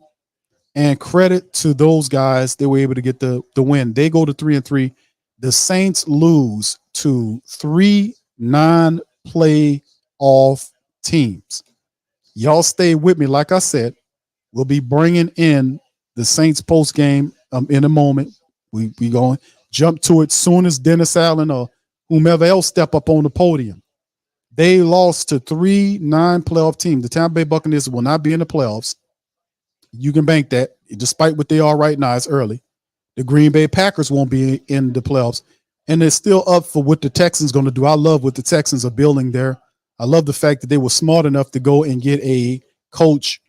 And credit to those guys, they were able to get the win. They go to 3-3. The Saints lose to 3 non-playoff teams. Y'all stay with me. Like I said, we'll be bringing in the Saints post game in a moment. We going to jump to it soon as Dennis Allen or whomever else step up on the podium. They lost to 3 non-playoff teams. The Tampa Bay Buccaneers will not be in the playoffs. You can bank that. Despite what they are right now, it's early. The Green Bay Packers won't be in the playoffs. And they're still up for what the Texans going to do. I love what the Texans are building there. I love the fact that they were smart enough to go and get a coach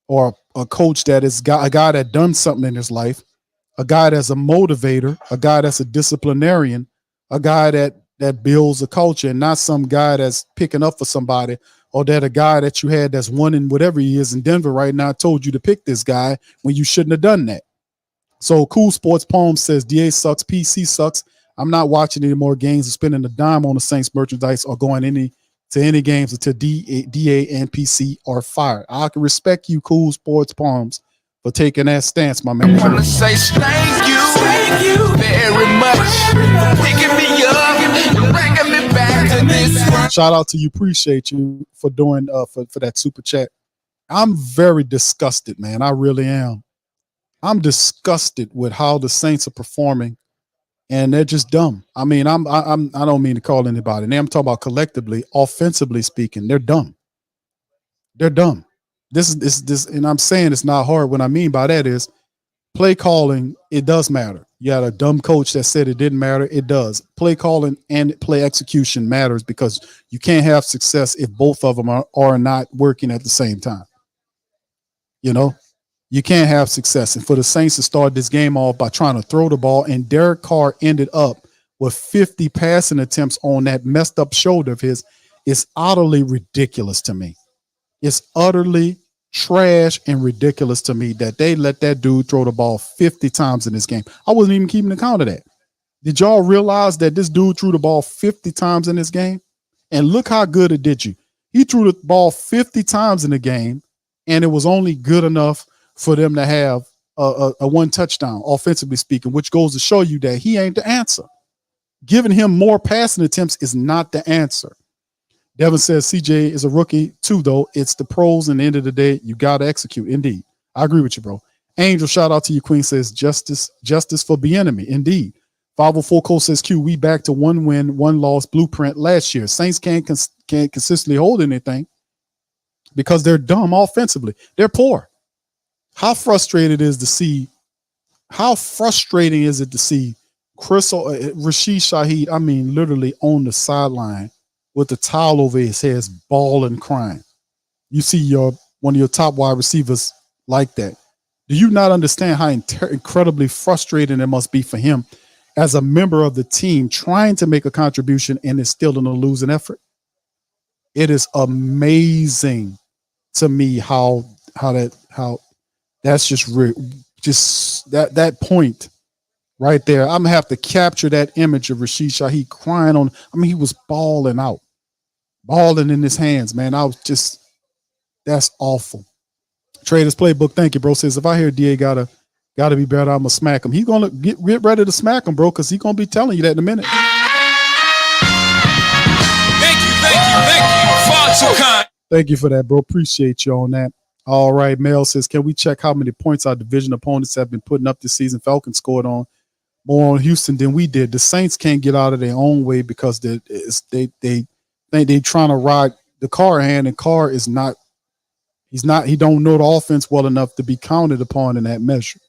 or a coach that is a guy that done something in his life, a guy that's a motivator, a guy that's a disciplinarian, a guy that builds a culture, and not some guy that's picking up for somebody, or that a guy that you had that's won in whatever he is in Denver right now told you to pick this guy when you shouldn't have done that. So Cool Sports Poem says DA sucks, PC sucks. I'm not watching any more games and spending a dime on the Saints merchandise or going to any games until DA and PC are fired. I can respect you, Cool Sports Palms, for taking that stance, my man. I wanna say thank you very much. Picking me up and bringing me back to this one. Shout out to you. Appreciate you for doing for that super chat. I'm very disgusted, man. I really am. I'm disgusted with how the Saints are performing, and they're just dumb. I mean, I don't mean to call anybody. I'm talking about collectively, offensively speaking, they're dumb. They're dumb. This, and I'm saying it's not hard. What I mean by that is play calling. It does matter. You had a dumb coach that said it didn't matter. It does. Play calling and play execution matters because you can't have success if both of them are not working at the same time. You know, you can't have success. And for the Saints to start this game off by trying to throw the ball, and Derek Carr ended up with 50 passing attempts on that messed up shoulder of his, is utterly ridiculous to me. It's utterly trash and ridiculous to me that they let that dude throw the ball 50 times in this game. I wasn't even keeping account of that. Did y'all realize that this dude threw the ball 50 times in this game? And look how good it did you. He threw the ball 50 times in the game, and it was only good enough for them to have a one touchdown, offensively speaking, which goes to show you that he ain't the answer. Giving him more passing attempts is not the answer. Devin says CJ is a rookie too, though. It's the pros, and the end of the day, you got to execute. Indeed. I agree with you, bro. Angel, shout out to you. Queen says justice for the enemy. Indeed. 504 Cole says Q, we back to 1 win, 1 loss blueprint last year. Saints can't consistently hold anything because they're dumb offensively. They're poor. How frustrating is it to see Rashid Shaheed, I mean, literally on the sideline with the towel over his head, bawling, crying. You see one of your top wide receivers like that. Do you not understand how incredibly frustrating it must be for him as a member of the team trying to make a contribution and is still in a losing effort? It is amazing to me how that's just that point right there. I'm gonna have to capture that image of Rashid Shaheed crying on. I mean, he was bawling in his hands, man. That's awful. Traders Playbook, thank you, bro. Says if I hear DA gotta be better, I'm gonna smack him. He's gonna get ready to smack him, bro, because he's gonna be telling you that in a minute. Thank you. Far too kind. Thank you for that, bro. Appreciate you on that. All right, Mel says, can we check how many points our division opponents have been putting up this season? Falcons scored more on Houston than we did. The Saints can't get out of their own way because they think they're trying to ride the Carr hand, and Carr is not. He don't know the offense well enough to be counted upon in that measure.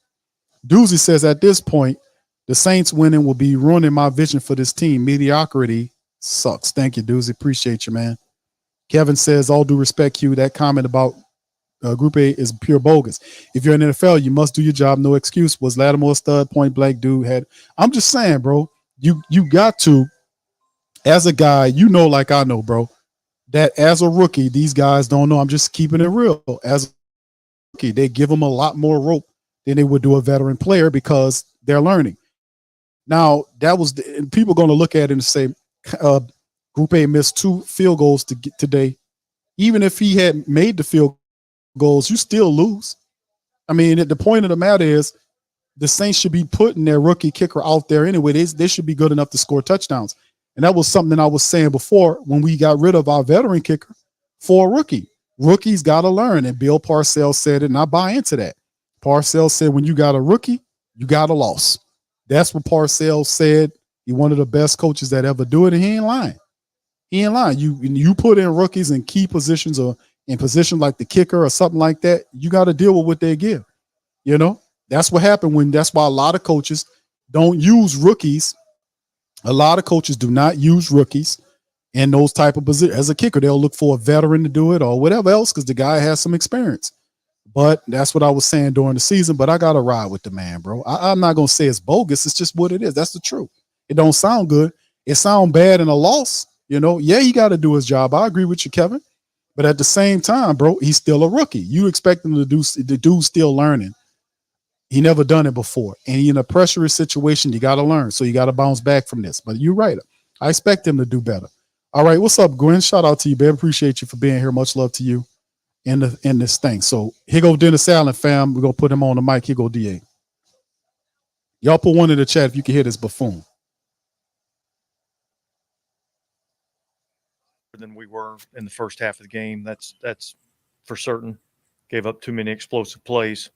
Doozy says at this point, the Saints winning will be ruining my vision for this team. Mediocrity sucks. Thank you, Doozy. Appreciate you, man. Kevin says, all due respect, Q, that comment about Group A is pure bogus. If you're in NFL, you must do your job. No excuse. Was Lattimore a stud? Point blank dude had. I'm just saying, bro, you got to, as a guy, like I know, bro, that as a rookie, these guys don't know. I'm just keeping it real. As a rookie, they give them a lot more rope than they would do a veteran player because they're learning. Now, people going to look at it and say, Group A missed 2 field goals to get today. Even if he had made the field goals, you still lose. I mean, the point of the matter is the Saints should be putting their rookie kicker out there anyway. They should be good enough to score touchdowns. And that was something I was saying before when we got rid of our veteran kicker for a rookie. Rookies got to learn. And Bill Parcells said it, and I buy into that. Parcells said, when you got a rookie, you got a loss. That's what Parcells said. He's one of the best coaches that ever do it, and he ain't lying. He ain't lying. You put in rookies in key positions or in positions like the kicker or something like that, you got to deal with what they give. That's what happened that's why a lot of coaches don't use rookies. A lot of coaches do not use rookies in those type of positions. As a kicker, they'll look for a veteran to do it or whatever else because the guy has some experience. But that's what I was saying during the season. But I got to ride with the man, bro. I'm not going to say it's bogus. It's just what it is. That's the truth. It don't sound good. It sound bad in a loss. Yeah, he got to do his job. I agree with you, Kevin. But at the same time, bro, he's still a rookie. You expect him to do, the dude's still learning. He never done it before. And in a pressurous situation, you got to learn. So you got to bounce back from this. But you're right. I expect him to do better. All right. What's up, Gwen? Shout out to you, babe. Appreciate you for being here. Much love to you in this thing. So here go Dennis Allen, fam. We're going to put him on the mic. Here go DA. Y'all put one in the chat if you can hear this buffoon. Than we were in the first half of the game. That's for certain. Gave up too many explosive plays.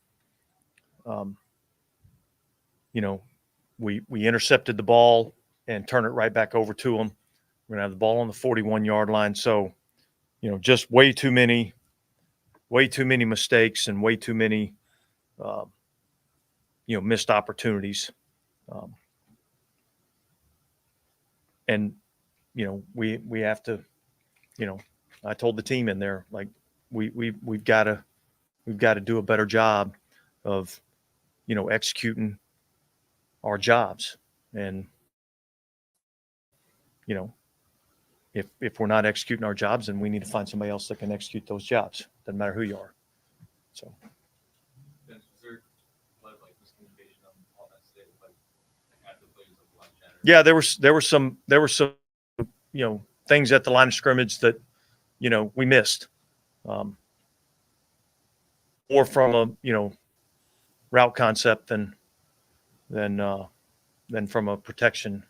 You know, we intercepted the ball and turned it right back over to them. We're gonna have the ball on the 41-yard line. So, you know, just way too many mistakes and way too many, missed opportunities. And you know, we have to. You know, I told the team in there, like, we've got to do a better job of, you know, executing our jobs. And, you know, if we're not executing our jobs, then we need to find somebody else that can execute those jobs. Doesn't matter who you are. So. Yeah, there were some, you know, things at the line of scrimmage that, you know, we missed, more from a, you know, route concept than from a protection,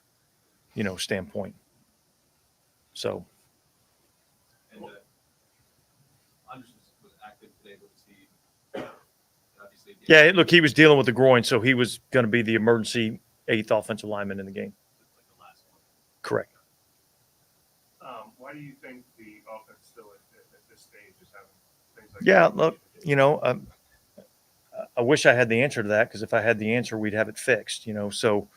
you know, standpoint. So. And Anderson was active today, but was he obviously? Yeah, look, he was dealing with the groin, so he was going to be the emergency 8th offensive lineman in the game. Like the last one. Correct. Why do you think the offense still at this stage is having things like Yeah, that? look, you know, I wish I had the answer to that, because if I had the answer, we'd have it fixed, you know. So,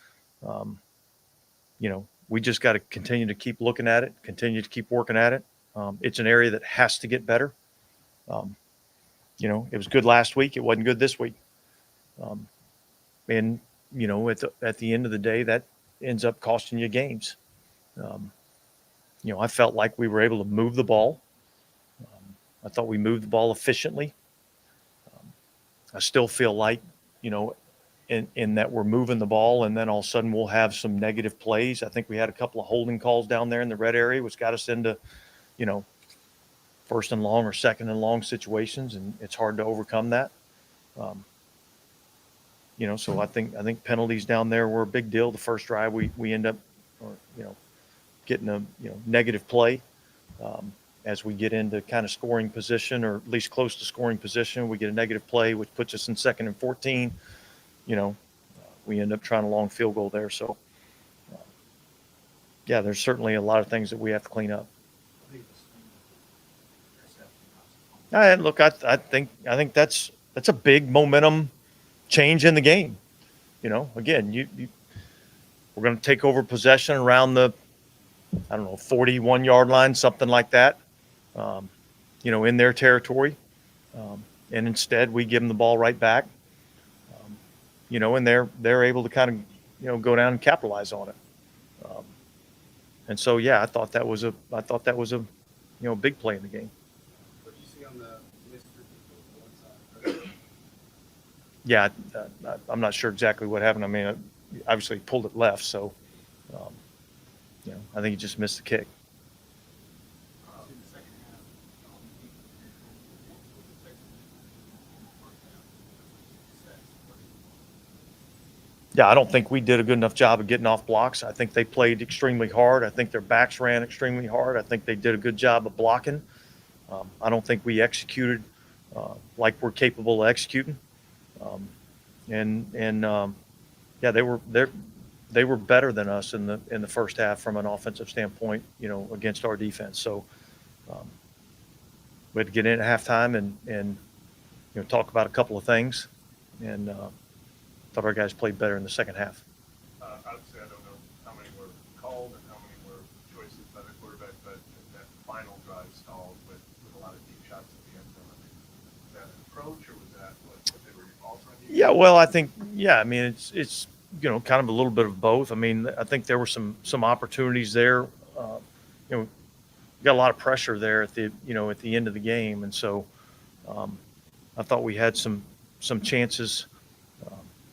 you know, we just got to continue to keep looking at it, continue to keep working at it. It's an area that has to get better. You know, it was good last week. It wasn't good this week. And, you know, at the end of the day, that ends up costing you games. You know, I felt like we were able to move the ball. I thought we moved the ball efficiently. I still feel like, you know, in that we're moving the ball, and then all of a sudden we'll have some negative plays. I think we had a couple of holding calls down there in the red area, which got us into, you know, 1st and long or 2nd and long situations, and it's hard to overcome that. You know, so I think penalties down there were a big deal. The first drive we end up, you know, getting a, you know, negative play. As we get into kind of scoring position, or at least close to scoring position, we get a negative play, which puts us in 2nd and 14. You know, we end up trying a long field goal there. So, yeah, there's certainly a lot of things that we have to clean up. Look, I think that's a big momentum change in the game. You know, again, we're going to take over possession around the, I don't know, 41-yard line, something like that, you know, in their territory. And instead we give them the ball right back, you know, and they're able to kind of, you know, go down and capitalize on it. And so, yeah, I thought that was a, you know, big play in the game. What did you see on the missed free throws? Yeah, I'm not sure exactly what happened. I mean, obviously he pulled it left, so, you know, I think he just missed the kick. Yeah, I don't think we did a good enough job of getting off blocks. I think they played extremely hard. I think their backs ran extremely hard. I think they did a good job of blocking. I don't think we executed like we're capable of executing. Yeah, they were better than us in the first half from an offensive standpoint, you know, against our defense. So we had to get in at halftime and you know, talk about a couple of things, and thought our guys played better in the second half. Obviously, I don't know how many were called and how many were choices by the quarterback, but that final drive stalled with a lot of deep shots at the end zone. Was that an approach, or was that what they were offering? Yeah, well, I think, yeah, I mean, it's you know, kind of a little bit of both. I mean, I think there were some opportunities there. You know, got a lot of pressure there at the end of the game, and so I thought we had some chances.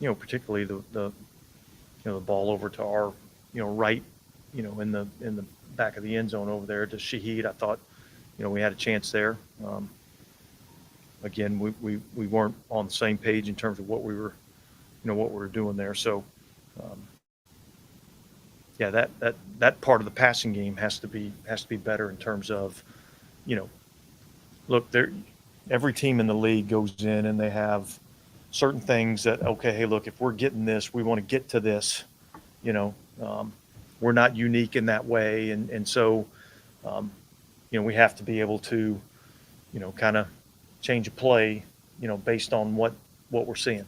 particularly the the ball over to our right, in the back of the end zone over there to Shaheed. I thought we had a chance there. Again, we weren't on the same page in terms of what we were doing there. So yeah, that part of the passing game has to be better in terms of look, there every team in the league goes in and they have certain things that, okay, hey, look, if we're getting this, we want to get to this. you know we're not unique in that way, and so we have to be able to kind of change a play based on what we're seeing,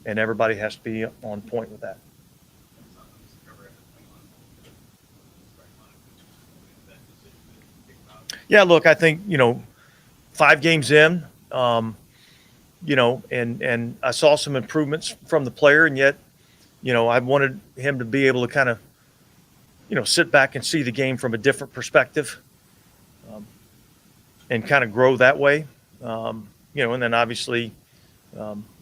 and everybody has to be on point with that. Yeah, look, I think 5 games in, and I saw some improvements from the player, and yet I wanted him to be able to kind of sit back and see the game from a different perspective, and kind of grow that way. And then obviously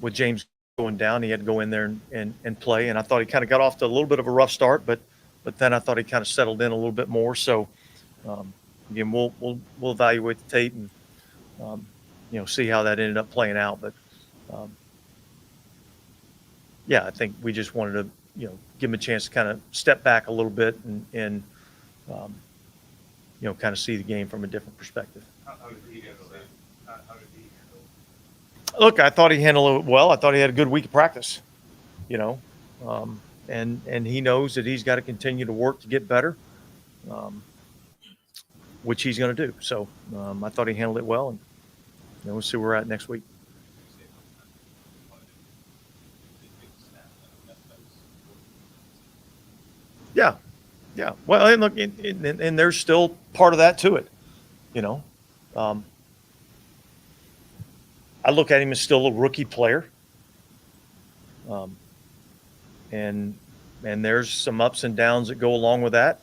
with James going down, he had to go in there and play. And I thought he kind of got off to a little bit of a rough start, but then I thought he kind of settled in a little bit more. So again, we'll evaluate the tape and see how that ended up playing out. But yeah, I think we just wanted to give him a chance to kind of step back a little bit and kind of see the game from a different perspective. How did he handle that? How did he handle it? Look, I thought he handled it well. I thought he had a good week of practice, and he knows that he's got to continue to work to get better, which he's going to do. So I thought he handled it well, and we'll see where we're at next week. Yeah. Yeah. Well, and look, and there's still part of that to it, I look at him as still a rookie player. And there's some ups and downs that go along with that.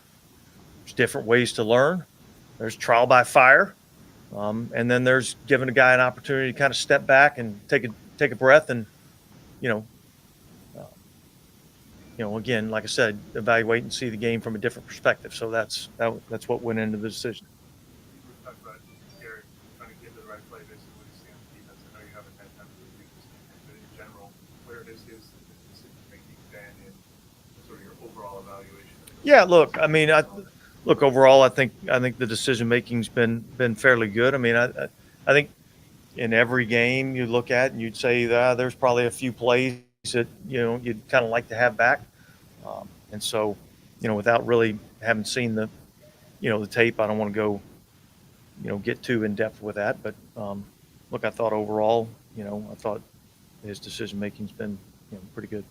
There's different ways to learn. There's trial by fire. And then there's giving a guy an opportunity to kind of step back and take a breath and, again, like I said, evaluate and see the game from a different perspective. So that's what went into the decision. We talked about Garrett trying to get to the right play based on what he's seeing on defense. I know you haven't had time to review this game, but in general, where does his decision-making stand in sort of your overall evaluation? Yeah, look, I mean, overall, I think the decision-making's been fairly good. I mean, I think in every game you look at and you'd say there's probably a few plays that you'd kind of like to have back, and so without really having seen the the tape, I don't want to go get too in depth with that. But look, I thought overall, I thought his decision making's been pretty good.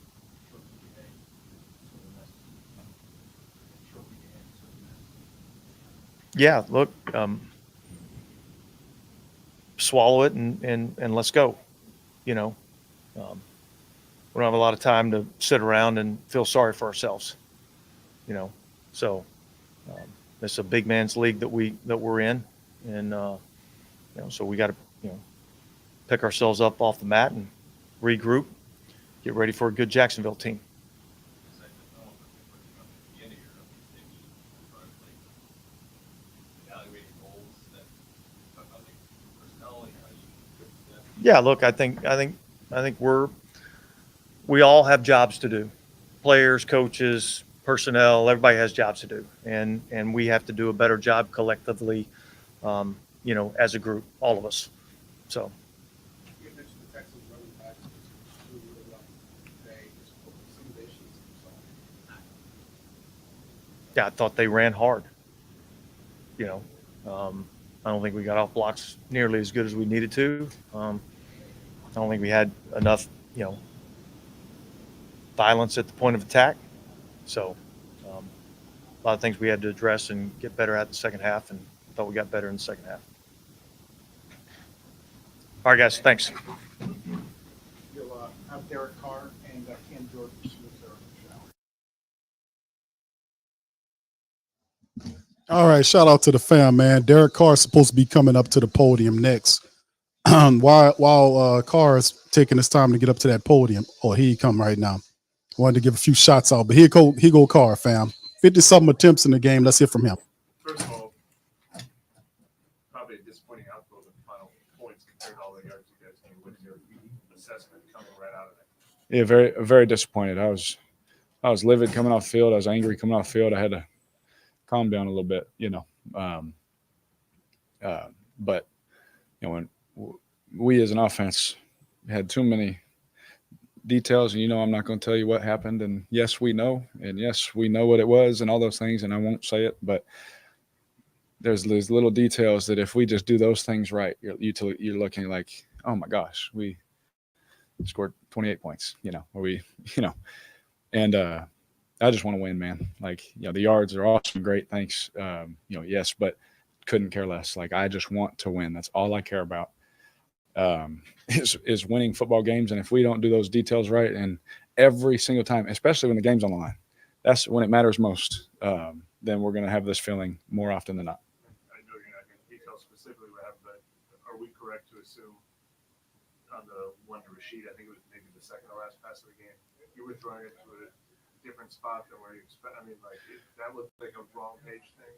Yeah, look, swallow it and let's go. We don't have a lot of time to sit around and feel sorry for ourselves. So it's a big man's league that we're in, and so we got to pick ourselves up off the mat and regroup, get ready for a good Jacksonville team. Yeah, look, I think we all have jobs to do. Players, coaches, personnel, everybody has jobs to do. And we have to do a better job collectively, as a group, all of us. So. You mentioned the Texans running backs, which was really well today. Some of the issues you saw. Yeah, I thought they ran hard. I don't think we got off blocks nearly as good as we needed to. I don't think we had enough, violence at the point of attack. So a lot of things we had to address and get better at the second half, and I thought we got better in the second half. All right, guys, thanks. You'll have Derek Carr and Cam Jordan with their shower. All right, shout out to the fam, man. Derek Carr's supposed to be coming up to the podium next. while Carr is taking his time to get up to that podium. Oh, here he come right now. Wanted to give a few shots out, but here go Carr, fam. 50-something attempts in the game. Let's hear from him. First of all, probably a disappointing outcome of the final points compared to all the yards you guys came. What is your assessment coming right out of that? Yeah, very very disappointed. I was livid coming off the field. I was angry coming off the field. I had to calm down a little bit, but when we as an offense had too many details, and I'm not going to tell you what happened. And yes, we know, what it was, and all those things. And I won't say it, but there's these little details that if we just do those things right, you're looking like, oh my gosh, we scored 28 points, or we, and I just want to win, man. Like, the yards are awesome, great, thanks. Yes, but couldn't care less. Like, I just want to win. That's all I care about. Is winning football games, and if we don't do those details right, and every single time, especially when the game's on the line, that's when it matters most. Then we're going to have this feeling more often than not. I know you're not going to detail specifically what happened, but are we correct to assume on the one to Rashid, I think it was maybe the second to last pass of the game, you were throwing it to a different spot than where you expect? I mean, that looked like a wrong page thing.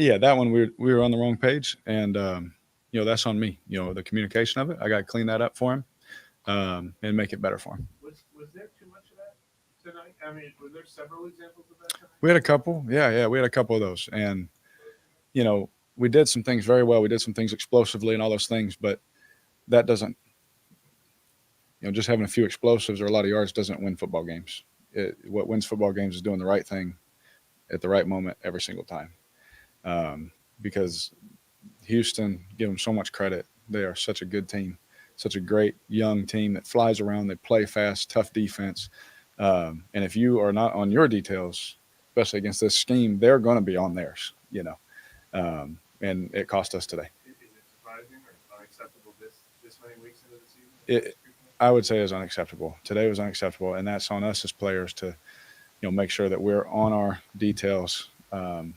Yeah, that one we were on the wrong page, and that's on me. The communication of it, I got to clean that up for him, and make it better for him. Was there too much of that tonight? I mean, were there several examples of that tonight? We had a couple. Yeah, we had a couple of those, and we did some things very well. We did some things explosively and all those things, but that doesn't, just having a few explosives or a lot of yards doesn't win football games. What wins football games is doing the right thing at the right moment every single time. Because Houston, give them so much credit. They are such a good team, such a great young team that flies around. They play fast, tough defense. And if you are not on your details, especially against this scheme, they're going to be on theirs, and it cost us today. Is it surprising or unacceptable this many weeks into the season? I would say is unacceptable. Today was unacceptable, and that's on us as players to, make sure that we're on our details, when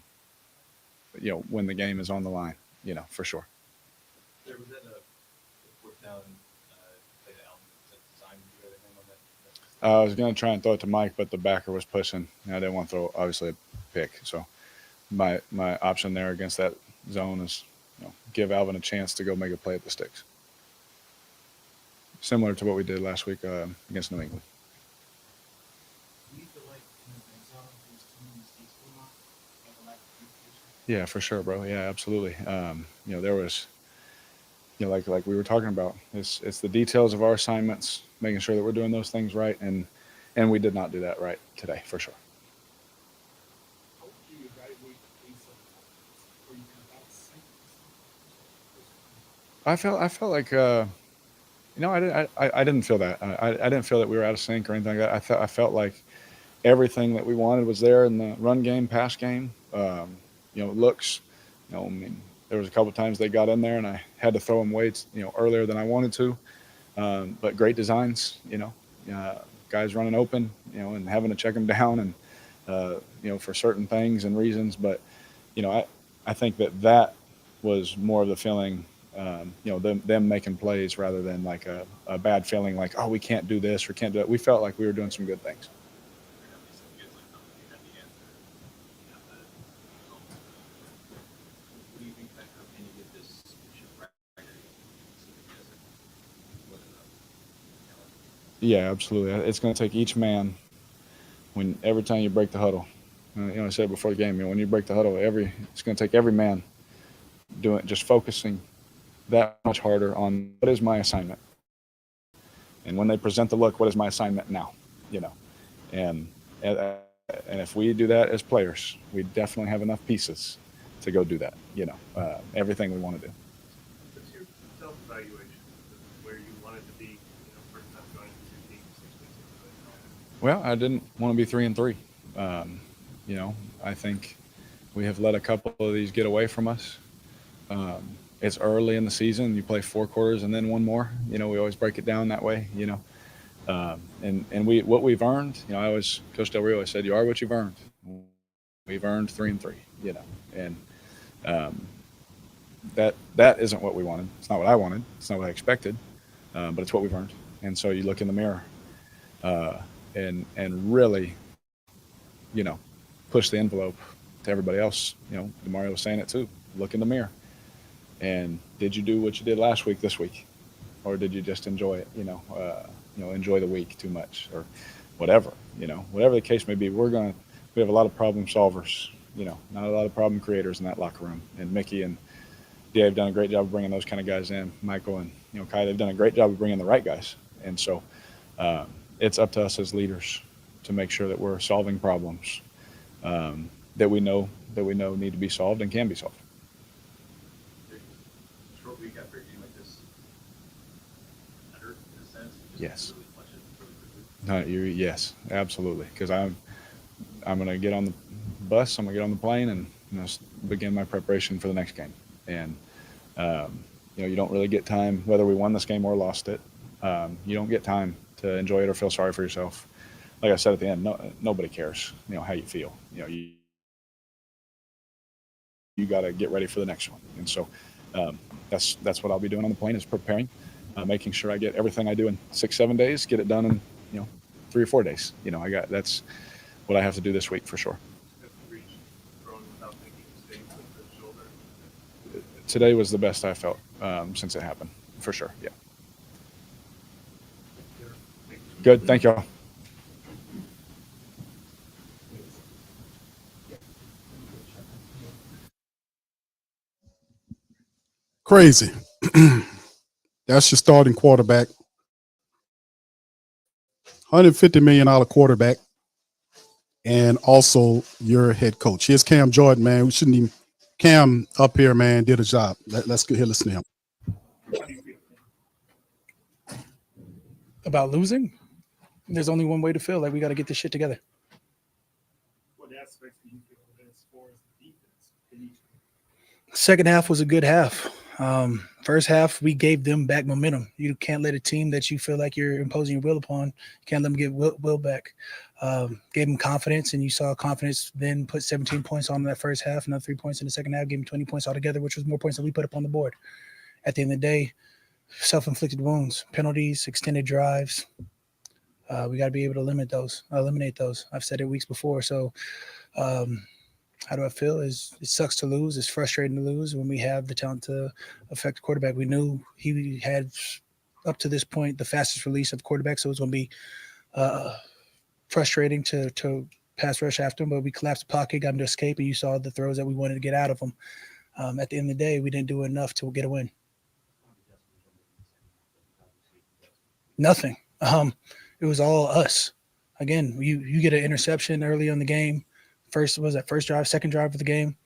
the game is on the line, for sure. There was that fourth down play to Alvin. Was that designed to do anything on that? I was going to try and throw it to Mike, but the backer was pushing, and I didn't want to throw, obviously, a pick. So my option there against that zone is, give Alvin a chance to go make a play at the sticks. Similar to what we did last week against New England. Do you feel like in the zone, there's too many mistakes going on? Like a lack of communication? Yeah, for sure, bro. Yeah, absolutely. There was, like we were talking about, it's the details of our assignments, making sure that we're doing those things right, and we did not do that right today, for sure. How would you evaluate the pace of the offense? Or you kind of out sync? I felt like I didn't feel that. I didn't feel that we were out of sync or anything like that. I felt like everything that we wanted was there in the run game, pass game. Looks. I mean, there was a couple of times they got in there and I had to throw them weights, earlier than I wanted to. But great designs, guys running open, and having to check them down and for certain things and reasons. But I think that was more of the feeling. Them making plays rather than like a bad feeling like, oh, we can't do this or can't do that. We felt like we were doing some good things. What do you think that can get this right? Yeah, absolutely. It's going to take each man every time you break the huddle. I said before the game, when you break the huddle, it's going to take every man just focusing that much harder on what is my assignment, and when they present the look, what is my assignment now, and if we do that as players, we definitely have enough pieces to go do that, everything we want to do. What's your self-evaluation of where you wanted to be, first time joining the new team 6 weeks ago? Well, I didn't want to be 3-3. I think we have let a couple of these get away from us. It's early in the season. You play 4 quarters and then one more. We always break it down that way. And what we've earned. Coach Del Rio always said, "You are what you've earned." We've earned 3-3. And that isn't what we wanted. It's not what I wanted. It's not what I expected. But it's what we've earned. And so you look in the mirror and really, push the envelope to everybody else. DeMario was saying it too. Look in the mirror. And did you do what you did last week this week, or did you just enjoy it? Enjoy the week too much, or whatever. Whatever the case may be. We have a lot of problem solvers. Not a lot of problem creators in that locker room. And Mickey and DA have done a great job of bringing those kind of guys in. Michael and Kai, they've done a great job of bringing the right guys. And so it's up to us as leaders to make sure that we're solving problems that we know need to be solved and can be solved. Short week after a game like this, better in a sense. Yes. Really flush it really quickly. Yes, absolutely. Because I'm going to get on the bus, I'm going to get on the plane, and begin my preparation for the next game. And you don't really get time, whether we won this game or lost it. You don't get time to enjoy it or feel sorry for yourself. Like I said at the end, nobody cares, how you feel. You got to get ready for the next one. And so that's what I'll be doing on the plane, is preparing, making sure I get everything I do in 6-7 days, get it done in 3 or 4 days. That's what I have to do this week for sure. Today was the best I felt since it happened, for sure. Yeah. Good. Thank y'all. Crazy. That's your starting quarterback. $150 million quarterback. And also your head coach. Here's Cam Jordan, man. We shouldn't even. Cam up here, man, did a job. Let's go here. Listen to him. About losing? There's only one way to feel like we got to get this shit together. What aspects do you feel as far as the defense? Second half was a good half. First half, we gave them back momentum. You can't let a team that you feel like you're imposing your will upon, you can't let them get will back. Gave them confidence, and you saw confidence then put 17 points on that first half, another 3 points in the second half, gave them 20 points altogether, which was more points than we put up on the board. At the end of the day, self-inflicted wounds, penalties, extended drives. We got to be able to eliminate those. I've said it weeks before. So how do I feel? It sucks to lose. It's frustrating to lose when we have the talent to affect the quarterback. We knew he had, up to this point, the fastest release of the quarterback, so it was going to be frustrating to pass rush after him, but we collapsed the pocket, got him to escape, and you saw the throws that we wanted to get out of him. At the end of the day, we didn't do enough to get a win. Nothing. It was all us. Again, you get an interception early in the game. First drive, second drive of the game.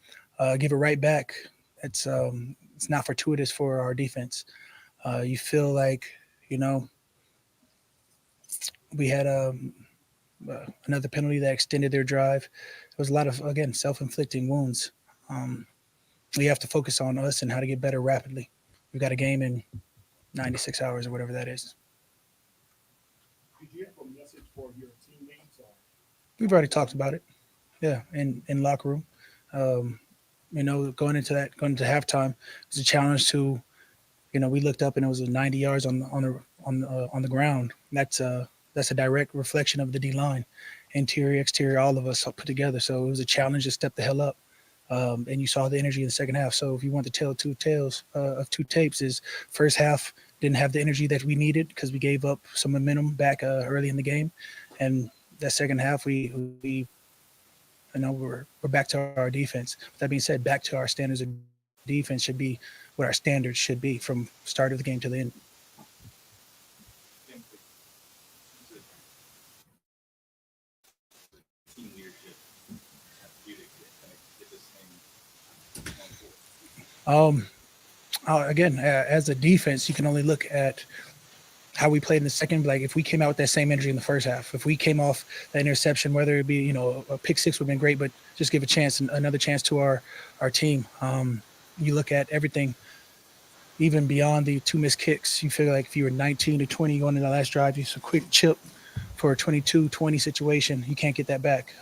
Give it right back. It's not fortuitous for our defense. You feel like, we had another penalty that extended their drive. There was a lot of, again, self-inflicting wounds. We have to focus on us and how to get better rapidly. We've got a game in 96 hours or whatever that is. Did you have a message for your teammates? We've already talked about it. Yeah, in locker room. Going into halftime, it was a challenge to, we looked up and it was 90 yards on the ground. That's a direct reflection of the D line, interior, exterior, all of us put together. So it was a challenge to step the hell up. And you saw the energy in the second half. So if you want to tell two tales of two tapes, is first half didn't have the energy that we needed because we gave up some momentum back early in the game, and that second half we're back to our defense. With that being said, back to our standards of defense should be what our standards should be from start of the game to the end. Again, as a defense, you can only look at how we played in the second. Like if we came out with that same energy in the first half, if we came off that interception, whether it be, a pick six would have been great, but just give another chance to our team. You look at everything, even beyond the two missed kicks, you feel like if you were 19-20 going in the last drive, it's a quick chip for a 22-20 situation. You can't get that back.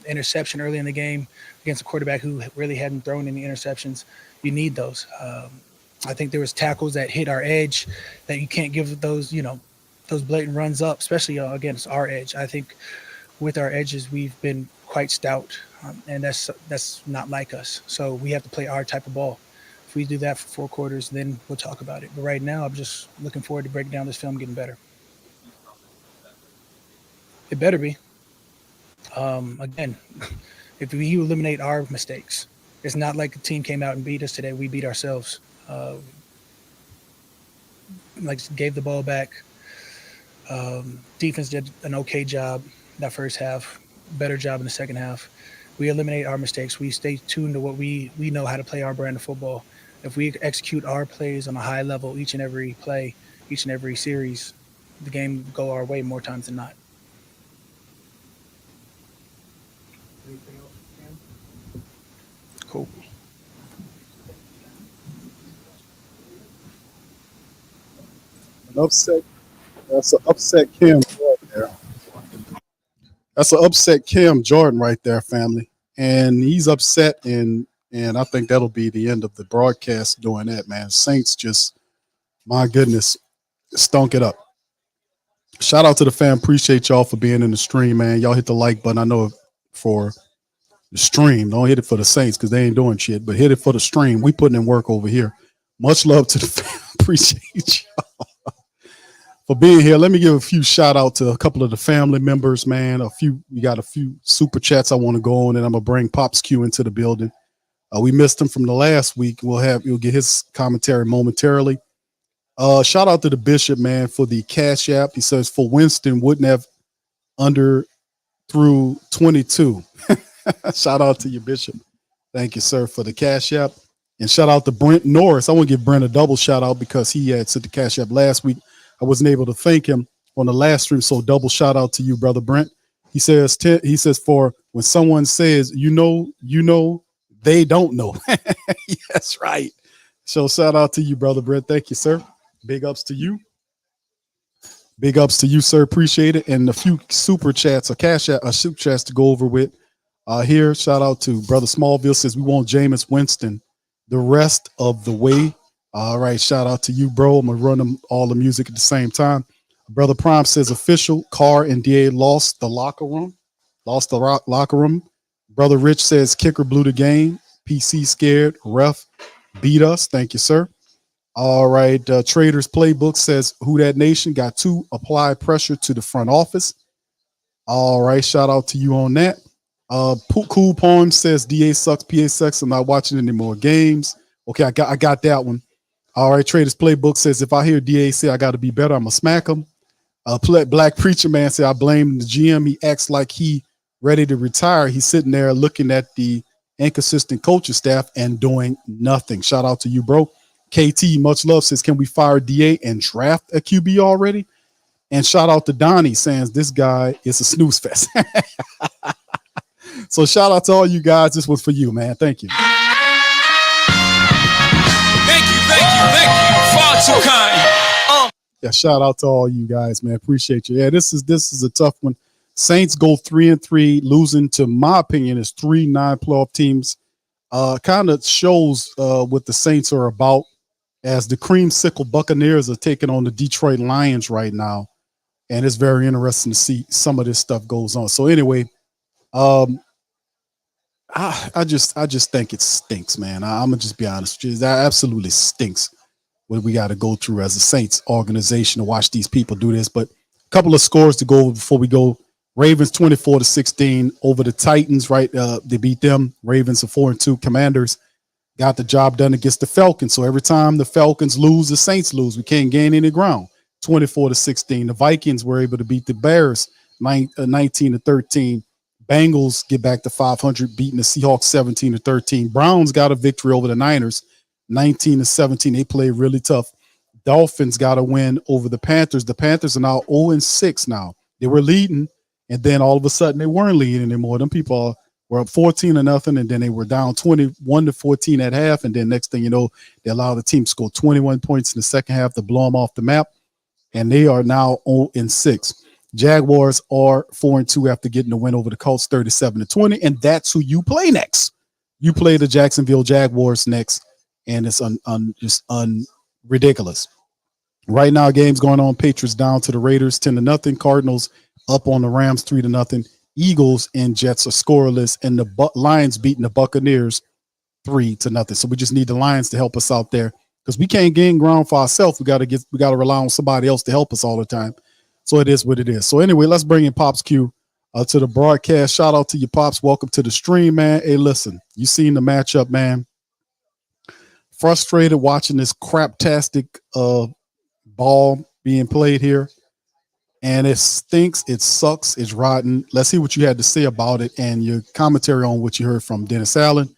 interception early in the game against a quarterback who really hadn't thrown any interceptions. You need those. I think there was tackles that hit our edge that you can't give those, those blatant runs up, especially against our edge. I think with our edges, we've been quite stout, and that's not like us. So we have to play our type of ball. If we do that for 4 quarters, then we'll talk about it. But right now, I'm just looking forward to breaking down this film, getting better. It better be. Again, if we eliminate our mistakes, it's not like the team came out and beat us today. We beat ourselves. Gave the ball back. Defense did an okay job that first half, better job in the second half. We eliminate our mistakes. We stay tuned to what we know how to play our brand of football. If we execute our plays on a high level each and every play, each and every series, the game will go our way more times than not. Cool. Upset. That's an upset Cam Jordan there. That's an upset Cam Jordan right there, family. And he's upset, and I think that'll be the end of the broadcast doing that, man. Saints just, my goodness, stunk it up. Shout out to the fam. Appreciate y'all for being in the stream, man. Y'all hit the like button. I know for the stream. Don't hit it for the Saints because they ain't doing shit, but hit it for the stream. We putting in work over here. Much love to the fam. Appreciate y'all for being here. Let me give a few shout out to a couple of the family members, man. We got a few super chats I want to go on, and I'm gonna bring Pops Q into the building. We missed him from the last week. We'll get his commentary momentarily. Shout out to the Bishop, man, for the Cash App. He says for Winston wouldn't have under through 22. Shout out to you, Bishop. Thank you, sir, for the Cash App. And shout out to Brent Norris. I want to give Brent a double shout out because he had sent the Cash App last week. I wasn't able to thank him on the last stream, so double shout out to you, brother Brent. He says for when someone says, you know, they don't know. That's right. So shout out to you, brother Brent. Thank you, sir. Big ups to you. Big ups to you, sir. Appreciate it. And a few super chats or Cash App, super chats to go over with. Here, shout out to brother Smallville says we want Jameis Winston the rest of the way. All right, shout out to you, bro. I'm gonna run them all the music at the same time. Brother Prime says official Carr and DA lost the locker room. Brother Rich says kicker blew the game. PC scared. Ref beat us. Thank you, sir. All right. Traders Playbook says who that nation got to apply pressure to the front office. All right. Shout out to you on that. Cool Poem says DA sucks. PA sucks. I'm not watching any more games. Okay, I got that one. All right. Traders Playbook says if I hear DA say I got to be better, I'm gonna smack him. Black Preacher Man said I blame the GM. He acts like he ready to retire. He's sitting there looking at the inconsistent coaching staff and doing nothing. Shout out to you, bro. KT, much love, says, can we fire DA and draft a QB already? And shout out to Donnie saying this guy is a snooze fest. So shout out to all you guys. This was for you, man. Thank you. Thank you. Far too kind. Yeah, shout out to all you guys, man. Appreciate you. Yeah, this is a tough one. Saints go 3-3, losing to my opinion is 3 non-playoff teams. Kind of shows what the Saints are about as the creamsicle Buccaneers are taking on the Detroit Lions right now. And it's very interesting to see some of this stuff goes on. So anyway, I just think it stinks, man. I'm gonna just be honest with you. That absolutely stinks what we got to go through as a Saints organization to watch these people do this. But a couple of scores to go over before we go. Ravens 24-16 over the Titans, right? They beat them. Ravens are 4-2. Commanders got the job done against the Falcons. So every time the Falcons lose, the Saints lose. We can't gain any ground. 24-16. The Vikings were able to beat the Bears 19-13. Bengals get back to 500, beating the Seahawks 17-13. Browns got a victory over the Niners 19-17. They played really tough. Dolphins got a win over the Panthers. The Panthers are now 0-6 now. They were leading, and then all of a sudden they weren't leading anymore. Them people were up 14-0, and then they were down 21-14 at half. And then next thing you know, they allowed the team to score 21 points in the second half to blow them off the map. And they are now 0-6. Jaguars are 4-2 after getting the win over the Colts 37-20, and that's who you play next. You play the Jacksonville Jaguars next, and it's just ridiculous. Right now, games going on. Patriots down to the Raiders 10-0. Cardinals up on the Rams 3-0. Eagles and Jets are scoreless, and the Lions beating the Buccaneers 3-0. So we just need the Lions to help us out there because we can't gain ground for ourselves. We got to rely on somebody else to help us all the time. So it is what it is. So anyway, let's bring in Pops Q to the broadcast. Shout out to you, Pops. Welcome to the stream, man. Hey, listen, you seen the matchup, man. Frustrated watching this craptastic ball being played here. And it stinks. It sucks. It's rotten. Let's see what you had to say about it and your commentary on what you heard from Dennis Allen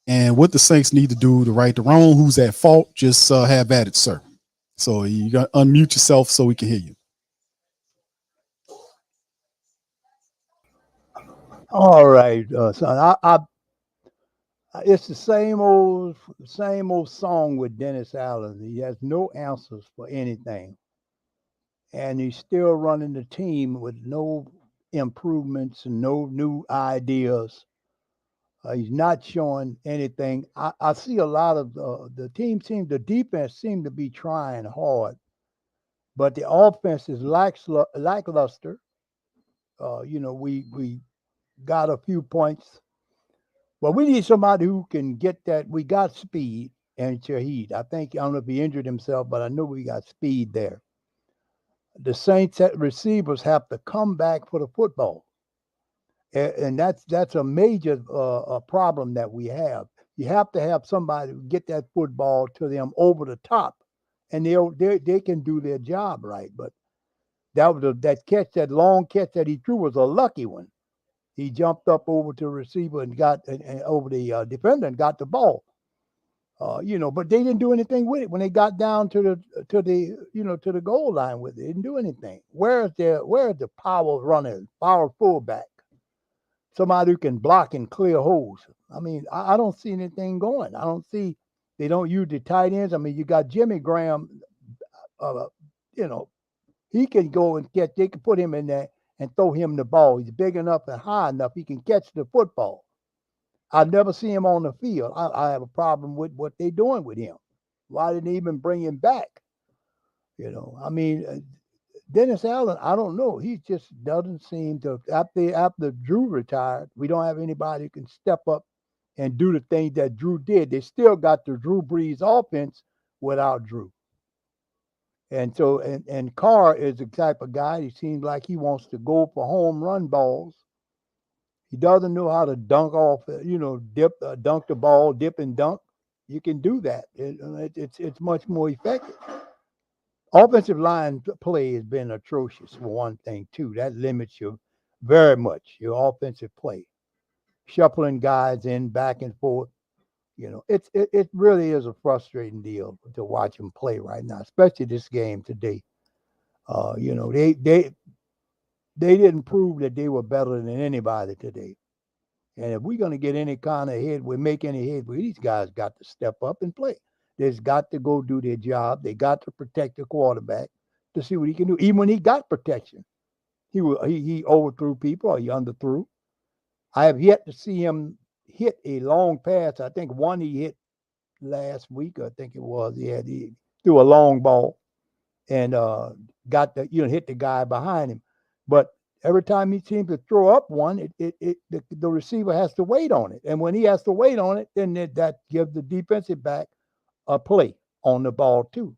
and what the Saints need to do to right the wrong. Who's at fault? Just have at it, sir. So you got to unmute yourself so we can hear you. All right, son. It's the same old song with Dennis Allen. He has no answers for anything, and he's still running the team with no improvements and no new ideas. He's not showing anything. I see a lot of the defense seem to be trying hard, but the offense is lackluster. We got a few points. Well, we need somebody who can get that. We got speed and Shaheed. I don't know if he injured himself, but I know we got speed there. The Saints receivers have to come back for the football. And that's a major problem that we have. You have to have somebody get that football to them over the top, and they can do their job right. But that long catch that he threw was a lucky one. He jumped up over to the receiver and got over the defender and got the ball. But they didn't do anything with it when they got down to the goal line with it. They didn't do anything. Where is the power runner, power fullback? Somebody who can block and clear holes. I mean, I don't see anything going. They don't use the tight ends. I mean, you got Jimmy Graham, he can go and catch. They can put him in there and throw him the ball. He's big enough and high enough. He can catch the football. I never see him on the field. I have a problem with what they're doing with him. Why didn't they even bring him back? Dennis Allen, I don't know. He just doesn't seem to. After Drew retired, we don't have anybody who can step up and do the things that Drew did. They still got the Drew Brees offense without Drew. And so, and Carr is the type of guy. He seems like he wants to go for home run balls. He doesn't know how to dunk off, dunk the ball, dip and dunk. You can do that. It's much more effective. Offensive line play has been atrocious for one thing, too. That limits you very much, your offensive play. Shuffling guys in back and forth. It really is a frustrating deal to watch them play right now, especially this game today. They didn't prove that they were better than anybody today. And if we're going to get any kind of make any headway, these guys got to step up and play. They've got to go do their job. They got to protect the quarterback to see what he can do. Even when he got protection, he overthrew people or he underthrew. I have yet to see him hit a long pass. I think one he hit last week, I think it was. He threw a long ball and hit the guy behind him. But every time he seems to throw up one, the receiver has to wait on it. And when he has to wait on it, then that gives the defensive back a play on the ball too.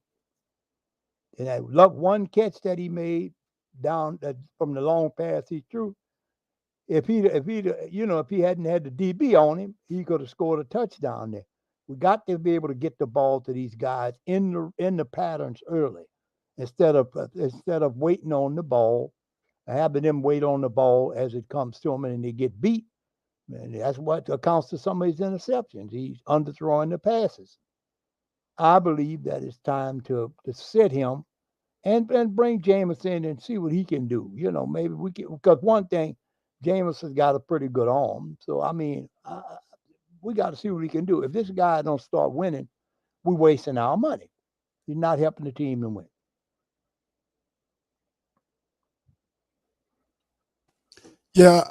And that one catch that he made down from the long pass he threw, if he hadn't had the DB on him, he could have scored a touchdown there. We got to be able to get the ball to these guys in the patterns early, instead of waiting on the ball, having them wait on the ball as it comes to them and they get beat. And that's what accounts to some of his interceptions. He's underthrowing the passes. I believe that it's time to sit him and bring Jameis in and see what he can do. Maybe we can, because one thing, Jameis has got a pretty good arm. So, I mean, we got to see what he can do. If this guy don't start winning, we're wasting our money. He's not helping the team to win. Yeah,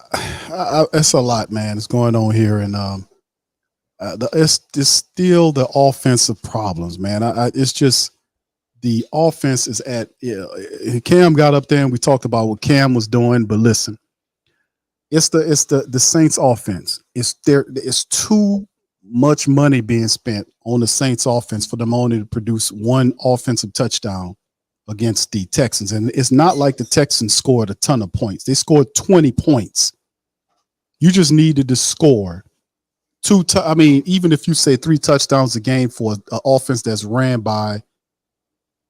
it's a lot, man. It's going on here, and it's still the offensive problems, man. It's just the offense is at. Cam got up there, and we talked about what Cam was doing, but listen, it's the Saints offense. It's too much money being spent on the Saints offense for them only to produce one offensive touchdown against the Texans. And it's not like the Texans scored a ton of points. They scored 20 points. You just needed to score I mean, even if you say 3 touchdowns a game for an offense that's ran by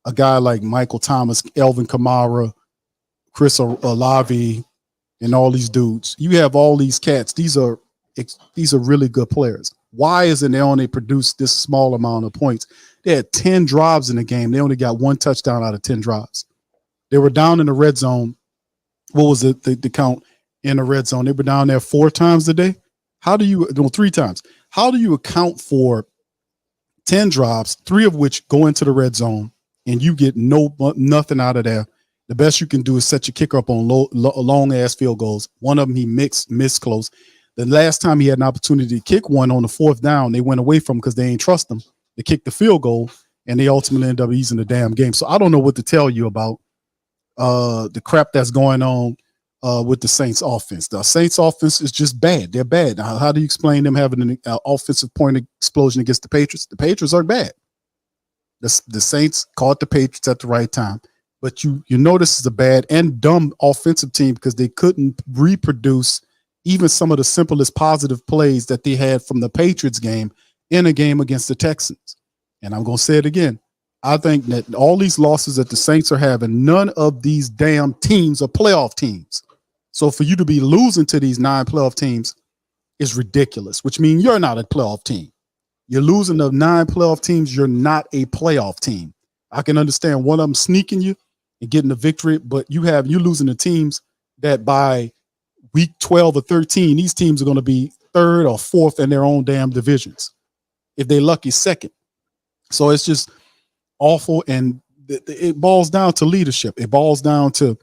a guy like Michael Thomas, Elvin Kamara, Chris Olave, and all these dudes, you have all these cats. These are really good players. Why isn't they only produced this small amount of points? They had 10 drives in the game. They only got 1 touchdown out of 10 drives. They were down in the red zone. What was it? The count in the red zone? They were down there 4 times a day. 3 times. How do you account for 10 drives, 3 of which go into the red zone, and you get nothing out of there? The best you can do is set your kicker up on long ass field goals. One of them he missed close. The last time he had an opportunity to kick one on the 4th down, they went away from him because they ain't trust him to kick the field goal, and they ultimately end up using the damn game. So I don't know what to tell you about the crap that's going on with the Saints offense. The Saints offense is just bad. They're bad. Now, how do you explain them having an offensive point explosion against the Patriots? The Patriots are bad. The Saints caught the Patriots at the right time. But you know this is a bad and dumb offensive team because they couldn't reproduce even some of the simplest positive plays that they had from the Patriots game in a game against the Texans. And I'm going to say it again. I think that all these losses that the Saints are having, none of these damn teams are playoff teams. So for you to be losing to these 9 playoff teams is ridiculous, which means you're not a playoff team. You're losing to 9 playoff teams. You're not a playoff team. I can understand one of them sneaking you and getting the victory, but you losing to teams that by week 12 or 13, these teams are going to be 3rd or 4th in their own damn divisions. If they're lucky, 2nd. So it's just awful, and it boils down to leadership. It boils down to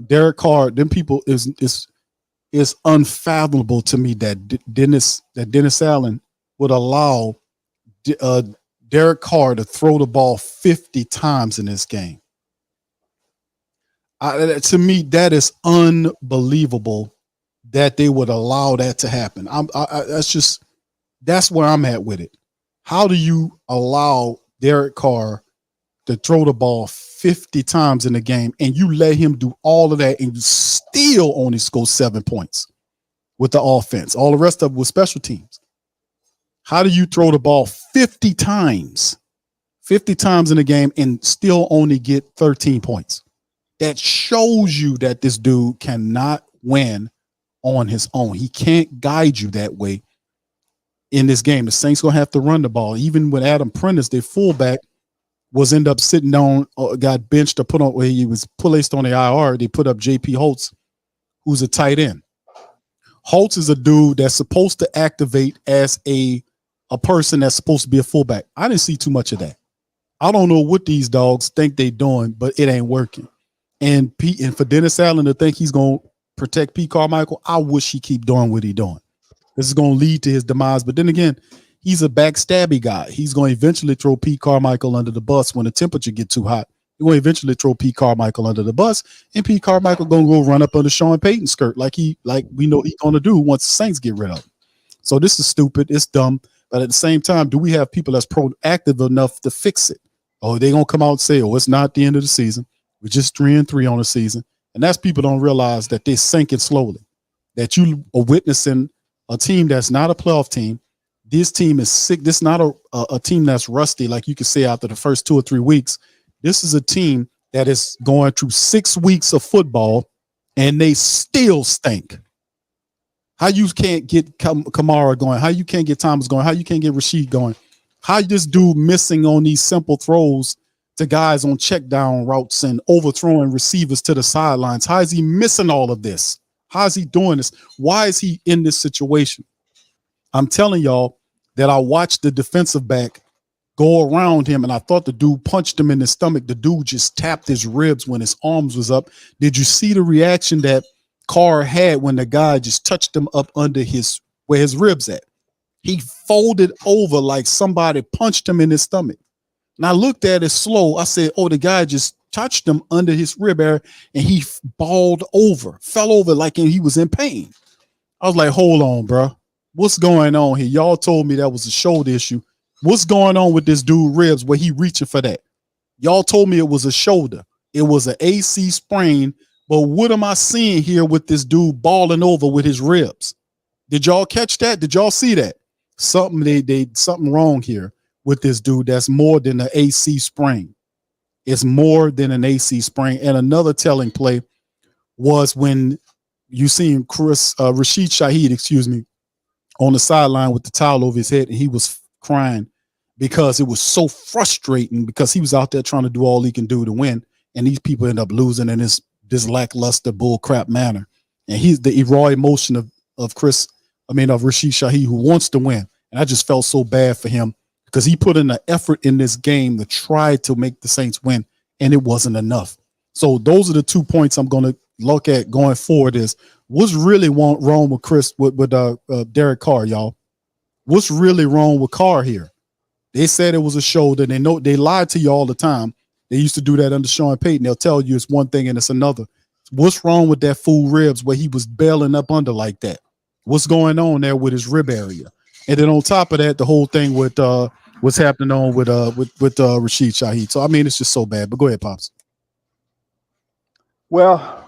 Derek Carr. Them people is unfathomable to me that Dennis Allen would allow Derek Carr to throw the ball 50 times in this game. To me, that is unbelievable that they would allow that to happen. That's where I'm at with it. How do you allow Derek Carr to throw the ball 50 times in the game and you let him do all of that and you still only score 7 points with the offense? All the rest of it was special teams. How do you throw the ball 50 times in the game and still only get 13 points? That shows you that this dude cannot win on his own. He can't guide you that way in this game. The Saints going to have to run the ball. Even with Adam Prentice, their fullback, was end up sitting down, got benched or put on, where he was placed on the IR. They put up J.P. Holtz, who's a tight end. Holtz is a dude that's supposed to activate as a person that's supposed to be a fullback. I didn't see too much of that. I don't know what these dogs think they doing, but it ain't working. And for Dennis Allen to think he's going to protect Pete Carmichael, I wish he keep doing what he doing. This is going to lead to his demise. But then again, he's a backstabby guy. He's going to eventually throw Pete Carmichael under the bus when the temperature gets too hot. He's going to eventually throw Pete Carmichael under the bus, and Pete Carmichael going to go run up under Sean Payton's skirt like we know he's going to do once the Saints get rid of him. So this is stupid. It's dumb. But at the same time, do we have people that's proactive enough to fix it? Oh, they're going to come out and say, oh, it's not the end of the season. We're just 3-3 on the season. And that's people don't realize that they're sinking slowly, that you are witnessing a team that's not a playoff team. This team is sick. This is not a team that's rusty, like you could say after the first 2 or 3 weeks. This is a team that is going through 6 weeks of football, and they still stink. How you can't get Kamara going? How you can't get Thomas going? How you can't get Rashid going? How this dude missing on these simple throws to guys on check down routes and overthrowing receivers to the sidelines? How is he missing all of this? How is he doing this? Why is he in this situation? I'm telling y'all that I watched the defensive back go around him, and I thought the dude punched him in the stomach. The dude just tapped his ribs when his arms was up. Did you see the reaction that Carr had when the guy just touched him up under where his ribs at. He folded over like somebody punched him in his stomach. And I looked at it slow. I said, oh, the guy just touched him under his rib area and he balled over, fell over like he was in pain. I was like, hold on, bro. What's going on here? Y'all told me that was a shoulder issue. What's going on with this dude ribs where he reaching for that? Y'all told me it was a shoulder. It was an AC sprain. But what am I seeing here with this dude balling over with his ribs? Did y'all catch that? Did y'all see that? Something wrong here with this dude. That's more than an AC sprain. It's more than an AC sprain. And another telling play was when you seen Rashid Shaheed, on the sideline with the towel over his head, and he was crying because it was so frustrating because he was out there trying to do all he can do to win, and these people end up losing in this lackluster bull crap manner. And he's the raw emotion of Rashid Shaheed, who wants to win. And I just felt so bad for him because he put in an effort in this game to try to make the Saints win, and it wasn't enough. So those are the 2 points I'm going to look at going forward is what's really wrong with Derek Carr, y'all. What's really wrong with Carr here? They said it was a shoulder. They lied to you all the time. They used to do that under Sean Payton. They'll tell you it's one thing and it's another. What's wrong with that fool ribs where he was bailing up under like that? What's going on there with his rib area? And then on top of that, the whole thing with what's happening on with Rashid Shaheed. So I mean, it's just so bad. But go ahead, Pops. Well,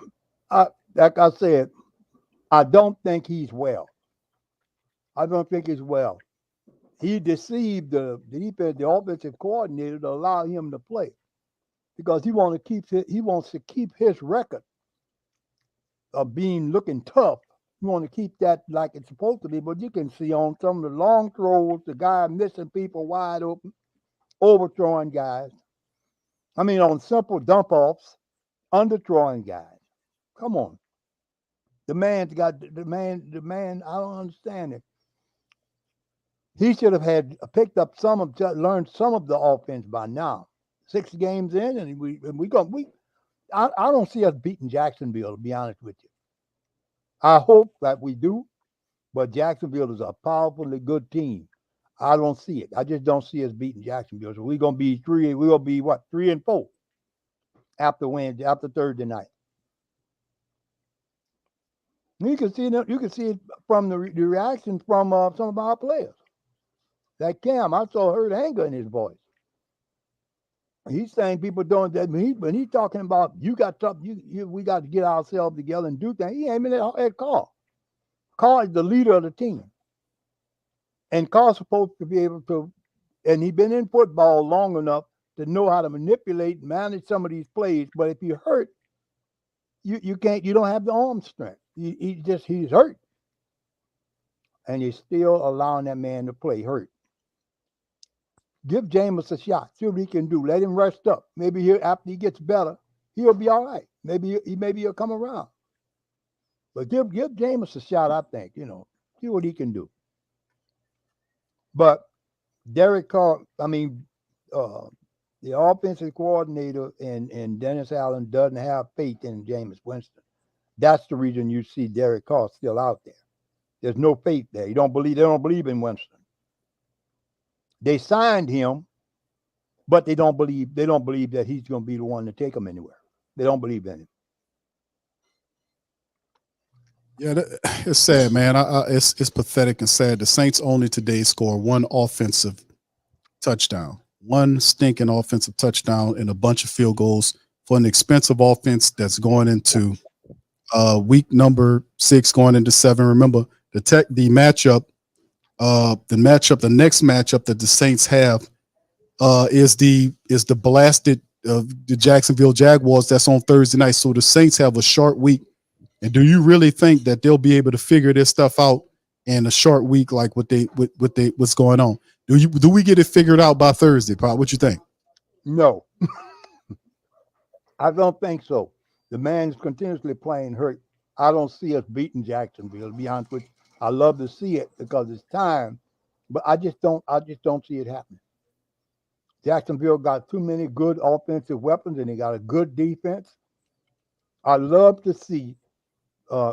like I said, I don't think he's well. I don't think he's well. He deceived the offensive coordinator to allow him to play because he wants to keep his record of looking tough. You want to keep that like it's supposed to be, but you can see on some of the long throws, the guy missing people wide open, overthrowing guys. I mean, on simple dump offs, underthrowing guys. Come on. The man's got the man. I don't understand it. He should have learned some of the offense by now. 6 games in, and I don't see us beating Jacksonville, to be honest with you. I hope that we do, but Jacksonville is a powerfully good team. I don't see it. I just don't see us beating Jacksonville. So we're gonna be 3-4 after Thursday night. You can see it from the reaction from some of our players. That Cam, I heard anger in his voice. He's saying people doing that. When he's talking about we got to get ourselves together and do things. He ain't been at Carr. Carr is the leader of the team, and Carr's supposed to be able to. And he's been in football long enough to know how to manipulate and manage some of these plays. But if you're hurt, you can't. You don't have the arm strength. He's hurt, and you're still allowing that man to play hurt. Give Jameis a shot. See what he can do. Let him rest up. Maybe after he gets better, he'll be all right. Maybe he'll come around. But give Jameis a shot, I think. See what he can do. But Derek Carr, the offensive coordinator and Dennis Allen doesn't have faith in Jameis Winston. That's the reason you see Derek Carr still out there. There's no faith there. They don't believe in Winston. They signed him, but they don't believe that he's going to be the one to take them anywhere. They don't believe in him. Yeah, it's sad, man. It's pathetic and sad. The Saints only today scored one offensive touchdown, one stinking offensive touchdown, and a bunch of field goals for an expensive offense that's going into week number 6, going into 7. Remember the matchup. The next matchup that the Saints have is the blasted the Jacksonville Jaguars. That's on Thursday night. So the Saints have a short week. And do you really think that they'll be able to figure this stuff out in a short week, like what's going on? Do we get it figured out by Thursday, Pop? What you think? No, I don't think so. The man's continuously playing hurt. I don't see us beating Jacksonville, to be honest with you. I love to see it because it's time, but I just don't see it happening. Jacksonville got too many good offensive weapons and they got a good defense. I love to see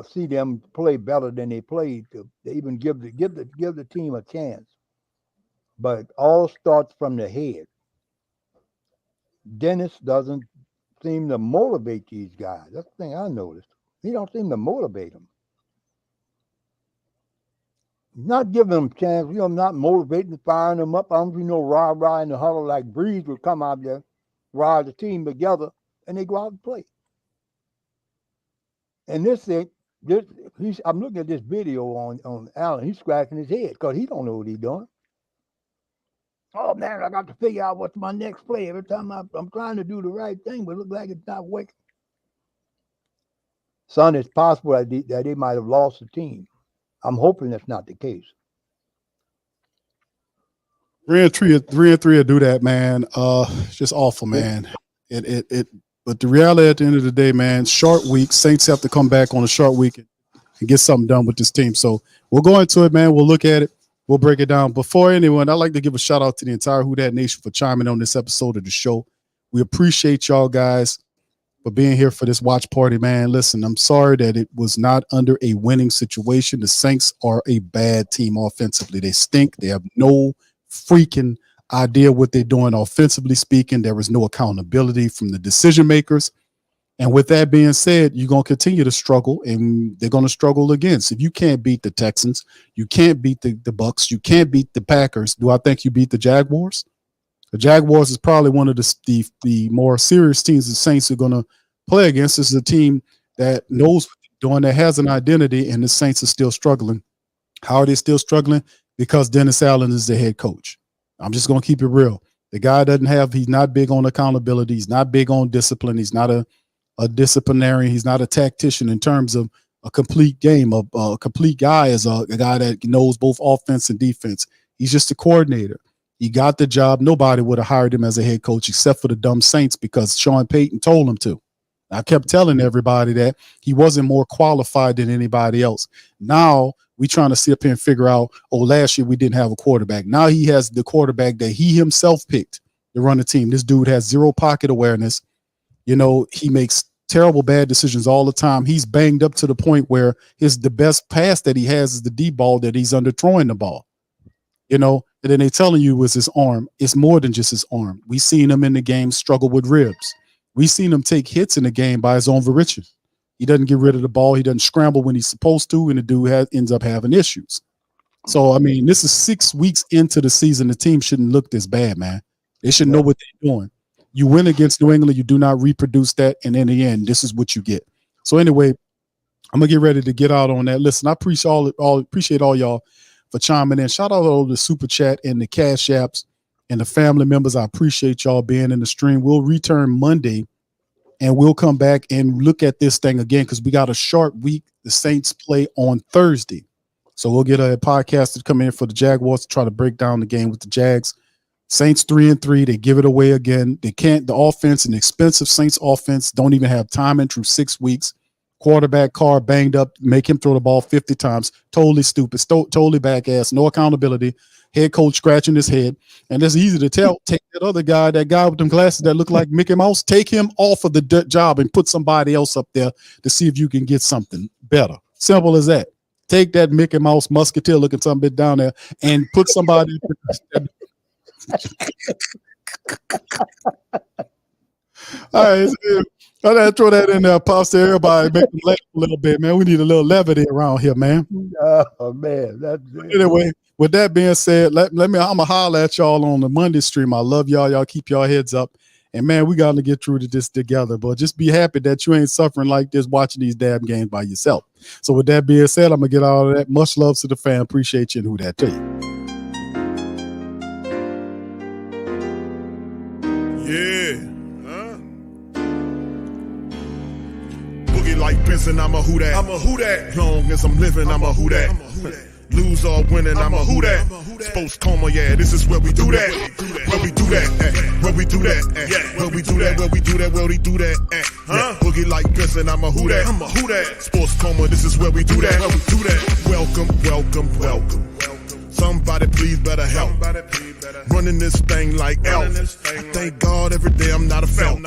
see them play better than they played to even give the team a chance. But all starts from the head. Dennis doesn't seem to motivate these guys. That's the thing I noticed. He don't seem to motivate them. Not giving them a chance, not motivating, firing them up. I don't rah in the huddle like Breeze would come out there, rah the team together, and they go out and play. And I'm looking at this video on Allen. He's scratching his head because he don't know what he's doing. Oh man, I got to figure out what's my next play. Every time I'm trying to do the right thing, but it looks like it's not working. Son, it's possible that they might have lost the team. I'm hoping that's not the case. 3-3 will do that, man. It's just awful, man. But the reality at the end of the day, man, short week. Saints have to come back on a short week and get something done with this team. So we'll go into it, man. We'll look at it. We'll break it down. Before anyone, I'd like to give a shout out to the entire Who Dat Nation for chiming on this episode of the show. We appreciate y'all guys for being here for this watch party, man. Listen, I'm sorry that it was not under a winning situation. The Saints are a bad team offensively. They stink. They have no freaking idea what they're doing offensively speaking. There is no accountability from the decision makers. And with that being said, you're going to continue to struggle, and they're going to struggle against. If you can't beat the Texans, you can't beat the Bucs, you can't beat the Packers. Do I think you beat the Jaguars? The Jaguars is probably one of the more serious teams the Saints are going to play against. This is a team that knows what they're doing, that has an identity, and the Saints are still struggling. How are they still struggling? Because Dennis Allen is the head coach. I'm just going to keep it real. The guy he's not big on accountability. He's not big on discipline. He's not a disciplinarian. He's not a tactician in terms of a complete game. A complete guy is a guy that knows both offense and defense. He's just a coordinator. He got the job. Nobody would have hired him as a head coach except for the dumb Saints because Sean Payton told him to. I kept telling everybody that he wasn't more qualified than anybody else. Now we trying to sit up here and figure out, last year we didn't have a quarterback. Now he has the quarterback that he himself picked to run the team. This dude has zero pocket awareness. He makes terrible bad decisions all the time. He's banged up to the point where the best pass that he has is the deep ball that he's underthrowing the ball. And then they telling you it's his arm. It's more than just his arm. We seen him in the game struggle with ribs. We seen him take hits in the game by his own volition. He doesn't get rid of the ball. He doesn't scramble when he's supposed to, and the dude ends up having issues. So, I mean, this is 6 weeks into the season. The team shouldn't look this bad, man. They should know what they're doing. You win against New England, you do not reproduce that, and in the end, this is what you get. So anyway, I'm gonna get ready to get out on that. Listen, I appreciate all y'all for chiming in. Shout out to all the super chat and the cash apps and the family members. I appreciate y'all being in the stream. We'll return Monday, and we'll come back and look at this thing again because we got a short week. The Saints play on Thursday, so we'll get a podcast to come in for the Jaguars to try to break down the game with the Jags. Saints 3-3. They give it away again. They can't. The offense, an expensive Saints offense, don't even have timing through 6 weeks. Quarterback Carr banged up, make him throw the ball 50 times. Totally stupid. Totally back ass. No accountability. Head coach scratching his head. And it's easy to tell. Take that other guy, that guy with them glasses that look like Mickey Mouse, take him off of the job and put somebody else up there to see if you can get something better. Simple as that. Take that Mickey Mouse musketeer looking something bit down there and put somebody. All right, I gotta throw that in there, pops to everybody, make them laugh a little bit, man. We need a little levity around here, man. Oh man, that's anyway. With that being said, I'm gonna holler at y'all on the Monday stream. I love y'all. Y'all keep y'all heads up, and man, we gotta get through to this together. But just be happy that you ain't suffering like this watching these damn games by yourself. So with that being said, I'm gonna get all of that. Much love to the fan. Appreciate you and who that to you. Yeah. Boogie like Benson, I'm a who that. I'm a who that. Long as I'm living, I'm a who that. Lose or winning, I'm a who that. Sports coma, yeah, this is where we do that. Where we do that, where we do that, where we do that, where we do that, where we do that. Boogie like Benson, I'm a who that. I'm a who that. Sports coma, this is where we do that. Where we do that. Welcome, welcome, welcome. Somebody please better help. Running this thing like elf. I thank God every day I'm not a felt.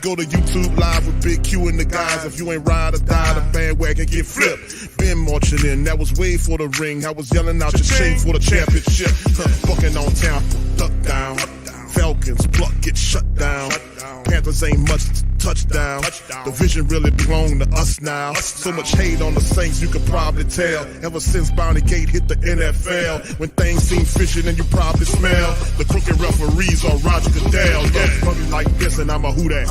Go to YouTube Live with Big Q and the guys. If you ain't ride or die, the bandwagon get flipped. Been marching in, that was way for the ring. I was yelling out your chain for the championship. Bucking on town, duck down. Falcons pluck, get shut down. Panthers ain't much touchdown. The vision really belong to us now. So much hate on the Saints, you could probably tell. Ever since Bounty Gate hit the NFL, when things seem fishy and you probably smell the crooked referees on Roger Goodell. Yeah, fucking like this and I'm a who that.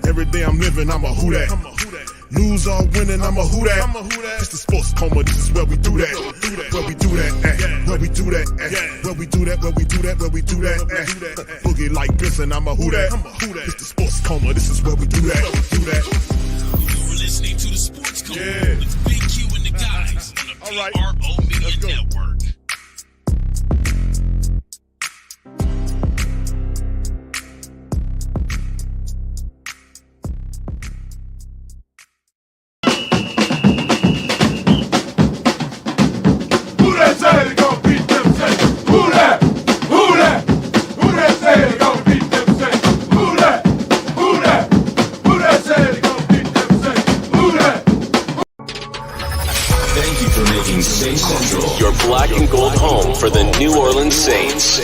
Every day I'm living, I'm a who that. Lose or winning, I'm a who that. It's the sports coma, this is where we do that. Where we do that at. Where we do that at. Where we do that, where we do that, where we do that at. Boogie like Benson, I'm a who that. It's the sports coma, this is where we do that. You're listening to the Sports Coma with Big Q and the guys on the PRO Media Network. Say they gon' beat them Saints? Who that? Who that? Who that say they gon' beat them Saints? Who that? Who that? Who that say they gon' beat them Saints? Who that? Thank you for making Saint Central Your black and gold home for the New Orleans Saints.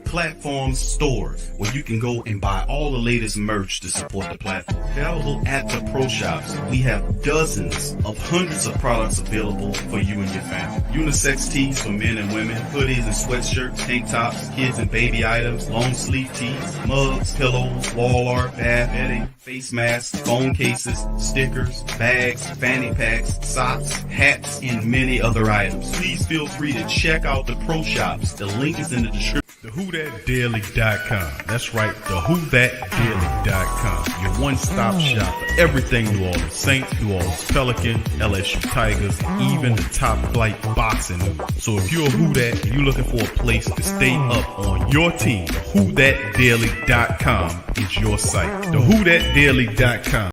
Platform store where you can go and buy all the latest merch to support the platform. Available at the Pro Shops, we have dozens of hundreds of products available for you and your family. Unisex tees for men and women, hoodies and sweatshirts, tank tops, kids and baby items, long sleeve tees, mugs, pillows, wall art, bath bedding, face masks, phone cases, stickers, bags, fanny packs, socks, hats, and many other items. Please feel free to check out the Pro Shops. The link is in the description. TheWhoThatDaily.com. That's right, TheWhoThatDaily.com. Your one-stop shop for everything New Orleans Saints, New Orleans Pelicans, LSU Tigers, and even the top flight boxing news. So if you're a Who That and you're looking for a place to stay up on your team, TheWhoThatDaily.com is your site. TheWhoThatDaily.com.